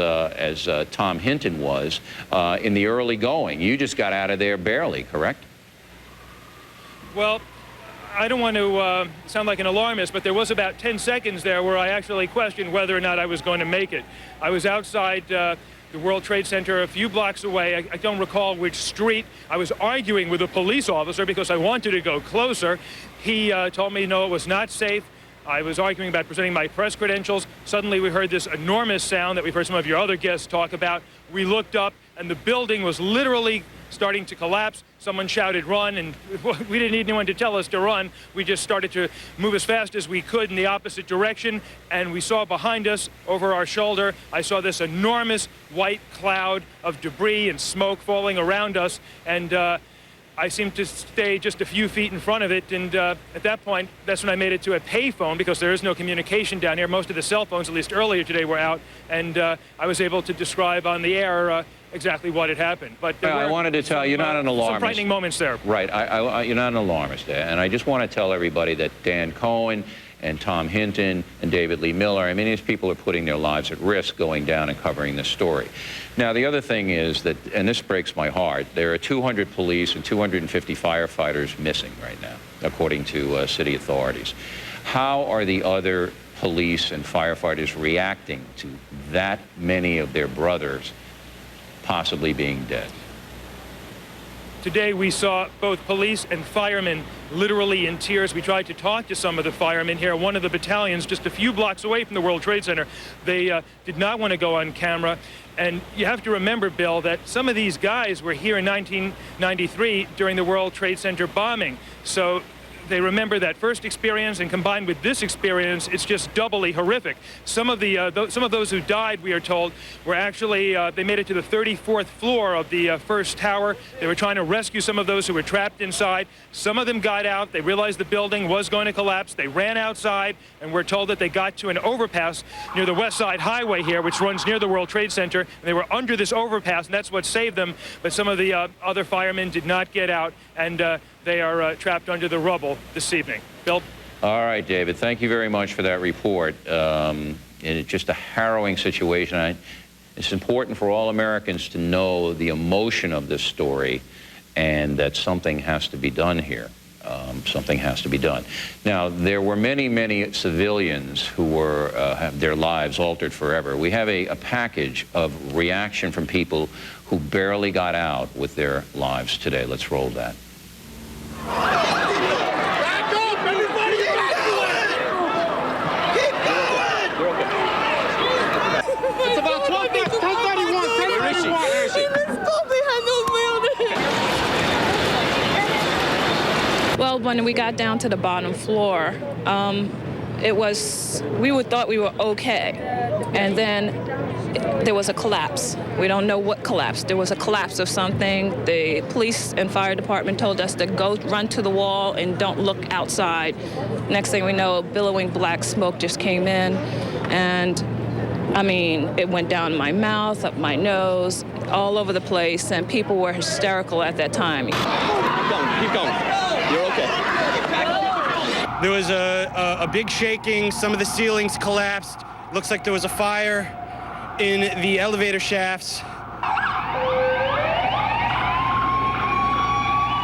Tom Hinton was in the early going. You just got out of there barely, correct? Well, I don't want to sound like an alarmist, but there was about 10 seconds there where I actually questioned whether or not I was going to make it. I was outside the World Trade Center a few blocks away. I don't recall which street. I was arguing with a police officer because I wanted to go closer. He told me, no, it was not safe. I was arguing about presenting my press credentials. Suddenly we heard this enormous sound that we've heard some of your other guests talk about. We looked up, and the building was literally starting to collapse. Someone shouted, run, and we didn't need anyone to tell us to run. We just started to move as fast as we could in the opposite direction, and we saw behind us, over our shoulder, I saw this enormous white cloud of debris and smoke falling around us, and I seemed to stay just a few feet in front of it, and at that point, that's when I made it to a payphone, because there is no communication down here. Most of the cell phones, at least earlier today, were out, and I was able to describe on the air exactly what had happened. But I wanted to tell you, you're not an alarmist. Some frightening moments there. Right. You're not an alarmist, and I just want to tell everybody that Dan Cohen and Tom Hinton and David Lee Miller, I mean, these people are putting their lives at risk going down and covering this story. Now, the other thing is that, and this breaks my heart, there are 200 police and 250 firefighters missing right now, according to city authorities. How are the other police and firefighters reacting to that many of their brothers possibly being dead? Today we saw both police and firemen literally in tears. We tried to talk to some of the firemen here. One of the battalions just a few blocks away from the World Trade Center. They did not want to go on camera. And you have to remember, Bill, that some of these guys were here in 1993 during the World Trade Center bombing. So they remember that first experience, and combined with this experience, it's just doubly horrific. Some of those who died, we are told, were actually, they made it to the 34th floor of the first tower. They were trying to rescue some of those who were trapped inside. Some of them got out. They realized the building was going to collapse. They ran outside, and we're told that they got to an overpass near the West Side Highway here, which runs near the World Trade Center. And they were under this overpass, and that's what saved them. But some of the other firemen did not get out, and they are trapped under the rubble this evening. Bill? All right, David, thank you very much for that report. It's just a harrowing situation. It's important for all Americans to know the emotion of this story and that something has to be done here. Something has to be done. Now, there were many, many civilians who were have their lives altered forever. We have a package of reaction from people who barely got out with their lives today. Let's roll that. Back up, everybody! Keep going! It's about 10:31. 10:31. Where is she? Well, when we got down to the bottom floor, we thought we were okay, and then there was a collapse. We don't know what collapsed. There was a collapse of something. The police and fire department told us to go run to the wall and don't look outside. Next thing we know, billowing black smoke just came in, and I mean, it went down my mouth, up my nose, all over the place, and people were hysterical at that time. Keep going. You're okay. There was a big shaking. Some of the ceilings collapsed. Looks like there was a fire in the elevator shafts.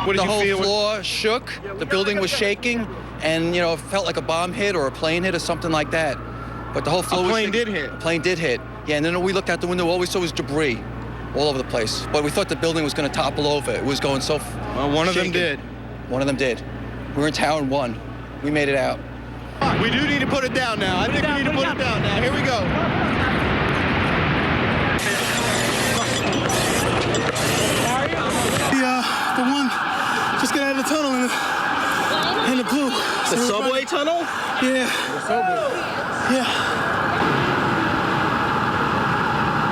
What did the you whole feel? floor shook, the building was shaking, and, you know, it felt like a bomb hit or a plane hit or something like that. But the whole floor was plane shaking. did hit? A plane did hit. Yeah, and then we looked out the window, all we saw was debris all over the place. But we thought the building was going to topple over. It was going so one of them shaking. did. One of them did. We were in Tower 1. We made it out. We do need to put it down now. I think we need to put it down now. Here we go. The one just got out of the tunnel in the blue. The subway tunnel? Yeah. The subway. Yeah.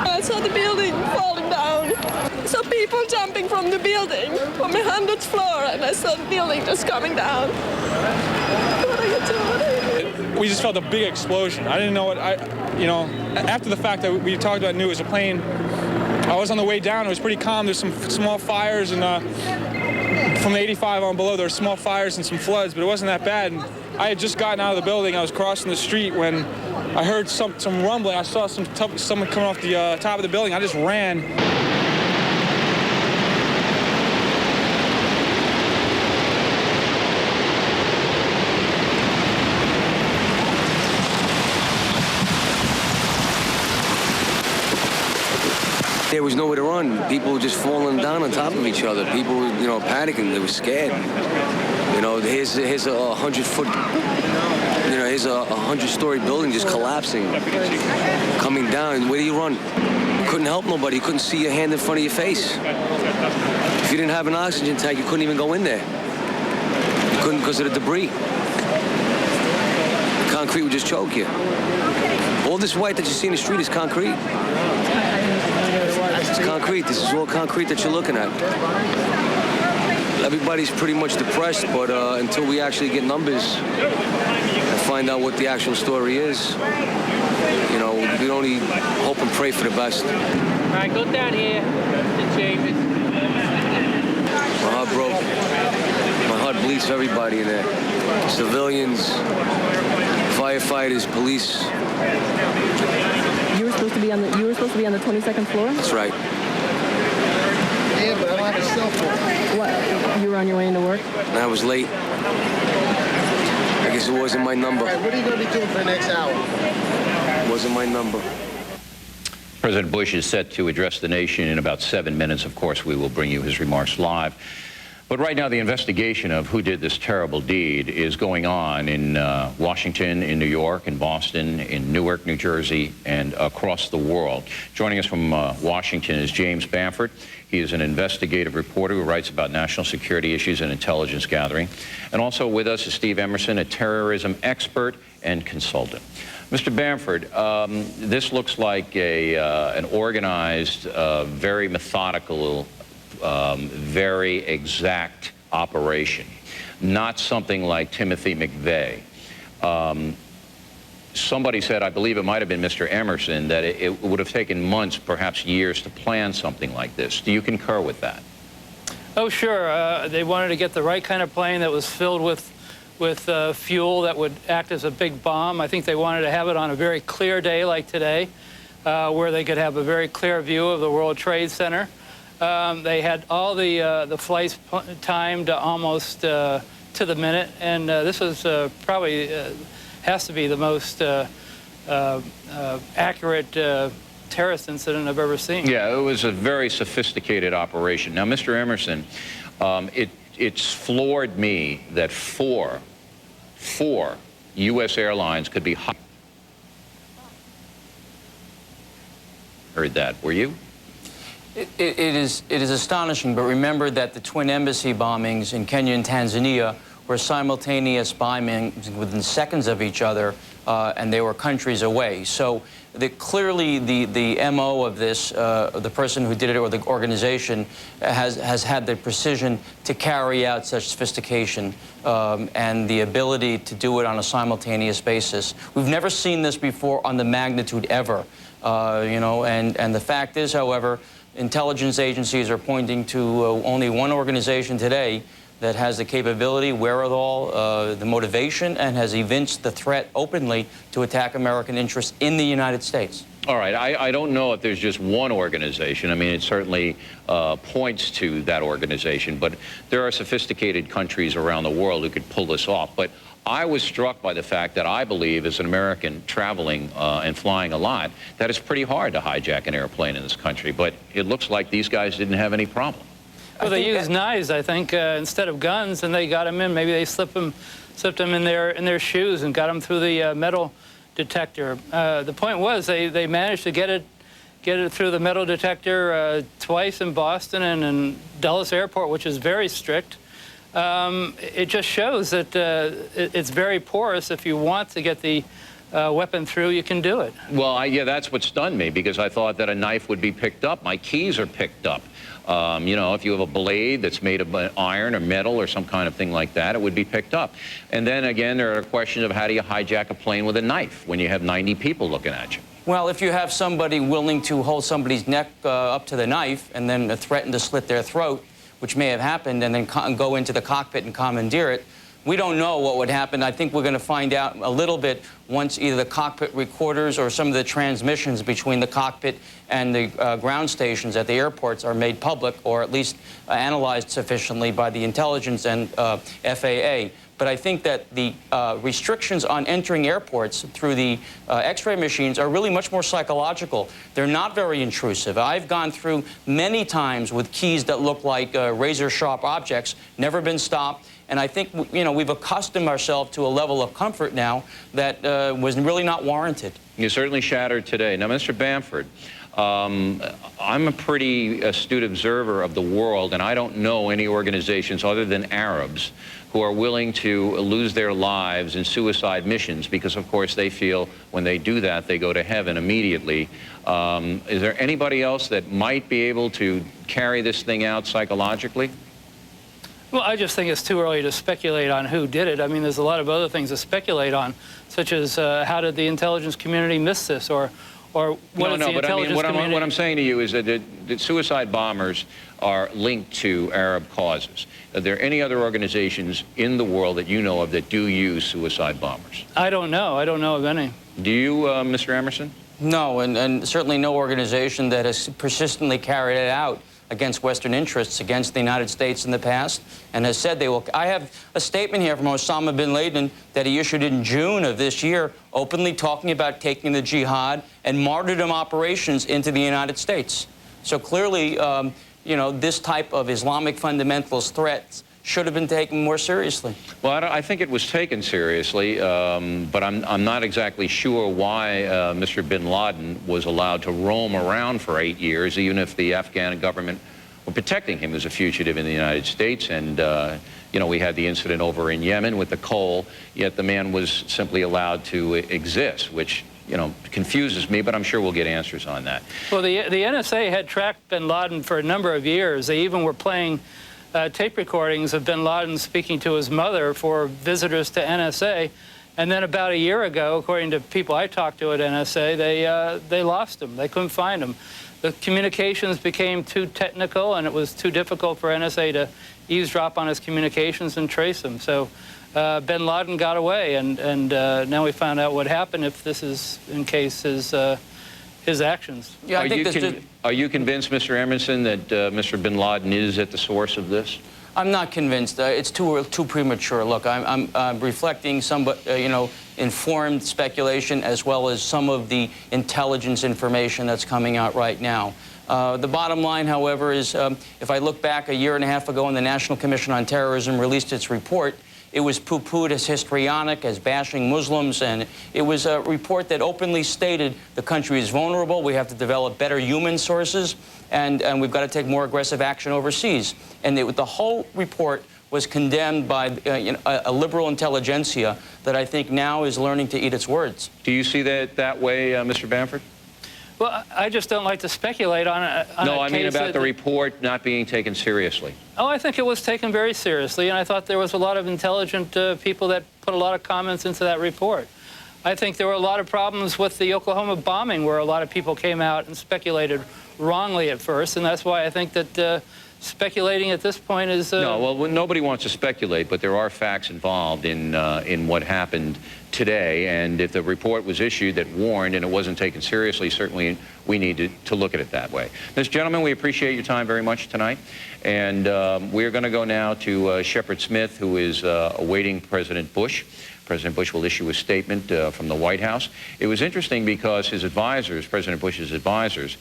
I saw the building falling down. Saw people jumping from the building from the 100th floor, and I saw the building just coming down. What are you doing? We just felt a big explosion. I didn't know what after the fact that we talked about, knew it was a plane. I was on the way down. It was pretty calm. There's some small fires, and from the 85 on below, there were small fires and some floods, but it wasn't that bad. And I had just gotten out of the building. I was crossing the street when I heard some rumbling. I saw someone coming off the top of the building. I just ran. There was nowhere to run. People were just falling down on top of each other. People were, panicking. They were scared. Here's a 100-foot, here's a 100-story building just collapsing, coming down. Where do you run? You couldn't help nobody. You couldn't see your hand in front of your face. If you didn't have an oxygen tank, you couldn't even go in there. You couldn't because of the debris. The concrete would just choke you. All this white that you see in the street is concrete. It's concrete. This is all concrete that you're looking at. Everybody's pretty much depressed, but until we actually get numbers and find out what the actual story is, we can only hope and pray for the best. All right, go down here to James. My heart broke. My heart bleeds for everybody in there. Civilians, firefighters, police. You were supposed to be on the 22nd floor? That's right. Yeah, but I don't have a cell phone. What? You were on your way into work? And I was late. I guess it wasn't my number. All right, what are you going to be doing for the next hour? It wasn't my number. President Bush is set to address the nation in about 7 minutes. Of course, we will bring you his remarks live. But right now, the investigation of who did this terrible deed is going on in Washington, in New York, in Boston, in Newark, New Jersey, and across the world. Joining us from Washington is James Bamford. He is an investigative reporter who writes about national security issues and intelligence gathering. And also with us is Steve Emerson, a terrorism expert and consultant. Mr. Bamford, this looks like an organized, very methodical, very exact operation, not something like Timothy McVeigh. Somebody said, I believe it might have been Mr. Emerson, that it would have taken months, perhaps years, to plan something like this. Do you concur with that? Oh, sure. They wanted to get the right kind of plane that was filled with fuel that would act as a big bomb. I think they wanted to have it on a very clear day like today, where they could have a very clear view of the World Trade Center. They had all the flights timed almost to the minute, and this was probably has to be the most accurate terrorist incident I've ever seen. Yeah, it was a very sophisticated operation. Now, Mr. Emerson, it's floored me that four U.S. airlines could be heard that. Were you? It is astonishing, but remember that the twin embassy bombings in Kenya and Tanzania were simultaneous bombings within seconds of each other, and they were countries away. So clearly the MO of this, the person who did it or the organization, has had the precision to carry out such sophistication and the ability to do it on a simultaneous basis. We've never seen this before on the magnitude ever, and the fact is, however, intelligence agencies are pointing to only one organization today that has the capability, wherewithal, the motivation, and has evinced the threat openly to attack American interests in the United States. All right, I don't know if there's just one organization. I mean, it certainly points to that organization, but there are sophisticated countries around the world who could pull this off. But I was struck by the fact that I believe, as an American traveling and flying a lot, that it's pretty hard to hijack an airplane in this country. But it looks like these guys didn't have any problem. Well, they used knives, I think, instead of guns, and they got them in. Maybe they slipped them in their shoes and got them through the metal detector. The point was they managed to get it through the metal detector twice in Boston and in Dulles Airport, which is very strict. It just shows that it's very porous. If you want to get the weapon through, you can do it. Well, yeah, that's what stunned me, because I thought that a knife would be picked up. My keys are picked up. You know, if you have a blade that's made of iron or metal or some kind of thing like that, it would be picked up. And then again, there are questions of how do you hijack a plane with a knife when you have 90 people looking at you? Well, if you have somebody willing to hold somebody's neck up to the knife and then threaten to slit their throat, which may have happened, and then go into the cockpit and commandeer it, we don't know what would happen. I think we're going to find out a little bit once either the cockpit recorders or some of the transmissions between the cockpit and the ground stations at the airports are made public, or at least analyzed sufficiently by the intelligence and FAA. But I think that the restrictions on entering airports through the X-ray machines are really much more psychological. They're not very intrusive. I've gone through many times with keys that look like razor-sharp objects, never been stopped. And I think, you know, we've accustomed ourselves to a level of comfort now that was really not warranted. You certainly shattered today. Now, Mr. Bamford, I'm a pretty astute observer of the world, and I don't know any organizations other than Arabs who are willing to lose their lives in suicide missions because, of course, they feel when they do that, they go to heaven immediately. Is there anybody else that might be able to carry this thing out psychologically? Well, I just think it's too early to speculate on who did it. I mean, there's a lot of other things to speculate on, such as how did the intelligence community miss this, or what is the intelligence community? What I'm saying to you is that the suicide bombers are linked to Arab causes. Are there any other organizations in the world that you know of that do use suicide bombers? I don't know. I don't know of any. Do you, Mr. Emerson? No, and certainly no organization that has persistently carried it out against Western interests, against the United States in the past, and has said they will. I have a statement here from Osama bin Laden that he issued in June of this year, openly talking about taking the jihad and martyrdom operations into the United States. So clearly, you know, this type of Islamic fundamentalist threats should have been taken more seriously. Well, I think it was taken seriously, but I'm not exactly sure why Mr. bin Laden was allowed to roam around for 8 years, even if the Afghan government were protecting him as a fugitive in the United States. And, you know, we had the incident over in Yemen with the coal, yet the man was simply allowed to exist, which, you know, confuses me, but I'm sure we'll get answers on that. Well, the NSA had tracked bin Laden for a number of years. They even were playing tape recordings of bin Laden speaking to his mother for visitors to NSA. And then about a year ago, according to people I talked to at NSA, they lost him. They couldn't find him. The communications became too technical, and it was too difficult for NSA to eavesdrop on his communications and trace him. So bin Laden got away, and now we found out what happened, if this is, in case, his actions. Yeah, Are you convinced, Mr. Emerson, that Mr. bin Laden is at the source of this? I'm not convinced. It's too premature. Look, I'm reflecting some, you know, informed speculation as well as some of the intelligence information that's coming out right now. The bottom line, however, is if I look back a year and a half ago when the National Commission on Terrorism released its report, it was poo-pooed as histrionic, as bashing Muslims, and it was a report that openly stated the country is vulnerable, we have to develop better human sources, and we've got to take more aggressive action overseas. And the whole report was condemned by you know, a liberal intelligentsia that I think now is learning to eat its words. Do you see that way, Mr. Bamford? Well, I just don't like to speculate on it. No, I mean about the report not being taken seriously. Oh, I think it was taken very seriously, and I thought there was a lot of intelligent people that put a lot of comments into that report. I think there were a lot of problems with the Oklahoma bombing, where a lot of people came out and speculated wrongly at first, and that's why I think that speculating at this point is... No, well, nobody wants to speculate, but there are facts involved in what happened today, and if the report was issued that warned and it wasn't taken seriously, certainly we need to look at it that way. Gentlemen, we appreciate your time very much tonight, and we're going to go now to Shepard Smith, who is awaiting President Bush. President Bush will issue a statement from the White House. It was interesting because his advisors, President Bush's advisors,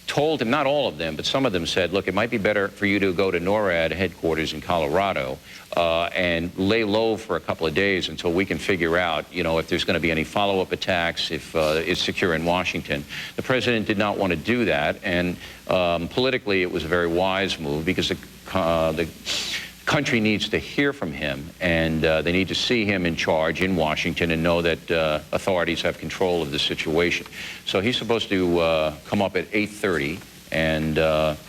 told him, not all of them, but some of them said, look, it might be better for you to go to NORAD headquarters in Colorado and lay low for a couple of days until we can figure out, you know, if there's going to be any follow-up attacks, if it's secure in Washington. The president did not want to do that, and politically it was a very wise move because the country needs to hear from him, and they need to see him in charge in Washington and know that authorities have control of the situation. So he's supposed to come up at 8:30, and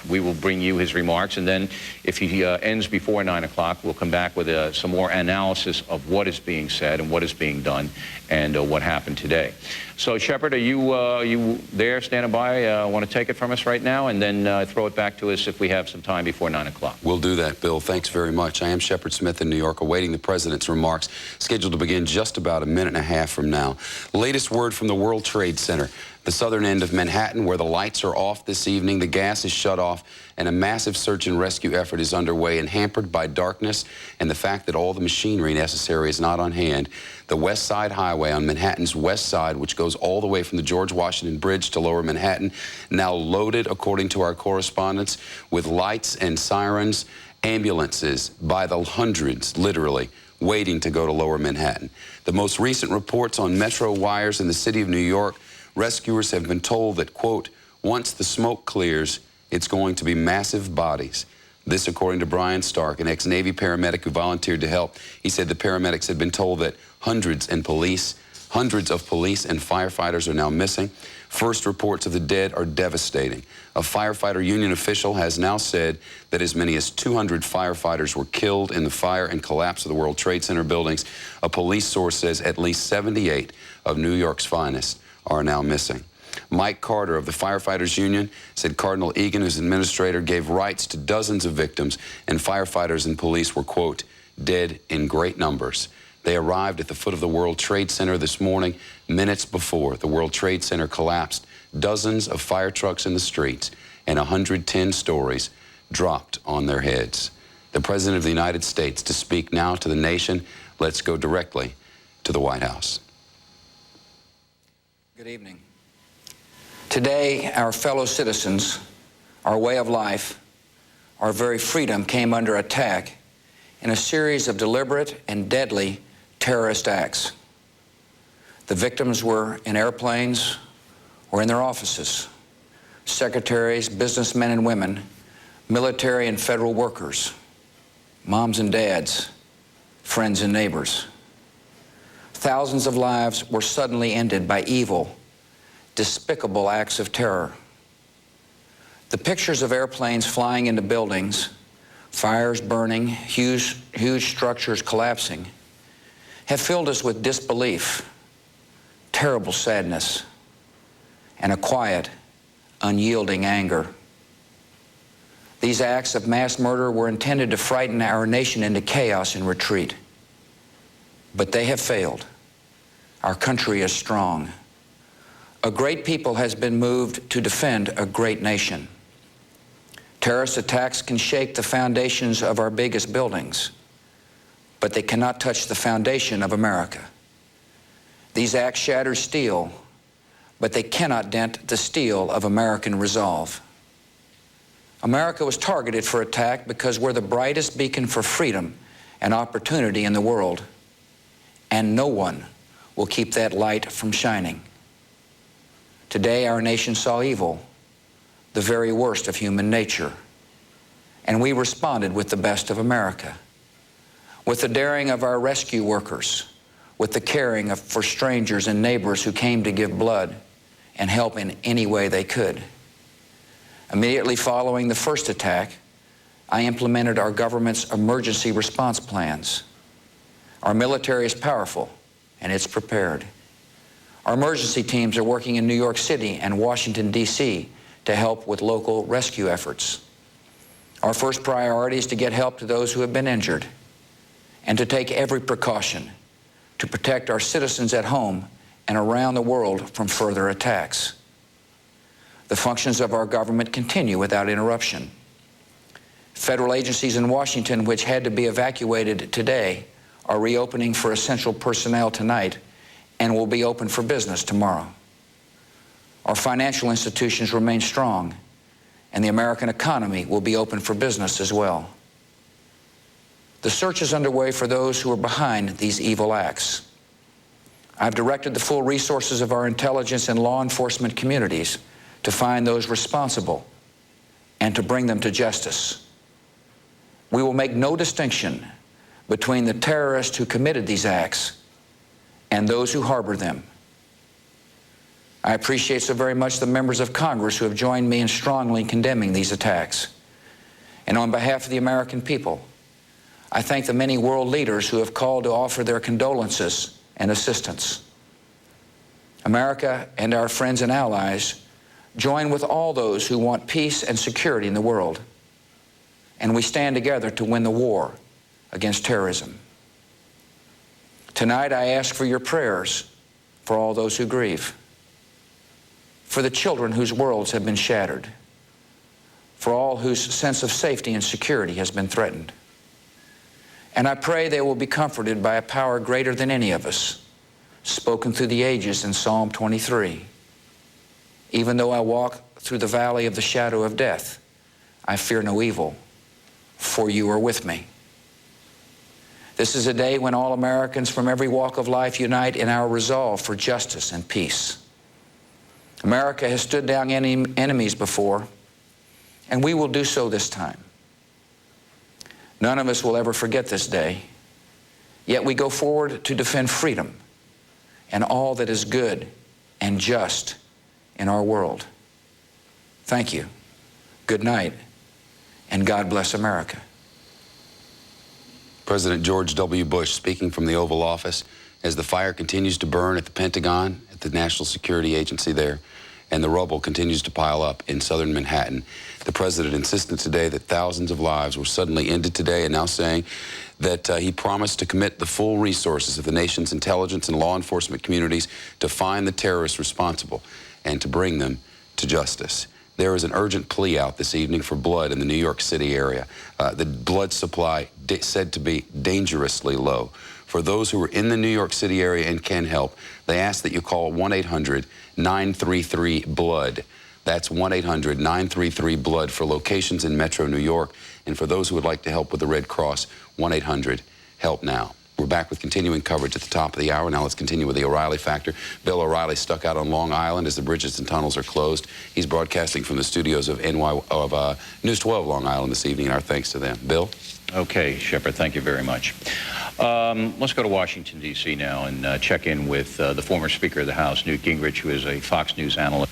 we will bring you his remarks, and then if he ends before 9 o'clock, we'll come back with some more analysis of what is being said and what is being done and what happened today. So, Shepard, are you there, standing by? Want to take it from us right now, and then throw it back to us if we have some time before 9 o'clock? We'll do that, Bill. Thanks very much. I am Shepard Smith in New York, awaiting the president's remarks, scheduled to begin just about a minute and a half from now. Latest word from the World Trade Center. The southern end of Manhattan, where the lights are off this evening, the gas is shut off, and a massive search and rescue effort is underway, and hampered by darkness and the fact that all the machinery necessary is not on hand. The West Side Highway on Manhattan's west side, which goes all the way from the George Washington Bridge to Lower Manhattan, now loaded, according to our correspondents, with lights and sirens, ambulances by the hundreds, literally, waiting to go to Lower Manhattan. The most recent reports on metro wires in the city of New York, rescuers have been told that, quote, once the smoke clears, it's going to be massive bodies. This, according to Brian Stark, an ex-Navy paramedic who volunteered to help. He said the paramedics had been told that hundreds of police and firefighters are now missing. First reports of the dead are devastating. A firefighter union official has now said that as many as 200 firefighters were killed in the fire and collapse of the World Trade Center buildings. A police source says at least 78 of New York's finest are now missing. Mike Carter of the Firefighters Union said Cardinal Egan, whose administrator, gave rights to dozens of victims, and firefighters and police were, quote, dead in great numbers. They arrived at the foot of the World Trade Center this morning, minutes before the World Trade Center collapsed. Dozens of fire trucks in the streets and 110 stories dropped on their heads. The President of the United States to speak now to the nation. Let's go directly to the White House. Good evening. Today, our fellow citizens, our way of life, our very freedom came under attack in a series of deliberate and deadly terrorist acts. The victims were in airplanes or in their offices, secretaries, businessmen and women, military and federal workers, moms and dads, friends and neighbors. Thousands of lives were suddenly ended by evil, despicable acts of terror. The pictures of airplanes flying into buildings, fires burning, huge structures collapsing, have filled us with disbelief, terrible sadness, and a quiet, unyielding anger. These acts of mass murder were intended to frighten our nation into chaos and retreat. But they have failed. Our country is strong. A great people has been moved to defend a great nation. Terrorist attacks can shake the foundations of our biggest buildings, but they cannot touch the foundation of America. These acts shatter steel, but they cannot dent the steel of American resolve. America was targeted for attack because we're the brightest beacon for freedom and opportunity in the world, and no one will keep that light from shining. Today, our nation saw evil, the very worst of human nature, and we responded with the best of America, with the daring of our rescue workers, with the caring for strangers and neighbors who came to give blood and help in any way they could. Immediately following the first attack, I implemented our government's emergency response plans. Our military is powerful, and it's prepared. Our emergency teams are working in New York City and Washington, D.C. to help with local rescue efforts. Our first priority is to get help to those who have been injured and to take every precaution to protect our citizens at home and around the world from further attacks. The functions of our government continue without interruption. Federal agencies in Washington, which had to be evacuated today, are reopening for essential personnel tonight and will be open for business tomorrow. Our financial institutions remain strong, and the American economy will be open for business as well. The search is underway for those who are behind these evil acts. I've directed the full resources of our intelligence and law enforcement communities to find those responsible and to bring them to justice. We will make no distinction between the terrorists who committed these acts and those who harbor them. I appreciate so very much the members of Congress who have joined me in strongly condemning these attacks. And on behalf of the American people, I thank the many world leaders who have called to offer their condolences and assistance. America and our friends and allies join with all those who want peace and security in the world, and we stand together to win the war against terrorism. Tonight, I ask for your prayers for all those who grieve, for the children whose worlds have been shattered, for all whose sense of safety and security has been threatened. And I pray they will be comforted by a power greater than any of us, spoken through the ages in Psalm 23. Even though I walk through the valley of the shadow of death, I fear no evil, for you are with me. This is a day when all Americans from every walk of life unite in our resolve for justice and peace. America has stood down enemies before, and we will do so this time. None of us will ever forget this day, yet we go forward to defend freedom and all that is good and just in our world. Thank you. Good night, and God bless America. President George W. Bush speaking from the Oval Office as the fire continues to burn at the Pentagon, at the National Security Agency there, and the rubble continues to pile up in southern Manhattan. The president insisted today that thousands of lives were suddenly ended today, and now saying that he promised to commit the full resources of the nation's intelligence and law enforcement communities to find the terrorists responsible and to bring them to justice. There is an urgent plea out this evening for blood in the New York City area. The blood supply said to be dangerously low. For those who are in the New York City area and can help, they ask that you call 1-800-933-BLOOD. That's 1-800-933-BLOOD for locations in Metro New York. And for those who would like to help with the Red Cross, 1-800-HELP-NOW. We're back with continuing coverage at the top of the hour. Now let's continue with the O'Reilly Factor. Bill O'Reilly stuck out on Long Island as the bridges and tunnels are closed. He's broadcasting from the studios of News 12 Long Island this evening, and our thanks to them. Bill? Okay, Shepard, thank you very much. Let's go to Washington, D.C. now and check in with the former Speaker of the House, Newt Gingrich, who is a Fox News analyst.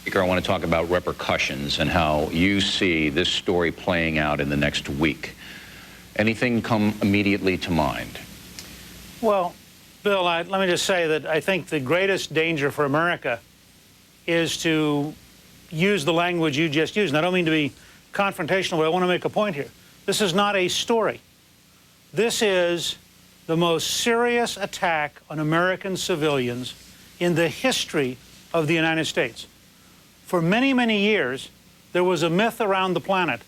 Speaker, I want to talk about repercussions and how you see this story playing out in the next week. Anything come immediately to mind? Well, Bill, let me just say that I think the greatest danger for America is to use the language you just used. And I don't mean to be confrontational, but I want to make a point here. This is not a story. This is the most serious attack on American civilians in the history of the United States. For many, many years, there was a myth around the planet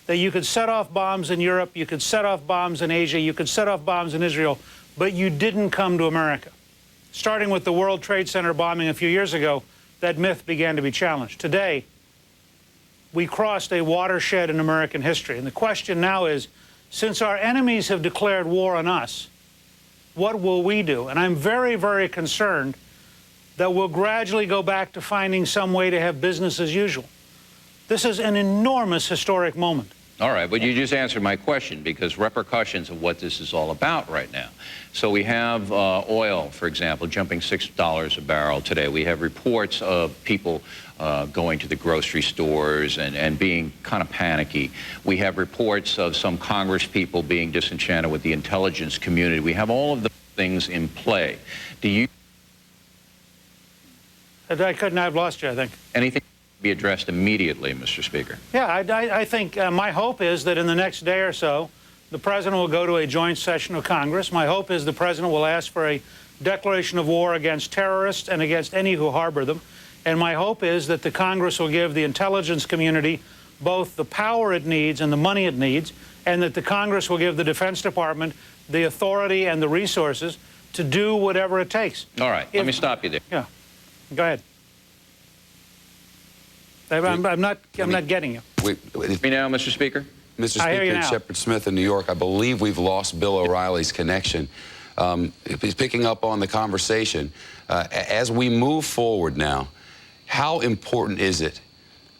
that you could set off bombs in Europe, you could set off bombs in Asia, you could set off bombs in Israel, but you didn't come to America. Starting with the World Trade Center bombing a few years ago, that myth began to be challenged. Today, we crossed a watershed in American history. And the question now is, since our enemies have declared war on us, what will we do? And I'm very, very concerned that we'll gradually go back to finding some way to have business as usual. This is an enormous historic moment. All right, but you just answered my question, because repercussions of what this is all about right now. So we have oil, for example, jumping $6 a barrel today. We have reports of people going to the grocery stores and being kind of panicky. We have reports of some Congress people being disenchanted with the intelligence community. We have all of the things in play. Do you... I couldn't have lost you, I think. Anything be addressed immediately, Mr. Speaker. Yeah, I think my hope is that in the next day or so, the President will go to a joint session of Congress. My hope is the President will ask for a declaration of war against terrorists and against any who harbor them. And my hope is that the Congress will give the intelligence community both the power it needs and the money it needs, and that the Congress will give the Defense Department the authority and the resources to do whatever it takes. All right, let me stop you there. Yeah, go ahead. I'm not getting you. Me now, Mr. Speaker? Mr. Speaker, Shepard Smith in New York, I believe we've lost Bill O'Reilly's connection. He's picking up on the conversation. As we move forward now, how important is it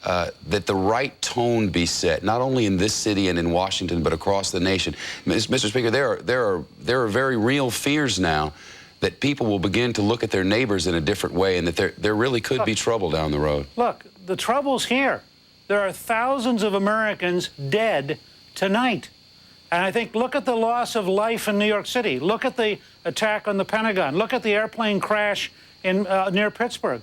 that the right tone be set, not only in this city and in Washington, but across the nation? Mr. Speaker, there are very real fears now that people will begin to look at their neighbors in a different way, and that there really could be trouble down the road. Look, the trouble's here. There are thousands of Americans dead tonight. And I think, look at the loss of life in New York City. Look at the attack on the Pentagon. Look at the airplane crash in, near Pittsburgh.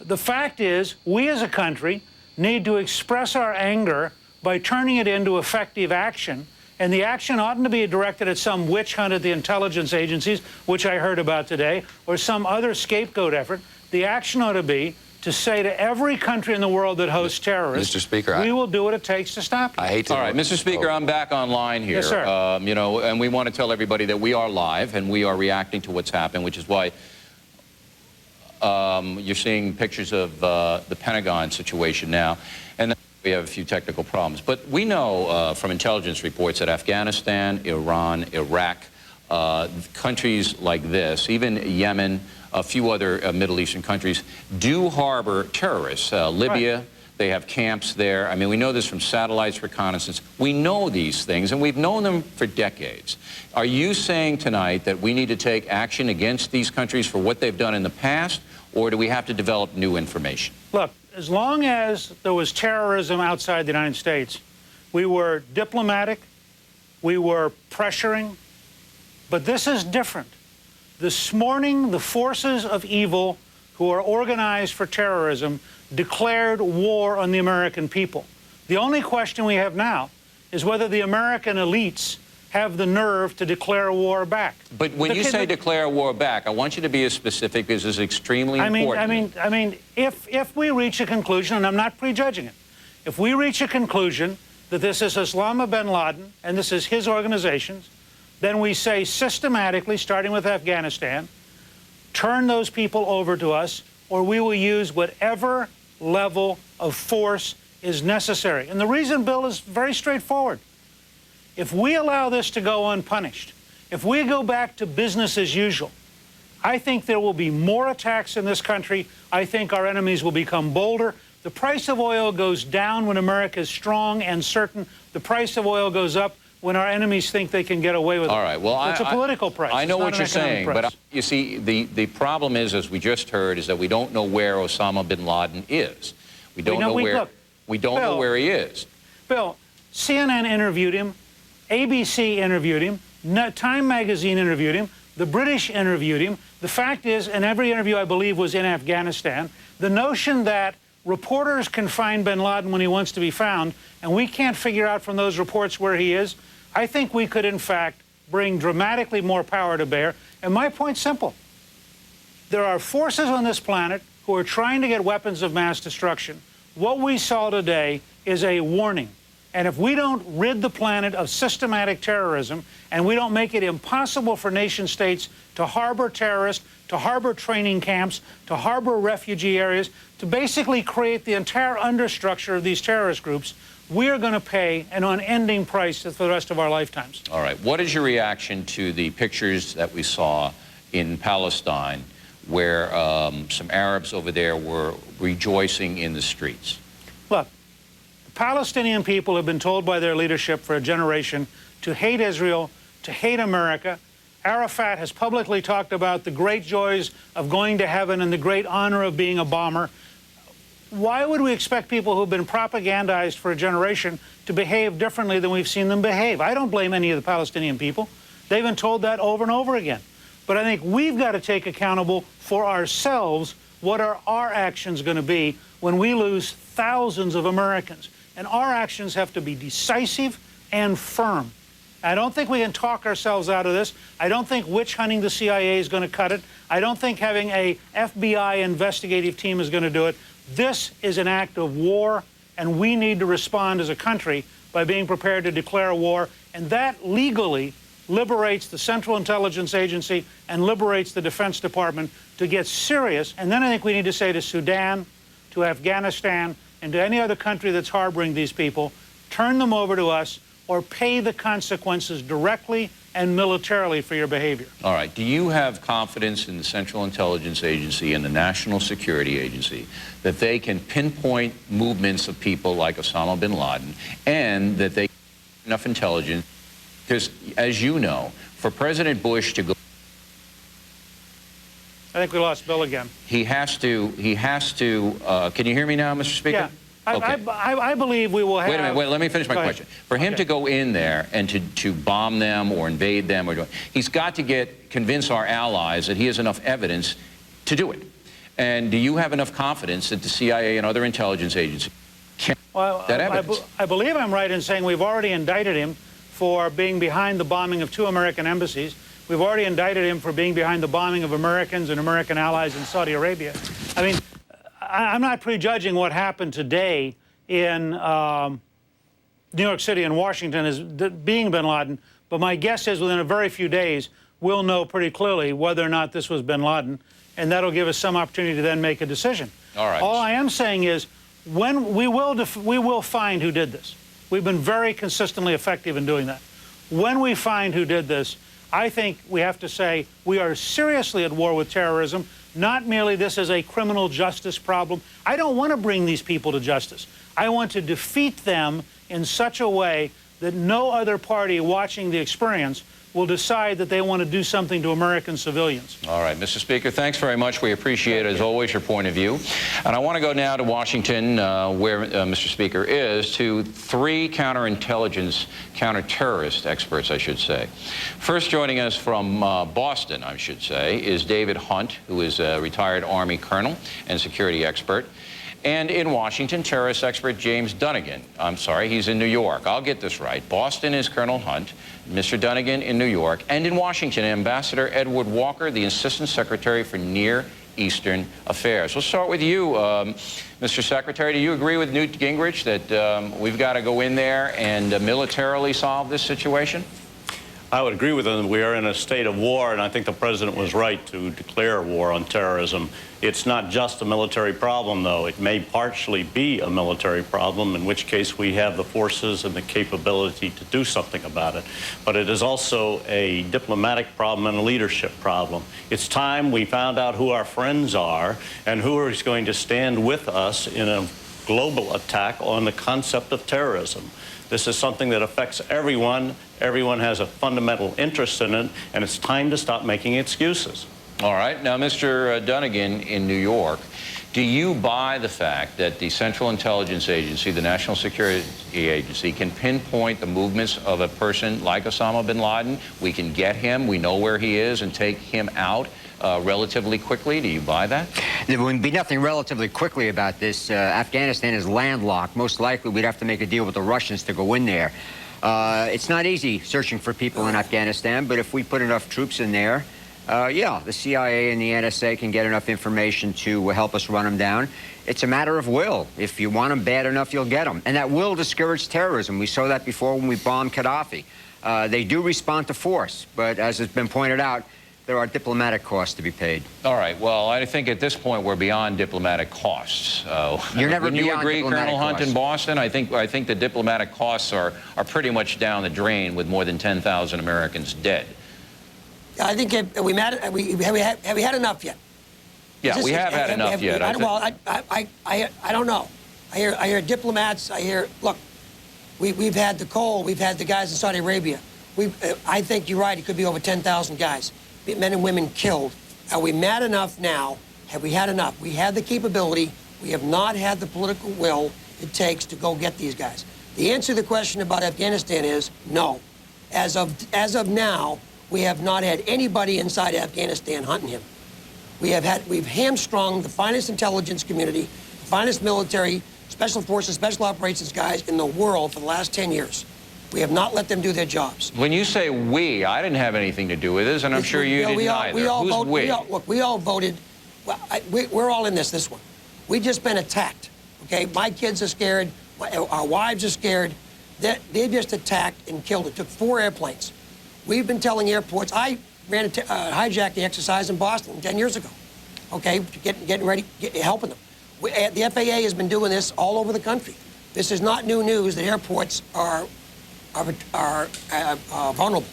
The fact is, we as a country need to express our anger by turning it into effective action. And the action oughtn't to be directed at some witch hunt at the intelligence agencies, which I heard about today, or some other scapegoat effort. The action ought to be to say to every country in the world that hosts terrorists, Mr. Speaker, we will do what it takes to stop you. I hate to. All right, Mr. Speaker, I'm back online here. Yes, sir. You know, and we want to tell everybody that we are live and we are reacting to what's happened, which is why you're seeing pictures of the Pentagon situation now. And we have a few technical problems. But we know from intelligence reports that Afghanistan, Iran, Iraq, countries like this, even Yemen, a few other Middle Eastern countries, do harbor terrorists. Libya, right. They have camps there. I mean, we know this from satellites, reconnaissance. We know these things, and we've known them for decades. Are you saying tonight that we need to take action against these countries for what they've done in the past, or do we have to develop new information? Look, as long as there was terrorism outside the United States, we were diplomatic, we were pressuring, but this is different. This morning, the forces of evil who are organized for terrorism declared war on the American people. The only question we have now is whether the American elites have the nerve to declare war back. But when you say declare war back, I want you to be as specific because it's extremely important. I mean, if we reach a conclusion, and I'm not prejudging it, if we reach a conclusion that this is Osama bin Laden and this is his organizations, then we say systematically, starting with Afghanistan, turn those people over to us, or we will use whatever level of force is necessary. And the reason, Bill, is very straightforward. If we allow this to go unpunished, if we go back to business as usual, I think there will be more attacks in this country. I think our enemies will become bolder. The price of oil goes down when America is strong and certain. The price of oil goes up when our enemies think they can get away with it. All right, well, it's a political price. I know what you're saying, price. but you see, the problem is, as we just heard, is that we don't know where Osama bin Laden is. We don't know where he is. Bill, CNN interviewed him, ABC interviewed him, Time Magazine interviewed him, the British interviewed him. The fact is, and every interview, I believe, was in Afghanistan, the notion that reporters can find bin Laden when he wants to be found, and we can't figure out from those reports where he is, I think we could, in fact, bring dramatically more power to bear. And my point's simple. There are forces on this planet who are trying to get weapons of mass destruction. What we saw today is a warning. And if we don't rid the planet of systematic terrorism, and we don't make it impossible for nation states to harbor terrorists, to harbor training camps, to harbor refugee areas, to basically create the entire understructure of these terrorist groups, we are going to pay an unending price for the rest of our lifetimes. All right. What is your reaction to the pictures that we saw in Palestine where some Arabs over there were rejoicing in the streets? Look, the Palestinian people have been told by their leadership for a generation to hate Israel, to hate America. Arafat has publicly talked about the great joys of going to heaven and the great honor of being a bomber. Why would we expect people who've been propagandized for a generation to behave differently than we've seen them behave? I don't blame any of the Palestinian people. They've been told that over and over again. But I think we've got to take accountable for ourselves. What are our actions going to be when we lose thousands of Americans. And our actions have to be decisive and firm. I don't think we can talk ourselves out of this. I don't think witch hunting the CIA is going to cut it. I don't think having a FBI investigative team is going to do it. This is an act of war, and we need to respond as a country by being prepared to declare war. And that legally liberates the Central Intelligence Agency and liberates the Defense Department to get serious. And then I think we need to say to Sudan, to Afghanistan, and to any other country that's harboring these people, turn them over to us or pay the consequences directly and militarily for your behavior. All right. Do you have confidence in the Central Intelligence Agency and the National Security Agency that they can pinpoint movements of people like Osama bin Laden and that they have enough intelligence? Because, as you know, for President Bush to go... I think we lost Bill again. He has to, can you hear me now, Mr. Speaker? Yeah. Okay. I believe we will have... Wait a minute, let me finish my question. For him to go in there and to bomb them or invade them, he's got to convince our allies that he has enough evidence to do it. And do you have enough confidence that the CIA and other intelligence agencies can that evidence? I believe I'm right in saying we've already indicted him for being behind the bombing of 2 American embassies. We've already indicted him for being behind the bombing of Americans and American allies in Saudi Arabia. I mean, I'm not prejudging what happened today in New York City and Washington as being bin Laden, but my guess is within a very few days, we'll know pretty clearly whether or not this was bin Laden, and that'll give us some opportunity to then make a decision. All right. All I am saying is when we will find who did this. We've been very consistently effective in doing that. When we find who did this, I think we have to say we are seriously at war with terrorism, not merely this is a criminal justice problem. I don't want to bring these people to justice. I want to defeat them in such a way that no other party watching the experience will decide that they want to do something to American civilians. All right, Mr. Speaker, thanks very much. We appreciate, as always, your point of view. And I want to go now to Washington, where Mr. Speaker is, to 3 counterterrorist experts, I should say. First, joining us from Boston, I should say, is David Hunt, who is a retired Army colonel and security expert. And in Washington, terrorist expert James Dunnigan. I'm sorry, he's in New York. I'll get this right. Boston is Colonel Hunt, Mr. Dunnigan in New York, and in Washington, Ambassador Edward Walker, the Assistant Secretary for Near Eastern Affairs. We'll start with you, Mr. Secretary. Do you agree with Newt Gingrich that we've got to go in there and militarily solve this situation? I would agree with him. We are in a state of war, and I think the president was right to declare war on terrorism. It's not just a military problem, though. It may partially be a military problem, in which case we have the forces and the capability to do something about it. But it is also a diplomatic problem and a leadership problem. It's time we found out who our friends are and who is going to stand with us in a global attack on the concept of terrorism. This is something that affects everyone. Everyone has a fundamental interest in it, and it's time to stop making excuses. All right. Now, Mr. Dunnigan in New York, do you buy the fact that the Central Intelligence Agency, the National Security Agency, can pinpoint the movements of a person like Osama bin Laden? We can get him, we know where he is, and take him out relatively quickly? Do you buy that? There would be nothing relatively quickly about this. Afghanistan is landlocked. Most likely we'd have to make a deal with the Russians to go in there. It's not easy searching for people in Afghanistan, but if we put enough troops in there, yeah, the CIA and the NSA can get enough information to help us run them down. It's a matter of will. If you want them bad enough, you'll get them. And that will discourage terrorism. We saw that before when we bombed Gaddafi. They do respond to force, but as has been pointed out, there are diplomatic costs to be paid. All right. Well, I think at this point we're beyond diplomatic costs. You're never Wouldn't you beyond agree, diplomatic Colonel Hunt, costs. in Boston? I think the diplomatic costs are pretty much down the drain with more than 10,000 Americans dead. I think have we had enough yet? Yeah, we have had enough yet. Well, I don't know. I hear diplomats. I hear, look, we've had the Cole, we've had the guys in Saudi Arabia. I think you're right. It could be over 10,000 guys, men and women killed. Are we mad enough now? Have we had enough? We had the capability. We have not had the political will it takes to go get these guys. The answer to the question about Afghanistan is no. As of now, we have not had anybody inside Afghanistan hunting him. we've hamstrung the finest intelligence community, the finest military, special forces, special operations guys in the world for the last 10 years. We have not let them do their jobs. When you say we, I didn't have anything to do with this, and I'm sure you didn't either. Who's we? Look, we all voted. Well, we're all in this one. We've just been attacked, okay? My kids are scared. Our wives are scared. They just attacked and killed. It took 4 airplanes. We've been telling airports. I ran a hijacking exercise in Boston 10 years ago, okay, getting ready, helping them. The FAA has been doing this all over the country. This is not new news that airports are vulnerable.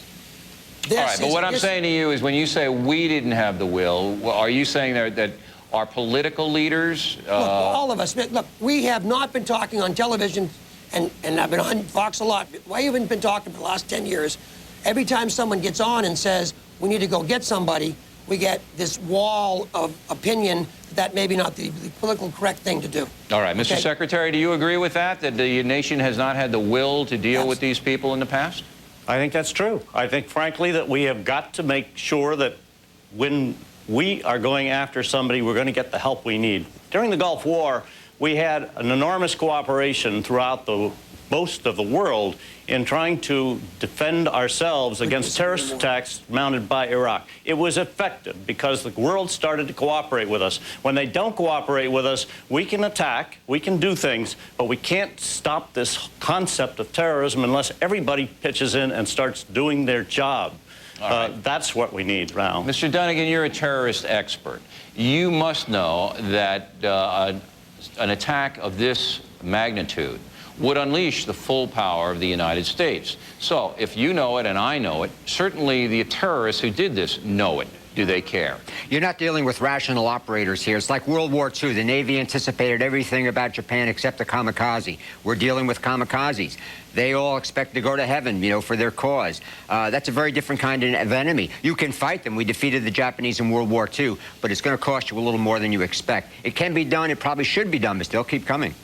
All right, but what I'm saying to you is when you say we didn't have the will, are you saying that our political leaders... Look, all of us. Look, we have not been talking on television, and I've been on Fox a lot. We haven't been talking for the last 10 years. Every time someone gets on and says, we need to go get somebody, we get this wall of opinion that maybe not the politically correct thing to do. All right, Mr. Secretary, do you agree with that the nation has not had the will to deal with these people in the past? I think that's true. I think, frankly, that we have got to make sure that when we are going after somebody, we're going to get the help we need. During the Gulf War, we had an enormous cooperation throughout most of the world in trying to defend ourselves against terrorist attacks mounted by Iraq. It was effective because the world started to cooperate with us. When they don't cooperate with us, we can attack, we can do things, but we can't stop this concept of terrorism unless everybody pitches in and starts doing their job. That's what we need now. Mr. Dunnigan, you're a terrorist expert. You must know that an attack of this magnitude would unleash the full power of the United States. So if you know it and I know it, certainly the terrorists who did this know it. Do they care? You're not dealing with rational operators here. It's like World War II. The Navy anticipated everything about Japan except the kamikaze. We're dealing with kamikazes. They all expect to go to heaven, you know, for their cause. That's a very different kind of enemy. You can fight them. We defeated the Japanese in World War II, but it's going to cost you a little more than you expect. It can be done. It probably should be done, but they'll keep coming.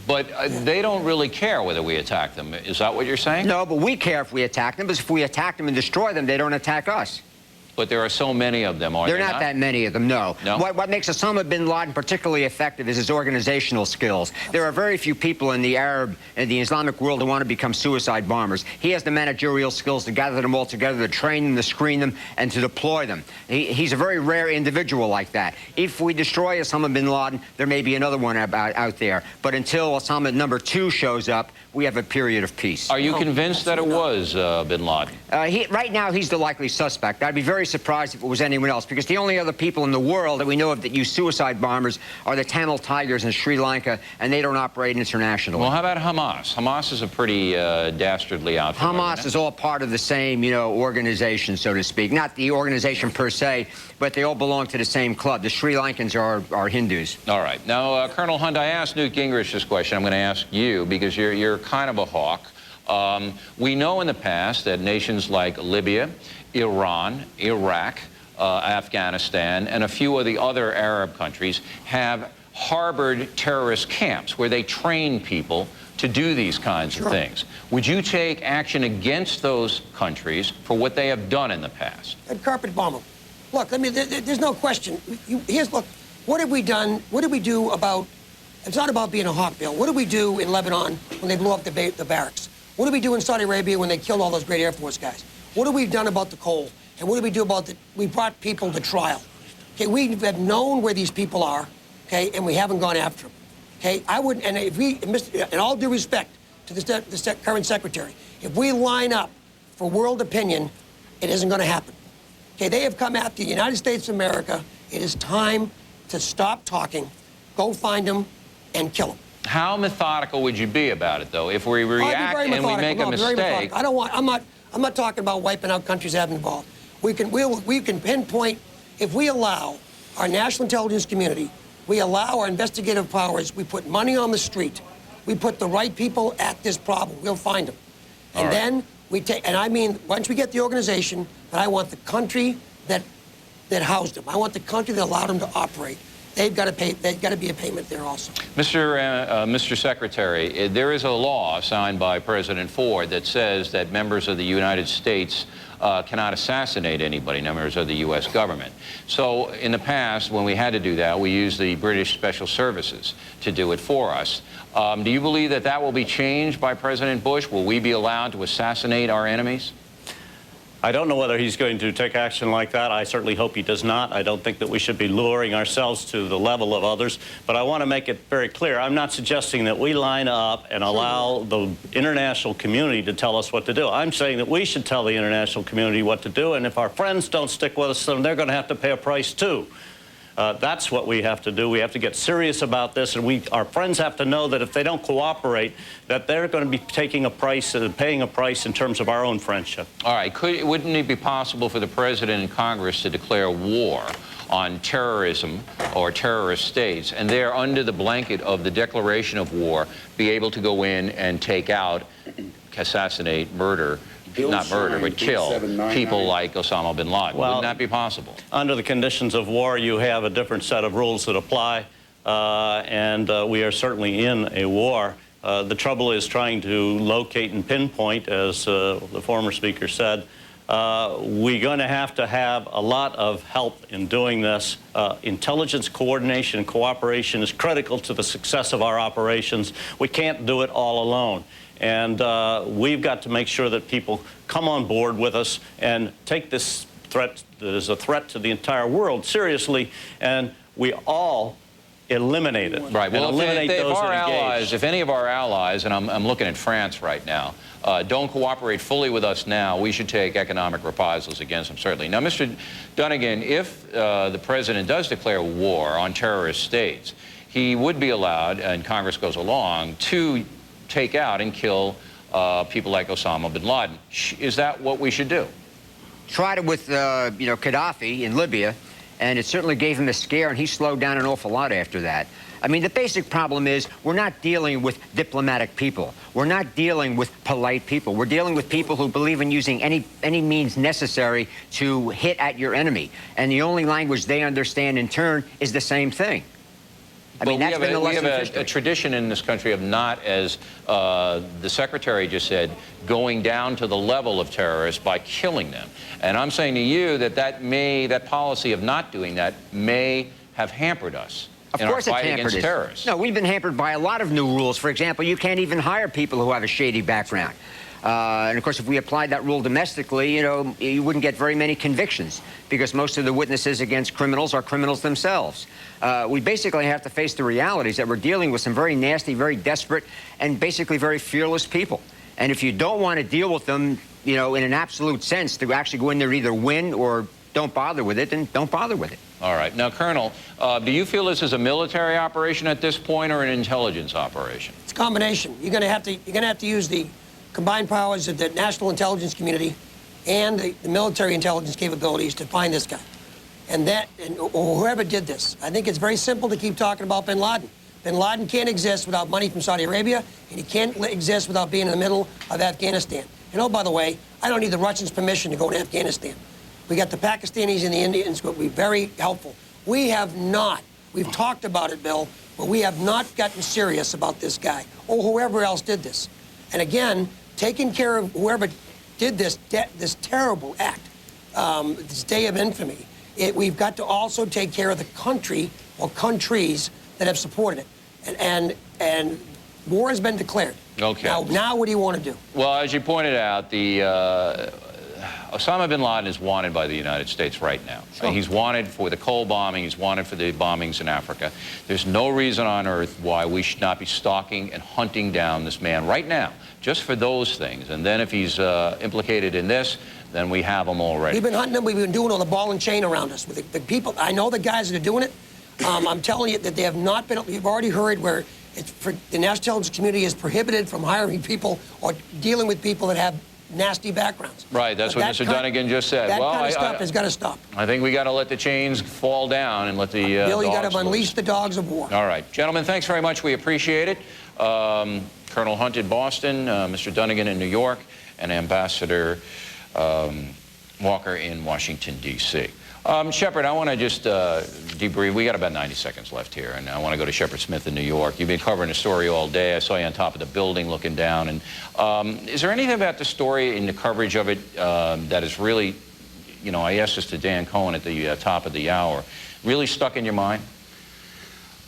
But they don't really care whether we attack them. Is that what you're saying? No, but we care if we attack them, because if we attack them and destroy them, they don't attack us. But there are so many of them, are there not? There are not that many of them, no. What makes Osama bin Laden particularly effective is his organizational skills. There are very few people in the Arab and the Islamic world who want to become suicide bombers. He has the managerial skills to gather them all together, to train them, to screen them, and to deploy them. He's a very rare individual like that. If we destroy Osama bin Laden, there may be another one out there. But until Osama number 2 shows up, we have a period of peace. Are you convinced that it was bin Laden? Right now, he's the likely suspect. I'd be very surprised if it was anyone else, because the only other people in the world that we know of that use suicide bombers are the Tamil Tigers in Sri Lanka, and they don't operate internationally. Well, how about Hamas? Hamas is a pretty dastardly outfit. Hamas is all part of the same, you know, organization, so to speak. Not the organization per se, but they all belong to the same club. The Sri Lankans are Hindus. All right. Now, Colonel Hunt, I asked Newt Gingrich this question. I'm going to ask you, because you're kind of a hawk. We know in the past that nations like Libya, Iran, Iraq, Afghanistan, and a few of the other Arab countries have harbored terrorist camps where they train people to do these kinds of things. Would you take action against those countries for what they have done in the past? And carpet bomb them. Look, I mean, there's no question. Look, what have we done? What did we do about? It's not about being a hawk, Bill. What did we do in Lebanon when they blew up the barracks? What did we do in Saudi Arabia when they killed all those great Air Force guys? What have we done about the coal? And what did we do about we brought people to trial? Okay, we have known where these people are, okay, and we haven't gone after them. Okay, I wouldn't, and if we, in all due respect to the current secretary, if we line up for world opinion, it isn't going to happen. Okay, they have come after the United States of America. It is time to stop talking, go find them, and kill them. How methodical would you be about it, though, if we react and we make a mistake? I don't want. I'm not talking about wiping out countries that have involved. We can pinpoint, if we allow our national intelligence community, we allow our investigative powers, we put money on the street, we put the right people at this problem, we'll find them. And then we take, and I mean, once we get the organization, but I want the country that housed them. I want the country that allowed them to operate. they've got to pay. They've got to be a payment there also. Mr. Secretary, there is a law signed by President Ford that says that members of the United States cannot assassinate anybody, members of the U.S. government. So in the past, when we had to do that, we used the British Special Services to do it for us. Do you believe that that will be changed by President Bush? Will we be allowed to assassinate our enemies? I don't know whether he's going to take action like that. I certainly hope he does not. I don't think that we should be luring ourselves to the level of others. But I want to make it very clear. I'm not suggesting that we line up and allow the international community to tell us what to do. I'm saying that we should tell the international community what to do. And if our friends don't stick with us, then they're going to have to pay a price too. That's what we have to do. We have to get serious about this, and our friends have to know that if they don't cooperate, that they're going to be taking a price, paying a price in terms of our own friendship. All right. Wouldn't it be possible for the President and Congress to declare war on terrorism or terrorist states, and there, under the blanket of the declaration of war, be able to go in and take out, assassinate, murder, not murder, but kill people like Osama bin Laden? Well, wouldn't that be possible? Under the conditions of war, you have a different set of rules that apply, and we are certainly in a war. The trouble is trying to locate and pinpoint, as the former speaker said. We're going to have a lot of help in doing this. Intelligence coordination and cooperation is critical to the success of our operations. We can't do it all alone. And we've got to make sure that people come on board with us and take this threat that is a threat to the entire world seriously, and we all eliminate it. Right. Well, eliminate if those our that engage. allies, if any of our allies, and I'm looking at France right now, don't cooperate fully with us now, we should take economic reprisals against them, certainly. Now, Mr. Dunnigan, if the President does declare war on terrorist states, he would be allowed, and Congress goes along, to take out and kill people like Osama bin Laden. Is that what we should do? Tried it with, Gaddafi in Libya, and it certainly gave him a scare, and he slowed down an awful lot after that. I mean, the basic problem is we're not dealing with diplomatic people. We're not dealing with polite people. We're dealing with people who believe in using any means necessary to hit at your enemy. And the only language they understand in turn is the same thing. I mean, that's been the lesson of history. We have a tradition in this country of not, as the Secretary just said, going down to the level of terrorists by killing them. And I'm saying to you that that policy of not doing that may have hampered us in our fight against terrorists. No, we've been hampered by a lot of new rules. For example, you can't even hire people who have a shady background. And of course, if we applied that rule domestically, you wouldn't get very many convictions because most of the witnesses against criminals are criminals themselves. We basically have to face the realities that we're dealing with some very nasty, very desperate, and basically very fearless people. And if you don't want to deal with them, in an absolute sense, to actually go in there either win or don't bother with it, then don't bother with it. All right. Now, Colonel, do you feel this is a military operation at this point or an intelligence operation? It's a combination. You're going to have to use the combined powers of the national intelligence community and the military intelligence capabilities to find this guy. Or whoever did this. I think it's very simple to keep talking about bin Laden. Bin Laden can't exist without money from Saudi Arabia, and he can't exist without being in the middle of Afghanistan. And oh, by the way, I don't need the Russians' permission to go to Afghanistan. We got the Pakistanis and the Indians who will be very helpful. We have not, we've talked about it, Bill, but we have not gotten serious about this guy or whoever else did this. And again, taking care of whoever did this terrible act, this day of infamy, we've got to also take care of the country or countries that have supported it. And war has been declared. Okay. Now what do you want to do? Well, as you pointed out, Osama bin Laden is wanted by the United States right now. Sure. He's wanted for the Cole bombing. He's wanted for the bombings in Africa. There's no reason on earth why we should not be stalking and hunting down this man right now, just for those things. And then if he's implicated in this, then we have him already. We've been hunting him. We've been doing all the ball and chain around us. With the people, I know the guys that are doing it. I'm telling you that they have not been. You've already heard where the national intelligence community is prohibited from hiring people or dealing with people that have nasty backgrounds. Right, that's what Mr. Dunnigan just said. That kind of stuff has got to stop. I think we got to let the chains fall down and let the Bill, you got to unleash loose. the dogs of war. All right, gentlemen, thanks very much. We appreciate it. Colonel Hunt in Boston, Mr. Dunnigan in New York, and Ambassador Walker in Washington, D.C. Shepard, I want to just debrief. We got about 90 seconds left here, and I want to go to Shepard Smith in New York. You've been covering the story all day. I saw you on top of the building looking down. And is there anything about the story in the coverage of it that is really, you know, I asked this to Dan Cohen at the top of the hour, really stuck in your mind?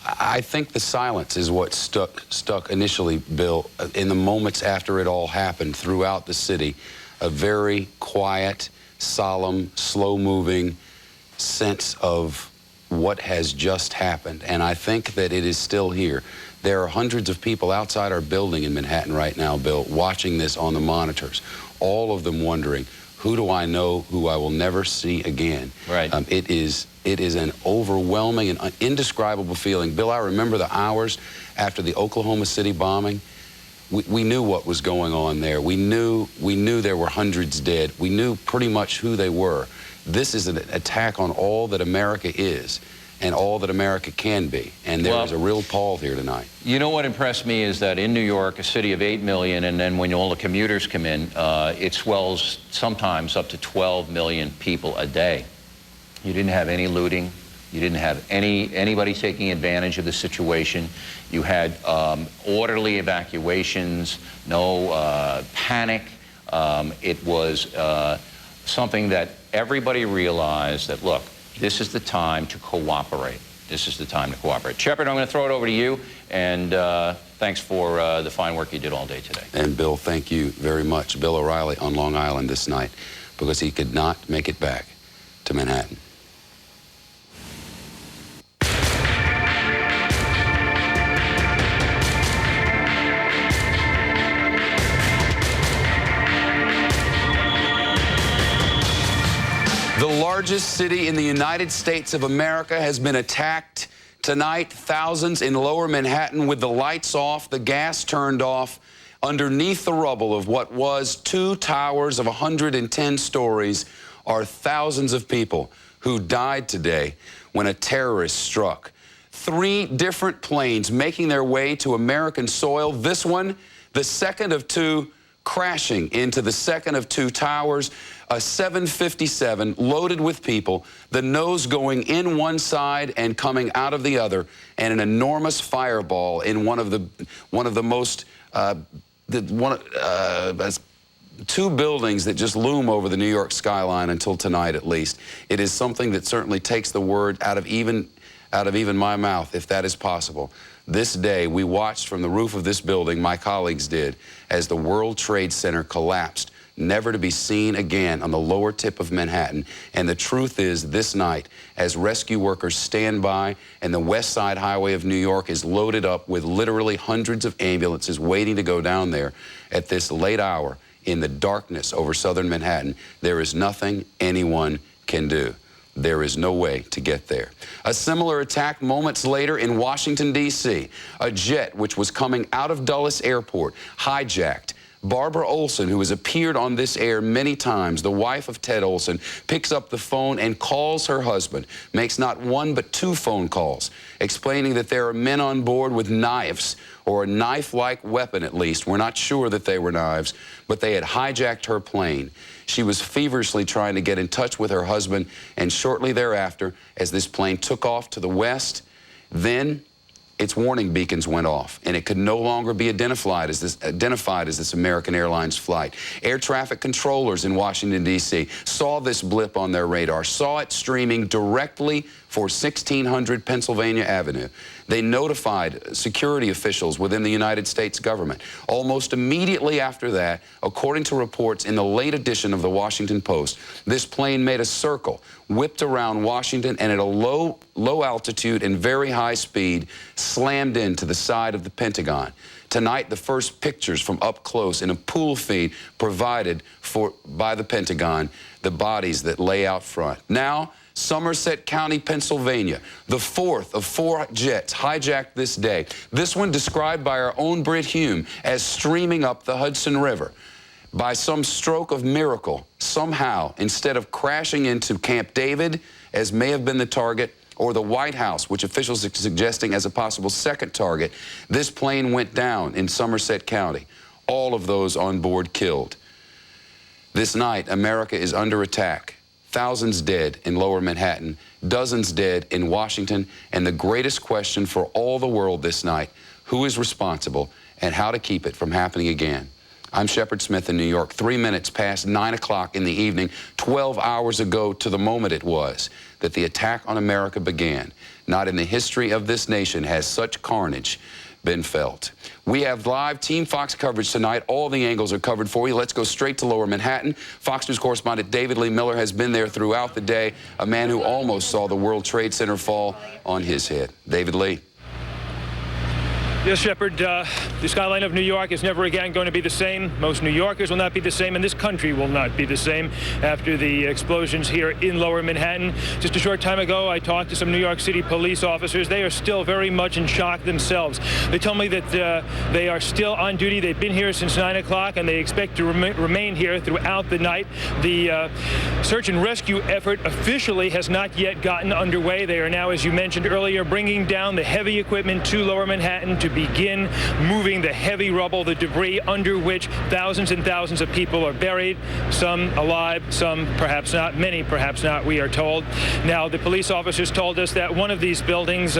I think the silence is what stuck initially, Bill, in the moments after it all happened throughout the city. A very quiet, solemn, slow-moving sense of what has just happened. And I think that it is still here. There are hundreds of people outside our building in Manhattan right now, Bill, watching this on the monitors, all of them wondering, who do I know who I will never see again? Right. It is an overwhelming and indescribable feeling. Bill, I remember the hours after the Oklahoma City bombing. We knew what was going on there. We knew there were hundreds dead. We knew pretty much who they were. This is an attack on all that America is and all that America can be. And there is a real pall here tonight. You know what impressed me is that in New York, a city of 8 million, and then when all the commuters come in, it swells sometimes up to 12 million people a day. You didn't have any looting. You didn't have anybody taking advantage of the situation. You had orderly evacuations, no panic. It was something that everybody realized that, look, this is the time to cooperate. This is the time to cooperate. Shepard, I'm going to throw it over to you, and thanks for the fine work you did all day today. And Bill, thank you very much. Bill O'Reilly on Long Island this night, because he could not make it back to Manhattan. The largest city in the United States of America has been attacked tonight. Thousands in lower Manhattan with the lights off, the gas turned off, underneath the rubble of what was 2 towers of 110 stories are thousands of people who died today when a terrorist struck. 3 different planes making their way to American soil. This one, the second of 2, crashing into the second of 2 towers. A 757 loaded with people, the nose going in one side and coming out of the other, and an enormous fireball in one of the most 2 buildings that just loom over the New York skyline until tonight, at least. It is something that certainly takes the word out of even my mouth, if that is possible. This day, we watched from the roof of this building, my colleagues did, as the World Trade Center collapsed, never to be seen again on the lower tip of Manhattan. And the truth is, this night, as rescue workers stand by and the West Side Highway of New York is loaded up with literally hundreds of ambulances waiting to go down there at this late hour in the darkness over southern Manhattan, there is nothing anyone can do. There is no way to get there. A similar attack moments later in Washington, D.C. A jet which was coming out of Dulles Airport, hijacked. Barbara Olson, who has appeared on this air many times, the wife of Ted Olson, picks up the phone and calls her husband, makes not 1 but 2 phone calls, explaining that there are men on board with knives, or a knife-like weapon at least. We're not sure that they were knives, but they had hijacked her plane. She was feverishly trying to get in touch with her husband, and shortly thereafter, as this plane took off to the west, then its warning beacons went off, and it could no longer be identified as this American Airlines flight. Air traffic controllers in Washington, D.C. saw this blip on their radar, saw it streaming directly for 1600 Pennsylvania Avenue. They notified security officials within the United States government. Almost immediately after that, according to reports in the late edition of the Washington Post, this plane made a circle, whipped around Washington, and at a low altitude and very high speed, slammed into the side of the Pentagon. Tonight, the first pictures from up close in a pool feed provided by the Pentagon, the bodies that lay out front. Now, Somerset County, Pennsylvania, the 4th of 4 jets hijacked this day. This one described by our own Brit Hume as streaming up the Hudson River. By some stroke of miracle, somehow, instead of crashing into Camp David, as may have been the target, or the White House, which officials are suggesting as a possible second target, this plane went down in Somerset County. All of those on board killed. This night, America is under attack. Thousands dead in Lower Manhattan, dozens dead in Washington, and the greatest question for all the world this night, who is responsible and how to keep it from happening again? I'm Shepard Smith in New York, 3 minutes past 9 o'clock in the evening, 12 hours ago to the moment it was that the attack on America began. Not in the history of this nation has such carnage been felt. We have live Team Fox coverage tonight. All the angles are covered for you. Let's go straight to Lower Manhattan. Fox News correspondent David Lee Miller has been there throughout the day, a man who almost saw the World Trade Center fall on his head. David Lee. Yes, Shepard, the skyline of New York is never again going to be the same. Most New Yorkers will not be the same, and this country will not be the same after the explosions here in Lower Manhattan. Just a short time ago, I talked to some New York City police officers. They are still very much in shock themselves. They tell me that they are still on duty. They've been here since 9 o'clock, and they expect to remain here throughout the night. The search and rescue effort officially has not yet gotten underway. They are now, as you mentioned earlier, bringing down the heavy equipment to Lower Manhattan to begin moving the heavy rubble, the debris under which thousands and thousands of people are buried, some alive, some perhaps not, many perhaps not, we are told. Now, the police officers told us that one of these buildings,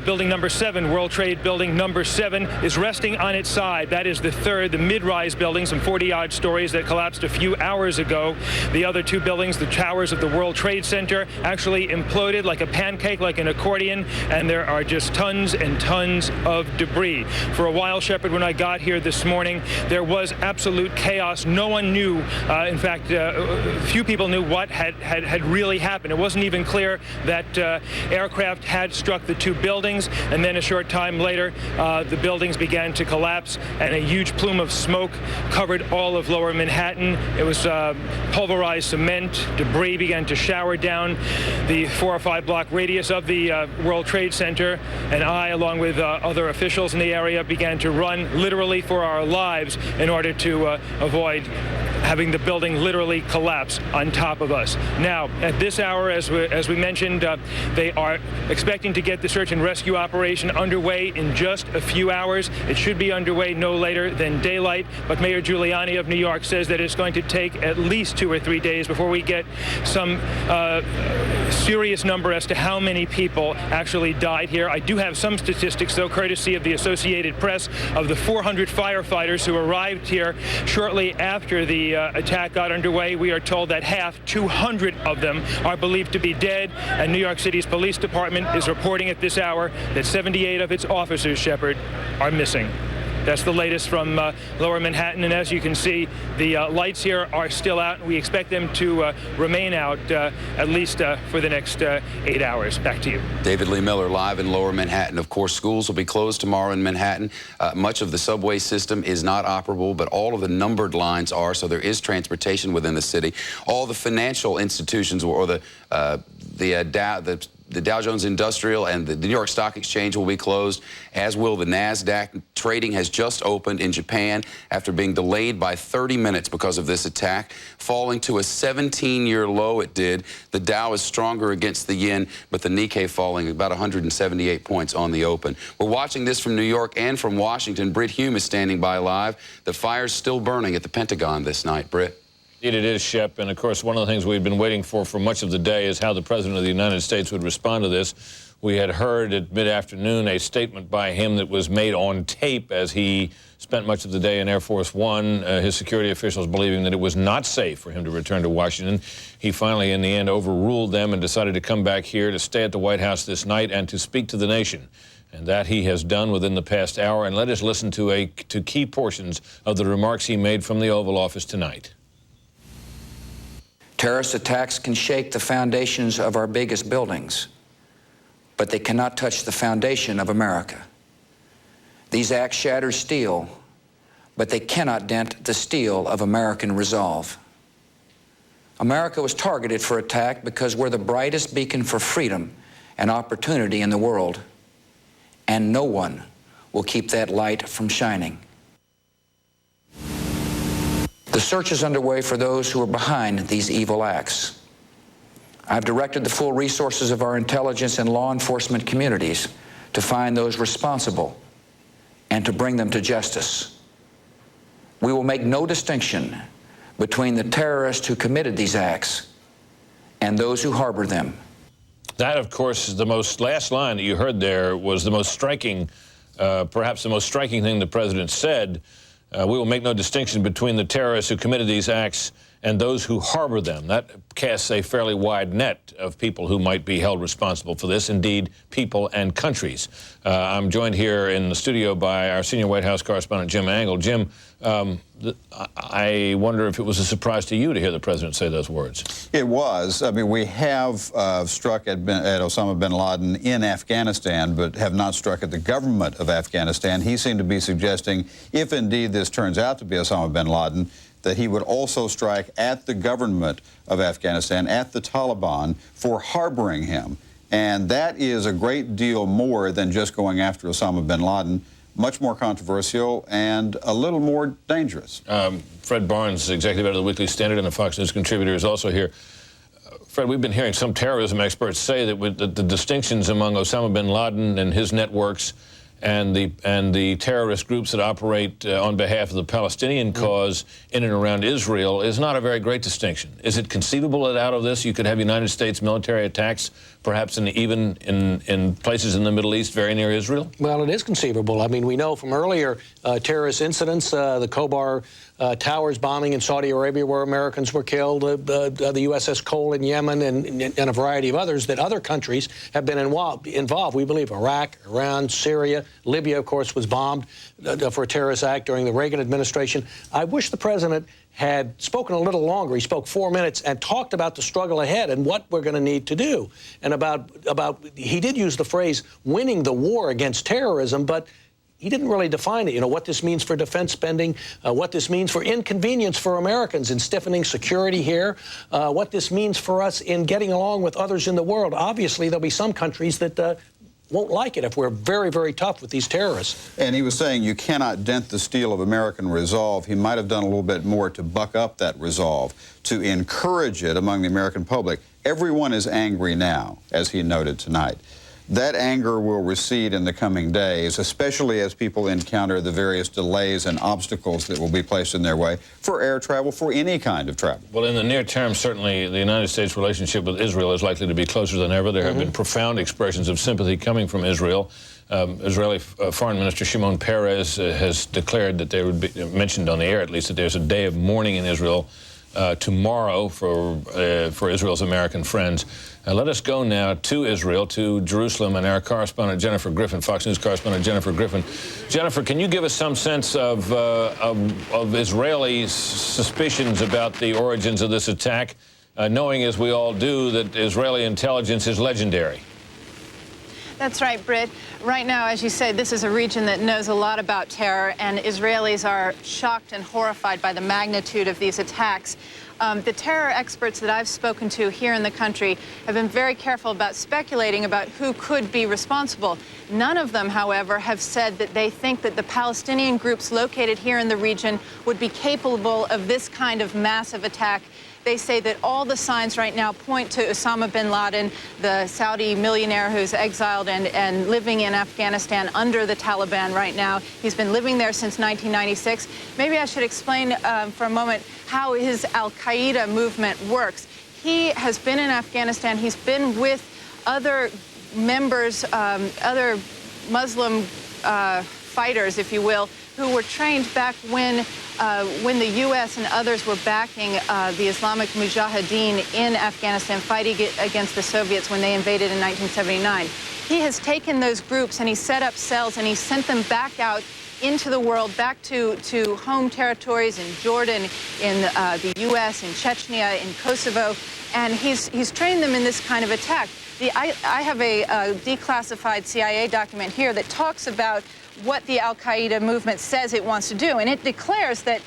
building number 7, World Trade Building number 7, is resting on its side. That is the third, the mid-rise building, some 40-odd stories that collapsed a few hours ago. The other two buildings, the towers of the World Trade Center, actually imploded like a pancake, like an accordion, and there are just tons and tons of debris. For a while, Shepard, when I got here this morning, there was absolute chaos. No one knew, in fact, few people knew what had really happened. It wasn't even clear that aircraft had struck the two buildings, and then a short time later, the buildings began to collapse, and a huge plume of smoke covered all of Lower Manhattan. It was pulverized cement. Debris began to shower down the 4 or 5 block radius of the World Trade Center, and I, along with other officials in the area, began to run literally for our lives in order to avoid having the building literally collapse on top of us. Now, at this hour, as we mentioned, they are expecting to get the search and rescue operation underway in just a few hours. It should be underway no later than daylight, but Mayor Giuliani of New York says that it's going to take at least 2 or 3 days before we get some serious number as to how many people actually died here. I do have some statistics, though, courtesy of the Associated Press, of the 400 firefighters who arrived here shortly after the attack got underway. We are told that half, 200 of them, are believed to be dead, and New York City's police department is reporting at this hour that 78 of its officers, Shepard, are missing. That's the latest from Lower Manhattan, and as you can see, the lights here are still out, and we expect them to remain out at least for the next 8 hours. Back to you. David Lee Miller live in Lower Manhattan. Of course, schools will be closed tomorrow in Manhattan. Much of the subway system is not operable, but all of the numbered lines are, so there is transportation within the city. All the financial institutions, or the Dow Jones Industrial and the New York Stock Exchange will be closed, as will the NASDAQ. Trading has just opened in Japan after being delayed by 30 minutes because of this attack, falling to a 17-year low it did. The Dow is stronger against the yen, but the Nikkei falling about 178 points on the open. We're watching this from New York and from Washington. Britt Hume is standing by live. The fire's still burning at the Pentagon this night. Britt. Indeed it is, Shep, and of course one of the things we've been waiting for much of the day is how the President of the United States would respond to this. We had heard at mid-afternoon a statement by him that was made on tape as he spent much of the day in Air Force One, his security officials believing that it was not safe for him to return to Washington. He finally, in the end, overruled them and decided to come back here to stay at the White House this night and to speak to the nation. And that he has done within the past hour. And let us listen to key portions of the remarks he made from the Oval Office tonight. Terrorist attacks can shake the foundations of our biggest buildings, but they cannot touch the foundation of America. These acts shatter steel, but they cannot dent the steel of American resolve. America was targeted for attack because we're the brightest beacon for freedom and opportunity in the world, and no one will keep that light from shining. The search is underway for those who are behind these evil acts. I've directed the full resources of our intelligence and law enforcement communities to find those responsible and to bring them to justice. We will make no distinction between the terrorists who committed these acts and those who harbor them. That, of course, is the last line that you heard there was the most striking, perhaps the most striking thing the president said. We will make no distinction between the terrorists who committed these acts and those who harbor them. That casts a fairly wide net of people who might be held responsible for this, indeed, people and countries. I'm joined here in the studio by our senior White House correspondent, Jim Angle. Jim, I wonder if it was a surprise to you to hear the president say those words. It was. I mean, we have struck at Osama bin Laden in Afghanistan, but have not struck at the government of Afghanistan. He seemed to be suggesting, if indeed this turns out to be Osama bin Laden, that he would also strike at the government of Afghanistan, at the Taliban, for harboring him. And that is a great deal more than just going after Osama bin Laden, much more controversial and a little more dangerous. Fred Barnes, executive editor of the Weekly Standard and a Fox News contributor, is also here. Fred, we've been hearing some terrorism experts say that the distinctions among Osama bin Laden and his networks and the terrorist groups that operate on behalf of the Palestinian cause in and around Israel is not a very great distinction. Is it conceivable that out of this you could have United States military attacks, perhaps even in places in the Middle East very near Israel? Well, it is conceivable. I mean, we know from earlier terrorist incidents, the Khobar Towers bombing in Saudi Arabia where Americans were killed, the USS Cole in Yemen, and a variety of others, that other countries have been involved. We believe Iraq, Iran, Syria, Libya, of course, was bombed for a terrorist act during the Reagan administration. I wish the president had spoken a little longer. He spoke 4 minutes and talked about the struggle ahead and what we're going to need to do. And he did use the phrase winning the war against terrorism, but he didn't really define it, you know, what this means for defense spending, what this means for inconvenience for Americans in stiffening security here, what this means for us in getting along with others in the world. Obviously, there'll be some countries that won't like it if we're very, very tough with these terrorists. And he was saying you cannot dent the steel of American resolve. He might have done a little bit more to buck up that resolve, to encourage it among the American public. Everyone is angry now, as he noted tonight. That anger will recede in the coming days, especially as people encounter the various delays and obstacles that will be placed in their way for air travel, for any kind of travel. Well, in the near term, certainly the United States' relationship with Israel is likely to be closer than ever. There have been profound expressions of sympathy coming from Israel. Israeli Foreign Minister Shimon Peres has declared that there would be, mentioned on the air at least, that there's a day of mourning in Israel tomorrow for Israel's American friends. Let us go now to Israel, to Jerusalem, and our correspondent Jennifer Griffin, Fox News correspondent Jennifer Griffin. Jennifer, can you give us some sense of Israeli suspicions about the origins of this attack, knowing, as we all do, that Israeli intelligence is legendary? That's right, Britt. Right now, as you say, this is a region that knows a lot about terror, and Israelis are shocked and horrified by the magnitude of these attacks. The terror experts that I've spoken to here in the country have been very careful about speculating about who could be responsible. None of them, however, have said that they think that the Palestinian groups located here in the region would be capable of this kind of massive attack. They say that all the signs right now point to Osama bin Laden, the Saudi millionaire who's exiled and living in Afghanistan under the Taliban right now. He's been living there since 1996. Maybe I should explain for a moment how his al-Qaeda movement works. He has been in Afghanistan. He's been with other members, other Muslim fighters, if you will, who were trained back when the U.S. and others were backing the Islamic Mujahideen in Afghanistan, fighting against the Soviets when they invaded in 1979. He has taken those groups and he set up cells and he sent them back out into the world, back to home territories in Jordan, in the U.S., in Chechnya, in Kosovo, and he's trained them in this kind of attack. I have a declassified CIA document here that talks about what the al-Qaeda movement says it wants to do, and it declares that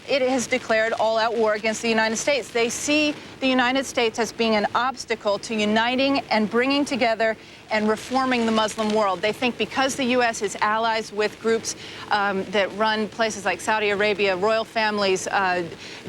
it has declared all-out war against the United States. They see the United States as being an obstacle to uniting and bringing together and reforming the Muslim world. They think because the U.S. is allies with groups that run places like Saudi Arabia, royal families,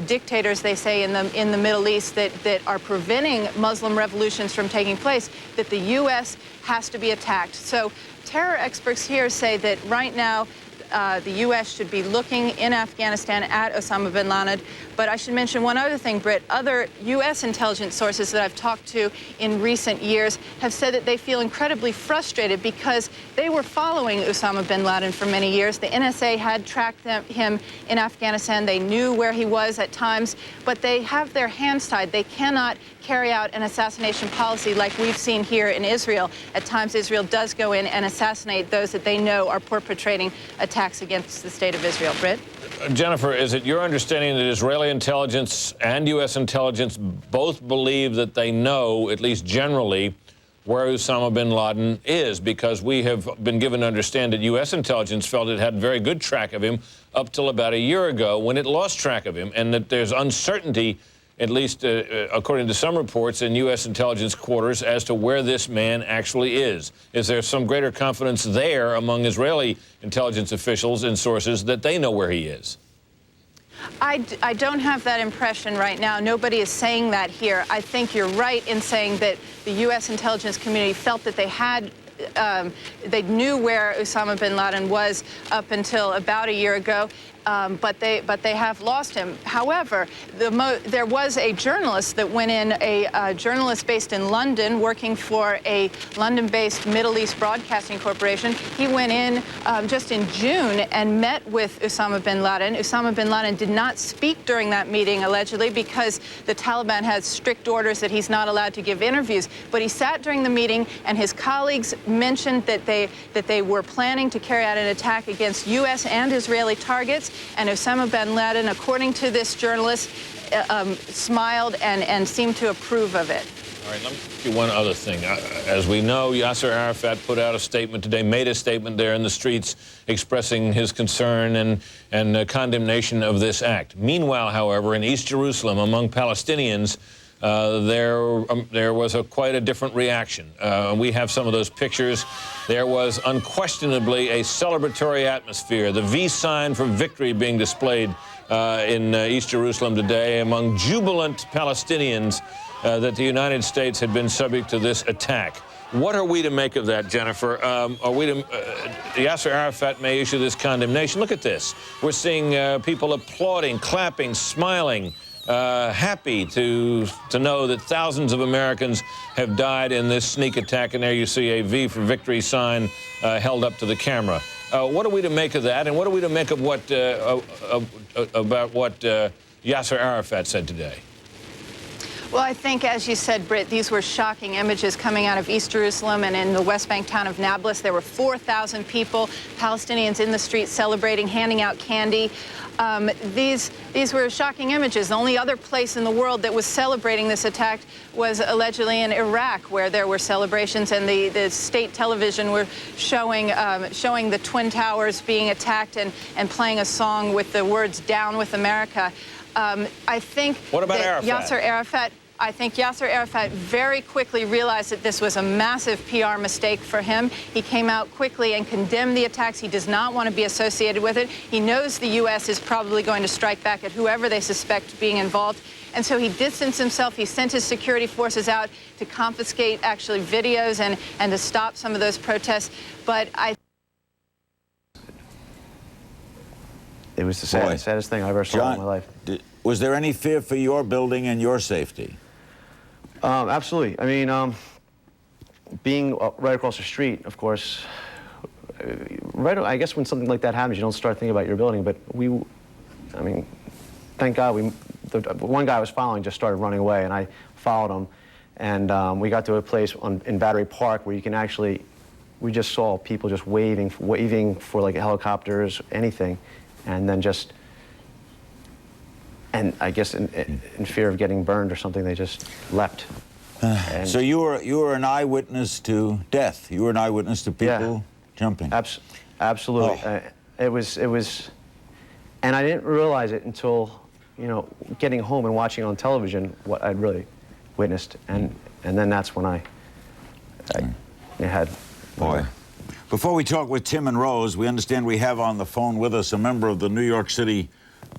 dictators, they say, in the Middle East that are preventing Muslim revolutions from taking place, that the U.S. has to be attacked. So terror experts here say that right now the U.S. should be looking in Afghanistan at Osama bin Laden. But I should mention one other thing, Britt. Other U.S. intelligence sources that I've talked to in recent years have said that they feel incredibly frustrated because they were following Osama bin Laden for many years. The NSA had tracked him in Afghanistan. They knew where he was at times, but they have their hands tied. They cannot carry out an assassination policy like we've seen here in Israel. At times, Israel does go in and assassinate those that they know are perpetrating attacks against the state of Israel. Britt? Jennifer, is it your understanding that Israeli intelligence and U.S. intelligence both believe that they know, at least generally, where Osama bin Laden is? Because we have been given to understand that U.S. intelligence felt it had very good track of him up till about a year ago when it lost track of him, and that there's uncertainty, at least according to some reports, in U.S. intelligence quarters as to where this man actually is. Is there some greater confidence there among Israeli intelligence officials and sources that they know where he is? I don't have that impression right now. Nobody is saying that here. I think you're right in saying that the U.S. intelligence community felt that they had they knew where Osama bin Laden was up until about a year ago, but they have lost him. However, there was a journalist that went in, a journalist based in London, working for a London-based Middle East Broadcasting Corporation. He went in just in June and met with Osama bin Laden. Osama bin Laden did not speak during that meeting, allegedly, because the Taliban has strict orders that he's not allowed to give interviews. But he sat during the meeting, and his colleagues mentioned that they were planning to carry out an attack against U.S. and Israeli targets. And Osama bin Laden, according to this journalist, smiled and seemed to approve of it. All right, let me ask you one other thing. As we know, Yasser Arafat put out a statement today, made a statement there in the streets expressing his concern and condemnation of this act. Meanwhile, however, in East Jerusalem, among Palestinians, there was quite a different reaction. We have some of those pictures. There was unquestionably a celebratory atmosphere, the V sign for victory being displayed in East Jerusalem today among jubilant Palestinians that the United States had been subject to this attack. What are we to make of that, Jennifer? Yasser Arafat may issue this condemnation. Look at this. We're seeing people applauding, clapping, smiling, happy to know that thousands of Americans have died in this sneak attack, and there you see a V for victory sign held up to the camera. What are we to make of that, and what are we to make of what about what Yasser Arafat said today? Well, I think, as you said, Britt, these were shocking images coming out of East Jerusalem and in the West Bank town of Nablus. There were 4,000 people, Palestinians in the streets celebrating, handing out candy. These were shocking images. The only other place in the world that was celebrating this attack was allegedly in Iraq, where there were celebrations, and the state television were showing the Twin Towers being attacked and playing a song with the words "Down with America." I think that Yasser Arafat very quickly realized that this was a massive PR mistake for him. He came out quickly and condemned the attacks. He does not want to be associated with it. He knows the U.S. is probably going to strike back at whoever they suspect being involved. And so he distanced himself. He sent his security forces out to confiscate actually videos and to stop some of those protests. But it was the saddest thing I've ever saw in my life. Was there any fear for your building and your safety? Absolutely. I mean, being right across the street, of course, I guess when something like that happens, you don't start thinking about your building. But I mean, thank God, the one guy I was following just started running away, and I followed him. And we got to a place in Battery Park where you can actually, we just saw people just waving for like helicopters, anything. And then and I guess in fear of getting burned or something, they just leapt. So you were an eyewitness to death. You were an eyewitness to people jumping. Absolutely. Oh. It was, and I didn't realize it until, getting home and watching on television what I'd really witnessed, and then that's when I had. Boy. Before we talk with Tim and Rose, we understand we have on the phone with us a member of the New York City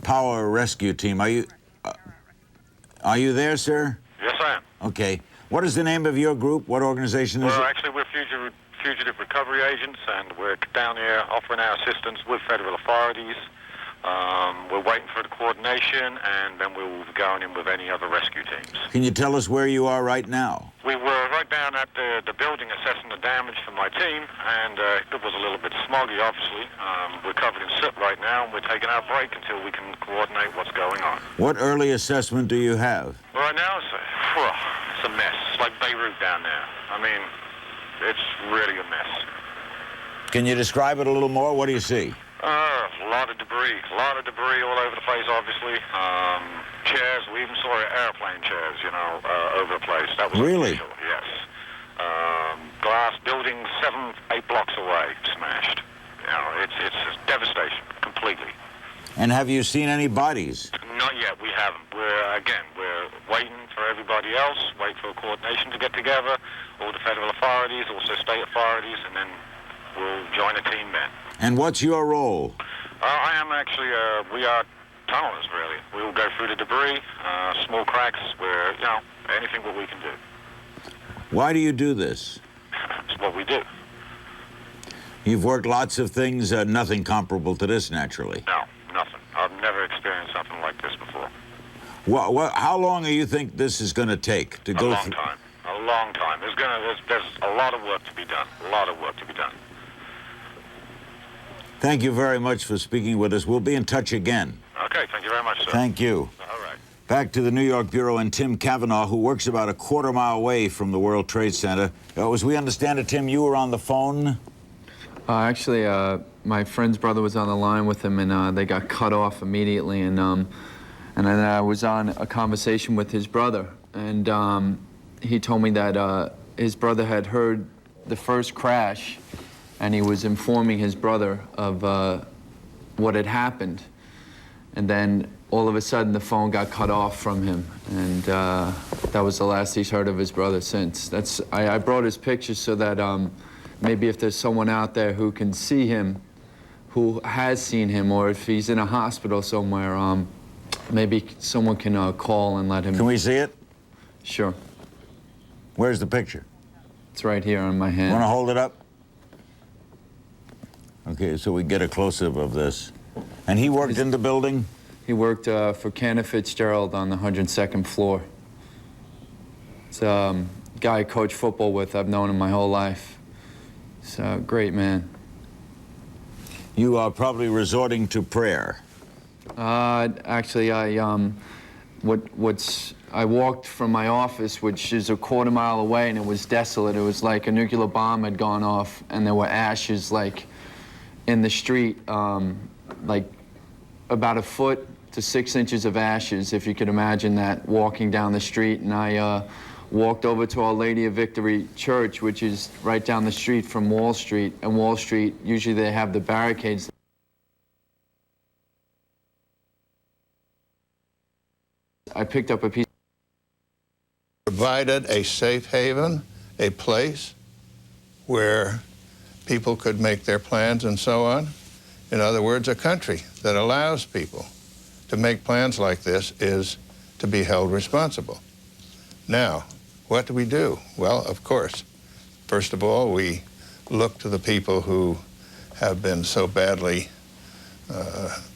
Power Rescue Team. Are you there, sir? Yes, I am. Okay. What is the name of your group? What organization is it? Well, actually, we're fugitive recovery agents, and we're down here offering our assistance with federal authorities. We're waiting for the coordination, and then we'll be going in with any other rescue teams. Can you tell us where you are right now? We were right down at the building assessing the damage for my team, and it was a little bit smoggy, obviously. We're covered in soot right now, and we're taking our break until we can coordinate what's going on. What early assessment do you have? Right now, it's a mess. It's like Beirut down there. I mean, it's really a mess. Can you describe it a little more? What do you see? A lot of debris all over the place, obviously. Chairs, we even saw airplane chairs, you know, over the place. That was really? Unusual, yes. Glass buildings 7, 8 blocks away, smashed. You know, it's devastation, completely. And have you seen any bodies? Not yet, we haven't. We're waiting for everybody else, wait for coordination to get together, all the federal authorities, also state authorities, and then we'll join a team then. And what's your role? I am actually, we are tunnelers, really. We will go through the debris, small cracks, where, you know, anything that we can do. Why do you do this? It's what we do. You've worked lots of things, nothing comparable to this, naturally. No, nothing. I've never experienced something like this before. How long do you think this is going to take to go through? A long time. A long time. There's a lot of work to be done. A lot of work to be done. Thank you very much for speaking with us. We'll be in touch again. Okay, thank you very much, sir. Thank you. All right. Back to the New York Bureau and Tim Cavanaugh, who works about a quarter-mile away from the World Trade Center. As we understand it, Tim, you were on the phone? Actually, my friend's brother was on the line with him, and they got cut off immediately. And then I was on a conversation with his brother, and he told me that his brother had heard the first crash, and he was informing his brother of what had happened. And then all of a sudden the phone got cut off from him, and that was the last he's heard of his brother since. I brought his pictures so that maybe if there's someone out there who can see him, who has seen him, or if he's in a hospital somewhere, maybe someone can call and let him. Can we see it? Sure. Where's the picture? It's right here on my hand. Want to hold it up? Okay, so we get a close-up of this. And he worked in the building? He worked for Cantor Fitzgerald on the 102nd floor. It's a guy I coach football with. I've known him my whole life. He's a great man. You are probably resorting to prayer. Actually, I walked from my office, which is a quarter-mile away, and it was desolate. It was like a nuclear bomb had gone off, and there were ashes, like, in the street, like about 1 foot to 6 inches of ashes, if you could imagine that, walking down the street. And I walked over to Our Lady of Victory Church, which is right down the street from Wall Street. And Wall Street, usually they have the barricades. I picked up a piece. Provided a safe haven, a place where people could make their plans and so on. In other words, a country that allows people to make plans like this is to be held responsible. Now, what do we do? Well, of course, first of all, we look to the people who have been so badly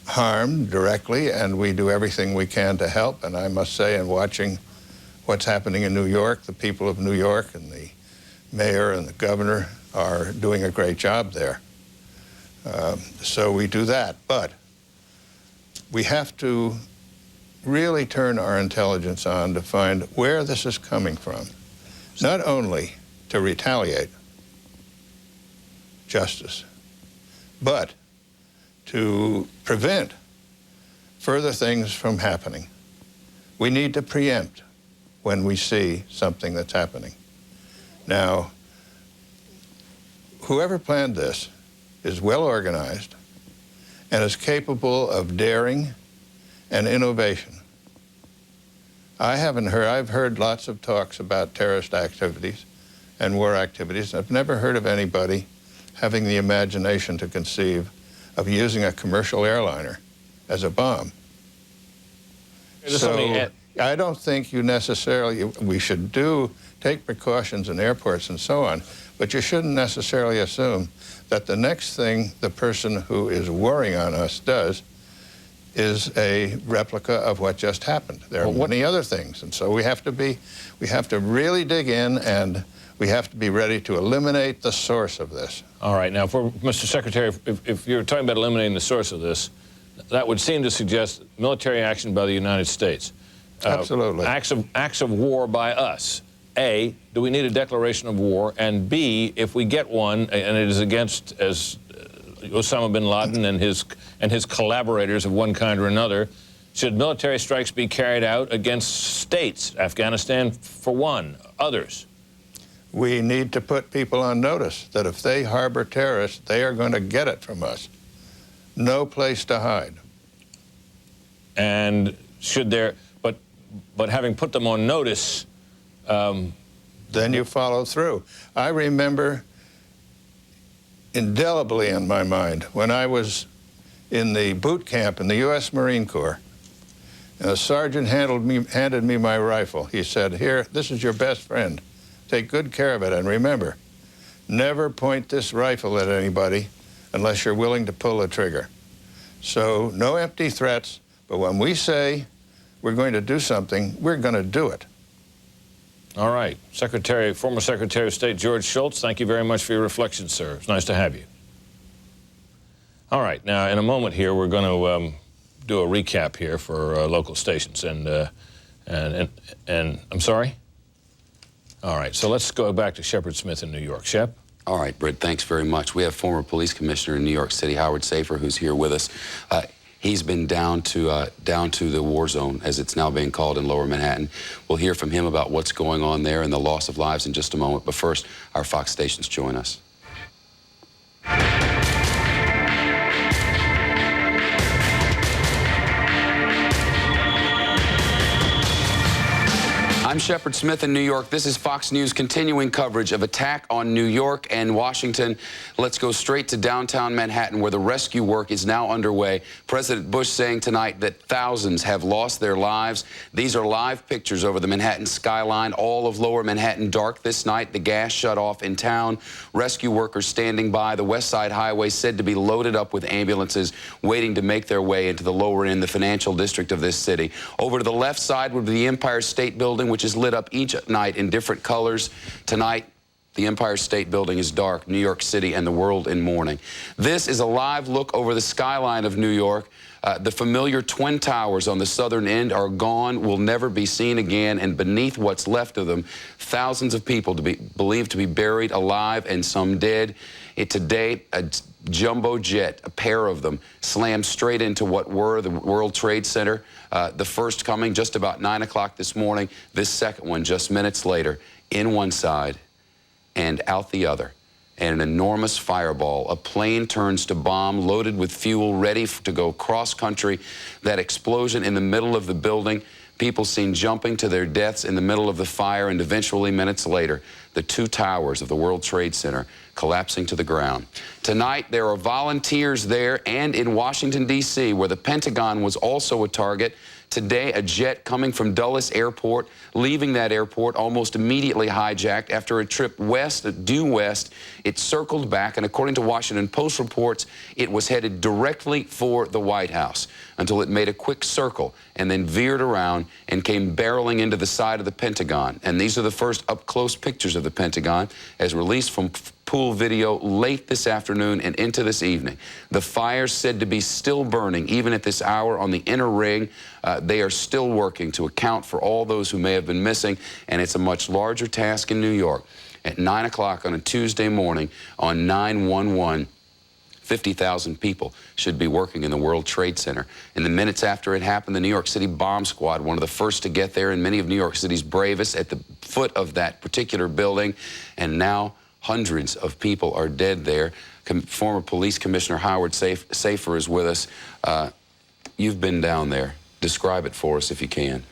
harmed directly, and we do everything we can to help. And I must say, in watching what's happening in New York, the people of New York and the mayor and the governor are doing a great job there. So we do that, but we have to really turn our intelligence on to find where this is coming from, not only to retaliate justice, but to prevent further things from happening. We need to preempt when we see something that's happening. Now, whoever planned this is well organized and is capable of daring and innovation. I've heard lots of talks about terrorist activities and war activities. I've never heard of anybody having the imagination to conceive of using a commercial airliner as a bomb. So I don't think you necessarily, we should take precautions in airports and so on, but you shouldn't necessarily assume that the next thing the person who is warring on us does is a replica of what just happened. There are many other things, and so we have to really dig in, and we have to be ready to eliminate the source of this. All right, now, Mr. Secretary, if you're talking about eliminating the source of this, that would seem to suggest military action by the United States. Absolutely. Acts of war by us. A, do we need a declaration of war? And B, if we get one, and it is against, as Osama bin Laden and his collaborators of one kind or another, should military strikes be carried out against states, Afghanistan for one, others? We need to put people on notice that if they harbor terrorists, they are going to get it from us. No place to hide. And should there, but having put them on notice, then you follow through. I remember indelibly in my mind when I was in the boot camp in the U.S. Marine Corps, and a sergeant handed me my rifle. He said, "Here, this is your best friend. Take good care of it, and remember, never point this rifle at anybody unless you're willing to pull the trigger." So no empty threats, but when we say we're going to do something, we're going to do it. All right. Former Secretary of State George Shultz, thank you very much for your reflections, sir. It's nice to have you. All right. Now, in a moment here, we're going to do a recap here for local stations. And I'm sorry? All right. So let's go back to Shepard Smith in New York. Shep? All right, Britt, thanks very much. We have former police commissioner in New York City, Howard Safir, who's here with us. He's been down to the war zone, as it's now being called, in Lower Manhattan. We'll hear from him about what's going on there and the loss of lives in just a moment. But first, our Fox stations join us. I'm Shepard Smith in New York. This is Fox News continuing coverage of attack on New York and Washington. Let's go straight to downtown Manhattan, where the rescue work is now underway. President Bush saying tonight that thousands have lost their lives. These are live pictures over the Manhattan skyline. All of Lower Manhattan dark this night. The gas shut off in town. Rescue workers standing by. The West Side Highway said to be loaded up with ambulances waiting to make their way into the lower end, the financial district of this city. Over to the left side would be the Empire State Building, which is lit up each night in different colors. Tonight, the Empire State Building is dark, New York City and the world in mourning. This is a live look over the skyline of New York. The familiar Twin Towers on the southern end are gone, will never be seen again, and beneath what's left of them, thousands of people believed to be buried alive and some dead. Today, a jumbo jet, a pair of them, slammed straight into what were the World Trade Center. The first coming just about 9 o'clock this morning, this second one just minutes later, in one side and out the other. And an enormous fireball. A plane turns to bomb, loaded with fuel, ready to go cross-country. That explosion in the middle of the building, people seen jumping to their deaths in the middle of the fire, and eventually, minutes later, the two towers of the World Trade Center collapsing to the ground. Tonight, there are volunteers there and in Washington, D.C., where the Pentagon was also a target. Today, a jet coming from Dulles Airport, leaving that airport almost immediately hijacked. After a trip due west, it circled back, and according to Washington Post reports, it was headed directly for the White House until it made a quick circle and then veered around and came barreling into the side of the Pentagon. And these are the first up-close pictures of the Pentagon as released from pool video late this afternoon and into this evening. The fires said to be still burning even at this hour on the inner ring. They are still working to account for all those who may have been missing, and it's a much larger task in New York. At 9 o'clock on a Tuesday morning on 9/11, 50,000 people should be working in the World Trade Center. In the minutes after it happened, the New York City Bomb Squad, one of the first to get there, and many of New York City's bravest, at the foot of that particular building. And now hundreds of people are dead there. Former Police Commissioner Howard Safir is with us. You've been down there. Describe it for us if you can.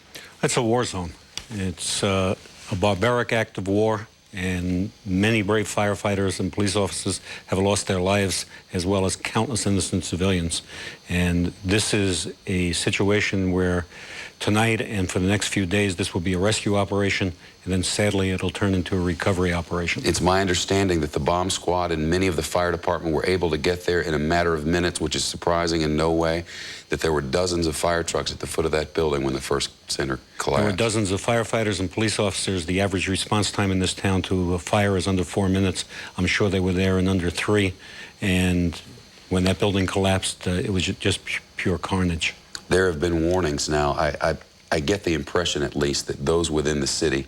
It's a war zone. It's a barbaric act of war, and many brave firefighters and police officers have lost their lives, as well as countless innocent civilians. And this is a situation where tonight and for the next few days, this will be a rescue operation, and then sadly, it'll turn into a recovery operation. It's my understanding that the bomb squad and many of the fire department were able to get there in a matter of minutes, which is surprising in no way, that there were dozens of fire trucks at the foot of that building when the first center collapsed. There were dozens of firefighters and police officers. The average response time in this town to a fire is under 4 minutes. I'm sure they were there in under 3, and when that building collapsed, it was just pure carnage. There have been warnings now. I get the impression, at least, that those within the city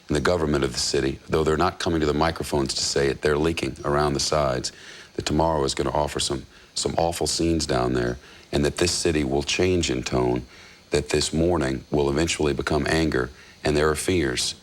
and the government of the city, though they're not coming to the microphones to say it, they're leaking around the sides, that tomorrow is going to offer some awful scenes down there, and that this city will change in tone, that this mourning will eventually become anger, and there are fears.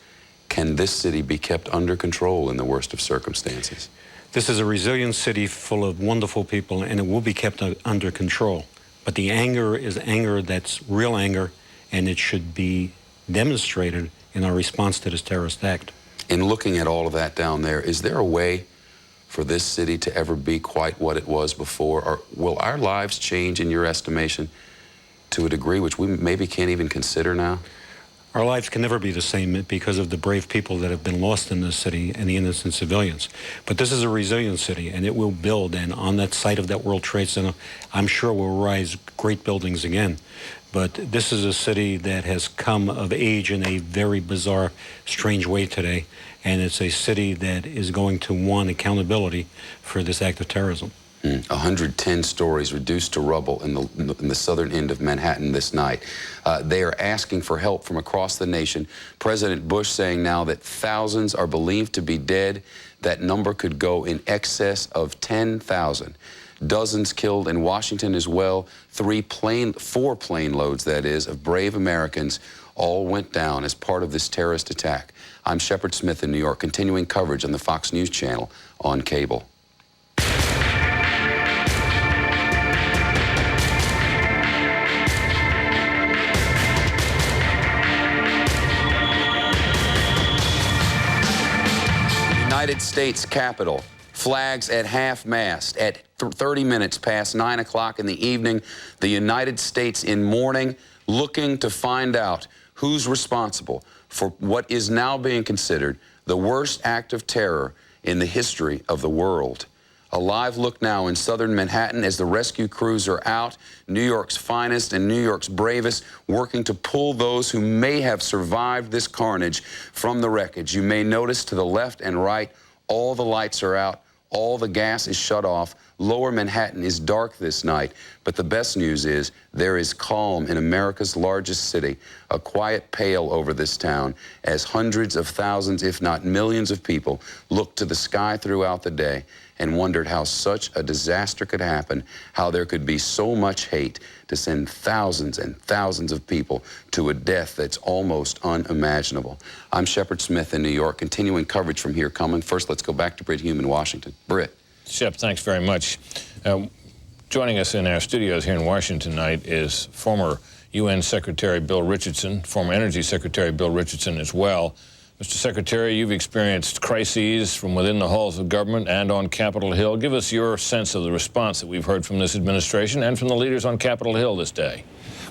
Can this city be kept under control in the worst of circumstances? This is a resilient city full of wonderful people, and it will be kept under control. But the anger is anger that's real anger, and it should be demonstrated in our response to this terrorist act. In looking at all of that down there, is there a way for this city to ever be quite what it was before? Or will our lives change, in your estimation, to a degree which we maybe can't even consider now? Our lives can never be the same because of the brave people that have been lost in this city and the innocent civilians. But this is a resilient city, and it will build, and on that site of that World Trade Center, I'm sure will rise great buildings again. But this is a city that has come of age in a very bizarre, strange way today, and it's a city that is going to want accountability for this act of terrorism. 110 stories reduced to rubble in the southern end of Manhattan this night. They are asking for help from across the nation. President Bush saying now that thousands are believed to be dead. That number could go in excess of 10,000. Dozens killed in Washington as well. 4 plane loads, that is, of brave Americans all went down as part of this terrorist attack. I'm Shepard Smith in New York, continuing coverage on the Fox News Channel on cable. United States Capitol, flags at half-mast at 30 minutes past 9 o'clock in the evening. The United States in mourning, looking to find out who's responsible for what is now being considered the worst act of terror in the history of the world. A live look now in southern Manhattan as the rescue crews are out, New York's finest and New York's bravest, working to pull those who may have survived this carnage from the wreckage. You may notice to the left and right, all the lights are out, all the gas is shut off. Lower Manhattan is dark this night, but the best news is there is calm in America's largest city, a quiet pale over this town as hundreds of thousands, if not millions of people looked to the sky throughout the day and wondered how such a disaster could happen, how there could be so much hate to send thousands and thousands of people to a death that's almost unimaginable. I'm Shepard Smith in New York, continuing coverage from here coming. First, let's go back to Britt Hume in Washington. Britt. Shep, thanks very much. Joining us in our studios here in Washington tonight is former UN Secretary Bill Richardson, former Energy Secretary Bill Richardson as well. Mr. Secretary, you've experienced crises from within the halls of government and on Capitol Hill. Give us your sense of the response that we've heard from this administration and from the leaders on Capitol Hill this day.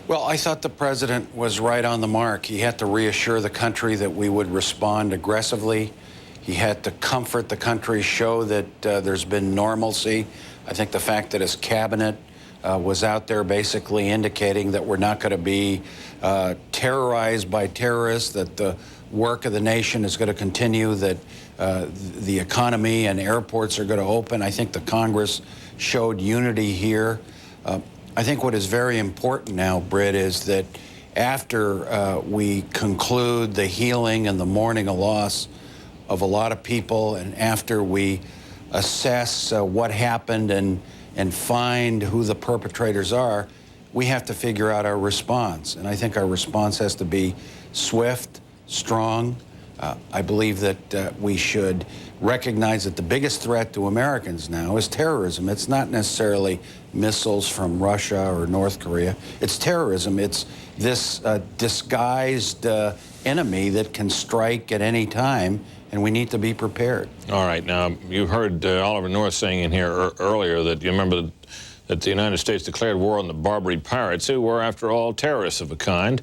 Well, I thought the president was right on the mark. He had to reassure the country that we would respond aggressively. He had to comfort the country, show that there's been normalcy. I think the fact that his cabinet was out there basically indicating that we're not going to be terrorized by terrorists, that the work of the nation is going to continue, that the economy and airports are going to open. I think the Congress showed unity here. I think what is very important now, Britt, is that after we conclude the healing and the mourning of loss of a lot of people, and after we assess what happened and find who the perpetrators are, we have to figure out our response. And I think our response has to be swift, strong. I believe that we should recognize that the biggest threat to Americans now is terrorism. It's not necessarily missiles from Russia or North Korea. It's terrorism. It's this disguised enemy that can strike at any time, and we need to be prepared. All right. Now, you heard Oliver North saying in here earlier that you remember that the United States declared war on the Barbary pirates, who were, after all, terrorists of a kind.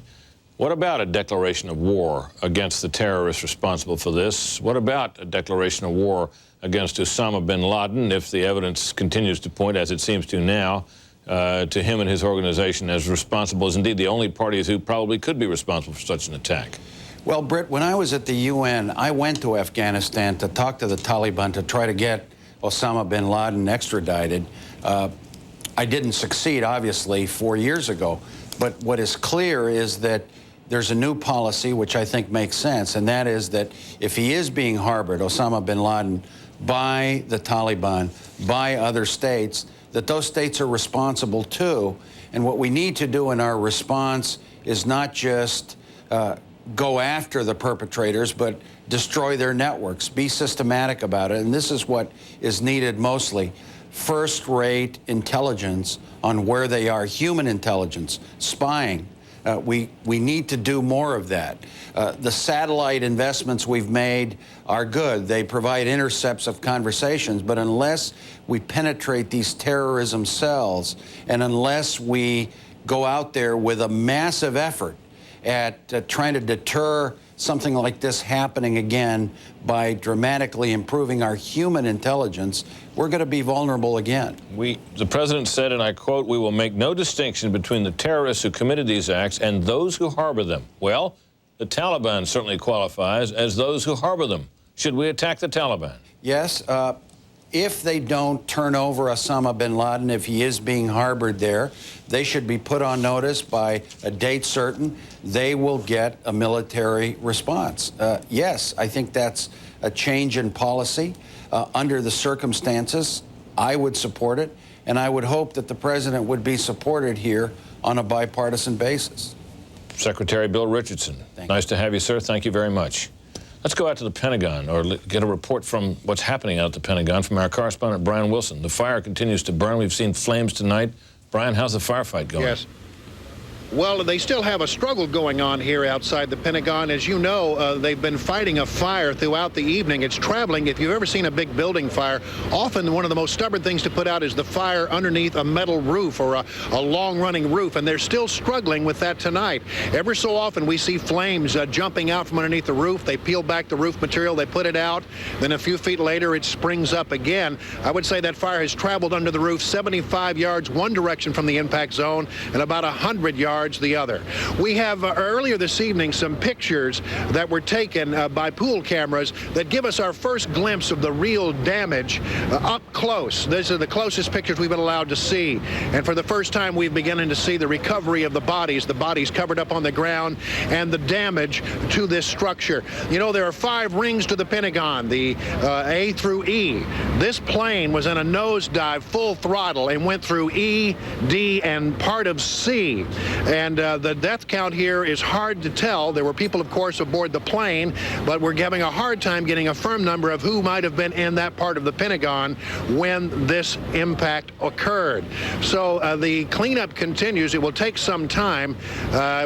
What about a declaration of war against the terrorists responsible for this? What about a declaration of war against Osama bin Laden, if the evidence continues to point, as it seems to now, to him and his organization as responsible, as indeed the only parties who probably could be responsible for such an attack? Well, Britt, when I was at the UN, I went to Afghanistan to talk to the Taliban to try to get Osama bin Laden extradited. I didn't succeed, obviously, 4 years ago. But what is clear is that there's a new policy, which I think makes sense, and that is that if he is being harbored, Osama bin Laden, by the Taliban, by other states, that those states are responsible too. And what we need to do in our response is not just go after the perpetrators, but destroy their networks, be systematic about it. And this is what is needed mostly. First-rate intelligence on where they are, human intelligence, spying. We need to do more of that. The satellite investments we've made are good. They provide intercepts of conversations, but unless we penetrate these terrorism cells and unless we go out there with a massive effort at trying to deter something like this happening again by dramatically improving our human intelligence, we're going to be vulnerable again. The president said, and I quote, "We will make no distinction between the terrorists who committed these acts and those who harbor them." Well, the Taliban certainly qualifies as those who harbor them. Should we attack the Taliban? Yes. If they don't turn over Osama bin Laden, if he is being harbored there, they should be put on notice by a date certain. They will get a military response. Yes, I think that's a change in policy. Under the circumstances, I would support it, and I would hope that the president would be supported here on a bipartisan basis. Secretary Bill Richardson, nice to have you, sir. Thank you very much. Let's go out to the Pentagon, or get a report from what's happening out at the Pentagon from our correspondent, Brian Wilson. The fire continues to burn. We've seen flames tonight. Brian, how's the firefight going? Yes. Well, they still have a struggle going on here outside the Pentagon. As you know, they've been fighting a fire throughout the evening. It's traveling. If you've ever seen a big building fire, often one of the most stubborn things to put out is the fire underneath a metal roof or a long-running roof, and they're still struggling with that tonight. Ever so often, we see flames jumping out from underneath the roof. They peel back the roof material, they put it out, then a few feet later, it springs up again. I would say that fire has traveled under the roof 75 yards one direction from the impact zone and about 100 yards the other. We have earlier this evening some pictures that were taken by pool cameras that give us our first glimpse of the real damage up close. These are the closest pictures we've been allowed to see. And for the first time, we've begun to see the recovery of the bodies covered up on the ground, and the damage to this structure. You know, there are 5 rings to the Pentagon, the A through E. This plane was in a nosedive full throttle and went through E, D, and part of C. And the death count here is hard to tell. There were people, of course, aboard the plane, but we're having a hard time getting a firm number of who might have been in that part of the Pentagon when this impact occurred. So the cleanup continues. It will take some time.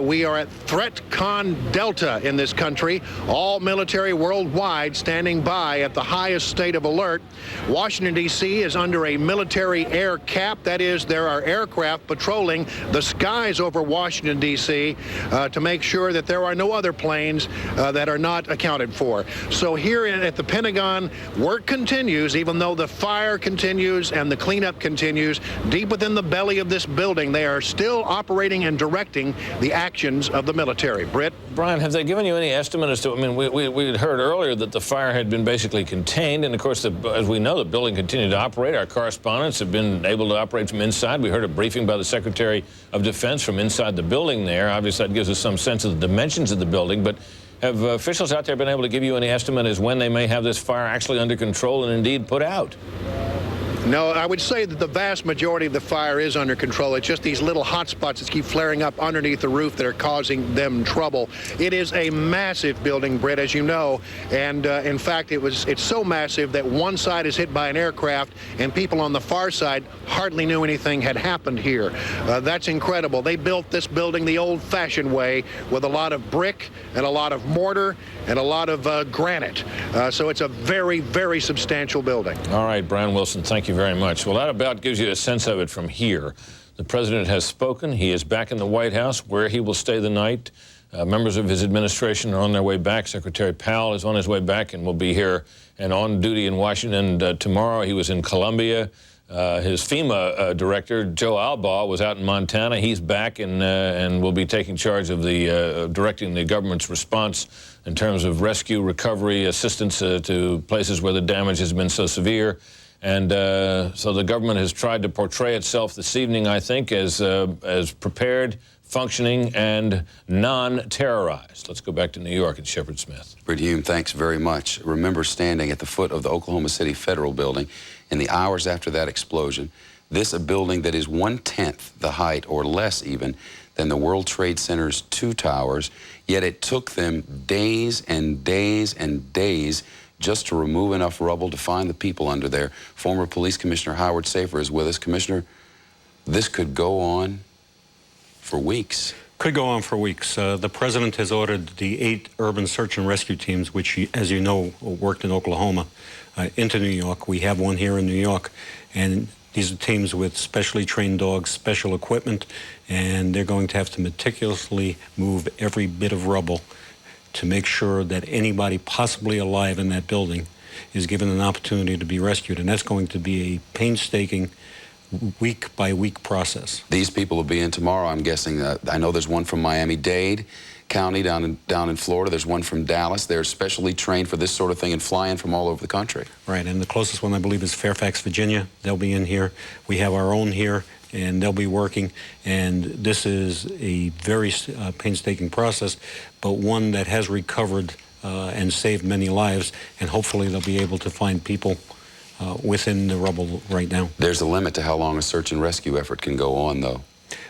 We are at ThreatCon Delta in this country. All military worldwide standing by at the highest state of alert. Washington, D.C. is under a military air cap. That is, there are aircraft patrolling the skies over Washington, D.C. To make sure that there are no other planes that are not accounted for. So here at the Pentagon, work continues, even though the fire continues and the cleanup continues. Deep within the belly of this building, they are still operating and directing the actions of the military. Britt? Brian, have they given you any estimate as to, I mean, we had heard earlier that the fire had been basically contained, and of course, as we know, the building continued to operate. Our correspondents have been able to operate from inside. We heard a briefing by the Secretary of Defense from inside the building there. Obviously, that gives us some sense of the dimensions of the building, but have officials out there been able to give you any estimate as when they may have this fire actually under control and indeed put out? No, I would say that the vast majority of the fire is under control. It's just these little hot spots that keep flaring up underneath the roof that are causing them trouble. It is a massive building, Britt, as you know, and in fact, it's so massive that one side is hit by an aircraft, and people on the far side hardly knew anything had happened here. That's incredible. They built this building the old-fashioned way with a lot of brick and a lot of mortar and a lot of granite. So it's a very, very substantial building. All right, Brian Wilson, thank you very much. Well, that about gives you a sense of it from here. The president has spoken. He is back in the White House, where he will stay the night. Members of his administration are on their way back. Secretary Powell is on his way back and will be here and on duty in Washington tomorrow. He was in Colombia. His FEMA director, Joe Albaugh, was out in Montana. He's back and will be taking charge of the directing the government's response in terms of rescue, recovery, assistance to places where the damage has been so severe. And so the government has tried to portray itself this evening, I think, as prepared, functioning, and non-terrorized. Let's go back to New York and Shepard Smith. Britt Hume, thanks very much. Remember standing at the foot of the Oklahoma City Federal Building in the hours after that explosion. This a building that is 1/10 the height, or less even, than the World Trade Center's 2 towers, yet it took them days and days and days just to remove enough rubble to find the people under there. Former Police Commissioner Howard Safir is with us. Commissioner, this could go on for weeks. Could go on for weeks. The president has ordered the 8 urban search and rescue teams, which, as you know, worked in Oklahoma, into New York. We have one here in New York, and these are teams with specially trained dogs, special equipment, and they're going to have to meticulously move every bit of rubble to make sure that anybody possibly alive in that building is given an opportunity to be rescued. And that's going to be a painstaking, week-by-week process. These people will be in tomorrow, I'm guessing. I know there's one from Miami-Dade County down in Florida. There's one from Dallas. They're specially trained for this sort of thing and fly in from all over the country. Right, and the closest one, I believe, is Fairfax, Virginia. They'll be in here. We have our own here, and they'll be working. And this is a very painstaking process, but one that has recovered and saved many lives, and hopefully they'll be able to find people within the rubble right now. There's a limit to how long a search and rescue effort can go on, though.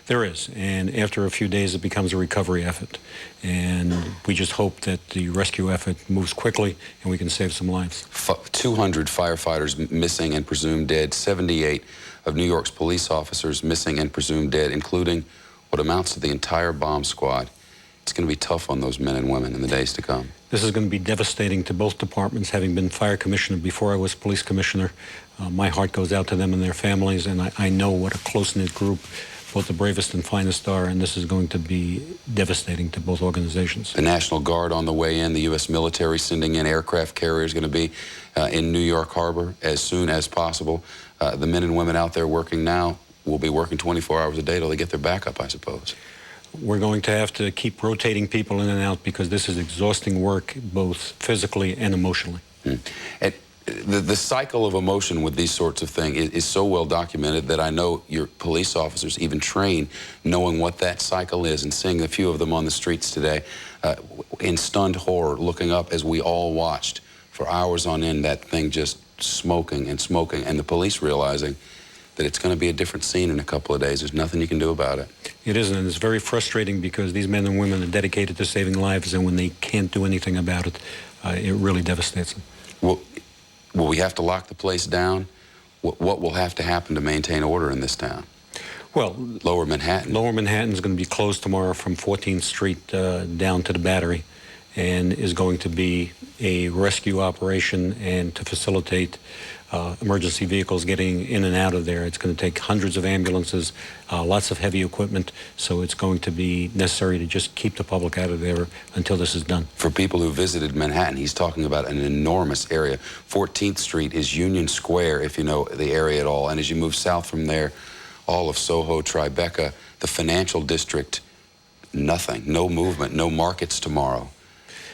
There is, and after a few days it becomes a recovery effort. And we just hope that the rescue effort moves quickly and we can save some lives. 200 firefighters missing and presumed dead, 78 of New York's police officers missing and presumed dead, including what amounts to the entire bomb squad. It's going to be tough on those men and women in the days to come. This is going to be devastating to both departments. Having been fire commissioner before I was police commissioner, my heart goes out to them and their families, and I know what a close-knit group both the bravest and finest are, and this is going to be devastating to both organizations. The National Guard on the way in, the U.S. military sending in aircraft carriers going to be in New York Harbor as soon as possible. The men and women out there working now will be working 24 hours a day till they get their backup, I suppose. We're going to have to keep rotating people in and out because this is exhausting work, both physically and emotionally. The cycle of emotion with these sorts of things is so well documented that I know your police officers even train knowing what that cycle is, and seeing a few of them on the streets today in stunned horror, looking up as we all watched for hours on end, that thing just smoking and smoking, and the police realizing that it's going to be a different scene in a couple of days. There's nothing you can do about it. It is, and it's very frustrating because these men and women are dedicated to saving lives, and when they can't do anything about it, it really devastates them. Will we have to lock the place down? What will have to happen to maintain order in this town? Well, Lower Manhattan. Lower Manhattan is going to be closed tomorrow from 14th Street down to the Battery, and is going to be a rescue operation and to facilitate emergency vehicles getting in and out of there. It's going to take hundreds of ambulances, lots of heavy equipment, so it's going to be necessary to just keep the public out of there until this is done. For people who visited Manhattan, he's talking about an enormous area. 14th Street is Union Square, if you know the area at all, and as you move south from there, all of Soho, Tribeca, the financial district, nothing, no movement, no markets tomorrow.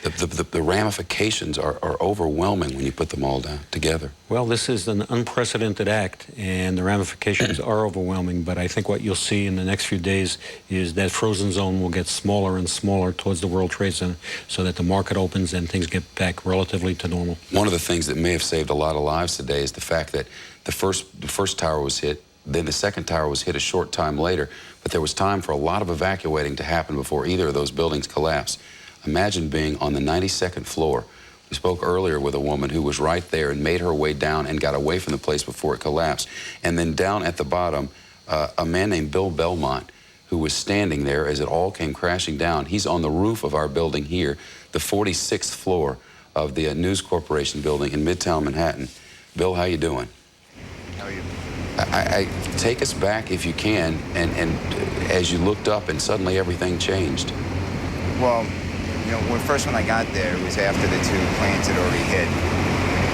The ramifications are overwhelming when you put them all together. Well, this is an unprecedented act, and the ramifications are overwhelming, but I think what you'll see in the next few days is that frozen zone will get smaller and smaller towards the World Trade Center so that the market opens and things get back relatively to normal. One of the things that may have saved a lot of lives today is the fact that the first tower was hit, then the second tower was hit a short time later, but there was time for a lot of evacuating to happen before either of those buildings collapsed. Imagine being on the 92nd floor. We spoke earlier with a woman who was right there and made her way down and got away from the place before it collapsed. And then down at the bottom, a man named Bill Belmont, who was standing there as it all came crashing down. He's on the roof of our building here, the 46th floor of the News Corporation building in Midtown Manhattan. Bill, how you doing? How are you? I take us back, if you can, and as you looked up and suddenly everything changed. Well, you know, when I got there, it was after the two planes had already hit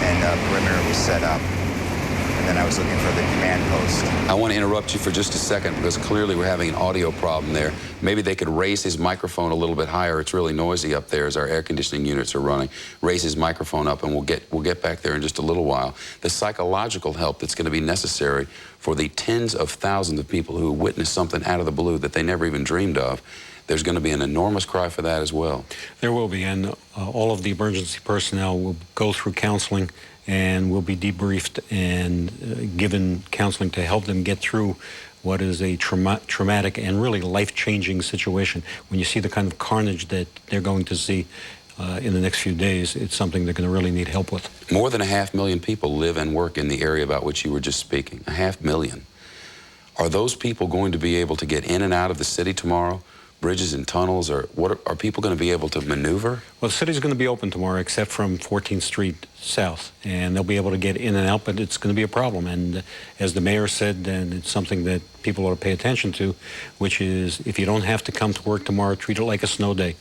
and perimeter was set up. And then I was looking for the command post. I want to interrupt you for just a second because clearly we're having an audio problem there. Maybe they could raise his microphone a little bit higher. It's really noisy up there as our air conditioning units are running. Raise his microphone up and we'll get back there in just a little while. The psychological help that's going to be necessary for the tens of thousands of people who witnessed something out of the blue that they never even dreamed of, there's going to be an enormous cry for that as well. There will be, and all of the emergency personnel will go through counseling and will be debriefed and given counseling to help them get through what is a traumatic and really life-changing situation. When you see the kind of carnage that they're going to see in the next few days, it's something they're going to really need help with. More than 500,000 people live and work in the area about which you were just speaking. 500,000. Are those people going to be able to get in and out of the city tomorrow? Bridges and tunnels, or what are people going to be able to maneuver? Well, the city's going to be open tomorrow except from 14th Street South, and they'll be able to get in and out, but it's going to be a problem. And as the mayor said, and it's something that people ought to pay attention to, which is if you don't have to come to work tomorrow, treat it like a snow day.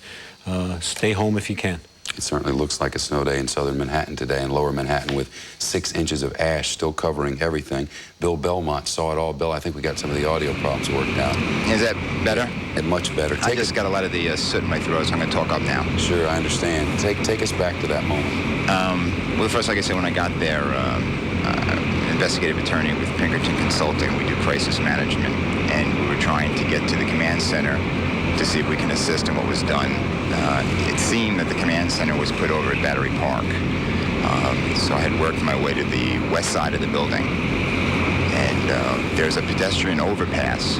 Stay home if you can. It certainly looks like a snow day in southern Manhattan today, and lower Manhattan with 6 inches of ash still covering everything. Bill Belmont saw it all. Bill, I think we got some of the audio problems worked out. Is that better? And much better. I just got a lot of the soot in my throat, so I'm going to talk up now. Sure, I understand. Take us back to that moment. Well, first, like I said, when I got there, an investigative attorney with Pinkerton Consulting, we do crisis management, and we were trying to get to the command center to see if we can assist in what was done. It seemed that the command center was put over at Battery Park. So I had worked my way to the west side of the building. And there's a pedestrian overpass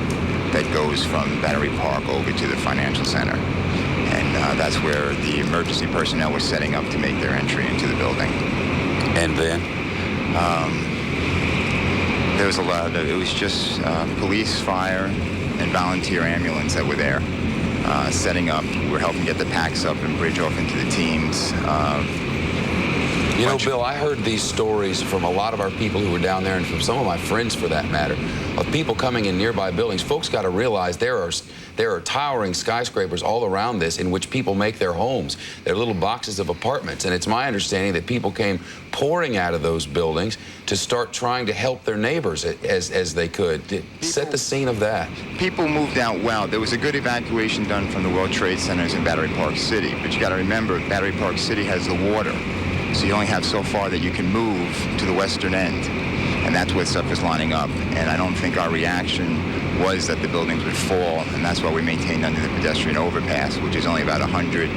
that goes from Battery Park over to the financial center. And that's where the emergency personnel were setting up to make their entry into the building. And then? There was a lot of, it was just police, fire, and volunteer ambulance that were there. Setting up. We're helping get the packs up and bridge off into the teams. You know, Bill, I heard these stories from a lot of our people who were down there, and from some of my friends, for that matter, of people coming in nearby buildings. Folks got to realize there are towering skyscrapers all around this in which people make their homes. They're little boxes of apartments, and it's my understanding that people came pouring out of those buildings to start trying to help their neighbors as they could. Set the scene of that. People moved out well. There was a good evacuation done from the World Trade Centers in Battery Park City, but you got to remember, Battery Park City has the water. So you only have so far that you can move to the western end, and that's where stuff is lining up. And I don't think our reaction was that the buildings would fall, and that's why we maintained under the pedestrian overpass, which is only about 100,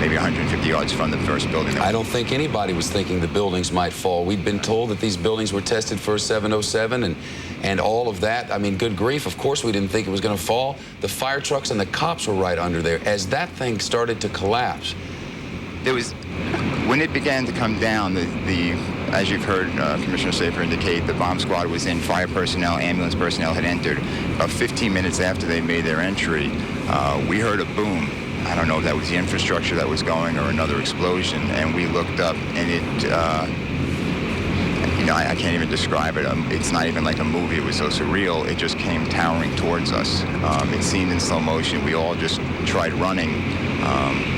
maybe 150 yards from the first building. I don't think anybody was thinking the buildings might fall. We'd been told that these buildings were tested for 707 and all of that. I mean, good grief, of course we didn't think it was going to fall. The fire trucks and the cops were right under there. As that thing started to collapse, there was, when it began to come down, as you've heard Commissioner Safer indicate, the bomb squad was in, fire personnel, ambulance personnel had entered. About 15 minutes after they made their entry, we heard a boom. I don't know if that was the infrastructure that was going or another explosion, and we looked up, and it, you know, I can't even describe it. It's not even like a movie. It was so surreal. It just came towering towards us. It seemed in slow motion. We all just tried running.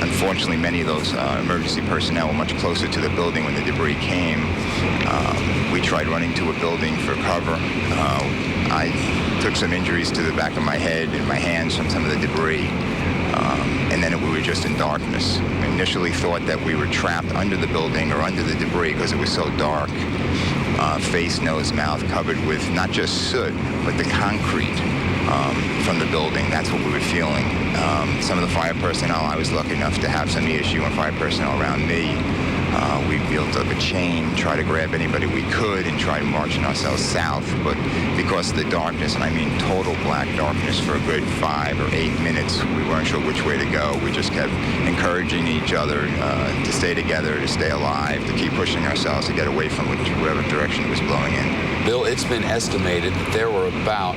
Unfortunately, many of those emergency personnel were much closer to the building when the debris came. We tried running to a building for cover. I took some injuries to the back of my head and my hands from some of the debris. And then we were just in darkness. We initially thought that we were trapped under the building or under the debris because it was so dark. Face, nose, mouth covered with not just soot, but the concrete from the building. That's what we were feeling. Some of the fire personnel, I was lucky enough to have some ESU and fire personnel around me. We built up a chain, try to grab anybody we could and try marching ourselves south. But because of the darkness, and I mean total black darkness for a good 5 or 8 minutes, we weren't sure which way to go. We just kept encouraging each other to stay together, to stay alive, to keep pushing ourselves to get away from whatever direction it was blowing in. Bill, it's been estimated that there were about,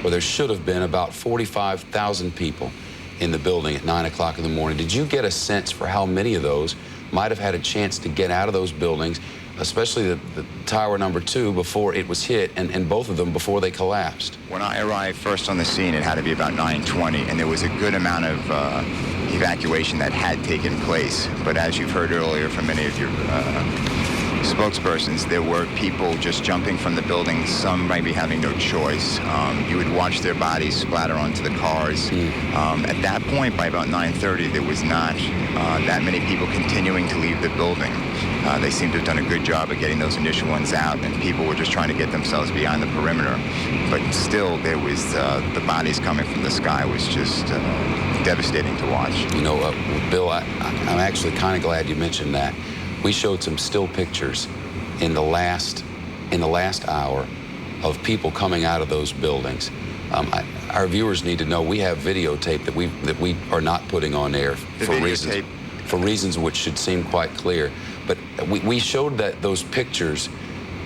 or there should have been about 45,000 people in the building at 9 o'clock in the morning. Did you get a sense for how many of those might have had a chance to get out of those buildings, especially the tower number 2 before it was hit, and both of them before they collapsed. When I arrived first on the scene, it had to be about 9:20, and there was a good amount of evacuation that had taken place. But as you've heard earlier from many of your spokespersons, there were people just jumping from the buildings, some maybe having no choice. You would watch their bodies splatter onto the cars. At that point, by about 9:30, there was not that many people continuing to leave the building. They seemed to have done a good job of getting those initial ones out, and people were just trying to get themselves behind the perimeter. But still, there was the bodies coming from the sky was just devastating to watch. You know, Bill, I'm actually kind of glad you mentioned that. We showed some still pictures in the last hour of people coming out of those buildings. Our viewers need to know we have videotape that we are not putting on air for reasons which should seem quite clear. But we showed those pictures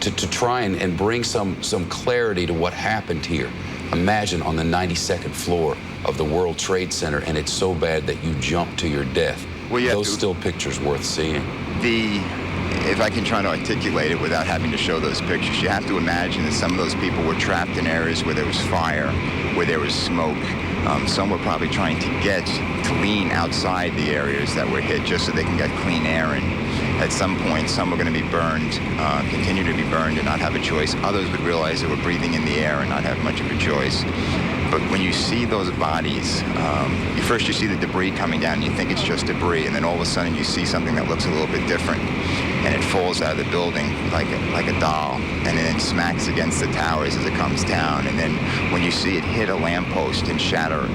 to try and bring some clarity to what happened here. Imagine on the 92nd floor of the World Trade Center, and it's so bad that you jump to your death. Well, those still pictures worth seeing. If I can try to articulate it without having to show those pictures, you have to imagine that some of those people were trapped in areas where there was fire, where there was smoke. Some were probably trying to lean outside the areas that were hit just so they can get clean air. And at some point, some were going to be burned, continue to be burned and not have a choice. Others would realize they were breathing in the air and not have much of a choice. But when you see those bodies, first you see the debris coming down, and you think it's just debris, and then all of a sudden you see something that looks a little bit different, and it falls out of the building like a doll, and then it smacks against the towers as it comes down. And then when you see it hit a lamppost and shatter,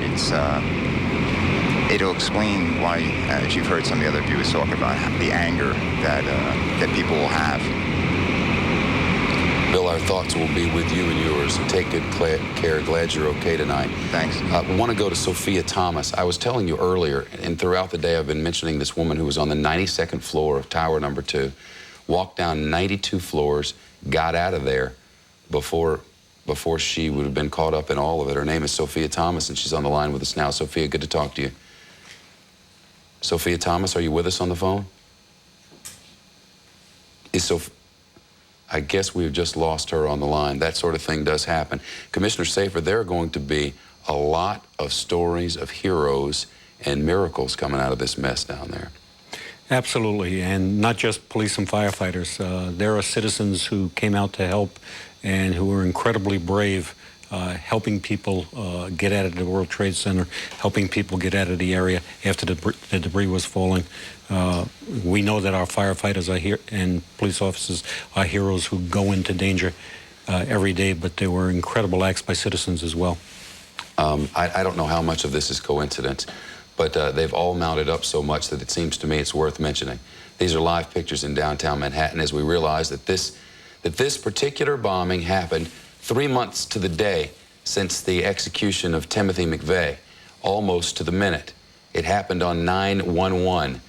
it'll explain why, as you've heard some of the other viewers talk about, the anger that people will have. Bill, our thoughts will be with you and yours. Take good care. Glad you're okay tonight. Thanks. I want to go to Sophia Thomas. I was telling you earlier, and throughout the day I've been mentioning this woman who was on the 92nd floor of tower number 2, walked down 92 floors, got out of there before she would have been caught up in all of it. Her name is Sophia Thomas, and she's on the line with us now. Sophia, good to talk to you. Sophia Thomas, are you with us on the phone? I guess we've just lost her on the line. That sort of thing does happen. Commissioner Safer, there are going to be a lot of stories of heroes and miracles coming out of this mess down there. Absolutely, and not just police and firefighters. There are citizens who came out to help and who were incredibly brave, helping people get out of the World Trade Center, helping people get out of the area after the debris was falling. We know that our firefighters are here and police officers are heroes who go into danger every day, but there were incredible acts by citizens as well. I don't know how much of this is coincidence, but they've all mounted up so much that it seems to me it's worth mentioning. These are live pictures in downtown Manhattan as we realize that this particular bombing happened 3 months to the day since the execution of Timothy McVeigh, almost to the minute. It happened on 9/11,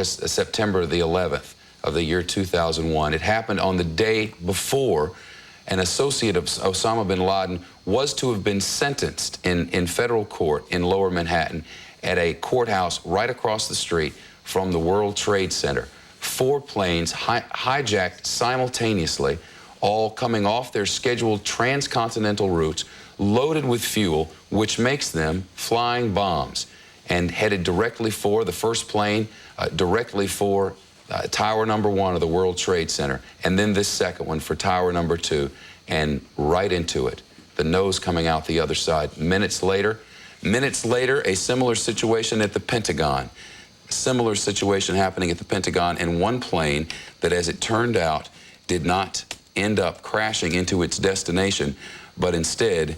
September the 11th of the year 2001. It happened on the day before an associate of Osama bin Laden was to have been sentenced in federal court in Lower Manhattan at a courthouse right across the street from the World Trade Center. 4 planes hijacked simultaneously, all coming off their scheduled transcontinental routes, loaded with fuel, which makes them flying bombs, and headed directly for the first plane, directly for tower number 1 of the World Trade Center, and then this second one for tower number 2, and right into it, the nose coming out the other side. Minutes later, a similar situation at the Pentagon. Similar situation happening at the Pentagon, and one plane that, as it turned out, did not end up crashing into its destination, but instead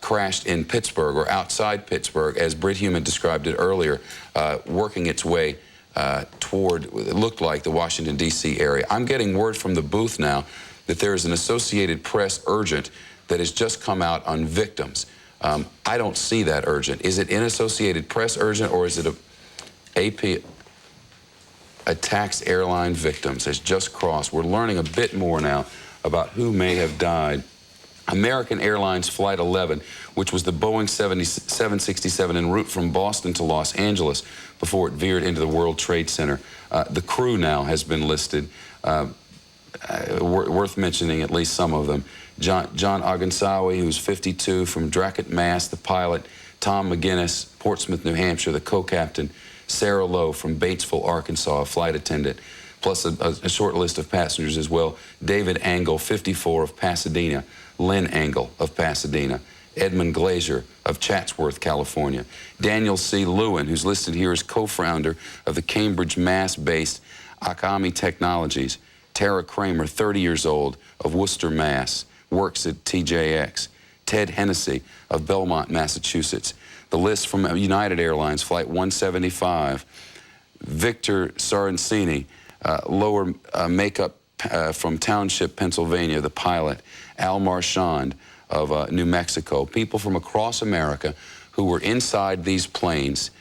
crashed in Pittsburgh, or outside Pittsburgh, as Britt Human described it earlier, working its way toward, it looked like, the Washington, D.C. area. I'm getting word from the booth now that there is an Associated Press urgent that has just come out on victims. I don't see that urgent. Is it in Associated Press urgent, or is it a AP? Attacks airline victims has just crossed. We're learning a bit more now about who may have died. American Airlines Flight 11, which was the Boeing 767 en route from Boston to Los Angeles before it veered into the World Trade Center. The crew now has been listed, worth mentioning at least some of them. John Ogunsawi, who's 52, from Dracut, Mass., the pilot. Tom McGinnis, Portsmouth, New Hampshire, the co-captain. Sarah Lowe from Batesville, Arkansas, a flight attendant, plus a short list of passengers as well. David Angle, 54, of Pasadena. Lynn Angle of Pasadena. Edmund Glazier of Chatsworth, California. Daniel C. Lewin, who's listed here as co-founder of the Cambridge, Mass.-based Acami Technologies. Tara Kramer, 30 years old, of Worcester, Mass., works at TJX. Ted Hennessy of Belmont, Massachusetts. The list from United Airlines, Flight 175. Victor Saraceni, lower makeup from Township, Pennsylvania, the pilot. Al Marchand of New Mexico. People from across America who were inside these planes,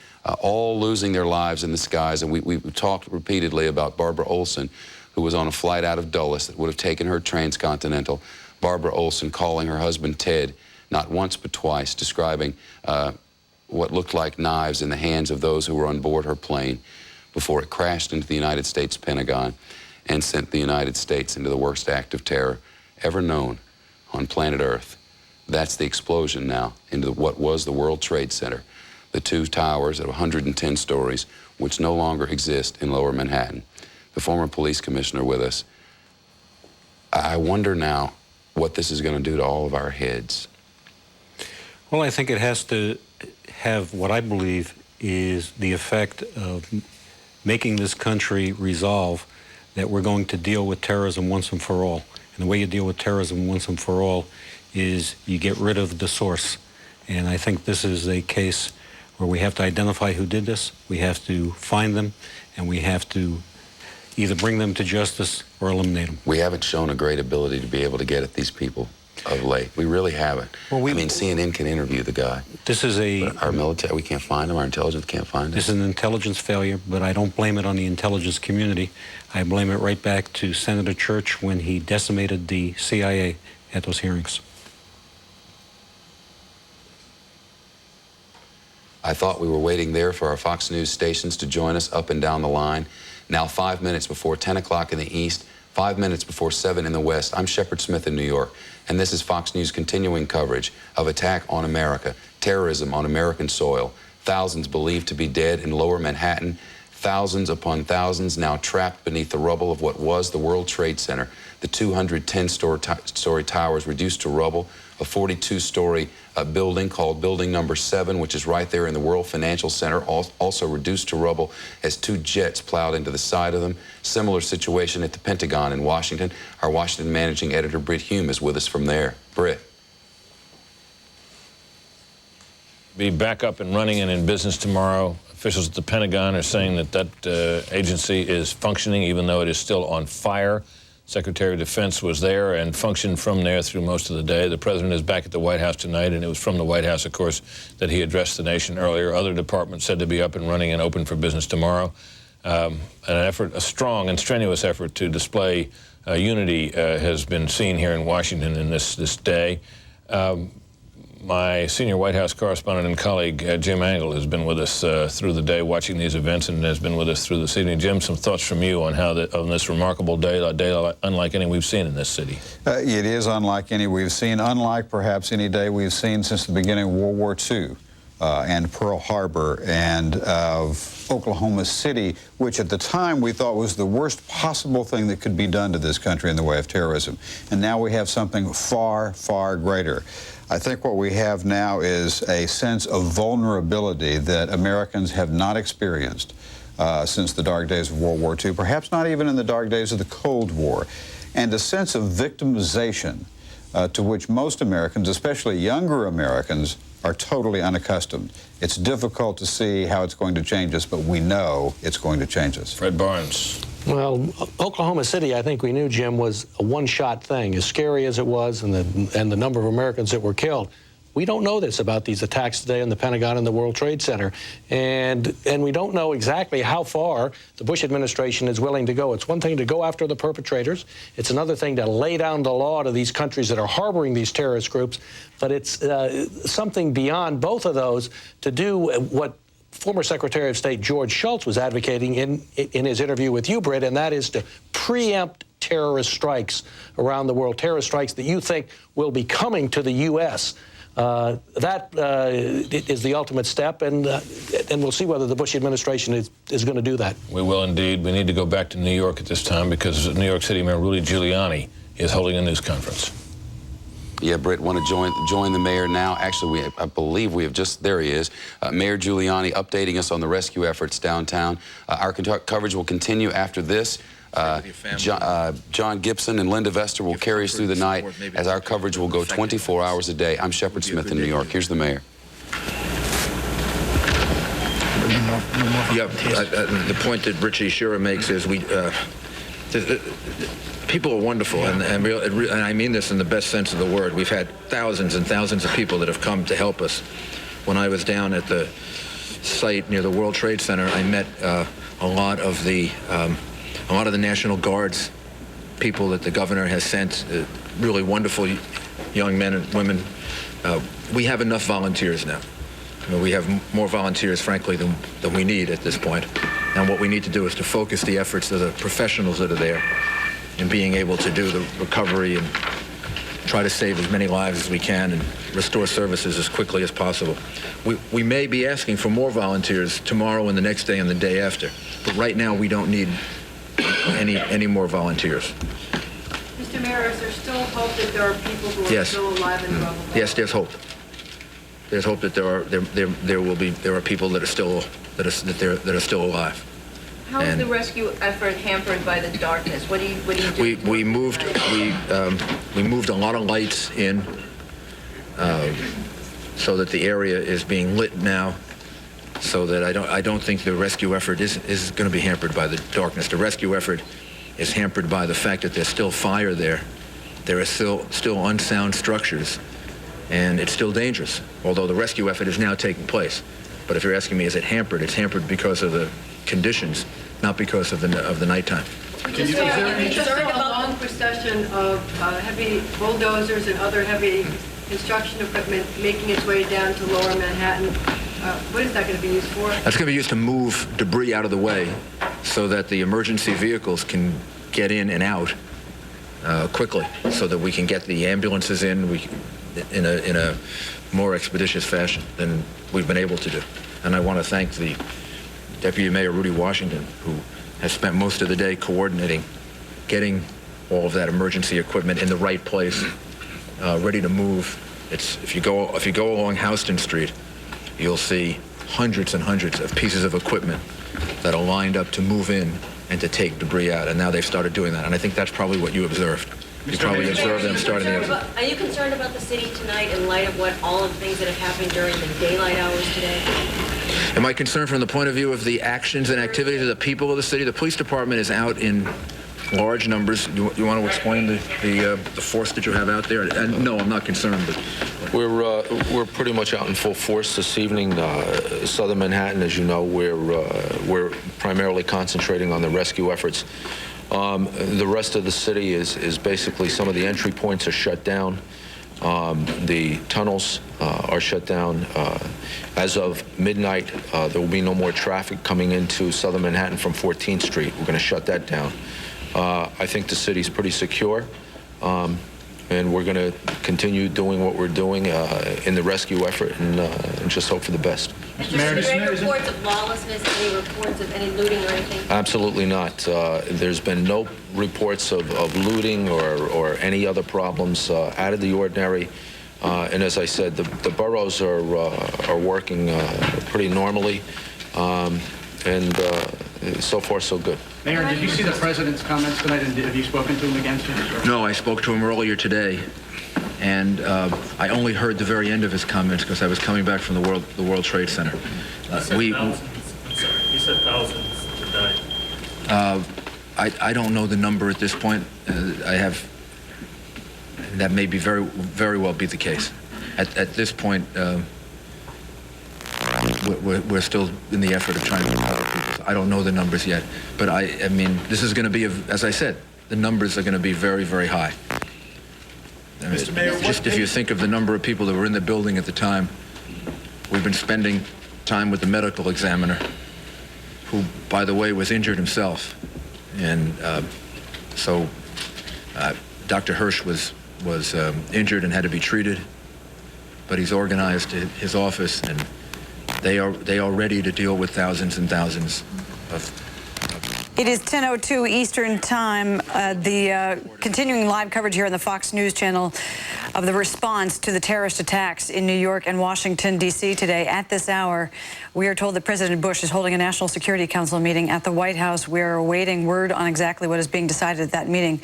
all losing their lives in the skies. And we've talked repeatedly about Barbara Olson, who was on a flight out of Dulles that would have taken her transcontinental. Barbara Olson calling her husband Ted, not once but twice, describing what looked like knives in the hands of those who were on board her plane before it crashed into the United States Pentagon and sent the United States into the worst act of terror ever known on planet Earth. That's the explosion now into what was the World Trade Center, the two towers of 110 stories, which no longer exist in Lower Manhattan. The former police commissioner with us. I wonder now what this is going to do to all of our heads. Well, I think it has to have what I believe is the effect of making this country resolve that we're going to deal with terrorism once and for all. And the way you deal with terrorism once and for all is you get rid of the source. And I think this is a case where we have to identify who did this, we have to find them, and we have to either bring them to justice or eliminate them. We haven't shown a great ability to be able to get at these people of late. We really haven't. Well, I mean, CNN can interview the guy. This is but our military, we can't find him. Our intelligence can't find him. This is an intelligence failure, but I don't blame it on the intelligence community. I blame it right back to Senator Church when he decimated the CIA at those hearings. I thought we were waiting there for our Fox News stations to join us up and down the line. Now 5 minutes before 10 o'clock in the East, 5 minutes before 7 in the West. I'm Shepard Smith in New York, and this is Fox News' continuing coverage of attack on America, terrorism on American soil. Thousands believed to be dead in Lower Manhattan, thousands upon thousands now trapped beneath the rubble of what was the World Trade Center. The 210-story towers reduced to rubble, a 42-story building called Building Number 7, which is right there in the World Financial Center, also reduced to rubble as two jets plowed into the side of them. Similar situation at the Pentagon in Washington. Our Washington managing editor, Britt Hume, is with us from there. Britt. Be back up and running and in business tomorrow. Officials at the Pentagon are saying that agency is functioning, even though it is still on fire. Secretary of Defense was there and functioned from there through most of the day. The president is back at the White House tonight, and it was from the White House, of course, that he addressed the nation earlier. Other departments said to be up and running and open for business tomorrow. A strong and strenuous effort to display unity has been seen here in Washington in this day. My senior White House correspondent and colleague, Jim Angle, has been with us through the day watching these events and has been with us through this evening. Jim, some thoughts from you on how on this remarkable day, a day unlike any we've seen in this city. It is unlike any we've seen, unlike perhaps any day we've seen since the beginning of World War II and Pearl Harbor and of Oklahoma City, which at the time we thought was the worst possible thing that could be done to this country in the way of terrorism. And now we have something far, far greater. I think what we have now is a sense of vulnerability that Americans have not experienced since the dark days of World War II, perhaps not even in the dark days of the Cold War, and a sense of victimization to which most Americans, especially younger Americans, are totally unaccustomed. It's difficult to see how it's going to change us, but we know it's going to change us. Fred Barnes. Well, Oklahoma City, I think we knew, Jim, was a one-shot thing. As scary as it was and the number of Americans that were killed, we don't know this about these attacks today in the Pentagon and the World Trade Center. And we don't know exactly how far the Bush administration is willing to go. It's one thing to go after the perpetrators. It's another thing to lay down the law to these countries that are harboring these terrorist groups. But it's something beyond both of those to do what former Secretary of State George Shultz was advocating in his interview with you, Britt, and that is to preempt terrorist strikes around the world, terrorist strikes that you think will be coming to the U.S. That is the ultimate step, and we'll see whether the Bush administration is going to do that. We will indeed. We need to go back to New York at this time because New York City Mayor Rudy Giuliani is holding a news conference. Yeah, Britt, want to join the mayor now. Actually, I believe we have just, there he is, Mayor Giuliani updating us on the rescue efforts downtown. Our coverage will continue after this. John Gibson and Linda Vester will carry us through the night as our coverage will go 24 hours a day. I'm Shepard Smith in New York. Here's the mayor. Yeah, the point that Richie Shearer makes is people are wonderful, and I mean this in the best sense of the word. We've had thousands and thousands of people that have come to help us. When I was down at the site near the World Trade Center, I met a lot of the National Guard's people that the governor has sent, really wonderful young men and women. We have enough volunteers now. We have more volunteers, frankly, than we need at this point. And what we need to do is to focus the efforts of the professionals that are there in being able to do the recovery and try to save as many lives as we can and restore services as quickly as possible. We may be asking for more volunteers tomorrow and the next day and the day after, but right now we don't need any more volunteers. Mr. Mayor, is there still hope that there are people who are still alive and well? Yes, there's hope. There's hope that there are people that are still alive. How is the rescue effort hampered by the darkness? What do you do? We moved a lot of lights in so that the area is being lit now, so that I don't think the rescue effort is going to be hampered by the darkness. The rescue effort is hampered by the fact that there's still fire there. There are still unsound structures, and it's still dangerous, although the rescue effort is now taking place. But if you're asking me, is it hampered? It's hampered because of the conditions, not because of the nighttime. Is there a long procession of heavy bulldozers and other heavy construction equipment making its way down to lower Manhattan? What is that going to be used for? That's going to be used to move debris out of the way so that the emergency vehicles can get in and out quickly, so that we can get the ambulances in in a more expeditious fashion than we've been able to do. And I want to thank the Deputy Mayor Rudy Washington, who has spent most of the day coordinating, getting all of that emergency equipment in the right place, ready to move. If you go along Houston Street, you'll see hundreds and hundreds of pieces of equipment that are lined up to move in and to take debris out. And now they've started doing that. And I think that's probably what you observed. You probably observed them starting the effort. Are you concerned about the city tonight in light of all of the things that have happened during the daylight hours today? Am I concerned from the point of view of the actions and activities of the people of the city? The police department is out in large numbers. You want to explain the force that you have out there? And no, I'm not concerned. But we're pretty much out in full force this evening. Southern Manhattan, as you know, we're primarily concentrating on the rescue efforts. The rest of the city is basically, some of the entry points are shut down. The tunnels are shut down. As of midnight, there will be no more traffic coming into Southern Manhattan from 14th Street. We're going to shut that down. I think the city's pretty secure, and we're going to continue doing what we're doing in the rescue effort and just hope for the best. Have you seen any reports of lawlessness, any reports of any looting or anything? Absolutely not. There's been no reports of looting or any other problems out of the ordinary. And as I said, the boroughs are working pretty normally, and so far so good. Mayor, did you see the president's comments tonight, and have you spoken to him against it? No, I spoke to him earlier today, and I only heard the very end of his comments because I was coming back from the World Trade Center. He said thousands today. I don't know the number at this point. That may be very well be the case. At this point, we're still in the effort of trying to recover people. I don't know the numbers yet, but I mean, this is going to be, as I said, the numbers are going to be very, very high. I mean, just if you think of the number of people that were in the building at the time, we've been spending time with the medical examiner, who, by the way, was injured himself. And so Dr. Hirsch was injured and had to be treated, but he's organized his office, and they are ready to deal with thousands and thousands of. It is 10:02 Eastern Time. The continuing live coverage here on the Fox News Channel of the response to the terrorist attacks in New York and Washington, D.C. today. At this hour, we are told that President Bush is holding a National Security Council meeting at the White House. We are awaiting word on exactly what is being decided at that meeting.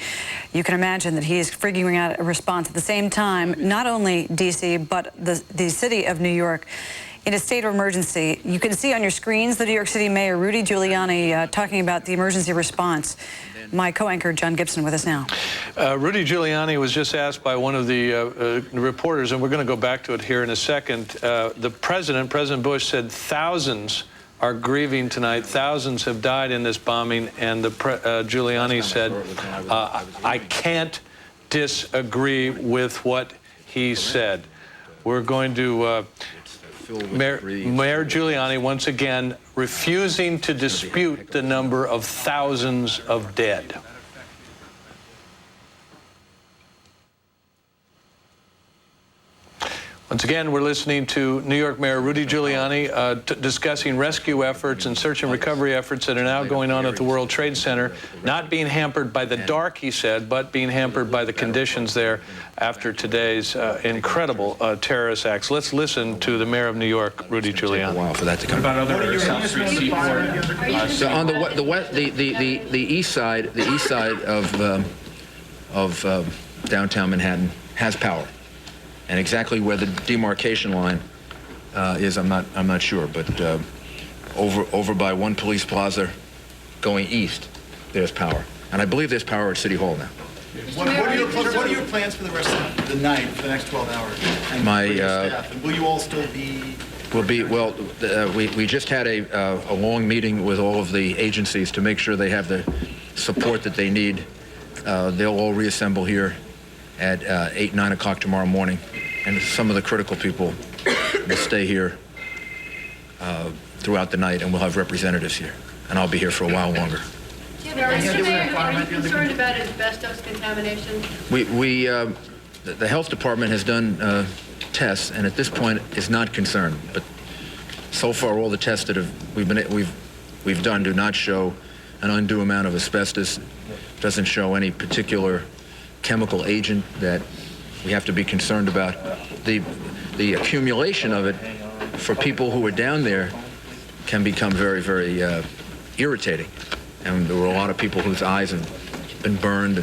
You can imagine that he is figuring out a response. At the same time, not only D.C., but the city of New York in a state of emergency. You can see on your screens the New York City Mayor Rudy Giuliani talking about the emergency response. My co-anchor John Gibson with us now. Rudy Giuliani was just asked by one of the reporters, and we're going to go back to it here in a second. President Bush said thousands are grieving tonight. Thousands have died in this bombing, and Giuliani said, I can't disagree with what he said. We're going to Mayor Giuliani once again refusing to dispute the number of thousands of dead. Once again, we're listening to New York Mayor Rudy Giuliani discussing rescue efforts and search and recovery efforts that are now going on at the World Trade Center, not being hampered by the dark, he said, but being hampered by the conditions there after today's incredible terrorist acts. Let's listen to the Mayor of New York, Rudy Giuliani. Wow, for that to come. What about other South Street seaport? So on the east side of downtown Manhattan has power. And exactly where the demarcation line is, I'm not sure, but over by One Police Plaza, going east, there's power, and I believe there's power at City Hall now. What are your plans for the rest of the night, for the next 12 hours? And My for your staff? And will you all still be? We just had a long meeting with all of the agencies to make sure they have the support that they need. They'll all reassemble here at 8, 9 o'clock tomorrow morning. And some of the critical people will stay here throughout the night, and we'll have representatives here. And I'll be here for a while longer. Are you concerned about asbestos contamination? The health department has done tests, and at this point is not concerned. But so far, all the tests that we've done do not show an undue amount of asbestos. Doesn't show any particular chemical agent that we have to be concerned about. The accumulation of it for people who are down there can become very, very irritating. And there were a lot of people whose eyes have been burned.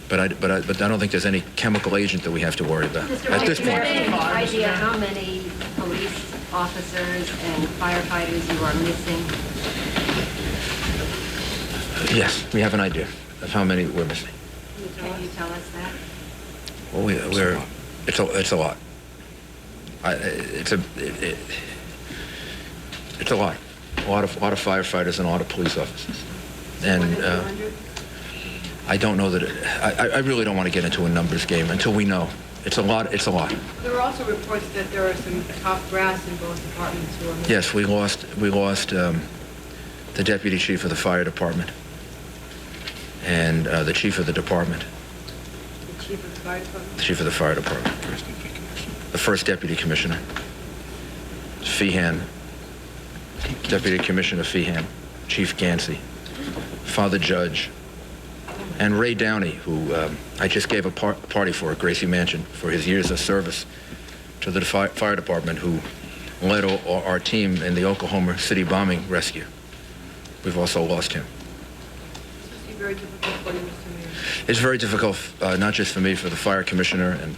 But I don't think there's any chemical agent that we have to worry about at this point. Do you have any idea how many police officers and firefighters you are missing? Yes, we have an idea of how many we're missing. Can you tell us that? Well, it's a lot. It's a lot. A lot of firefighters and a lot of police officers. And I don't know that I really don't want to get into a numbers game until we know. It's a lot. It's a lot. There are also reports that there are some top brass in both departments who are missing. Yes, we lost the deputy chief of the fire department and the chief of the department. The chief of the fire department? The chief of the fire department. The first deputy commissioner. Feehan. Deputy Commissioner Feehan. Chief Gansey. Father Judge. And Ray Downey, who I just gave a party for at Gracie Mansion for his years of service to the fire department, who led our team in the Oklahoma City bombing rescue. We've also lost him. This is very difficult for you, Mr. Mayor. It's very difficult, not just for me, for the fire commissioner, and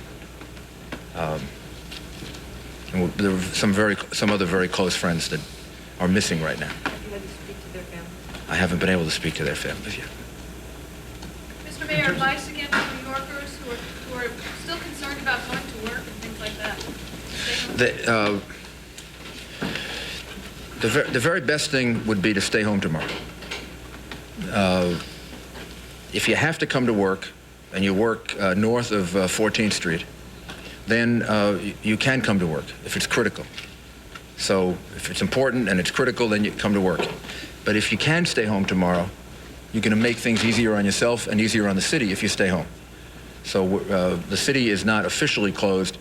there are some other very close friends that are missing right now. Have you had to speak to their families? I haven't been able to speak to their families yet. Mr. Mayor, advice again to New Yorkers who are still concerned about going to work and things like that. The very best thing would be to stay home tomorrow. If you have to come to work, and you work north of 14th Street, then you can come to work if it's critical. So if it's important and it's critical, then you come to work. But if you can stay home tomorrow, you're going to make things easier on yourself and easier on the city if you stay home. So the city is not officially closed.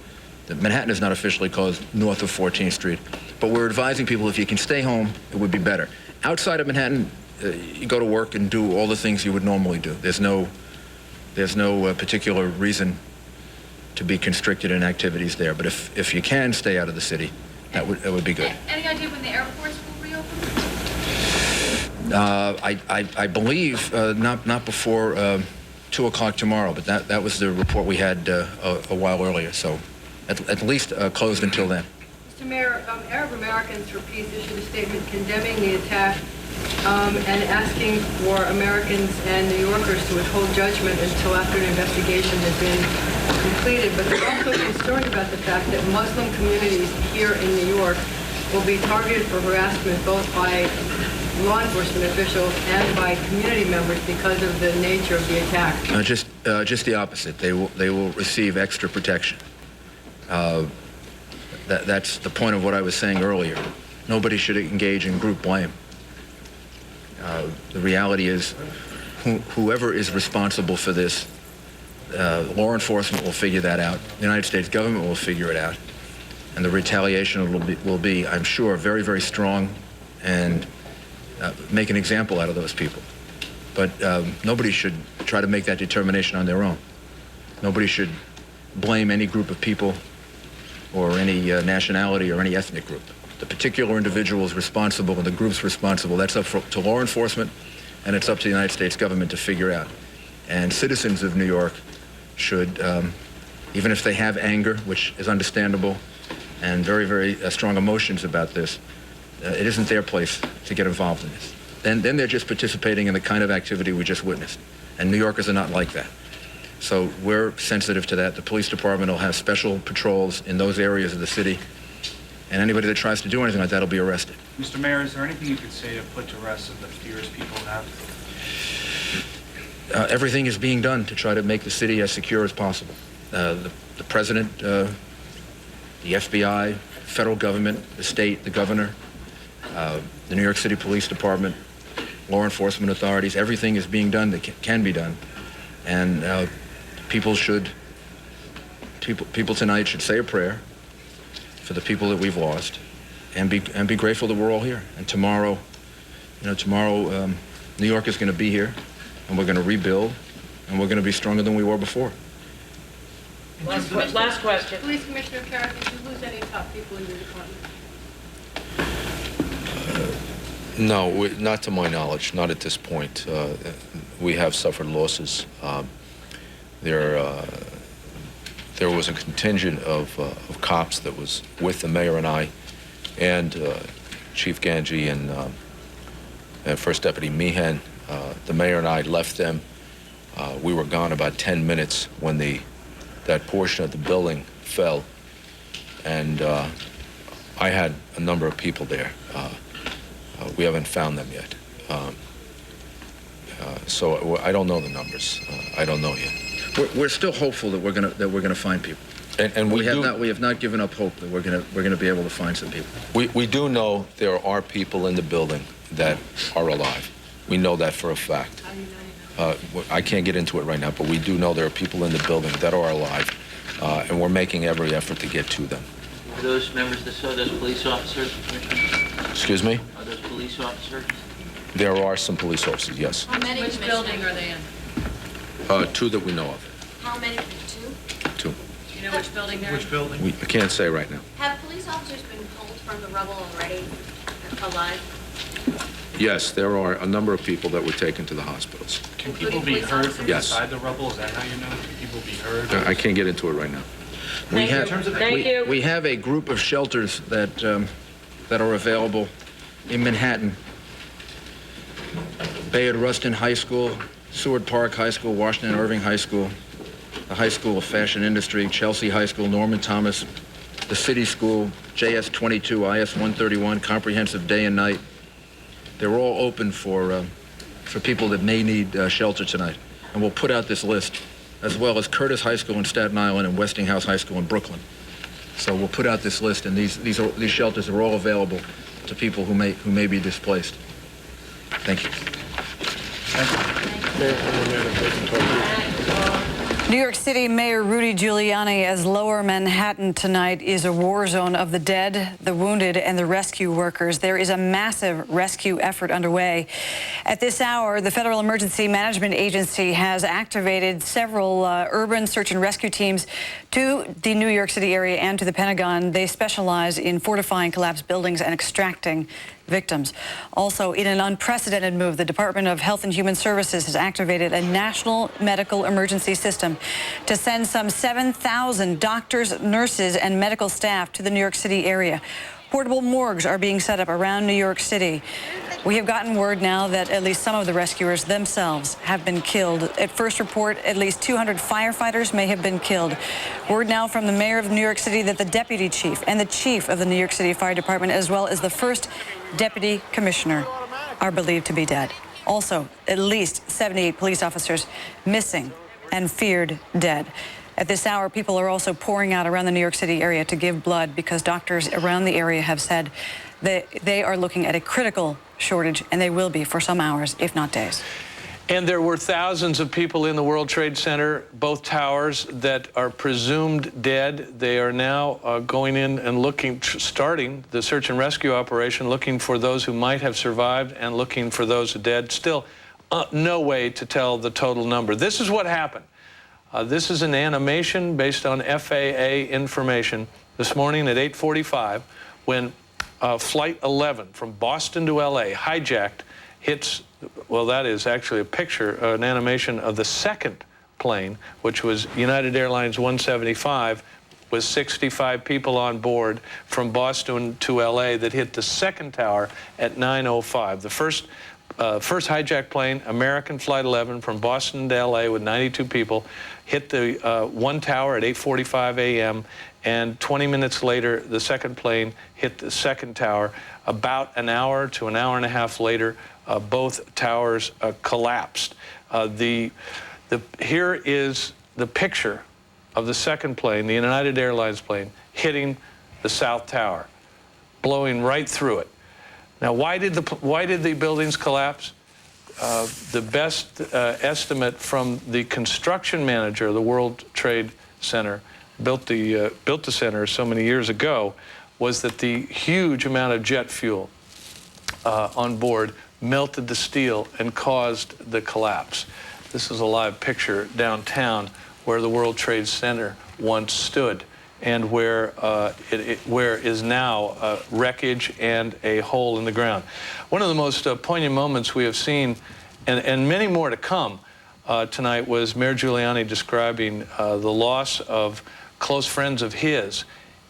Manhattan is not officially closed north of 14th Street. But we're advising people if you can stay home, it would be better. Outside of Manhattan, you go to work and do all the things you would normally do. There's no particular reason to be constricted in activities there. But if you can stay out of the city, that would be good. Any idea when the airports will reopen? I believe not before 2 o'clock tomorrow, but that was the report we had a while earlier. So at least closed until then. Mr. Mayor, Arab Americans for Peace issued a statement condemning the attack and asking for Americans and New Yorkers to withhold judgment until after an investigation has been completed. But they're also concerned about the fact that Muslim communities here in New York will be targeted for harassment both by law enforcement officials and by community members because of the nature of the attack. Just the opposite. They will receive extra protection. That's the point of what I was saying earlier. Nobody should engage in group blame. The reality is, whoever is responsible for this, law enforcement will figure that out. The United States government will figure it out. And the retaliation will be, I'm sure, very, very strong and make an example out of those people. But nobody should try to make that determination on their own. Nobody should blame any group of people or any nationality or any ethnic group. The particular individual is responsible and the group's responsible. That's up to law enforcement, and it's up to the United States government to figure out. And citizens of New York should, even if they have anger, which is understandable, and very, very strong emotions about this, it isn't their place to get involved in this. Then they're just participating in the kind of activity we just witnessed. And New Yorkers are not like that. So we're sensitive to that. The police department will have special patrols in those areas of the city. And anybody that tries to do anything like that will be arrested. Mr. Mayor, is there anything you could say to put to rest of the fears people have? Everything is being done to try to make the city as secure as possible. The president, the FBI, federal government, the state, the governor, the New York City Police Department, law enforcement authorities, everything is being done that can be done. And people tonight should say a prayer for the people that we've lost and be grateful that we're all here. And tomorrow, New York is going to be here, and we're going to rebuild, and we're going to be stronger than we were before. Last question. Police Commissioner Carrick, did you lose any top people in your department? No, not to my knowledge, not at this point. We have suffered losses. There was a contingent of cops that was with the mayor and I, and Chief Ganji and First Deputy Meehan. The mayor and I left them. We were gone about 10 minutes when that portion of the building fell, and I had a number of people there. We haven't found them yet. So I don't know the numbers. I don't know yet. We're still hopeful that we're gonna find people, and we have not given up hope that we're gonna be able to find some people. We do know there are people in the building that are alive. We know that for a fact. I can't get into it right now, but we do know there are people in the building that are alive, and we're making every effort to get to them. Are those members of those police officers? Excuse me? Are those police officers? There are some police officers, yes. How many? Which building are they in? Two that we know of. How many? Two? Two. Do you know which building they're in? Which building? I can't say right now. Have police officers been pulled from the rubble already alive? Yes, there are a number of people that were taken to the hospitals. Can people be heard from Yes. inside the rubble? Is that how you know? Can people be heard? I can't get into it right now. We have a group of shelters that are available in Manhattan. Bayard Rustin High School, Seward Park High School, Washington Irving High School, the High School of Fashion Industry, Chelsea High School, Norman Thomas, the City School, JS 22, IS 131, Comprehensive Day and Night. They're all open for people that may need shelter tonight. And we'll put out this list, as well as Curtis High School in Staten Island and Westinghouse High School in Brooklyn. So we'll put out this list, and these shelters are all available to people who may be displaced. Thank you. New York City Mayor Rudy Giuliani, as Lower Manhattan tonight is a war zone of the dead, the wounded, and the rescue workers. There is a massive rescue effort underway. At this hour, the Federal Emergency Management Agency has activated several urban search and rescue teams to the New York City area and to the Pentagon. They specialize in fortifying collapsed buildings and extracting victims. Also, in an unprecedented move, the Department of Health and Human Services has activated a national medical emergency system to send some 7,000 doctors, nurses, and medical staff to the New York City area. Portable morgues are being set up around New York City. We have gotten word now that at least some of the rescuers themselves have been killed. At first report, at least 200 firefighters may have been killed. Word now from the mayor of New York City that the deputy chief and the chief of the New York City Fire Department, as well as the first deputy commissioner, are believed to be dead. Also, at least 78 police officers missing and feared dead. At this hour, people are also pouring out around the New York City area to give blood because doctors around the area have said that they are looking at a critical shortage, and they will be for some hours, if not days. And there were thousands of people in the World Trade Center, both towers, that are presumed dead. They are now going in and looking, starting the search and rescue operation, looking for those who might have survived and looking for those dead. Still, no way to tell the total number. This is what happened. This is an animation based on FAA information this morning at 8:45 when Flight 11 from Boston to LA, hijacked, hits, well, that is actually a picture, an animation of the second plane, which was United Airlines 175, with 65 people on board from Boston to LA, that hit the second tower at 9:05. The first hijacked plane, American Flight 11 from Boston to LA with 92 people, hit the one tower at 8:45 a.m. and 20 minutes later, the second plane hit the second tower. About an hour to an hour and a half later, both towers collapsed. Here is the picture of the second plane, the United Airlines plane, hitting the South Tower, blowing right through it. Now, why did the buildings collapse? The best estimate from the construction manager of the World Trade Center, built the center so many years ago, was that the huge amount of jet fuel on board melted the steel and caused the collapse. This is a live picture downtown where the World Trade Center once stood, and where is now wreckage and a hole in the ground. One of the most poignant moments we have seen, and many more to come tonight, was Mayor Giuliani describing the loss of close friends of his,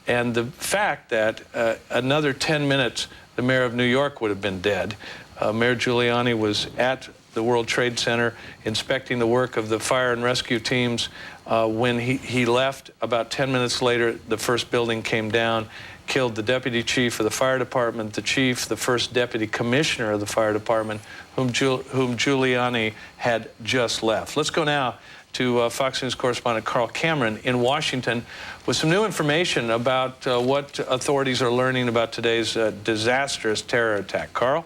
and the fact that another 10 minutes the mayor of New York would have been dead. Mayor Giuliani was at the World Trade Center inspecting the work of the fire and rescue teams. When he left, about 10 minutes later, the first building came down, killed the deputy chief of the fire department, the chief, the first deputy commissioner of the fire department, whom Giuliani had just left. Let's go now to Fox News correspondent Carl Cameron in Washington with some new information about what authorities are learning about today's disastrous terror attack. Carl?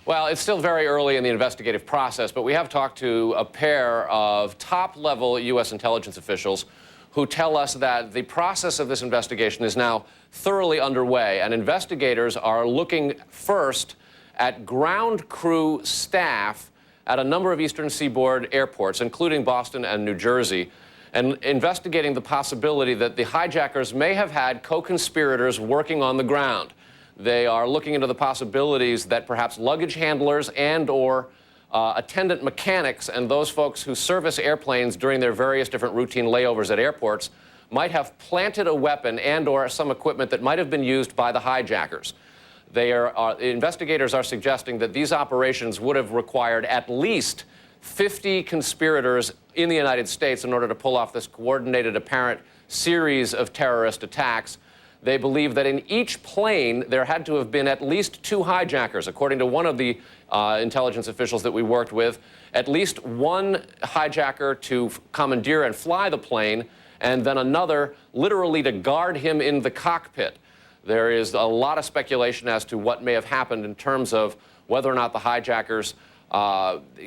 Well, it's still very early in the investigative process, but we have talked to a pair of top-level U.S. intelligence officials who tell us that the process of this investigation is now thoroughly underway, and investigators are looking first at ground crew staff at a number of Eastern Seaboard airports, including Boston and New Jersey, and investigating the possibility that the hijackers may have had co-conspirators working on the ground. They are looking into the possibilities that perhaps luggage handlers and/or attendant mechanics and those folks who service airplanes during their various different routine layovers at airports might have planted a weapon and/or some equipment that might have been used by the hijackers. Investigators are suggesting that these operations would have required at least 50 conspirators in the United States in order to pull off this coordinated apparent series of terrorist attacks. They believe that in each plane there had to have been at least 2 hijackers. According to one of the intelligence officials that we worked with, at least one hijacker to commandeer and fly the plane, and then another literally to guard him in the cockpit. There is a lot of speculation as to what may have happened in terms of whether or not the hijackers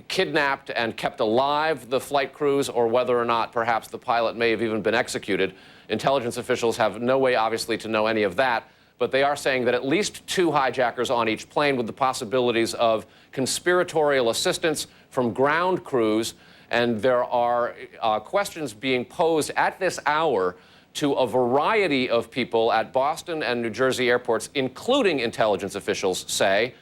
kidnapped and kept alive the flight crews, or whether or not perhaps the pilot may have even been executed. Intelligence officials have no way, obviously, to know any of that, but they are saying that at least 2 hijackers on each plane, with the possibilities of conspiratorial assistance from ground crews. And there are questions being posed at this hour to a variety of people at Boston and New Jersey airports, including intelligence officials say,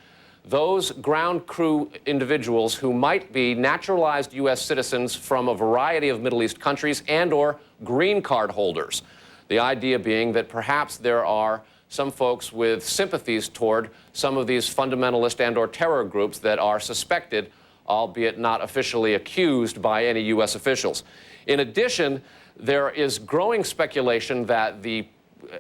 those ground crew individuals who might be naturalized U.S. citizens from a variety of Middle East countries and/or green card holders. The idea being that perhaps there are some folks with sympathies toward some of these fundamentalist and/or terror groups that are suspected, albeit not officially accused by any U.S. officials. In addition, there is growing speculation that the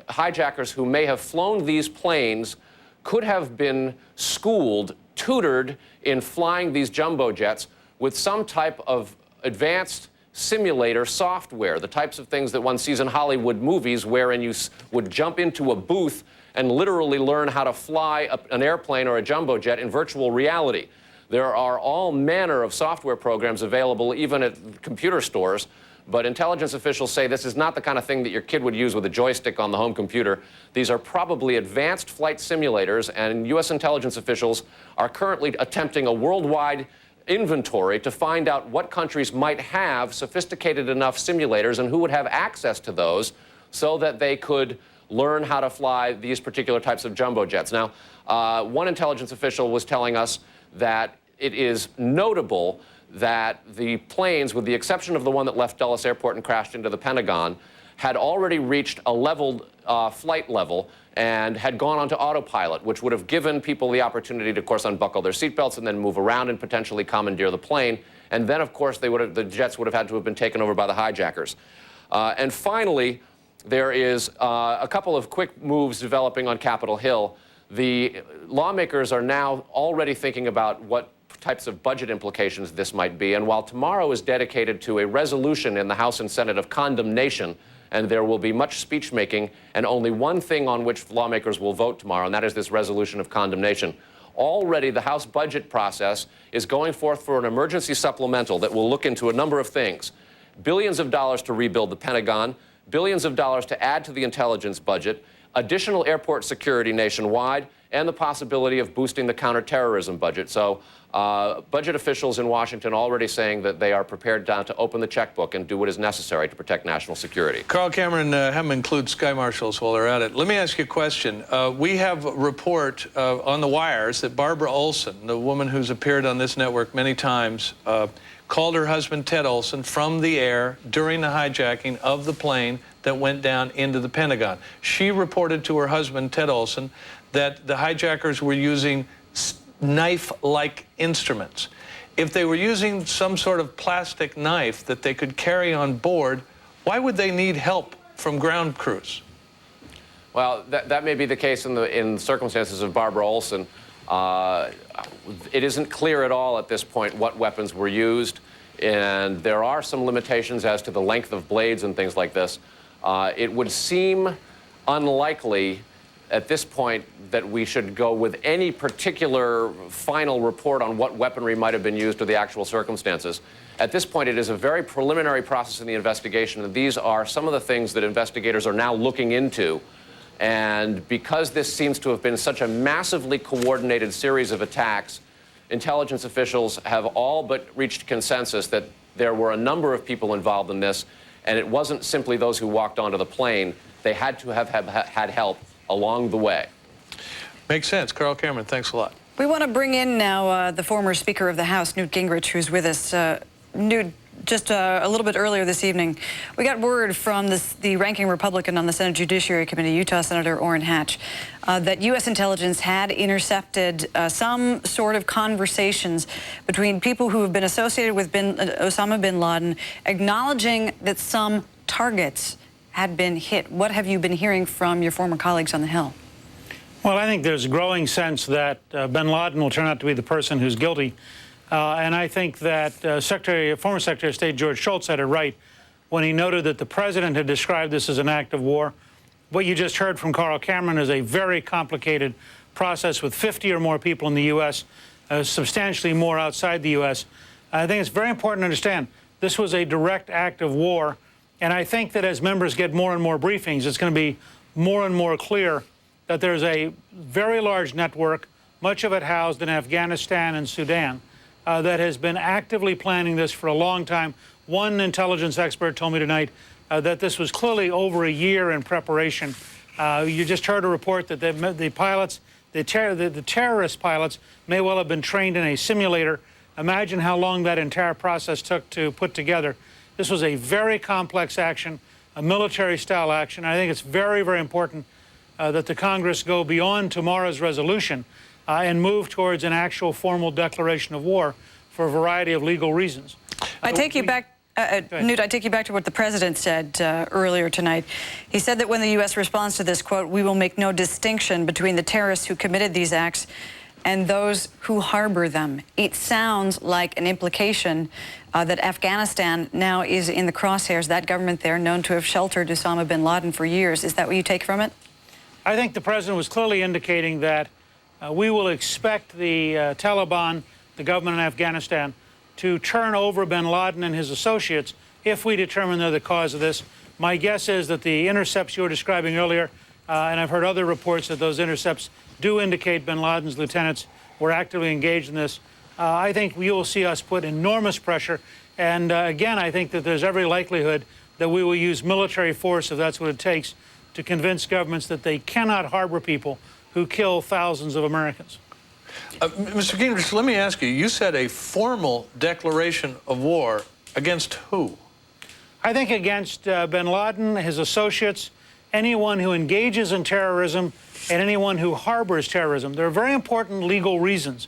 hijackers who may have flown these planes could have been schooled, tutored in flying these jumbo jets with some type of advanced simulator software, the types of things that one sees in Hollywood movies, wherein you would jump into a booth and literally learn how to fly an airplane or a jumbo jet in virtual reality. There are all manner of software programs available even at computer stores, but intelligence officials say this is not the kind of thing that your kid would use with a joystick on the home computer. These are probably advanced flight simulators, and U.S. intelligence officials are currently attempting a worldwide inventory to find out what countries might have sophisticated enough simulators and who would have access to those so that they could learn how to fly these particular types of jumbo jets. Now, one intelligence official was telling us that it is notable that the planes, with the exception of the one that left Dulles Airport and crashed into the Pentagon, had already reached a leveled flight level and had gone onto autopilot, which would have given people the opportunity to, of course, unbuckle their seatbelts and then move around and potentially commandeer the plane. And then, of course, the jets would have had to have been taken over by the hijackers. And finally, there is a couple of quick moves developing on Capitol Hill. The lawmakers are now already thinking about what types of budget implications this might be. And while tomorrow is dedicated to a resolution in the House and Senate of condemnation, and there will be much speech making and only one thing on which lawmakers will vote tomorrow, and that is this resolution of condemnation. Already the House budget process is going forth for an emergency supplemental that will look into a number of things. Billions of dollars to rebuild the Pentagon, billions of dollars to add to the intelligence budget, additional airport security nationwide, and the possibility of boosting the counterterrorism budget. So budget officials in Washington already saying that they are prepared to open the checkbook and do what is necessary to protect national security. Carl Cameron, have them include sky marshals while they're at it. Let me ask you a question. We have a report on the wires that Barbara Olson, the woman who's appeared on this network many times, called her husband Ted Olson from the air during the hijacking of the plane that went down into the Pentagon. She reported to her husband, Ted Olson, that the hijackers were using knife-like instruments. If they were using some sort of plastic knife that they could carry on board, why would they need help from ground crews? Well, that may be the case in the circumstances of Barbara Olson. It isn't clear at all at this point what weapons were used, and there are some limitations as to the length of blades and things like this. It would seem unlikely at this point that we should go with any particular final report on what weaponry might have been used or the actual circumstances. At this point, it is a very preliminary process in the investigation, and these are some of the things that investigators are now looking into. And because this seems to have been such a massively coordinated series of attacks, intelligence officials have all but reached consensus that there were a number of people involved in this, and it wasn't simply those who walked onto the plane. They had to have had help along the way. Makes sense. Carl Cameron, thanks a lot. We want to bring in now the former Speaker of the House, Newt Gingrich, who's with us. Newt, just a little bit earlier this evening, we got word from the ranking Republican on the Senate Judiciary Committee, Utah Senator Orrin Hatch, that U.S. intelligence had intercepted some sort of conversations between people who have been associated with Osama bin Laden, acknowledging that some targets had been hit. What have you been hearing from your former colleagues on the Hill? Well, I think there's a growing sense that bin Laden will turn out to be the person who's guilty. And I think that former Secretary of State George Shultz had it right when he noted that the president had described this as an act of war. What you just heard from Carl Cameron is a very complicated process with 50 or more people in the U.S., substantially more outside the U.S. I think it's very important to understand this was a direct act of war, and I think that as members get more and more briefings, it's going to be more and more clear that there's a very large network, much of it housed in Afghanistan and Sudan, that has been actively planning this for a long time. One intelligence expert told me tonight that this was clearly over a year in preparation. You just heard a report that the pilots, the terrorist pilots, may well have been trained in a simulator. Imagine how long that entire process took to put together. This was a very complex action, a military-style action. I think it's very, very important that the Congress go beyond tomorrow's resolution and move towards an actual formal declaration of war for a variety of legal reasons. I take you back, Newt, I take you back to what the president said earlier tonight. He said that when the U.S. responds to this, quote, we will make no distinction between the terrorists who committed these acts and those who harbor them. It sounds like an implication that Afghanistan now is in the crosshairs, that government there known to have sheltered Osama bin Laden for years. Is that what you take from it? I think the president was clearly indicating that we will expect the Taliban, the government in Afghanistan, to turn over bin Laden and his associates if we determine they're the cause of this. My guess is that the intercepts you were describing earlier, and I've heard other reports that those intercepts do indicate bin Laden's lieutenants were actively engaged in this. I think you will see us put enormous pressure. And again, I think that there's every likelihood that we will use military force, if that's what it takes, to convince governments that they cannot harbor people who kill thousands of Americans. Mr. Gingrich, let me ask you, you said a formal declaration of war against who? I think against bin Laden, his associates, anyone who engages in terrorism, and anyone who harbors terrorism. There are very important legal reasons.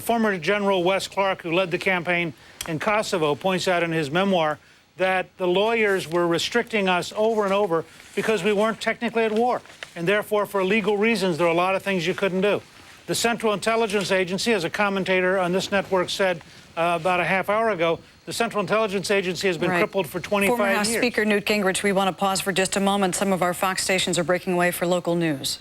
Former General Wes Clark, who led the campaign in Kosovo, points out in his memoir that the lawyers were restricting us over and over because we weren't technically at war. And therefore, for legal reasons, there are a lot of things you couldn't do. The Central Intelligence Agency, as a commentator on this network said about a half hour ago, the Central Intelligence Agency has been crippled for 25 Former years. House Speaker Newt Gingrich, we want to pause for just a moment. Some of our Fox stations are breaking away for local news.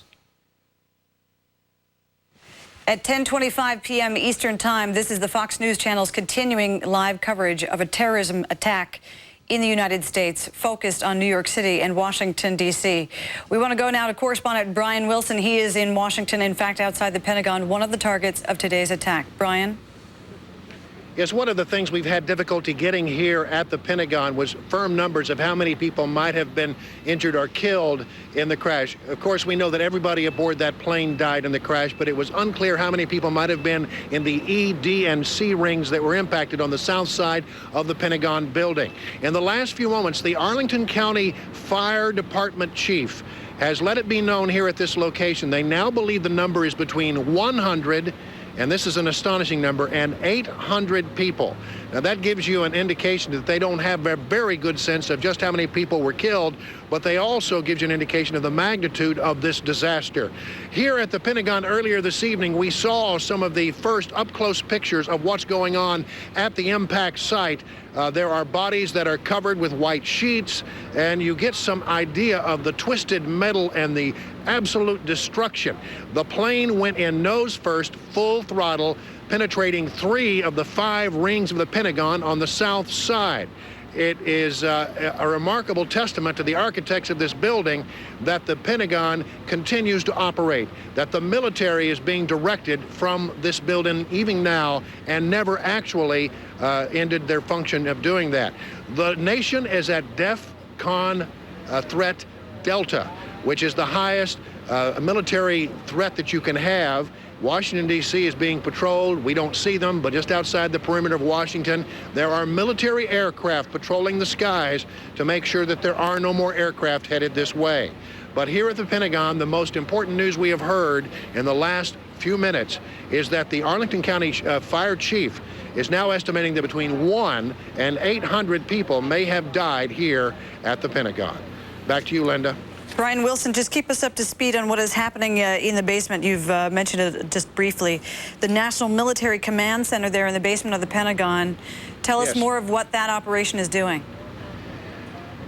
At 10:25 p.m. Eastern Time, this is the Fox News Channel's continuing live coverage of a terrorism attack in the United States, focused on New York City and Washington, D.C. We want to go now to correspondent Brian Wilson. He is in Washington, in fact, outside the Pentagon, one of the targets of today's attack. Brian? Yes, one of the things we've had difficulty getting here at the Pentagon was firm numbers of how many people might have been injured or killed in the crash. Of course, we know that everybody aboard that plane died in the crash, but it was unclear how many people might have been in the E, D, and C rings that were impacted on the south side of the Pentagon building. In the last few moments, the Arlington County Fire Department chief has let it be known here at this location they now believe the number is between 100 and this is an astonishing number, and 800 people. Now that gives you an indication that they don't have a very good sense of just how many people were killed, but they also gives you an indication of the magnitude of this disaster. Here at the Pentagon earlier this evening, we saw some of the first up-close pictures of what's going on at the impact site. There are bodies that are covered with white sheets, and you get some idea of the twisted metal and the absolute destruction. The plane went in nose first, full throttle, penetrating 3 of the 5 rings of the Pentagon on the south side. It is a remarkable testament to the architects of this building that the Pentagon continues to operate, that the military is being directed from this building even now and never actually ended their function of doing that. The nation is at DEFCON threat Delta, which is the highest military threat that you can have. Washington, D.C. is being patrolled. We don't see them, but just outside the perimeter of Washington, there are military aircraft patrolling the skies to make sure that there are no more aircraft headed this way. But here at the Pentagon, the most important news we have heard in the last few minutes is that the Arlington County Fire Chief is now estimating that between 100 and 800 people may have died here at the Pentagon. Back to you, Linda. Brian Wilson, just keep us up to speed on what is happening in the basement. You've mentioned it just briefly. The National Military Command Center there in the basement of the Pentagon. Tell us more of what that operation is doing.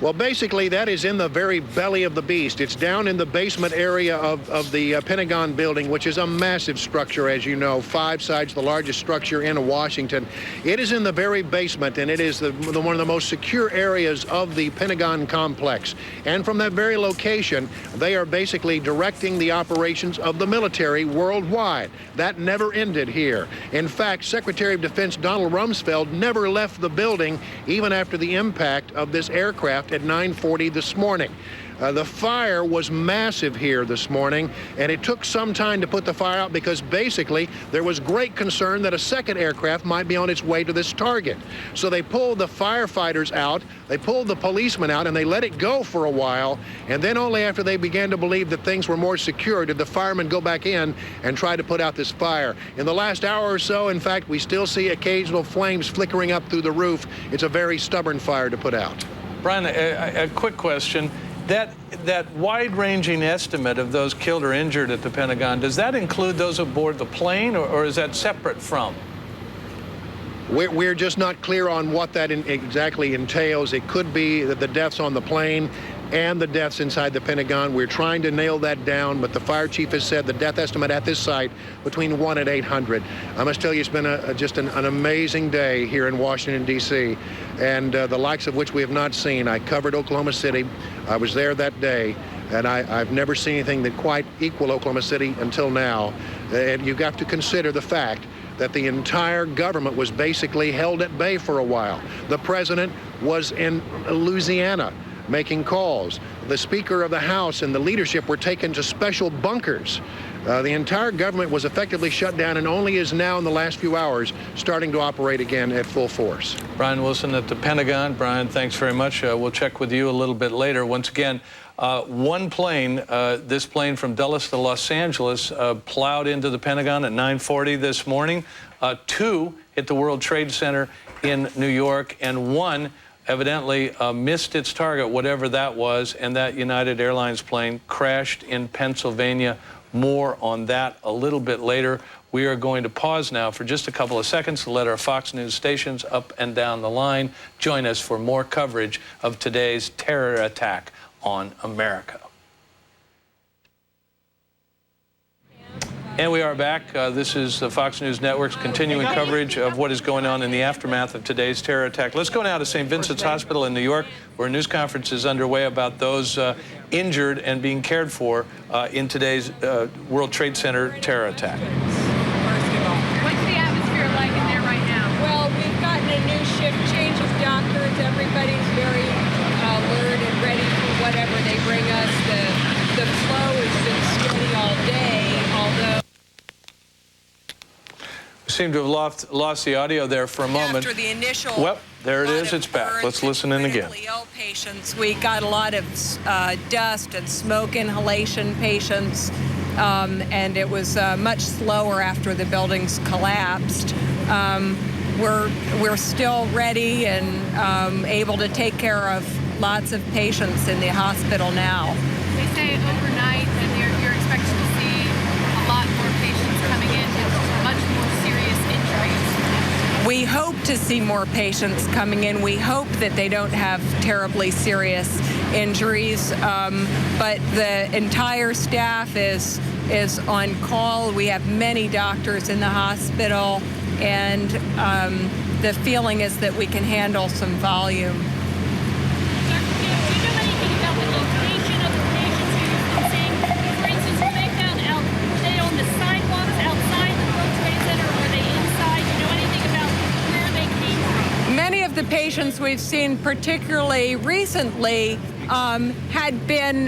Well, basically, that is in the very belly of the beast. It's down in the basement area of the Pentagon building, which is a massive structure, as you know, 5 sides, the largest structure in Washington. It is in the very basement, and it is one of the most secure areas of the Pentagon complex. And from that very location, they are basically directing the operations of the military worldwide. That never ended here. In fact, Secretary of Defense Donald Rumsfeld never left the building, even after the impact of this aircraft at 9:40 this morning. The fire was massive here this morning, and it took some time to put the fire out because basically there was great concern that a second aircraft might be on its way to this target. So they pulled the firefighters out, they pulled the policemen out, and they let it go for a while, and then only after they began to believe that things were more secure did the firemen go back in and try to put out this fire. In the last hour or so, in fact, we still see occasional flames flickering up through the roof. It's a very stubborn fire to put out. Brian, a quick question. That wide-ranging estimate of those killed or injured at the Pentagon, does that include those aboard the plane, or is that separate from? We're just not clear on what that exactly entails. It could be that the deaths on the plane and the deaths inside the Pentagon. We're trying to nail that down, but the fire chief has said the death estimate at this site between 1 and 800. I must tell you, it's been just an amazing day here in Washington, D.C., and the likes of which we have not seen. I covered Oklahoma City. I was there that day, and I've never seen anything that quite equal Oklahoma City until now. And you've got to consider the fact that the entire government was basically held at bay for a while. The president was in Louisiana making calls. The Speaker of the House and the leadership were taken to special bunkers. The entire government was effectively shut down and only is now in the last few hours starting to operate again at full force. Brian Wilson at the Pentagon. Brian, thanks very much. We'll check with you a little bit later. Once again, one plane, this plane from Dulles to Los Angeles, plowed into the Pentagon at 9:40 this morning. 2 hit the World Trade Center in New York, and 1 evidently missed its target, whatever that was, and that United Airlines plane crashed in Pennsylvania. More on that a little bit later. We are going to pause now for just a couple of seconds to let our Fox News stations up and down the line join us for more coverage of today's terror attack on America. And we are back. This is the Fox News Network's continuing coverage of what is going on in the aftermath of today's terror attack. Let's go now to St. Vincent's Hospital in New York, where a news conference is underway about those injured and being cared for in today's World Trade Center terror attack. What's the atmosphere like in there right now? Well, we've gotten a new shift change of doctors. Everybody's very alert and ready for whatever they bring us. The flow has been steady all day, although Seem to have lost the audio there for a moment. after the initial Well, there it is. It's back. Let's listen in again. ill patients, we got a lot of dust and smoke inhalation patients, and it was much slower after the buildings collapsed. We're still ready and able to take care of lots of patients in the hospital now. They say overnight that you're expecting to see a lot more patients coming in with much more serious injuries. We hope to see more patients coming in. We hope that they don't have terribly serious injuries, but the entire staff is on call. We have many doctors in the hospital, and the feeling is that we can handle some volume. The patients we've seen, particularly recently, had been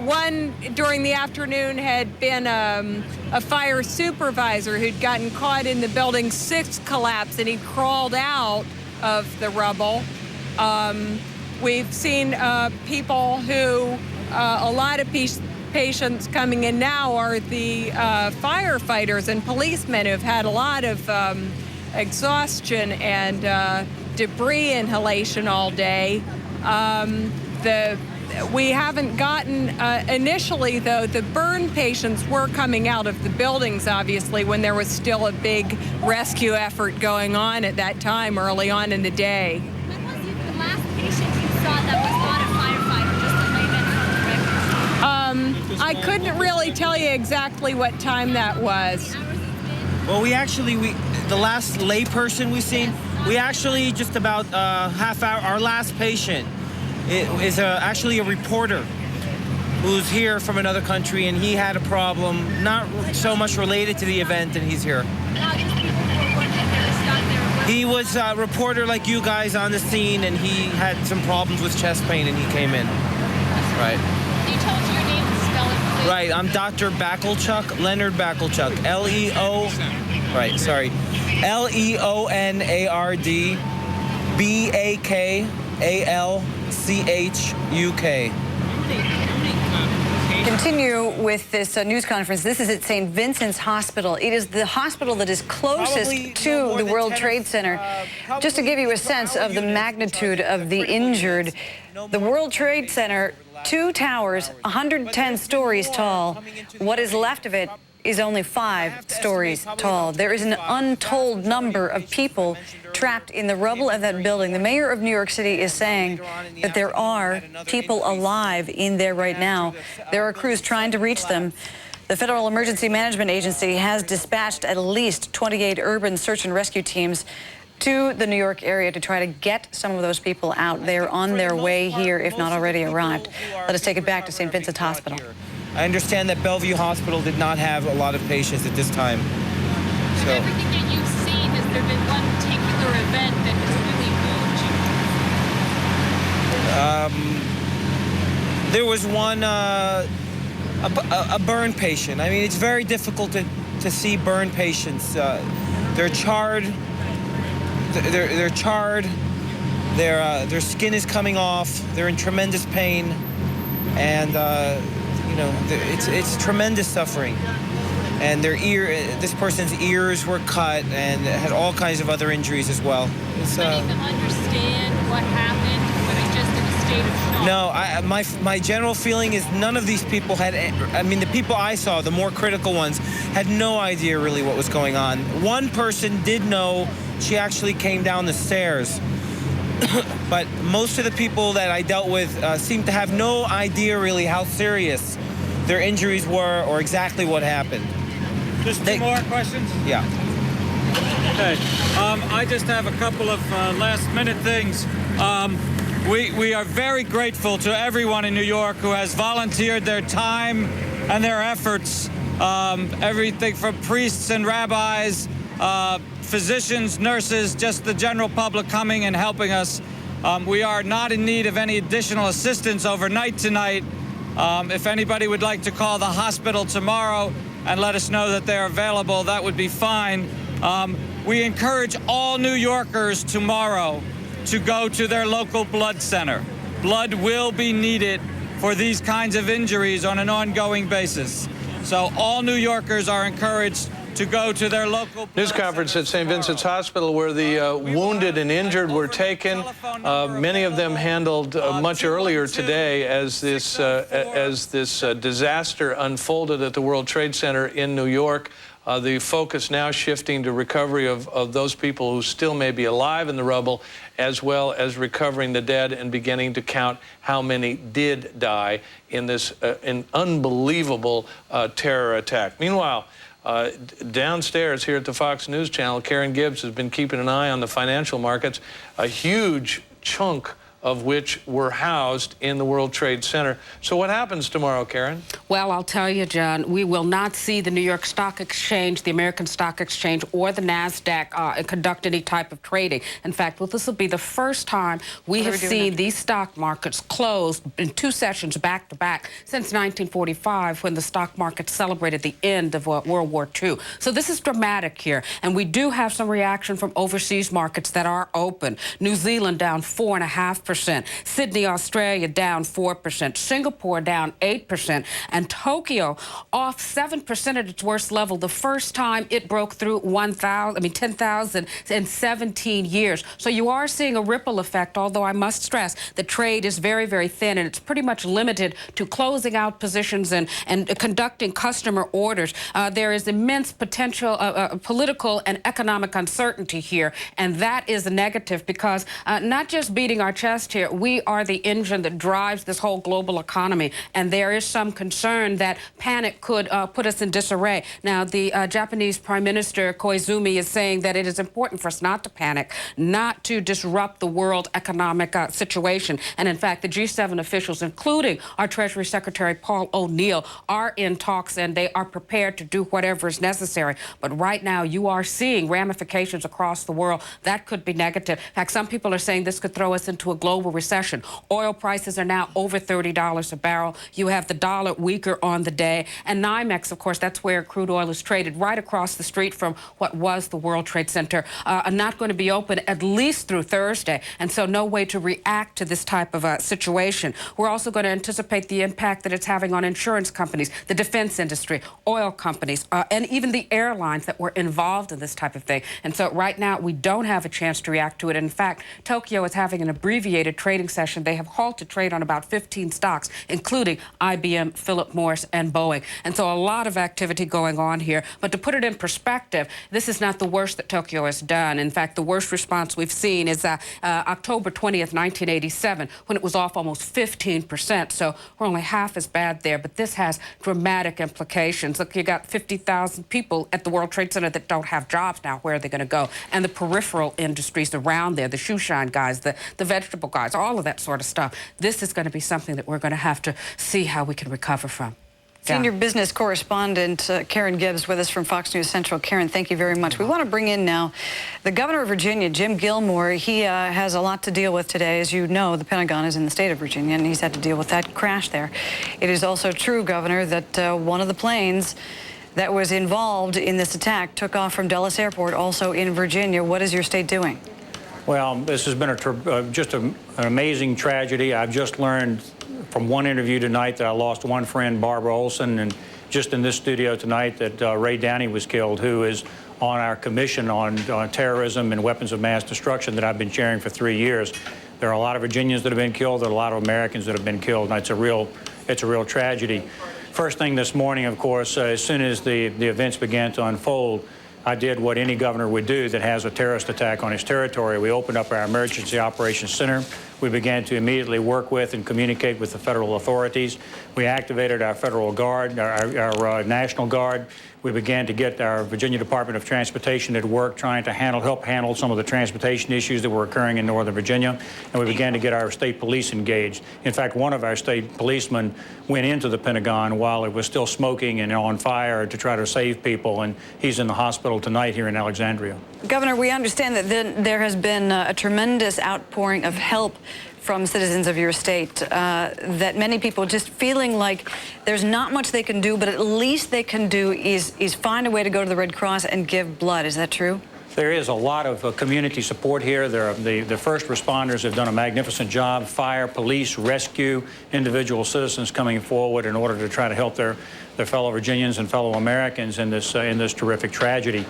one during the afternoon had been a fire supervisor who'd gotten caught in the building 6 collapse, and he crawled out of the rubble. We've seen people who, a lot of patients coming in now are the firefighters and policemen who've had a lot of exhaustion and debris inhalation all day. We haven't gotten, initially though, the burn patients were coming out of the buildings, obviously, when there was still a big rescue effort going on at that time early on in the day. When was the last patient you saw couldn't really tell you exactly what time that was. Well, the last layperson we've seen, we actually just about half hour, our last patient is actually a reporter who's here from another country, and he had a problem, not so much related to the event, and he's here. He was a reporter like you guys on the scene, and he had some problems with chest pain, and he came in. Right. Can you tell us your name and spelling, please? Right, I'm Dr. Backelchuk, Leonard Backelchuk, L-E-O, right, sorry, Leonard Backalchuk. Continue with this news conference. This is at St. Vincent's Hospital. It is the hospital that is closest to the World Trade Center. Just to give you a sense of the magnitude of the injured, the World Trade Center, 2 towers, 110 stories tall. What is left of it is only 5 stories tall. There is an untold number of people trapped in the rubble of that building. The mayor of New York City is saying that there are people alive in there right now. There are crews trying to reach them. The Federal Emergency Management Agency has dispatched at least 28 urban search and rescue teams to the New York area to try to get some of those people out. They're on their way here, if not already arrived. Let us take it back to St. Vincent's Hospital. I understand that Bellevue Hospital did not have a lot of patients at this time. So everything that you've seen, has there been one particular event that has really moved you? There was one, a burn patient. I mean, it's very difficult to see burn patients. They're charred. They're charred. Their skin is coming off. They're in tremendous pain, and you know, it's tremendous suffering. And this person's ears were cut and had all kinds of other injuries as well. It's, do you understand what happened, but it's just in a state of shock? No, my general feeling is none of these people had, I mean, the people I saw, the more critical ones, had no idea really what was going on. One person did know. She actually came down the stairs. But most of the people that I dealt with seemed to have no idea really how serious their injuries were or exactly what happened. Just 2 more questions? Yeah. Okay. I just have a couple of last-minute things. We are very grateful to everyone in New York who has volunteered their time and their efforts. Everything from priests and rabbis, physicians, nurses, just the general public coming and helping us. We are not in need of any additional assistance overnight tonight. If anybody would like to call the hospital tomorrow and let us know that they're available, that would be fine. We encourage all New Yorkers tomorrow to go to their local blood center. Blood will be needed for these kinds of injuries on an ongoing basis. So all New Yorkers are encouraged to go to their local news conference at St. Vincent's Hospital, where the wounded and injured were taken. Many of them handled much earlier today as this disaster unfolded at the World Trade Center in New York. The focus now shifting to recovery of those people who still may be alive in the rubble, as well as recovering the dead and beginning to count how many did die in this an unbelievable terror attack. Meanwhile, downstairs here at the Fox News Channel, Karen Gibbs has been keeping an eye on the financial markets, a huge chunk of which were housed in the World Trade Center. So what happens tomorrow, Karen? Well, I'll tell you, John, we will not see the New York Stock Exchange, the American Stock Exchange, or the NASDAQ conduct any type of trading. In fact, well, this will be the first time we have seen these stock markets closed in 2 sessions back-to-back since 1945, when the stock market celebrated the end of World War II. So this is dramatic here. And we do have some reaction from overseas markets that are open. New Zealand down 4.5%. Sydney, Australia down 4%. Singapore down 8%. And Tokyo off 7% at its worst level, the first time it broke through 10,000 in 17 years. So you are seeing a ripple effect, although I must stress the trade is very, very thin, and it's pretty much limited to closing out positions and conducting customer orders. There is immense potential political and economic uncertainty here, and that is a negative because not just beating our chest discussed here, we are the engine that drives this whole global economy, and there is some concern that panic could put us in disarray. Now, the Japanese Prime Minister Koizumi is saying that it is important for us not to panic, not to disrupt the world economic situation. And in fact, the G7 officials, including our Treasury Secretary Paul O'Neill, are in talks, and they are prepared to do whatever is necessary. But right now, you are seeing ramifications across the world that could be negative. In fact, some people are saying this could throw us into a global recession. Oil prices are now over $30 a barrel. You have the dollar weaker on the day. And NYMEX, of course, that's where crude oil is traded, right across the street from what was the World Trade Center, are not going to be open at least through Thursday. And so no way to react to this type of situation. We're also going to anticipate the impact that it's having on insurance companies, the defense industry, oil companies, and even the airlines that were involved in this type of thing. And so right now, we don't have a chance to react to it. In fact, Tokyo is having an abbreviated trading session. They have halted trade on about 15 stocks, including IBM, Philip Morris, and Boeing. And so a lot of activity going on here. But to put it in perspective, this is not the worst that Tokyo has done. In fact, the worst response we've seen is October 20th, 1987, when it was off almost 15%. So we're only half as bad there. But this has dramatic implications. Look, you got 50,000 people at the World Trade Center that don't have jobs now. Where are they going to go? And the peripheral industries around there, the shoe shine guys, the vegetable guys, all of that sort of stuff. This is going to be something that we're going to have to see how we can recover from. Senior business correspondent Karen Gibbs with us from Fox News Central. Karen, thank you very much. We want to bring in now the governor of Virginia, Jim Gilmore. He has a lot to deal with today. As you know, the Pentagon is in the state of Virginia, and he's had to deal with that crash there. It is also true, Governor, that one of the planes that was involved in this attack took off from Dulles Airport, also in Virginia. What is your state doing? Well, this has been just an amazing tragedy. I've just learned from one interview tonight that I lost one friend, Barbara Olson, and just in this studio tonight that Ray Downey was killed, who is on our commission on terrorism and weapons of mass destruction that I've been chairing for 3 years. There are a lot of Virginians that have been killed. There are a lot of Americans that have been killed, and it's a real tragedy. First thing this morning, of course, as soon as the events began to unfold, I did what any governor would do that has a terrorist attack on his territory. We opened up our Emergency Operations Center. We began to immediately work with and communicate with the federal authorities. We activated our Federal Guard, our National Guard. We began to get our Virginia Department of Transportation at work trying to help handle some of the transportation issues that were occurring in Northern Virginia. And we began to get our state police engaged. In fact, one of our state policemen went into the Pentagon while it was still smoking and on fire to try to save people. And he's in the hospital tonight here in Alexandria. Governor, we understand that there has been a tremendous outpouring of help from citizens of your state, that many people just feeling like there's not much they can do, but at least they can do is find a way to go to the Red Cross and give blood. Is that true? There is a lot of community support here. The first responders have done a magnificent job. Fire, police, rescue, individual citizens coming forward in order to try to help their fellow Virginians and fellow Americans in this terrific tragedy.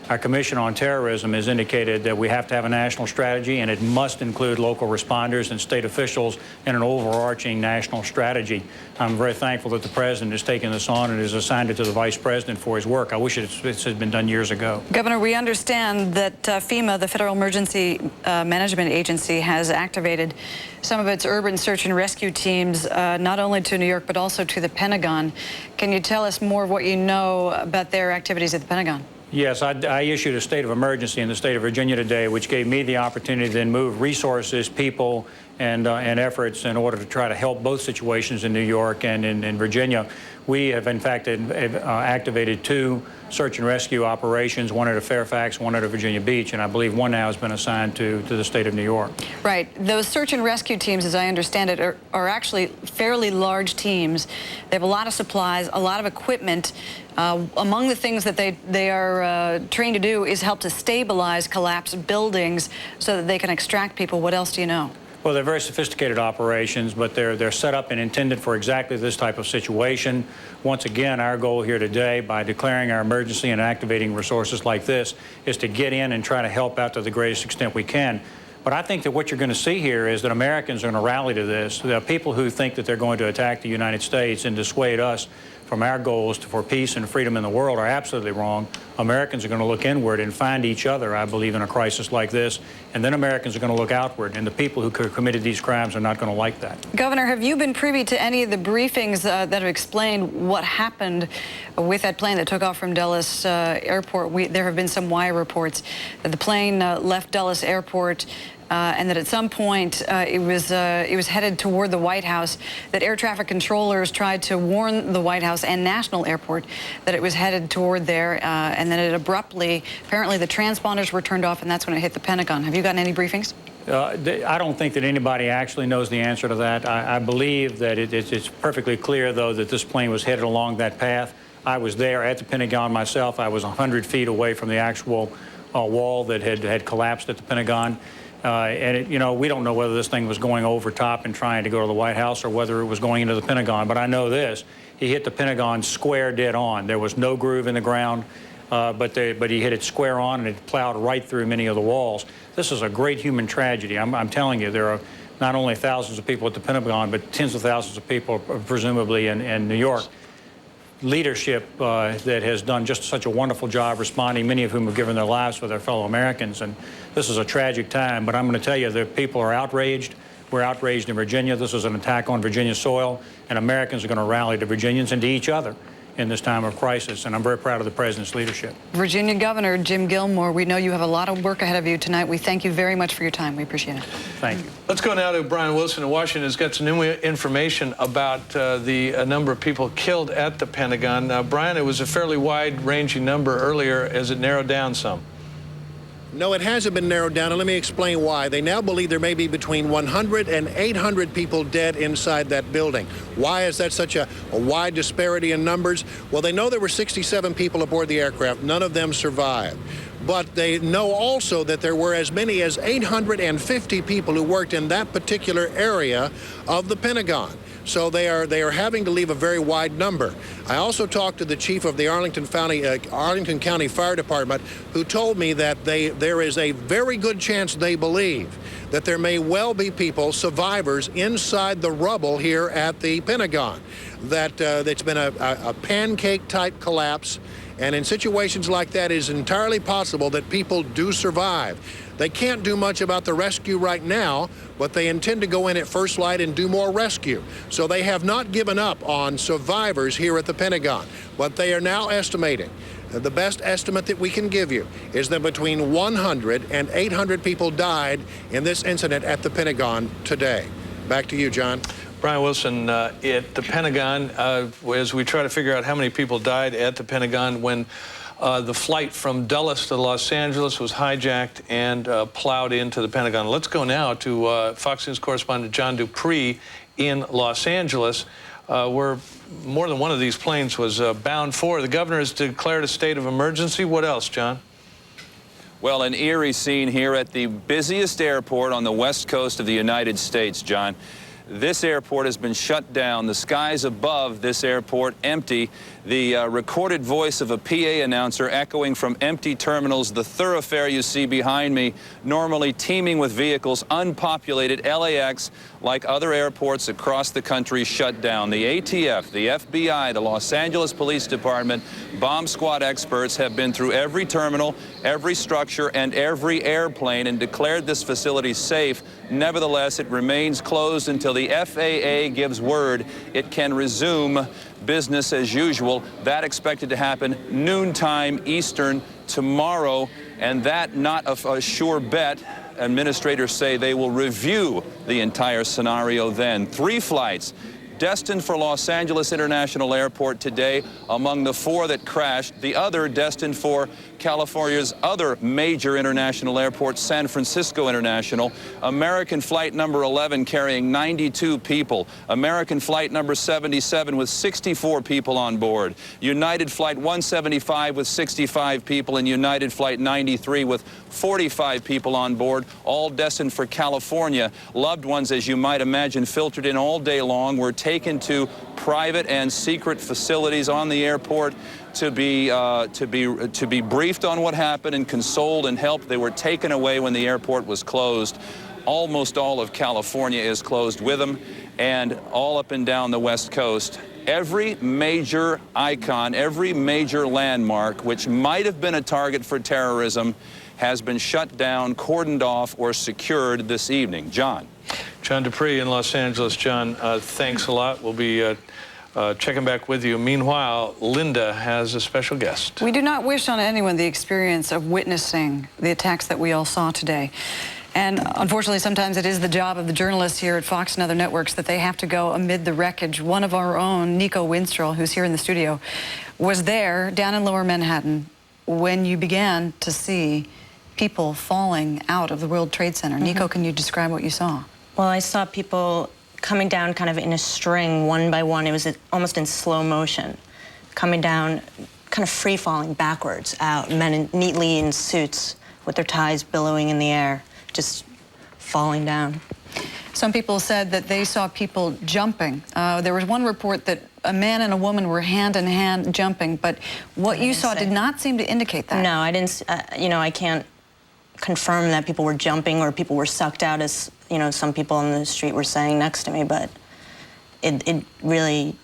Our Commission on Terrorism has indicated that we have to have a national strategy, and it must include local responders and state officials in an overarching national strategy. I'm very thankful that the President has taken this on and has assigned it to the Vice President for his work. I wish it had been done years ago. Governor, we understand that FEMA, the Federal Emergency Management Agency, has activated some of its urban search and rescue teams, not only to New York, but also to the Pentagon. Can you tell us more of what you know about their activities at the Pentagon? Yes, I issued a state of emergency in the state of Virginia today, which gave me the opportunity to then move resources, people, and efforts in order to try to help both situations in New York and in Virginia. We have, in fact, activated 2 search and rescue operations, one at Fairfax, one at Virginia Beach, and I believe one now has been assigned to the state of New York. Right. Those search and rescue teams, as I understand it, are actually fairly large teams. They have a lot of supplies, a lot of equipment. Among the things that they are trained to do is help to stabilize collapsed buildings so that they can extract people. What else do you know? Well, they're very sophisticated operations, but they're set up and intended for exactly this type of situation. Once again, our goal here today, by declaring our emergency and activating resources like this, is to get in and try to help out to the greatest extent we can. But I think that what you're going to see here is that Americans are going to rally to this. The people who think that they're going to attack the United States and dissuade us from our goals for peace and freedom in the world are absolutely wrong. Americans are going to look inward and find each other, I believe, in a crisis like this, And then Americans are going to look outward, and the people who committed these crimes are not going to like that. Governor, have you been privy to any of the briefings that have explained what happened with that plane that took off from Dulles Airport? There have been some wire reports that the plane left Dulles Airport and that at some point it was headed toward the White House, that air traffic controllers tried to warn the White House and National Airport that it was headed toward there, and then it abruptly, apparently the transponders were turned off, and that's when it hit the Pentagon. Have you gotten any briefings? I don't think that anybody actually knows the answer to that. I believe that it's perfectly clear, though, that this plane was headed along that path. I was there at the Pentagon myself. I was 100 feet away from the actual wall that had collapsed at the Pentagon. And we don't know whether this thing was going over top and trying to go to the White House or whether it was going into the Pentagon. But I know this: he hit the Pentagon square dead on. There was no groove in the ground, but he hit it square on, and it plowed right through many of the walls. This is a great human tragedy. I'm telling you, there are not only thousands of people at the Pentagon, but tens of thousands of people, presumably in New York. Leadership that has done just such a wonderful job responding, many of whom have given their lives for their fellow Americans. And this is a tragic time, but I'm going to tell you, the people are outraged. We're outraged in Virginia. This is an attack on Virginia soil, and Americans are going to rally to Virginians and to each other in this time of crisis, and I'm very proud of the President's leadership. Virginia Governor Jim Gilmore, we know you have a lot of work ahead of you tonight. We thank you very much for your time. We appreciate it. Thank you. Let's go now to Brian Wilson in Washington, who's got some new information about the number of people killed at the Pentagon. Brian, it was a fairly wide-ranging number earlier. Has it narrowed down some? No, it hasn't been narrowed down, and let me explain why. They now believe there may be between 100 and 800 people dead inside that building. Why is that such a wide disparity in numbers? Well, they know there were 67 people aboard the aircraft. None of them survived. But they know also that there were as many as 850 people who worked in that particular area of the Pentagon. So they are having to leave a very wide number. I also talked to the chief of the Arlington County Fire Department, who told me that there is a very good chance they believe that there may well be people, survivors, inside the rubble here at the Pentagon. That it's been a pancake-type collapse, and in situations like that, it is entirely possible that people do survive. They can't do much about the rescue right now, but they intend to go in at first light and do more rescue. So they have not given up on survivors here at the Pentagon, but they are now estimating. The best estimate that we can give you is that between 100 and 800 people died in this incident at the Pentagon today. Back to you, John. Brian Wilson, at the Pentagon, as we try to figure out how many people died at the Pentagon when the flight from Dulles to Los Angeles was hijacked and plowed into the Pentagon. Let's go now to Fox News correspondent John Dupree in Los Angeles, where more than one of these planes was bound for. The governor has declared a state of emergency. What else, John? Well, an eerie scene here at the busiest airport on the west coast of the United States, John. This airport has been shut down. The skies above this airport empty. The recorded voice of a PA announcer echoing from empty terminals. The thoroughfare you see behind me, normally teeming with vehicles, unpopulated. LAX, like other airports across the country, shut down. The ATF, the FBI, the Los Angeles Police Department, bomb squad experts have been through every terminal, every structure, and every airplane and declared this facility safe. Nevertheless, it remains closed until the FAA gives word it can resume business as usual. That expected to happen noontime Eastern tomorrow, and that not a sure bet. Administrators say they will review the entire scenario then. 3 flights destined for Los Angeles International Airport today, among the 4 that crashed. The other destined for California's other major international airport, San Francisco International. American flight number 11 carrying 92 people. American flight number 77 with 64 people on board. United flight 175 with 65 people, and United flight 93 with 45 people on board, all destined for California. Loved ones, as you might imagine, filtered in all day long, were taken to private and secret facilities on the airport to be briefed on what happened and consoled and helped. They were taken away when the airport was closed. Almost all of California is closed with them, and all up and down the West Coast. Every major icon, every major landmark, which might have been a target for terrorism, has been shut down, cordoned off, or secured this evening. John. John Dupree in Los Angeles. John, thanks a lot. We'll be checking back with you. Meanwhile, Linda has a special guest. We do not wish on anyone the experience of witnessing the attacks that we all saw today. And unfortunately, sometimes it is the job of the journalists here at Fox and other networks that they have to go amid the wreckage. One of our own, Nico Winstrel, who's here in the studio, was there down in Lower Manhattan when you began to see people falling out of the World Trade Center. Nico, can you describe what you saw? Well, I saw people coming down kind of in a string, one by one. It was almost in slow motion, coming down, kind of free-falling backwards out, men neatly in suits with their ties billowing in the air, just falling down. Some people said that they saw people jumping. There was one report that a man and a woman were hand-in-hand jumping, but what you saw did not seem to indicate that. No, I didn't, you know, I can't confirm that people were jumping or people were sucked out, as, you know, some people on the street were saying next to me, but it really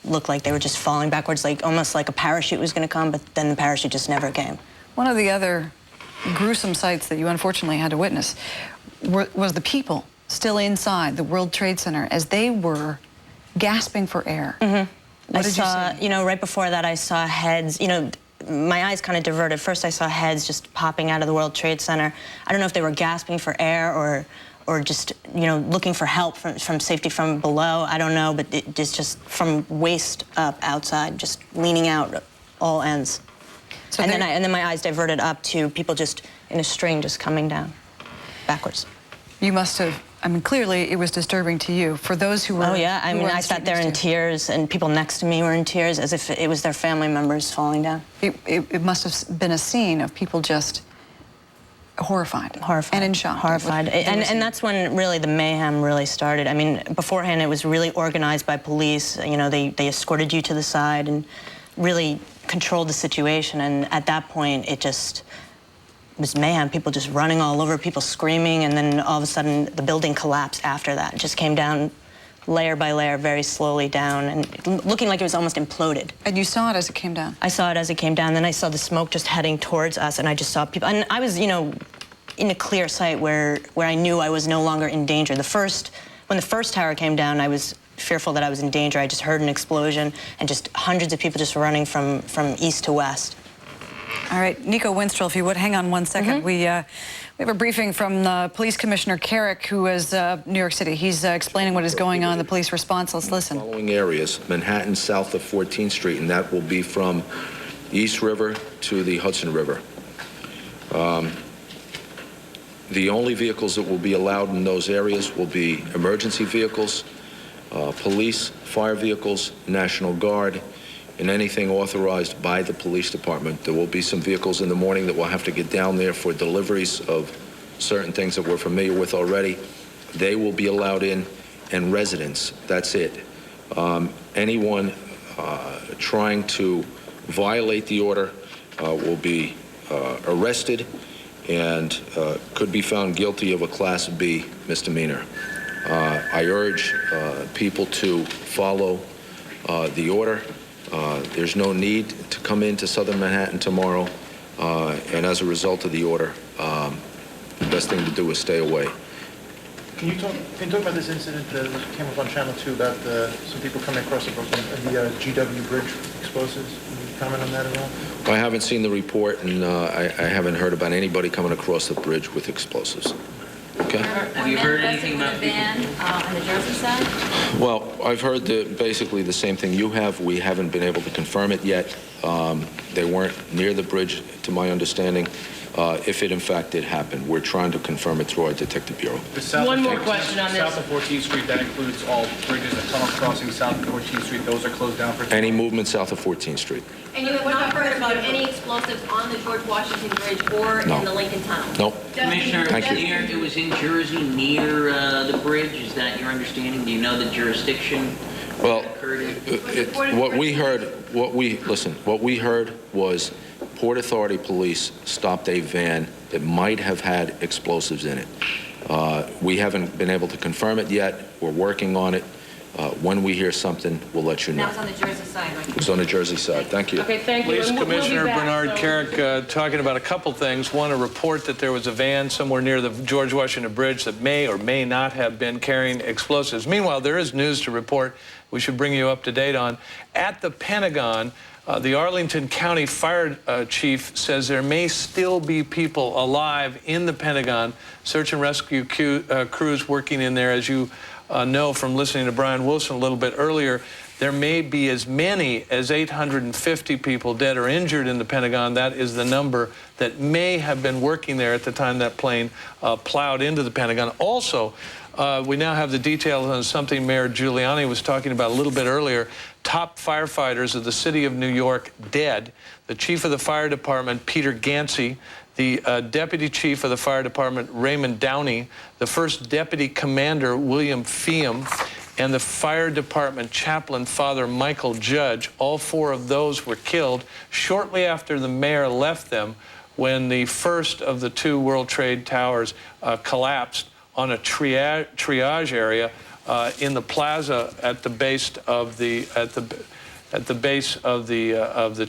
looked like they were just falling backwards, like almost like a parachute was going to come, but then the parachute just never came. One of the other gruesome sights that you unfortunately had to witness was the people still inside the World Trade Center as they were gasping for air. What did you see? You know, right before that, I saw heads, you know, my eyes kind of diverted. First, I saw heads just popping out of the World Trade Center. I don't know if they were gasping for air or just, you know, looking for help from safety from below. I don't know, but it's just from waist up outside, just leaning out all ends. So and then my eyes diverted up to people just in a string just coming down backwards. You must have, I mean, clearly it was disturbing to you. For those who were... Oh, yeah. I mean, I sat there in tears, and people next to me were in tears, as if it was their family members falling down. It must have been a scene of people just horrified. Horrified. And in shock. Horrified. And that's when really the mayhem really started. I mean, beforehand, it was really organized by police. You know, they escorted you to the side and really controlled the situation. And at that point, it just was mayhem. People just running all over, people screaming, and then all of a sudden the building collapsed after that. It just came down layer by layer, very slowly down, and looking like it was almost imploded. And you saw it as it came down? I saw it as it came down. Then I saw the smoke just heading towards us, and I just saw people. And I was, you know, in a clear sight where I knew I was no longer in danger. When the first tower came down, I was fearful that I was in danger. I just heard an explosion and just hundreds of people just running from east to west. All right, Nico Winstrel, if you would, hang on one second. We have a briefing from Police Commissioner Carrick, who is New York City. He's explaining what is going on, the police response. Let's listen. Following areas, Manhattan south of 14th Street, and that will be from East River to the Hudson River. The only vehicles that will be allowed in those areas will be emergency vehicles, police, fire vehicles, National Guard, and anything authorized by the police department. There will be some vehicles in the morning that will have to get down there for deliveries of certain things that we're familiar with already. They will be allowed in, and residents, that's it. Anyone trying to violate the order will be arrested and could be found guilty of a Class B misdemeanor. I urge people to follow the order. There's no need to come into Southern Manhattan tomorrow, and as a result of the order, the best thing to do is stay away. Can you talk about this incident that came up on Channel 2 about some people coming across the GW Bridge explosives? Can you comment on that at all? I haven't seen the report, and I haven't heard about anybody coming across the bridge with explosives. Okay. Have you heard anything about the van on the Jersey side? Well, I've heard basically the same thing you have. We haven't been able to confirm it yet. They weren't near the bridge, to my understanding. If it in fact did happen, we're trying to confirm it through our detective bureau. One more question on this. South of 14th Street, that includes all bridges and tunnel crossings south of 14th Street. Those are closed down for any movement south of 14th Street. And you have not heard about any explosives on the George Washington Bridge or in the Lincoln Tunnel? Nope. Commissioner, Thank you. it was in Jersey near the bridge. Is that your understanding? Do you know the jurisdiction? Well, what we heard was Port Authority police stopped a van that might have had explosives in it. We haven't been able to confirm it yet. We're working on it. When we hear something, we'll let you know. That was on the Jersey side, right? It was on the Jersey side. Thank you. Okay, thank you. Police And we'll be Commissioner back, Bernard so- Carrick talking about a couple things. One, a report that there was a van somewhere near the George Washington Bridge that may or may not have been carrying explosives. Meanwhile, there is news to report we should bring you up to date on. At the Pentagon, the Arlington County Fire Chief says there may still be people alive in the Pentagon. Search and rescue crews working in there. As you know from listening to Brian Wilson a little bit earlier, there may be as many as 850 people dead or injured in the Pentagon. That is the number that may have been working there at the time that plane plowed into the Pentagon. Also, we now have the details on something Mayor Giuliani was talking about a little bit earlier. Top firefighters of the city of New York dead. The chief of the fire department, Peter Gansey, the deputy chief of the fire department, Raymond Downey, the first deputy commander, William Feehan, and the fire department chaplain, Father Michael Judge. All four of those were killed shortly after the mayor left them when the first of the two World Trade Towers collapsed on a triage area in the plaza at the base of the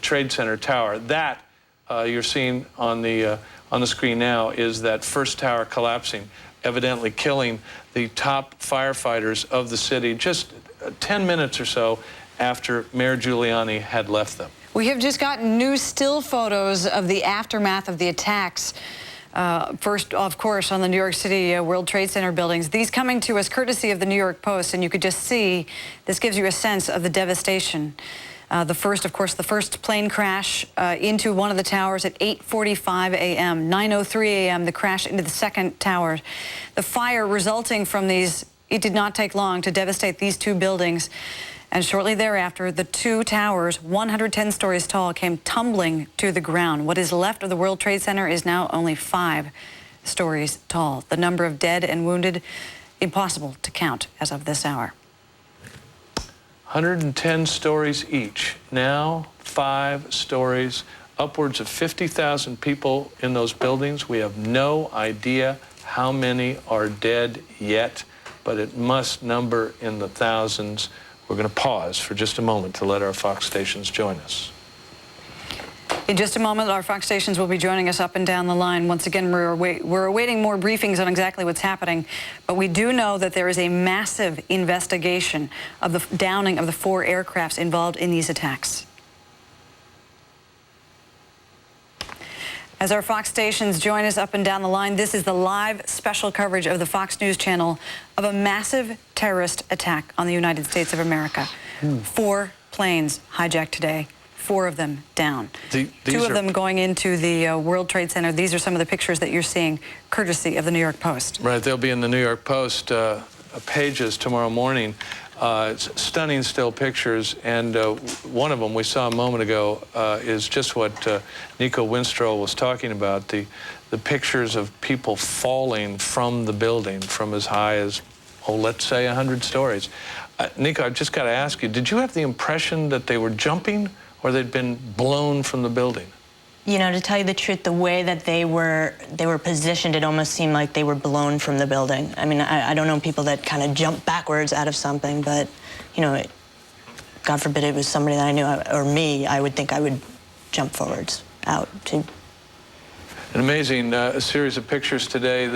Trade Center tower. That you're seeing on the screen now is that first tower collapsing, evidently killing the top firefighters of the city just 10 minutes or so after Mayor Giuliani had left them. We have just gotten new still photos of the aftermath of the attacks. First, of course, on the New York City World Trade Center buildings. These coming to us courtesy of the New York Post, and you could just see, this gives you a sense of the devastation. The first plane crash into one of the towers at 8:45 a.m., 9:03 a.m., the crash into the second tower. The fire resulting from these, it did not take long to devastate these two buildings. And shortly thereafter, the two towers, 110 stories tall, came tumbling to the ground. What is left of the World Trade Center is now only 5 stories tall. The number of dead and wounded, impossible to count as of this hour. 110 stories each. Now 5 stories, upwards of 50,000 people in those buildings. We have no idea how many are dead yet, but it must number in the thousands. We're going to pause for just a moment to let our Fox stations join us. In just a moment, our Fox stations will be joining us up and down the line. Once again, we're awaiting more briefings on exactly what's happening, but we do know that there is a massive investigation of the downing of the 4 aircrafts involved in these attacks. As our Fox stations join us up and down the line, this is the live special coverage of the Fox News Channel of a massive terrorist attack on the United States of America. 4 planes hijacked today, 4 of them down. 2 of them going into the World Trade Center. These are some of the pictures that you're seeing, courtesy of the New York Post. Right, they'll be in the New York Post pages tomorrow morning. It's stunning still pictures, and one of them we saw a moment ago is just what Nico Winstrol was talking about, the pictures of people falling from the building from as high as, let's say 100 stories. Nico, I've just got to ask you, did you have the impression that they were jumping or they'd been blown from the building? You know, to tell you the truth, the way that they were positioned, it almost seemed like they were blown from the building. I mean, I don't know people that kind of jump backwards out of something, but, you know, God forbid it was somebody that I knew, or me, I would think I would jump forwards out too. An amazing series of pictures today.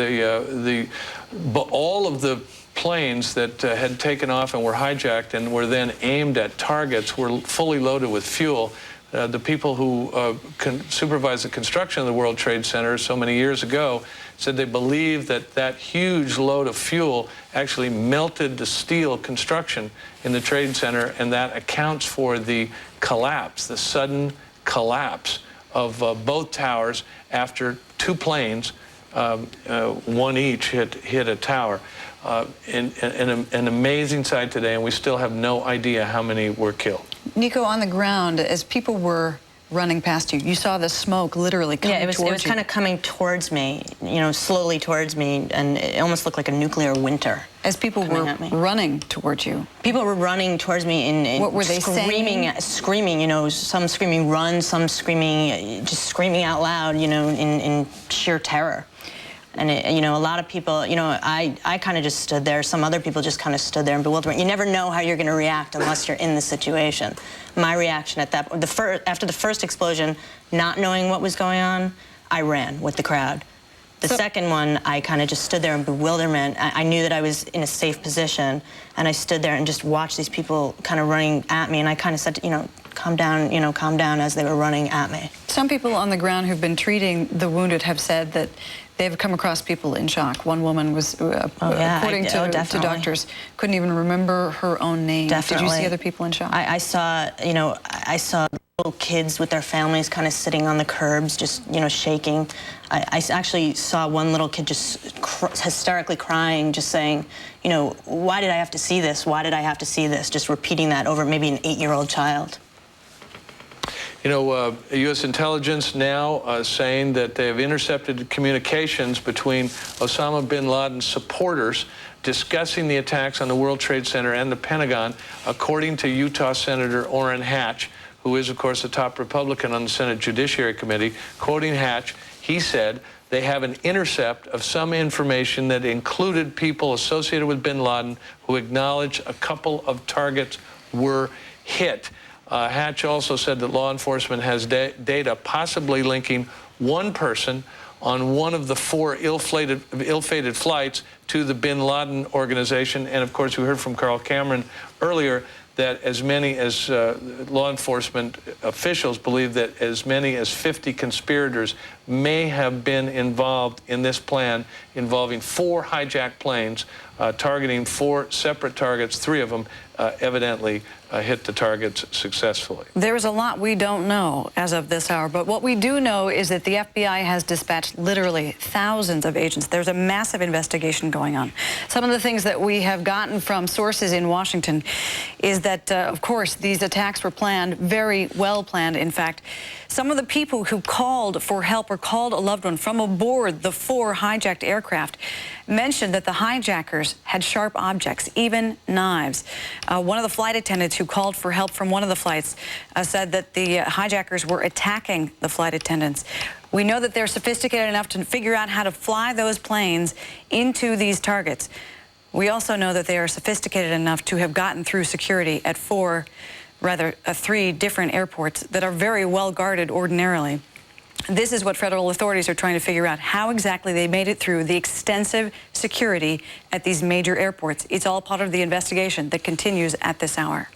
All of the planes that had taken off and were hijacked and were then aimed at targets were fully loaded with fuel. The people who supervised the construction of the World Trade Center so many years ago said they believed that that huge load of fuel actually melted the steel construction in the Trade Center, and that accounts for the collapse, the sudden collapse of both towers after 2 planes, one each, hit a tower. An amazing sight today, and we still have no idea how many were killed. Nico, on the ground, as people were running past you, you saw the smoke literally coming towards you. Yeah, it was kind of coming towards me, you know, slowly towards me, and it almost looked like a nuclear winter. As people were running towards you? People were running towards me and what were they saying? Screaming, you know, some screaming run, some screaming, just screaming out loud, you know, in sheer terror. And, you know, a lot of people, you know, I kind of just stood there. Some other people just kind of stood there in bewilderment. You never know how you're going to react unless you're in the situation. My reaction at that, after the first explosion, not knowing what was going on, I ran with the crowd. The second one, I kind of just stood there in bewilderment. I knew that I was in a safe position, and I stood there and just watched these people kind of running at me, and I kind of said, you know, calm down as they were running at me. Some people on the ground who've been treating the wounded have said that they've come across people in shock. One woman was, according to doctors, couldn't even remember her own name. Definitely. Did you see other people in shock? I saw, you know, I saw little kids with their families kind of sitting on the curbs, just, you know, shaking. I actually saw one little kid just hysterically crying, just saying, you know, why did I have to see this? Why did I have to see this? Just repeating that over maybe an 8-year-old child. You know, U.S. intelligence now saying that they have intercepted communications between Osama bin Laden's supporters discussing the attacks on the World Trade Center and the Pentagon, according to Utah Senator Orrin Hatch, who is, of course, the top Republican on the Senate Judiciary Committee. Quoting Hatch, he said they have an intercept of some information that included people associated with bin Laden who acknowledged a couple of targets were hit. Hatch also said that law enforcement has data possibly linking one person on one of the 4 ill-fated flights to the bin Laden organization. And of course, we heard from Carl Cameron earlier that as many as law enforcement officials believe that as many as 50 conspirators may have been involved in this plan involving 4 hijacked planes targeting 4 separate targets. 3 of them evidently hit the targets successfully. There's a lot we don't know as of this hour, but what we do know is that the FBI has dispatched literally thousands of agents. There's a massive investigation going on. Some of the things that we have gotten from sources in Washington is that, of course, these attacks were planned, very well planned, in fact. Some of the people who called for help or called a loved one from aboard the 4 hijacked aircraft mentioned that the hijackers had sharp objects, even knives. One of the flight attendants who called for help from one of the flights said that the hijackers were attacking the flight attendants. We know that they're sophisticated enough to figure out how to fly those planes into these targets. We also know that they are sophisticated enough to have gotten through security at 3 different airports that are very well guarded ordinarily. This is what federal authorities are trying to figure out, how exactly they made it through the extensive security at these major airports. It's all part of the investigation that continues at this hour.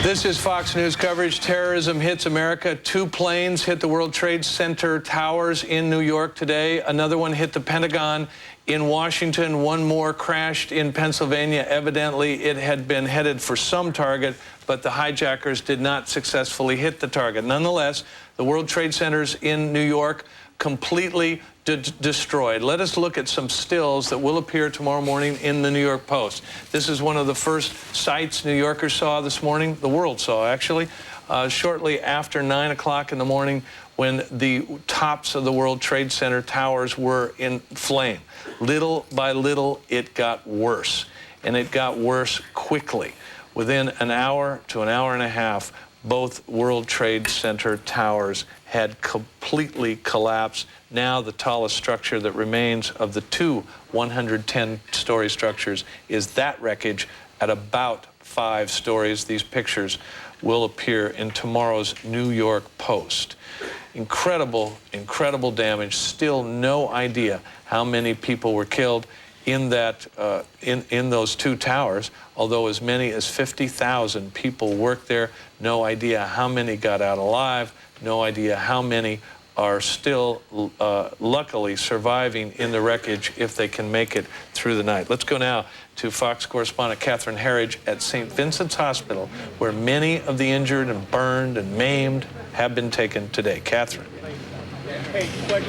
This is Fox News coverage. Terrorism hits America. 2 planes hit the World Trade Center towers in New York today. Another one hit the Pentagon in Washington. 1 more crashed in Pennsylvania. Evidently, it had been headed for some target, but the hijackers did not successfully hit the target. Nonetheless, the World Trade Centers in New York completely destroyed. Let us look at some stills that will appear tomorrow morning in the New York Post. This is one of the first sights New Yorkers saw this morning, the world saw actually, shortly after 9 o'clock in the morning when the tops of the World Trade Center towers were in flame. Little by little, it got worse, and it got worse quickly. Within an hour to an hour and a half, both World Trade Center towers had completely collapsed. Now the tallest structure that remains of the 2 110-story structures is that wreckage at about 5 stories. These pictures will appear in tomorrow's New York Post. Incredible, incredible damage. Still no idea how many people were killed in that in those 2 towers, although as many as 50,000 people worked there. No idea how many got out alive. No idea how many are still luckily surviving in the wreckage if they can make it through the night. Let's go now to Fox correspondent Catherine Herridge at St. Vincent's Hospital, where many of the injured and burned and maimed have been taken today. Catherine.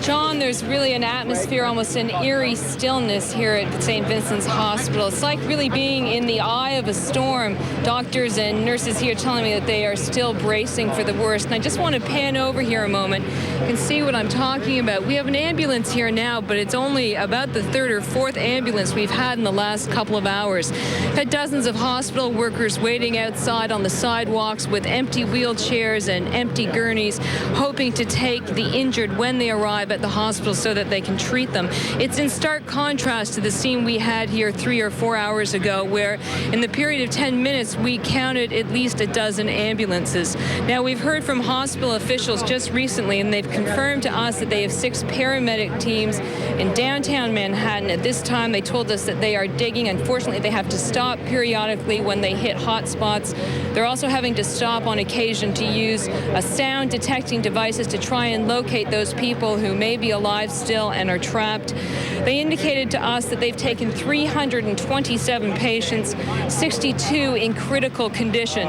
John, there's really an atmosphere, almost an eerie stillness here at St. Vincent's Hospital. It's like really being in the eye of a storm. Doctors and nurses here telling me that they are still bracing for the worst. And I just want to pan over here a moment. You can see what I'm talking about. We have an ambulance here now, but it's only about the third or fourth ambulance we've had in the last couple of hours. We've had dozens of hospital workers waiting outside on the sidewalks with empty wheelchairs and empty gurneys, hoping to take the injured when they arrive at the hospital so that they can treat them. It's in stark contrast to the scene we had here 3 or 4 hours ago, where in the period of 10 minutes we counted at least a dozen ambulances. Now, we've heard from hospital officials just recently, and they've confirmed to us that they have 6 paramedic teams in downtown Manhattan. At this time, they told us that they are digging. Unfortunately, they have to stop periodically when they hit hot spots. They're also having to stop on occasion to use sound detecting devices to try and locate those people who may be alive still and are trapped. They indicated to us that they've taken 327 patients, 62 in critical condition,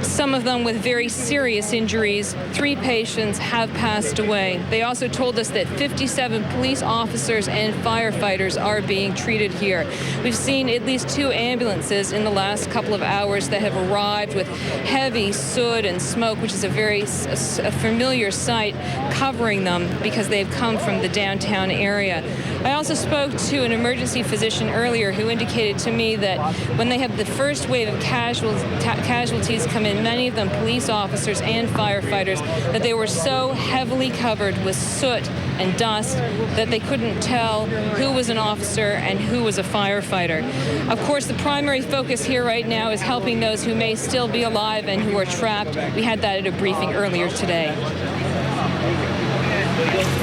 some of them with very serious injuries. 3 patients have passed away. They also told us that 57 police officers and firefighters are being treated here. We've seen at least 2 ambulances in the last couple of hours that have arrived with heavy soot and smoke, which is a very familiar sight, covering them because they've come from the downtown area. I also spoke to an emergency physician earlier who indicated to me that when they have the first wave of casualties come in, many of them police officers and firefighters, that they were so heavily covered with soot and dust that they couldn't tell who was an officer and who was a firefighter. Of course, the primary focus here right now is helping those who may still be alive and who are trapped. We had that at a briefing earlier today.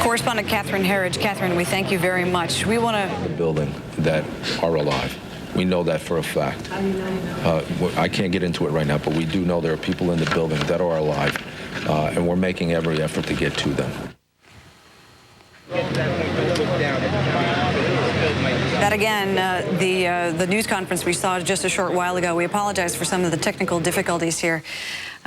Correspondent Catherine Herridge. Catherine, we thank you very much. We want to... The building that are alive. We know that for a fact. I can't get into it right now, but we do know there are people in the building that are alive, and we're making every effort to get to them. That again, the news conference we saw just a short while ago. We apologize for some of the technical difficulties here.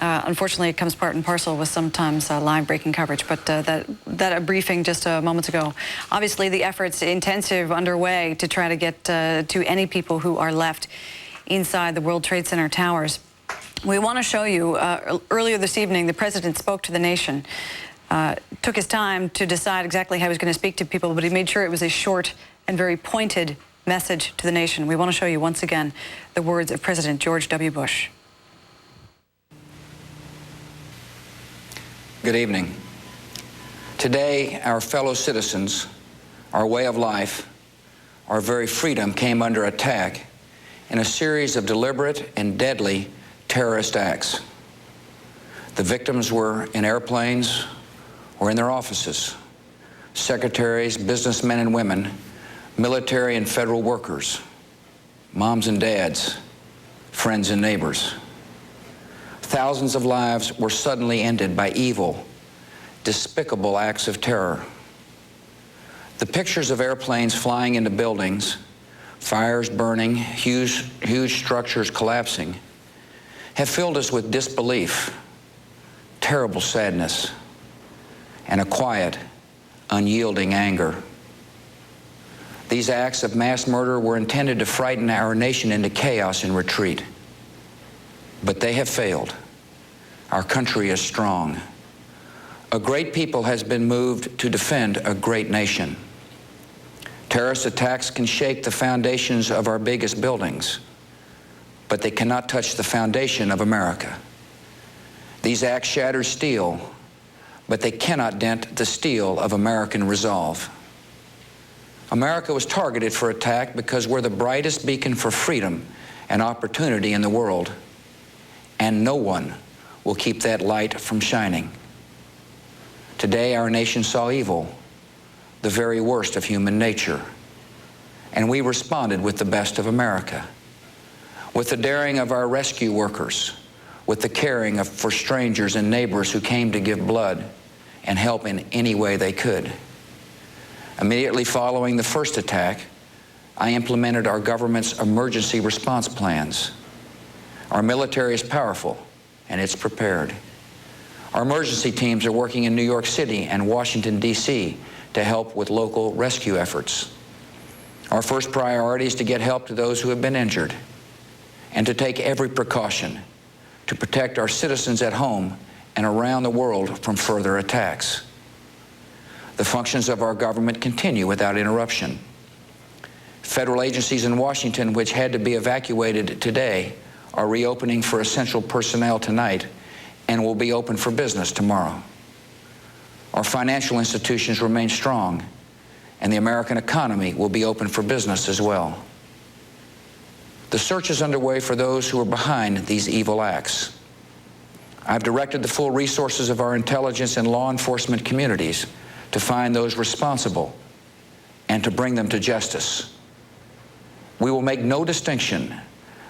Unfortunately, it comes part and parcel with sometimes live breaking coverage, but that briefing just moments ago. Obviously, the efforts intensive underway to try to get to any people who are left inside the World Trade Center towers. We want to show you, earlier this evening, the president spoke to the nation, took his time to decide exactly how he was going to speak to people, but he made sure it was a short and very pointed message to the nation. We want to show you once again the words of President George W. Bush. Good evening. Today, our fellow citizens, our way of life, our very freedom came under attack in a series of deliberate and deadly terrorist acts. The victims were in airplanes or in their offices, secretaries, businessmen and women, military and federal workers, moms and dads, friends and neighbors. Thousands of lives were suddenly ended by evil, despicable acts of terror. The pictures of airplanes flying into buildings, fires burning, huge structures collapsing, have filled us with disbelief, terrible sadness, and a quiet, unyielding anger. These acts of mass murder were intended to frighten our nation into chaos and retreat. But they have failed. Our country is strong. A great people has been moved to defend a great nation. Terrorist attacks can shake the foundations of our biggest buildings, but they cannot touch the foundation of America. These acts shatter steel, but they cannot dent the steel of American resolve. America was targeted for attack because we're the brightest beacon for freedom and opportunity in the world. And no one will keep that light from shining. Today, our nation saw evil, the very worst of human nature, and we responded with the best of America, with the daring of our rescue workers, with the caring for strangers and neighbors who came to give blood and help in any way they could. Immediately following the first attack, I implemented our government's emergency response plans. Our military is powerful, and it's prepared. Our emergency teams are working in New York City and Washington, D.C. to help with local rescue efforts. Our first priority is to get help to those who have been injured and to take every precaution to protect our citizens at home and around the world from further attacks. The functions of our government continue without interruption. Federal agencies in Washington, which had to be evacuated today, are reopening for essential personnel tonight and will be open for business tomorrow. Our financial institutions remain strong, and the American economy will be open for business as well. The search is underway for those who are behind these evil acts. I've directed the full resources of our intelligence and law enforcement communities to find those responsible and to bring them to justice. We will make no distinction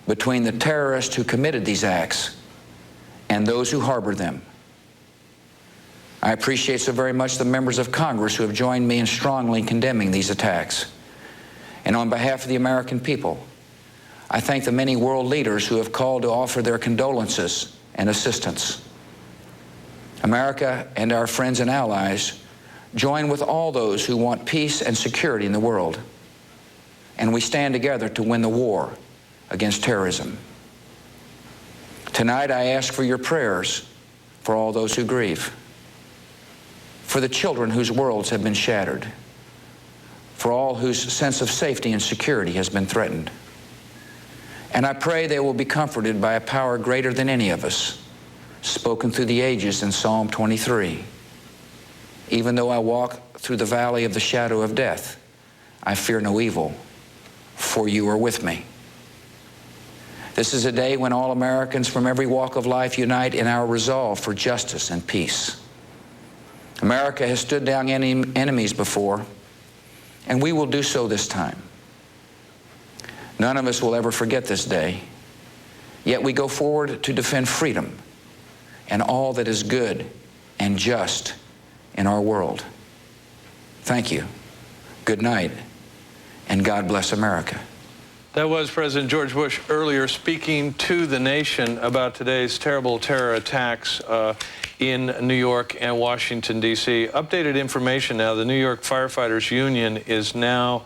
between the terrorists who committed these acts and those who harbored them. I appreciate so very much the members of Congress who have joined me in strongly condemning these attacks. And on behalf of the American people, I thank the many world leaders who have called to offer their condolences and assistance. America and our friends and allies join with all those who want peace and security in the world, and we stand together to win the war against terrorism. Tonight, I ask for your prayers for all those who grieve, for the children whose worlds have been shattered, for all whose sense of safety and security has been threatened. And I pray they will be comforted by a power greater than any of us, spoken through the ages in Psalm 23. Even though I walk through the valley of the shadow of death, I fear no evil, for you are with me. This is a day when all Americans from every walk of life unite in our resolve for justice and peace. America has stood down enemies before, and we will do so this time. None of us will ever forget this day, yet we go forward to defend freedom and all that is good and just in our world. Thank you. Good night, and God bless America. That was President George Bush earlier speaking to the nation about today's terrible terror attacks in New York and Washington, D.C. Updated information now. The New York Firefighters Union is now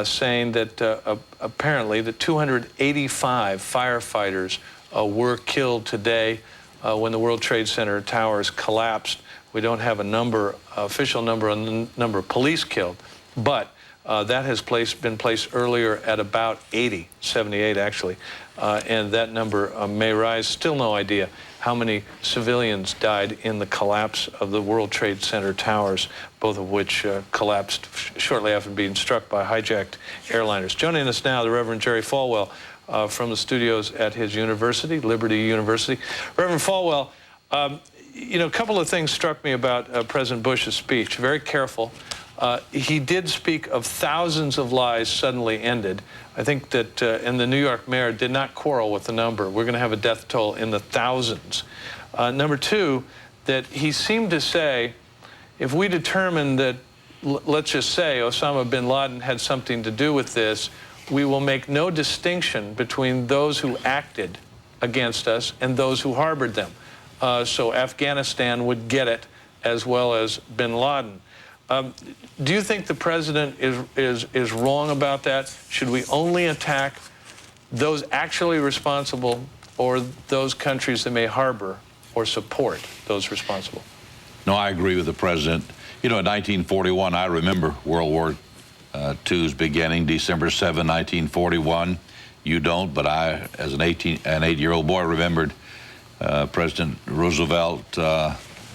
saying that apparently the 285 firefighters were killed today when the World Trade Center towers collapsed. We don't have a number, official number on the number of police killed, but that has been placed earlier at about 80, 78 actually, and that number may rise. Still no idea how many civilians died in the collapse of the World Trade Center towers, both of which collapsed shortly after being struck by hijacked airliners. Joining us now, the Reverend Jerry Falwell from the studios at his university, Liberty University. Reverend Falwell, you know, a couple of things struck me about President Bush's speech. Very careful. He did speak of thousands of lives suddenly ended. I think that, and the New York mayor did not quarrel with the number. We're going to have a death toll in the thousands. Number two, that he seemed to say, if we determine that, let's just say, Osama bin Laden had something to do with this, we will make no distinction between those who acted against us and those who harbored them. So Afghanistan would get it as well as bin Laden. Do you think the president is wrong about that? Should we only attack those actually responsible or those countries that may harbor or support those responsible? No, I agree with the president. You know, in 1941, I remember World War II's beginning, December 7, 1941. You don't, but I, as an 8-year-old boy, remembered President Roosevelt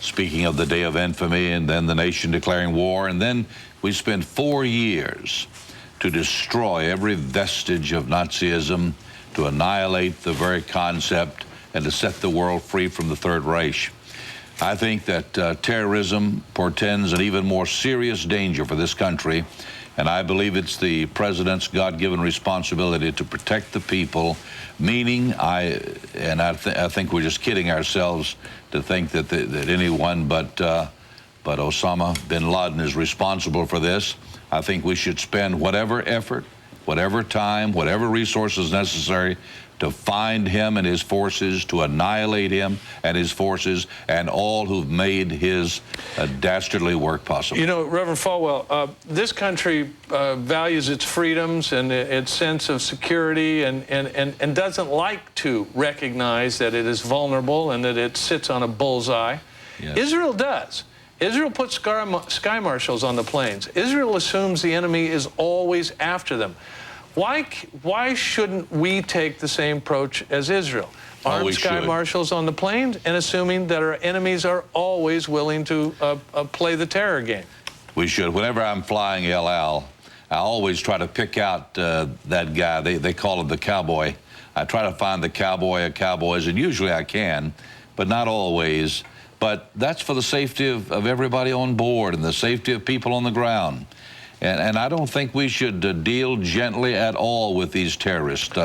speaking of the day of infamy, and then the nation declaring war, and then we spent 4 years to destroy every vestige of Nazism, to annihilate the very concept, and to set the world free from the Third Reich. I think that terrorism portends an even more serious danger for this country, and I believe it's the president's God-given responsibility to protect the people, meaning I think we're just kidding ourselves to think that anyone but Osama bin Laden is responsible for this. I think we should spend whatever effort, whatever time, whatever resources necessary to find him and his forces, to annihilate him and his forces, and all who've made his dastardly work possible. You know, Reverend Falwell, this country values its freedoms and its sense of security and doesn't like to recognize that it is vulnerable and that it sits on a bullseye. Yes. Israel does. Israel puts sky marshals on the planes. Israel assumes the enemy is always after them. Why shouldn't we take the same approach as Israel? Armed sky marshals on the planes and assuming that our enemies are always willing to play the terror game. We should. Whenever I'm flying El Al, I always try to pick out that guy. They call him the cowboy. I try to find the cowboy of cowboys, and usually I can, but not always. But that's for the safety of everybody on board and the safety of people on the ground. And I don't think we should deal gently at all with these terrorists.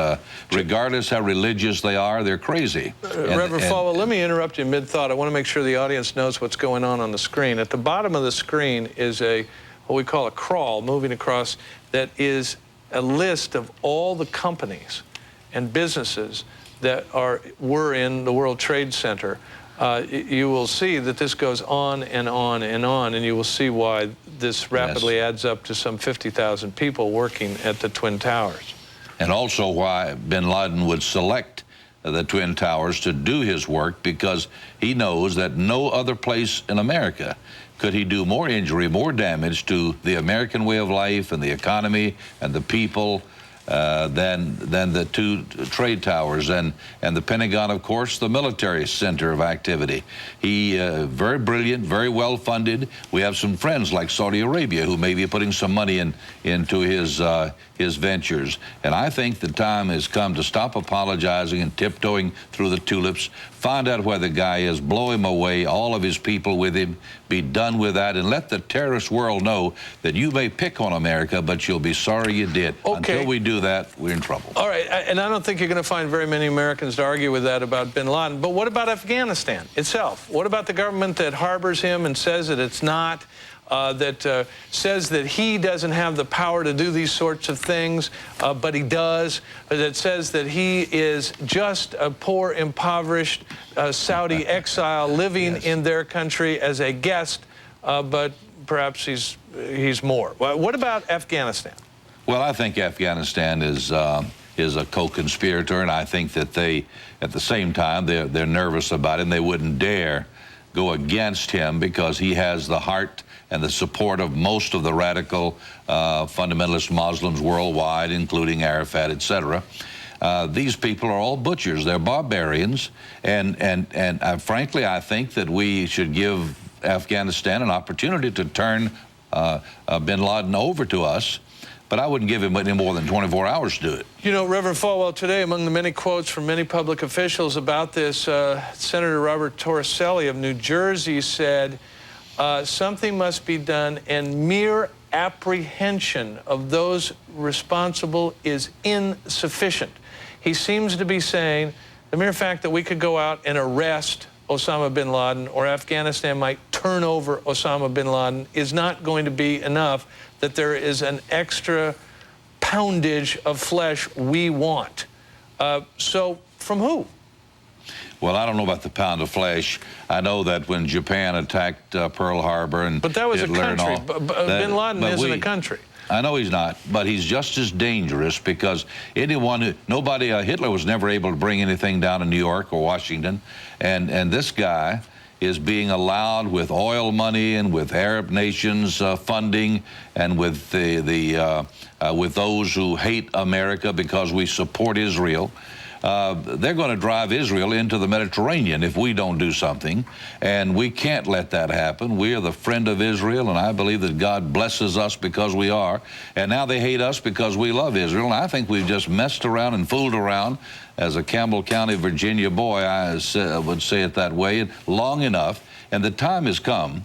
Regardless how religious they are, they're crazy. Reverend Falwell, let me interrupt you mid-thought. I want to make sure the audience knows what's going on the screen. At the bottom of the screen is what we call a crawl moving across that is a list of all the companies and businesses that were in the World Trade Center. You will see that this goes on and on and on, and you will see why this rapidly adds up to some 50,000 people working at the Twin Towers. And also why bin Laden would select the Twin Towers to do his work, because he knows that no other place in America could he do more injury, more damage to the American way of life and the economy and the people than the two trade towers and the Pentagon, of course, the military center of activity. He very brilliant, very well funded. We have some friends like Saudi Arabia who may be putting some money into his ventures. And I think the time has come to stop apologizing and tiptoeing through the tulips. Find out where the guy is, blow him away, all of his people with him, be done with that, and let the terrorist world know that you may pick on America, but you'll be sorry you did. Okay. Until we do that, we're in trouble. All right, and I don't think you're going to find very many Americans to argue with that about bin Laden. But what about Afghanistan itself? What about the government that harbors him and says that it's not? That says that he doesn't have the power to do these sorts of things, but he does. That says that he is just a poor, impoverished Saudi exile living in their country as a guest, but perhaps he's more. Well, what about Afghanistan? Well, I think Afghanistan is a co-conspirator, and I think that they, at the same time, they're nervous about it, and they wouldn't dare go against him because he has the heart and the support of most of the radical fundamentalist Muslims worldwide, including Arafat, etc. These people are all butchers. They're barbarians. And frankly, I think that we should give Afghanistan an opportunity to turn bin Laden over to us. But I wouldn't give him any more than 24 hours to do it. You know, Reverend Falwell, today, among the many quotes from many public officials about this, Senator Robert Torricelli of New Jersey said, something must be done, and mere apprehension of those responsible is insufficient. He seems to be saying the mere fact that we could go out and arrest Osama bin Laden, or Afghanistan might turn over Osama bin Laden, is not going to be enough, that there is an extra poundage of flesh we want. So from who? Well, I don't know about the pound of flesh. I know that when Japan attacked Pearl Harbor and but that was a country. Bin Laden isn't a country. I know he's not, but he's just as dangerous because Hitler was never able to bring anything down in New York or Washington, and this guy is being allowed, with oil money and with Arab nations funding and with with those who hate America because we support Israel. They're going to drive Israel into the Mediterranean if we don't do something, and we can't let that happen. We are the friend of Israel, and I believe that God blesses us because we are, and now they hate us because we love Israel, and I think we've just messed around and fooled around. As a Campbell County, Virginia boy, I would say it that way, long enough, and the time has come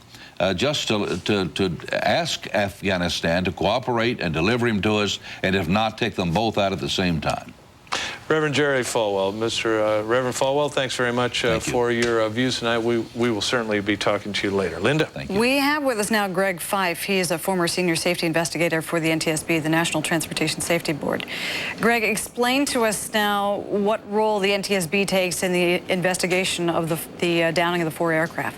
just to ask Afghanistan to cooperate and deliver him to us, and if not, take them both out at the same time. Reverend Jerry Falwell. Reverend Falwell, thanks very much for your views tonight. We will certainly be talking to you later. Linda? Thank you. We have with us now Greg Fife. He is a former senior safety investigator for the NTSB, the National Transportation Safety Board. Greg, explain to us now what role the NTSB takes in the investigation of the downing of the 4 aircraft.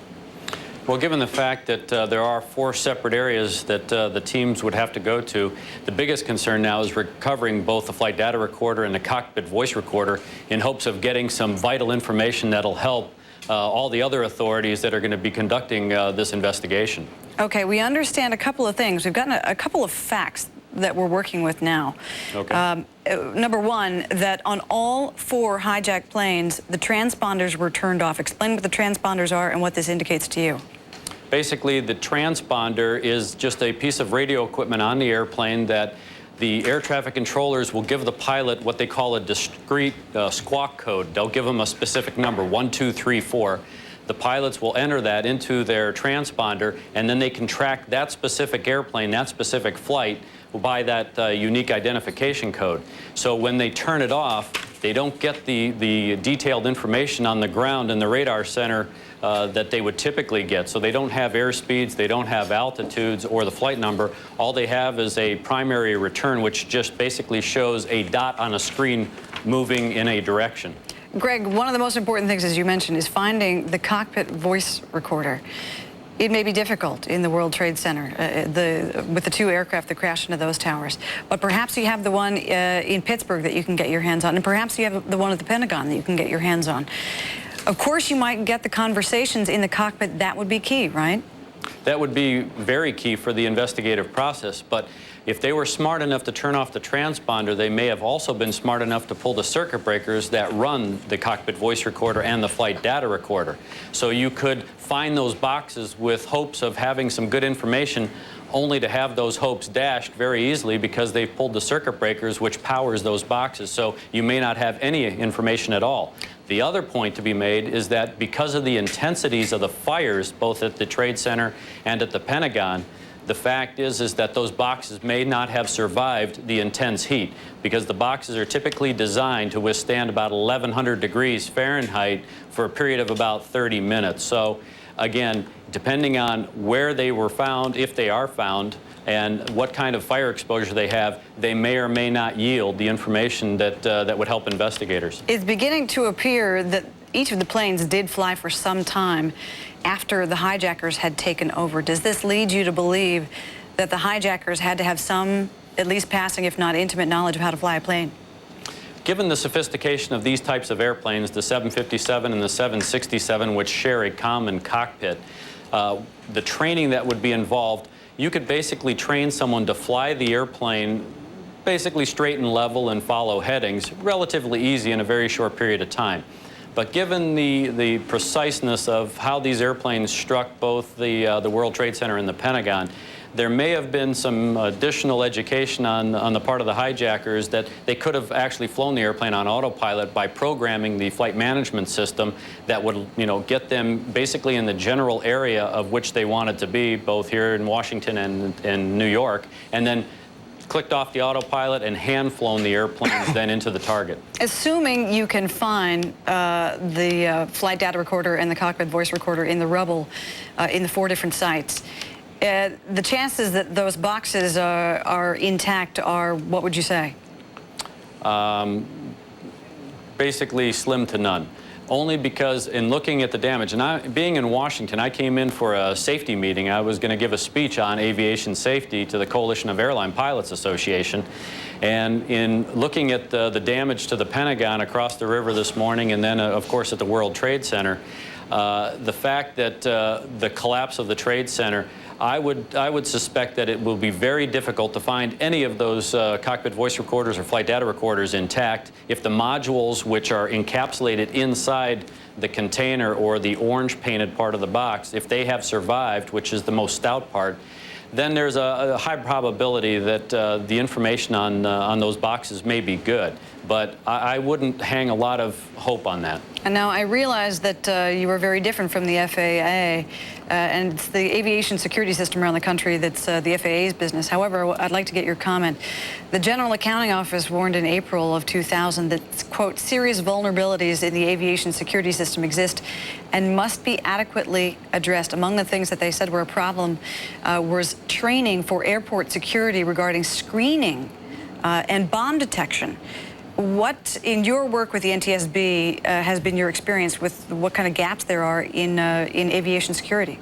Well, given the fact that there are 4 separate areas that the teams would have to go to, the biggest concern now is recovering both the flight data recorder and the cockpit voice recorder in hopes of getting some vital information that'll help all the other authorities that are going to be conducting this investigation. Okay, we understand a couple of things. We've gotten a couple of facts that we're working with now. Okay. Number one, that on all 4 hijacked planes, the transponders were turned off. Explain what the transponders are and what this indicates to you. Basically, the transponder is just a piece of radio equipment on the airplane that the air traffic controllers will give the pilot what they call a discrete squawk code. They'll give them a specific number, 1, 2, 3, 4. The pilots will enter that into their transponder, and then they can track that specific airplane, that specific flight, by that unique identification code. So when they turn it off, they don't get the detailed information on the ground in the radar center that they would typically get. So they don't have airspeeds, they don't have altitudes or the flight number. All they have is a primary return, which just basically shows a dot on a screen moving in a direction. Greg, one of the most important things, as you mentioned, is finding the cockpit voice recorder. It may be difficult in the World Trade Center with the 2 aircraft that crashed into those towers. But perhaps you have the one in Pittsburgh that you can get your hands on, and perhaps you have the one at the Pentagon that you can get your hands on. Of course, you might get the conversations in the cockpit. That would be key, right? That would be very key for the investigative process. But if they were smart enough to turn off the transponder, they may have also been smart enough to pull the circuit breakers that run the cockpit voice recorder and the flight data recorder. So you could find those boxes with hopes of having some good information, only to have those hopes dashed very easily because they've pulled the circuit breakers which powers those boxes. So you may not have any information at all. The other point to be made is that because of the intensities of the fires, both at the Trade Center and at the Pentagon, the fact is that those boxes may not have survived the intense heat because the boxes are typically designed to withstand about 1,100 degrees Fahrenheit for a period of about 30 minutes. So again, depending on where they were found, if they are found, and what kind of fire exposure they have, they may or may not yield the information that would help investigators. It's beginning to appear that each of the planes did fly for some time after the hijackers had taken over. Does this lead you to believe that the hijackers had to have some, at least passing, if not intimate, knowledge of how to fly a plane? Given the sophistication of these types of airplanes, the 757 and the 767, which share a common cockpit, the training that would be involved, you could basically train someone to fly the airplane basically straight and level and follow headings, relatively easy in a very short period of time. But given the preciseness of how these airplanes struck both the World Trade Center and the Pentagon, there may have been some additional education on the part of the hijackers that they could have actually flown the airplane on autopilot by programming the flight management system that would, get them basically in the general area of which they wanted to be, both here in Washington and New York, and then clicked off the autopilot and hand-flown the airplanes then into the target. Assuming you can find the flight data recorder and the cockpit voice recorder in the rubble in the 4 different sites, the chances that those boxes are intact are, what would you say? Basically slim to none. Only because in looking at the damage, and being in Washington, I came in for a safety meeting. I was going to give a speech on aviation safety to the Coalition of Airline Pilots Association. And in looking at the damage to the Pentagon across the river this morning, and then, of course, at the World Trade Center, the fact that the collapse of the Trade Center, I would suspect that it will be very difficult to find any of those cockpit voice recorders or flight data recorders intact if the modules which are encapsulated inside the container or the orange painted part of the box, if they have survived, which is the most stout part, then there's a high probability that the information on those boxes may be good. but I wouldn't hang a lot of hope on that. And now I realize that you are very different from the FAA, and it's the aviation security system around the country that's the FAA's business. However, I'd like to get your comment. The General Accounting Office warned in April of 2000 that, quote, serious vulnerabilities in the aviation security system exist and must be adequately addressed. Among the things that they said were a problem was training for airport security regarding screening and bomb detection. What, in your work with the NTSB, has been your experience with what kind of gaps there are in aviation security?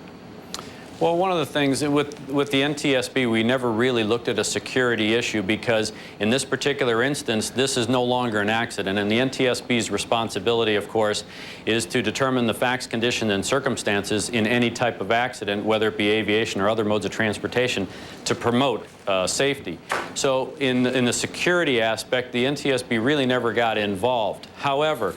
Well, one of the things with the NTSB, we never really looked at a security issue because in this particular instance, this is no longer an accident. And the NTSB's responsibility, of course, is to determine the facts, conditions, and circumstances in any type of accident, whether it be aviation or other modes of transportation, to promote safety. So in the security aspect, the NTSB really never got involved. However,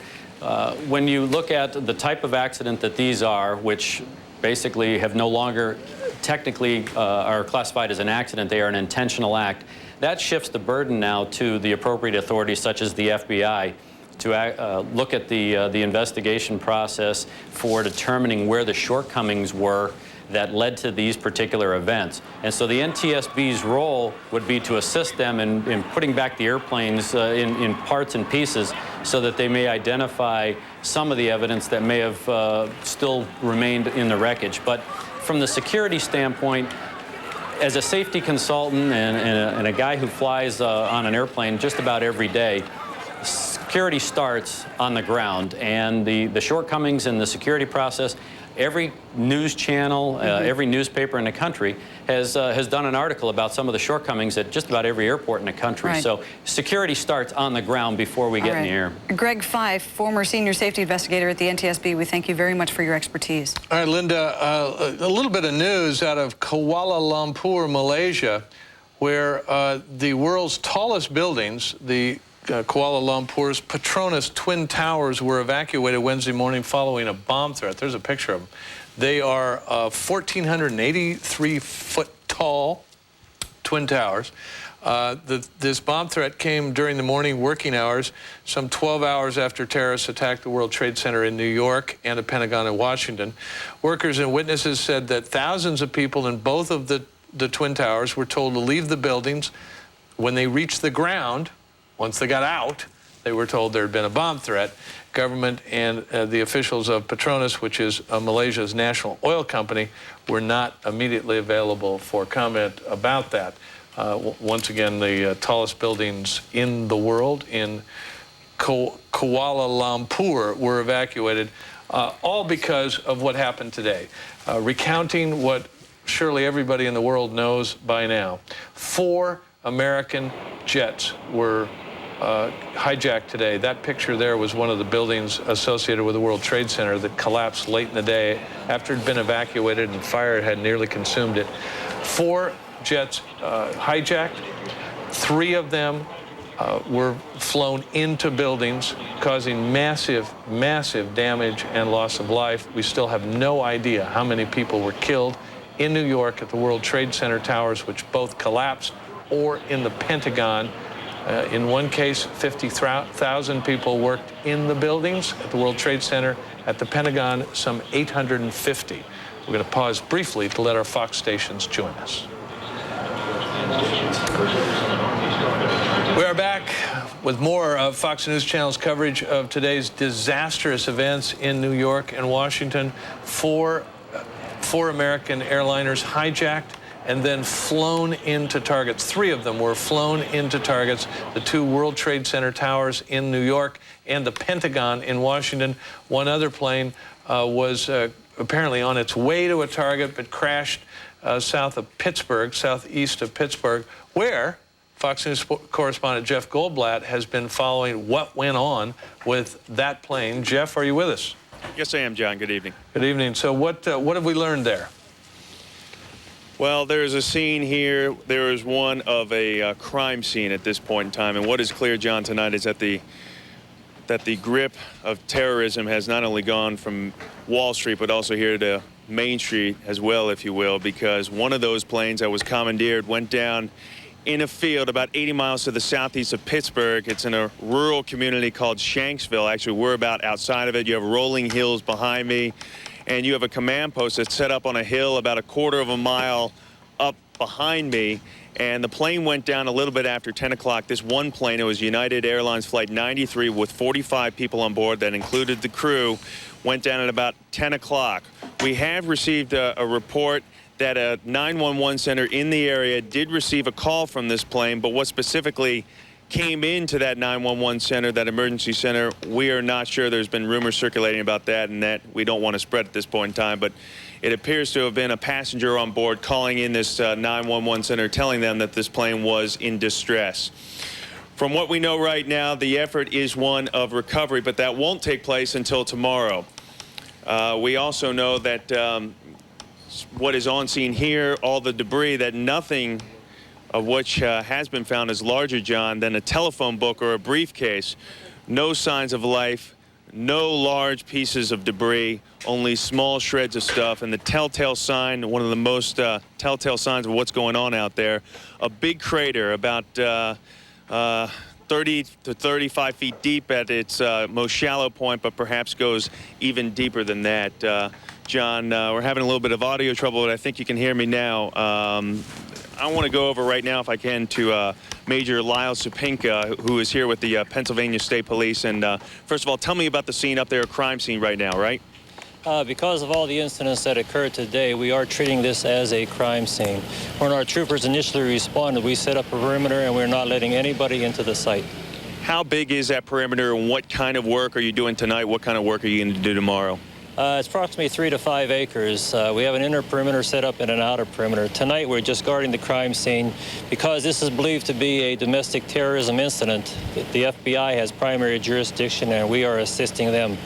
when you look at the type of accident that these are, which basically have no longer technically are classified as an accident, they are an intentional act, that shifts the burden now to the appropriate authorities such as the FBI to look at the investigation process for determining where the shortcomings were that led to these particular events. And so the NTSB's role would be to assist them in putting back the airplanes in parts and pieces so that they may identify some of the evidence that may have still remained in the wreckage. But from the security standpoint, as a safety consultant and a guy who flies on an airplane just about every day, security starts on the ground, and the shortcomings in the security process, every news channel, every newspaper in the country has done an article about some of the shortcomings at just about every airport in the country. Right. So security starts on the ground before we get in the air. Greg Fife, former senior safety investigator at the NTSB, we thank you very much for your expertise. All right, Linda, a little bit of news out of Kuala Lumpur, Malaysia, where the world's tallest buildings, the Kuala Lumpur's Petronas Twin Towers, were evacuated Wednesday morning following a bomb threat. There's a picture of them. They are 1,483-foot tall Twin Towers. This bomb threat came during the morning working hours, some 12 hours after terrorists attacked the World Trade Center in New York and the Pentagon in Washington. Workers and witnesses said that thousands of people in both of the Twin Towers were told to leave the buildings. When they reached the ground, once they got out, they were told there had been a bomb threat. Government and the officials of Petronas, which is Malaysia's national oil company, were not immediately available for comment about that. Once again, the tallest buildings in the world in Kuala Lumpur were evacuated, all because of what happened today. Recounting what surely everybody in the world knows by now. 4 American jets were hijacked today. That picture there was one of the buildings associated with the World Trade Center that collapsed late in the day after it had been evacuated and fire had nearly consumed it. 4 jets hijacked. 3 of them were flown into buildings, causing massive, massive damage and loss of life. We still have no idea how many people were killed in New York at the World Trade Center towers, which both collapsed, or in the Pentagon. In one case, 50,000 people worked in the buildings at the World Trade Center. At the Pentagon, some 850. We're going to pause briefly to let our Fox stations join us. We are back with more of Fox News Channel's coverage of today's disastrous events in New York and Washington. 4 American airliners hijacked and then flown into targets. 3 of them were flown into targets, the 2 World Trade Center towers in New York and the Pentagon in Washington. One other plane was apparently on its way to a target, but crashed south of Pittsburgh, southeast of Pittsburgh, where Fox News correspondent Jeff Goldblatt has been following what went on with that plane. Jeff, are you with us? Yes, I am, John. Good evening. Good evening. So what have we learned there? Well, there's a scene here. There is one of a crime scene at this point in time. And what is clear, John, tonight is that the grip of terrorism has not only gone from Wall Street, but also here to Main Street as well, if you will, because one of those planes that was commandeered went down in a field about 80 miles to the southeast of Pittsburgh. It's in a rural community called Shanksville. Actually, we're about outside of it. You have rolling hills behind me, and you have a command post that's set up on a hill about a quarter of a mile up behind me. And the plane went down a little bit after 10 o'clock. This one plane, it was United Airlines Flight 93 with 45 people on board that included the crew, went down at about 10 o'clock. We have received a report that a 911 center in the area did receive a call from this plane, but what specifically came into that 911 center, that emergency center, we are not sure. There's been rumors circulating about that, and that we don't want to spread at this point in time, but it appears to have been a passenger on board calling in this 911 center, telling them that this plane was in distress. From what we know right now, the effort is one of recovery, but that won't take place until tomorrow. We also know that what is on scene here, all the debris, that nothing of which has been found is larger, John, than a telephone book or a briefcase. No signs of life, no large pieces of debris, only small shreds of stuff. And the telltale sign, one of the most telltale signs of what's going on out there, a big crater about 30 to 35 feet deep at its most shallow point, but perhaps goes even deeper than that. John, we're having a little bit of audio trouble, but I think you can hear me now. I want to go over right now, if I can, to Major Lyle Supinka, who is here with the Pennsylvania State Police. And first of all, tell me about the scene up there, a crime scene right now, right? Because of all the incidents that occurred today, we are treating this as a crime scene. When our troopers initially responded, we set up a perimeter and we're not letting anybody into the site. How big is that perimeter, and what kind of work are you doing tonight? What kind of work are you going to do tomorrow? It's approximately 3 to 5 acres. We have an inner perimeter set up and an outer perimeter. Tonight we're just guarding the crime scene because this is believed to be a domestic terrorism incident. The FBI has primary jurisdiction and we are assisting them.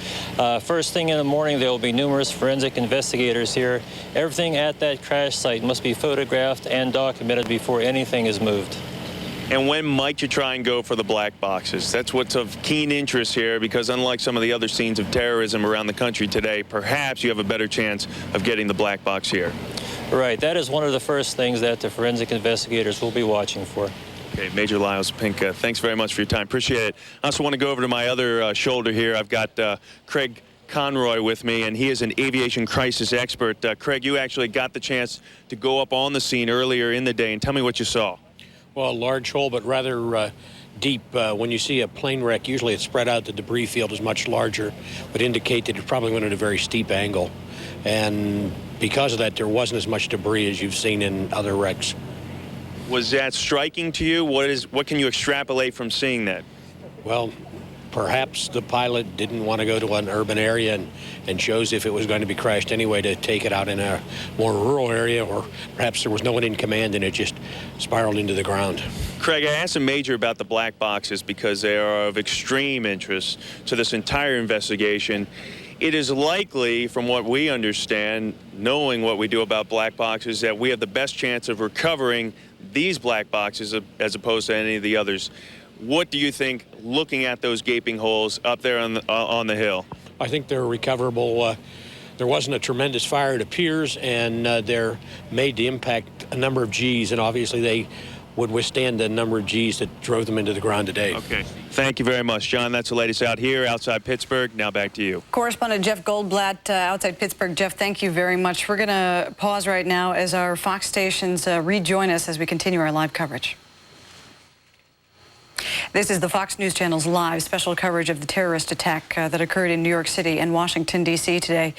First thing in the morning there will be numerous forensic investigators here. Everything at that crash site must be photographed and documented before anything is moved. And when might you try and go for the black boxes? That's what's of keen interest here, because unlike some of the other scenes of terrorism around the country today, perhaps you have a better chance of getting the black box here. Right. That is one of the first things that the forensic investigators will be watching for. Okay, Major Lyle Supinka, thanks very much for your time. Appreciate it. I also want to go over to my other shoulder here. I've got Craig Conroy with me, and he is an aviation crisis expert. Craig, you actually got the chance to go up on the scene earlier in the day, and tell me what you saw. Well, a large hole, but rather deep. When you see a plane wreck, usually it's spread out. The debris field is much larger, would indicate that it probably went at a very steep angle. And because of that, there wasn't as much debris as you've seen in other wrecks. Was that striking to you? What can you extrapolate from seeing that? Well, perhaps the pilot didn't want to go to an urban area and chose if it was going to be crashed anyway to take it out in a more rural area, or perhaps there was no one in command and it just spiraled into the ground. Craig, I asked the Major about the black boxes because they are of extreme interest to this entire investigation. It is likely, from what we understand, knowing what we do about black boxes, that we have the best chance of recovering these black boxes as opposed to any of the others. What do you think, looking at those gaping holes up there on the hill? I think they're recoverable. There wasn't a tremendous fire, it appears, and they're made to impact a number of Gs, and obviously they would withstand the number of Gs that drove them into the ground today. Okay. Thank you very much, John. That's the latest out here outside Pittsburgh. Now back to you. Correspondent Jeff Goldblatt outside Pittsburgh. Jeff, thank you very much. We're going to pause right now as our Fox stations rejoin us as we continue our live coverage. This is the Fox News Channel's live special coverage of the terrorist attack that occurred in New York City and Washington, D.C. today.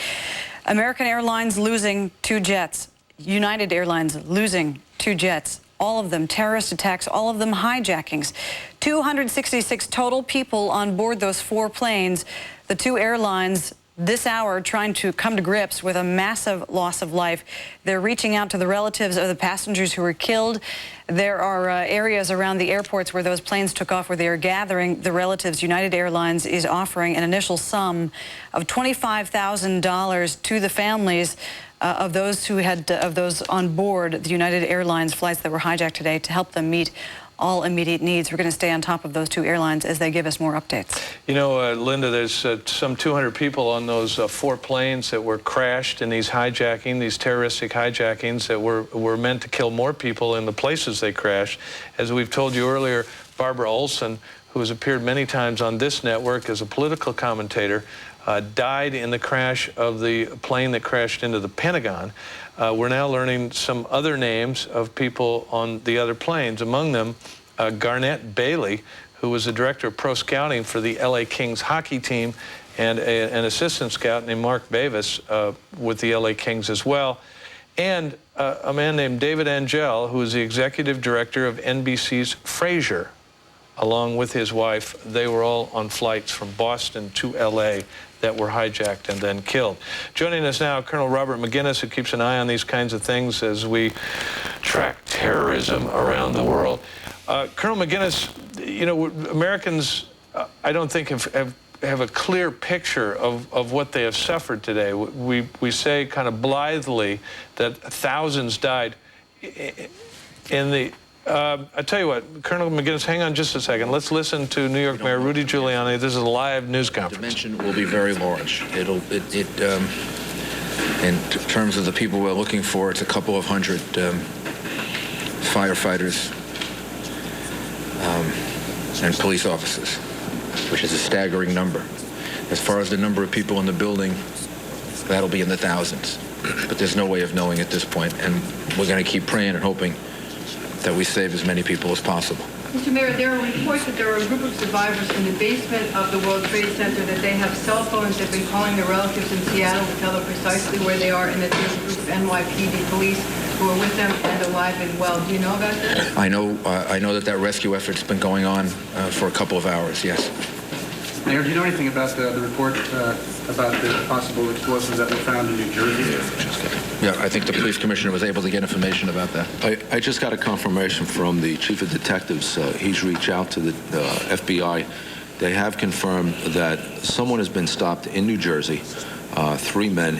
American Airlines losing 2 jets. United Airlines losing 2 jets. All of them terrorist attacks, all of them hijackings. 266 total people on board those 4 planes. The 2 airlines this hour trying to come to grips with a massive loss of life. They're reaching out to the relatives of the passengers who were killed. There are areas around the airports where those planes took off where they are gathering the relatives. United Airlines is offering an initial sum of $25,000 to the families of those who had of those on board the United Airlines flights that were hijacked today to help them meet all immediate needs. We're going to stay on top of those two airlines as they give us more updates. You know, Linda, there's some 200 people on those 4 planes that were crashed in these terroristic hijackings that were meant to kill more people in the places they crashed. As we've told you earlier, Barbara Olson, who has appeared many times on this network as a political commentator, died in the crash of the plane that crashed into the Pentagon. We're now learning some other names of people on the other planes, among them Garnett Bailey, who was the director of pro scouting for the LA Kings hockey team, and an assistant scout named Mark Bavis with the LA Kings as well, and a man named David Angel, who is the executive director of NBC's Frasier. Along with his wife, they were all on flights from Boston to LA that were hijacked and then killed. Joining us now, Colonel Robert McGinnis, who keeps an eye on these kinds of things as we track terrorism around the world. Colonel McGinnis, you know, Americans, I don't think have a clear picture of what they have suffered today. We say kind of blithely that thousands died in the I tell you what, Colonel McGinnis, hang on just a second. Let's listen to New York Mayor Rudy Giuliani. This is a live news conference. The dimension will be very large. In terms of the people we're looking for, it's a couple of hundred firefighters and police officers, which is a staggering number. As far as the number of people in the building, that'll be in the thousands. But there's no way of knowing at this point, and we're going to keep praying and hoping that we save as many people as possible. Mr. Mayor, there are reports that there are a group of survivors in the basement of the World Trade Center, that they have cell phones. They've been calling their relatives in Seattle to tell them precisely where they are, and that there's a group of NYPD police who are with them and alive and well. Do you know about that? I know that rescue effort's been going on for a couple of hours, yes. Mayor, do you know anything about the report about the possible explosives that were found in New Jersey? Yeah, I think the police commissioner was able to get information about that. I just got a confirmation from the chief of detectives. He's reached out to the FBI. They have confirmed that someone has been stopped in New Jersey, 3 men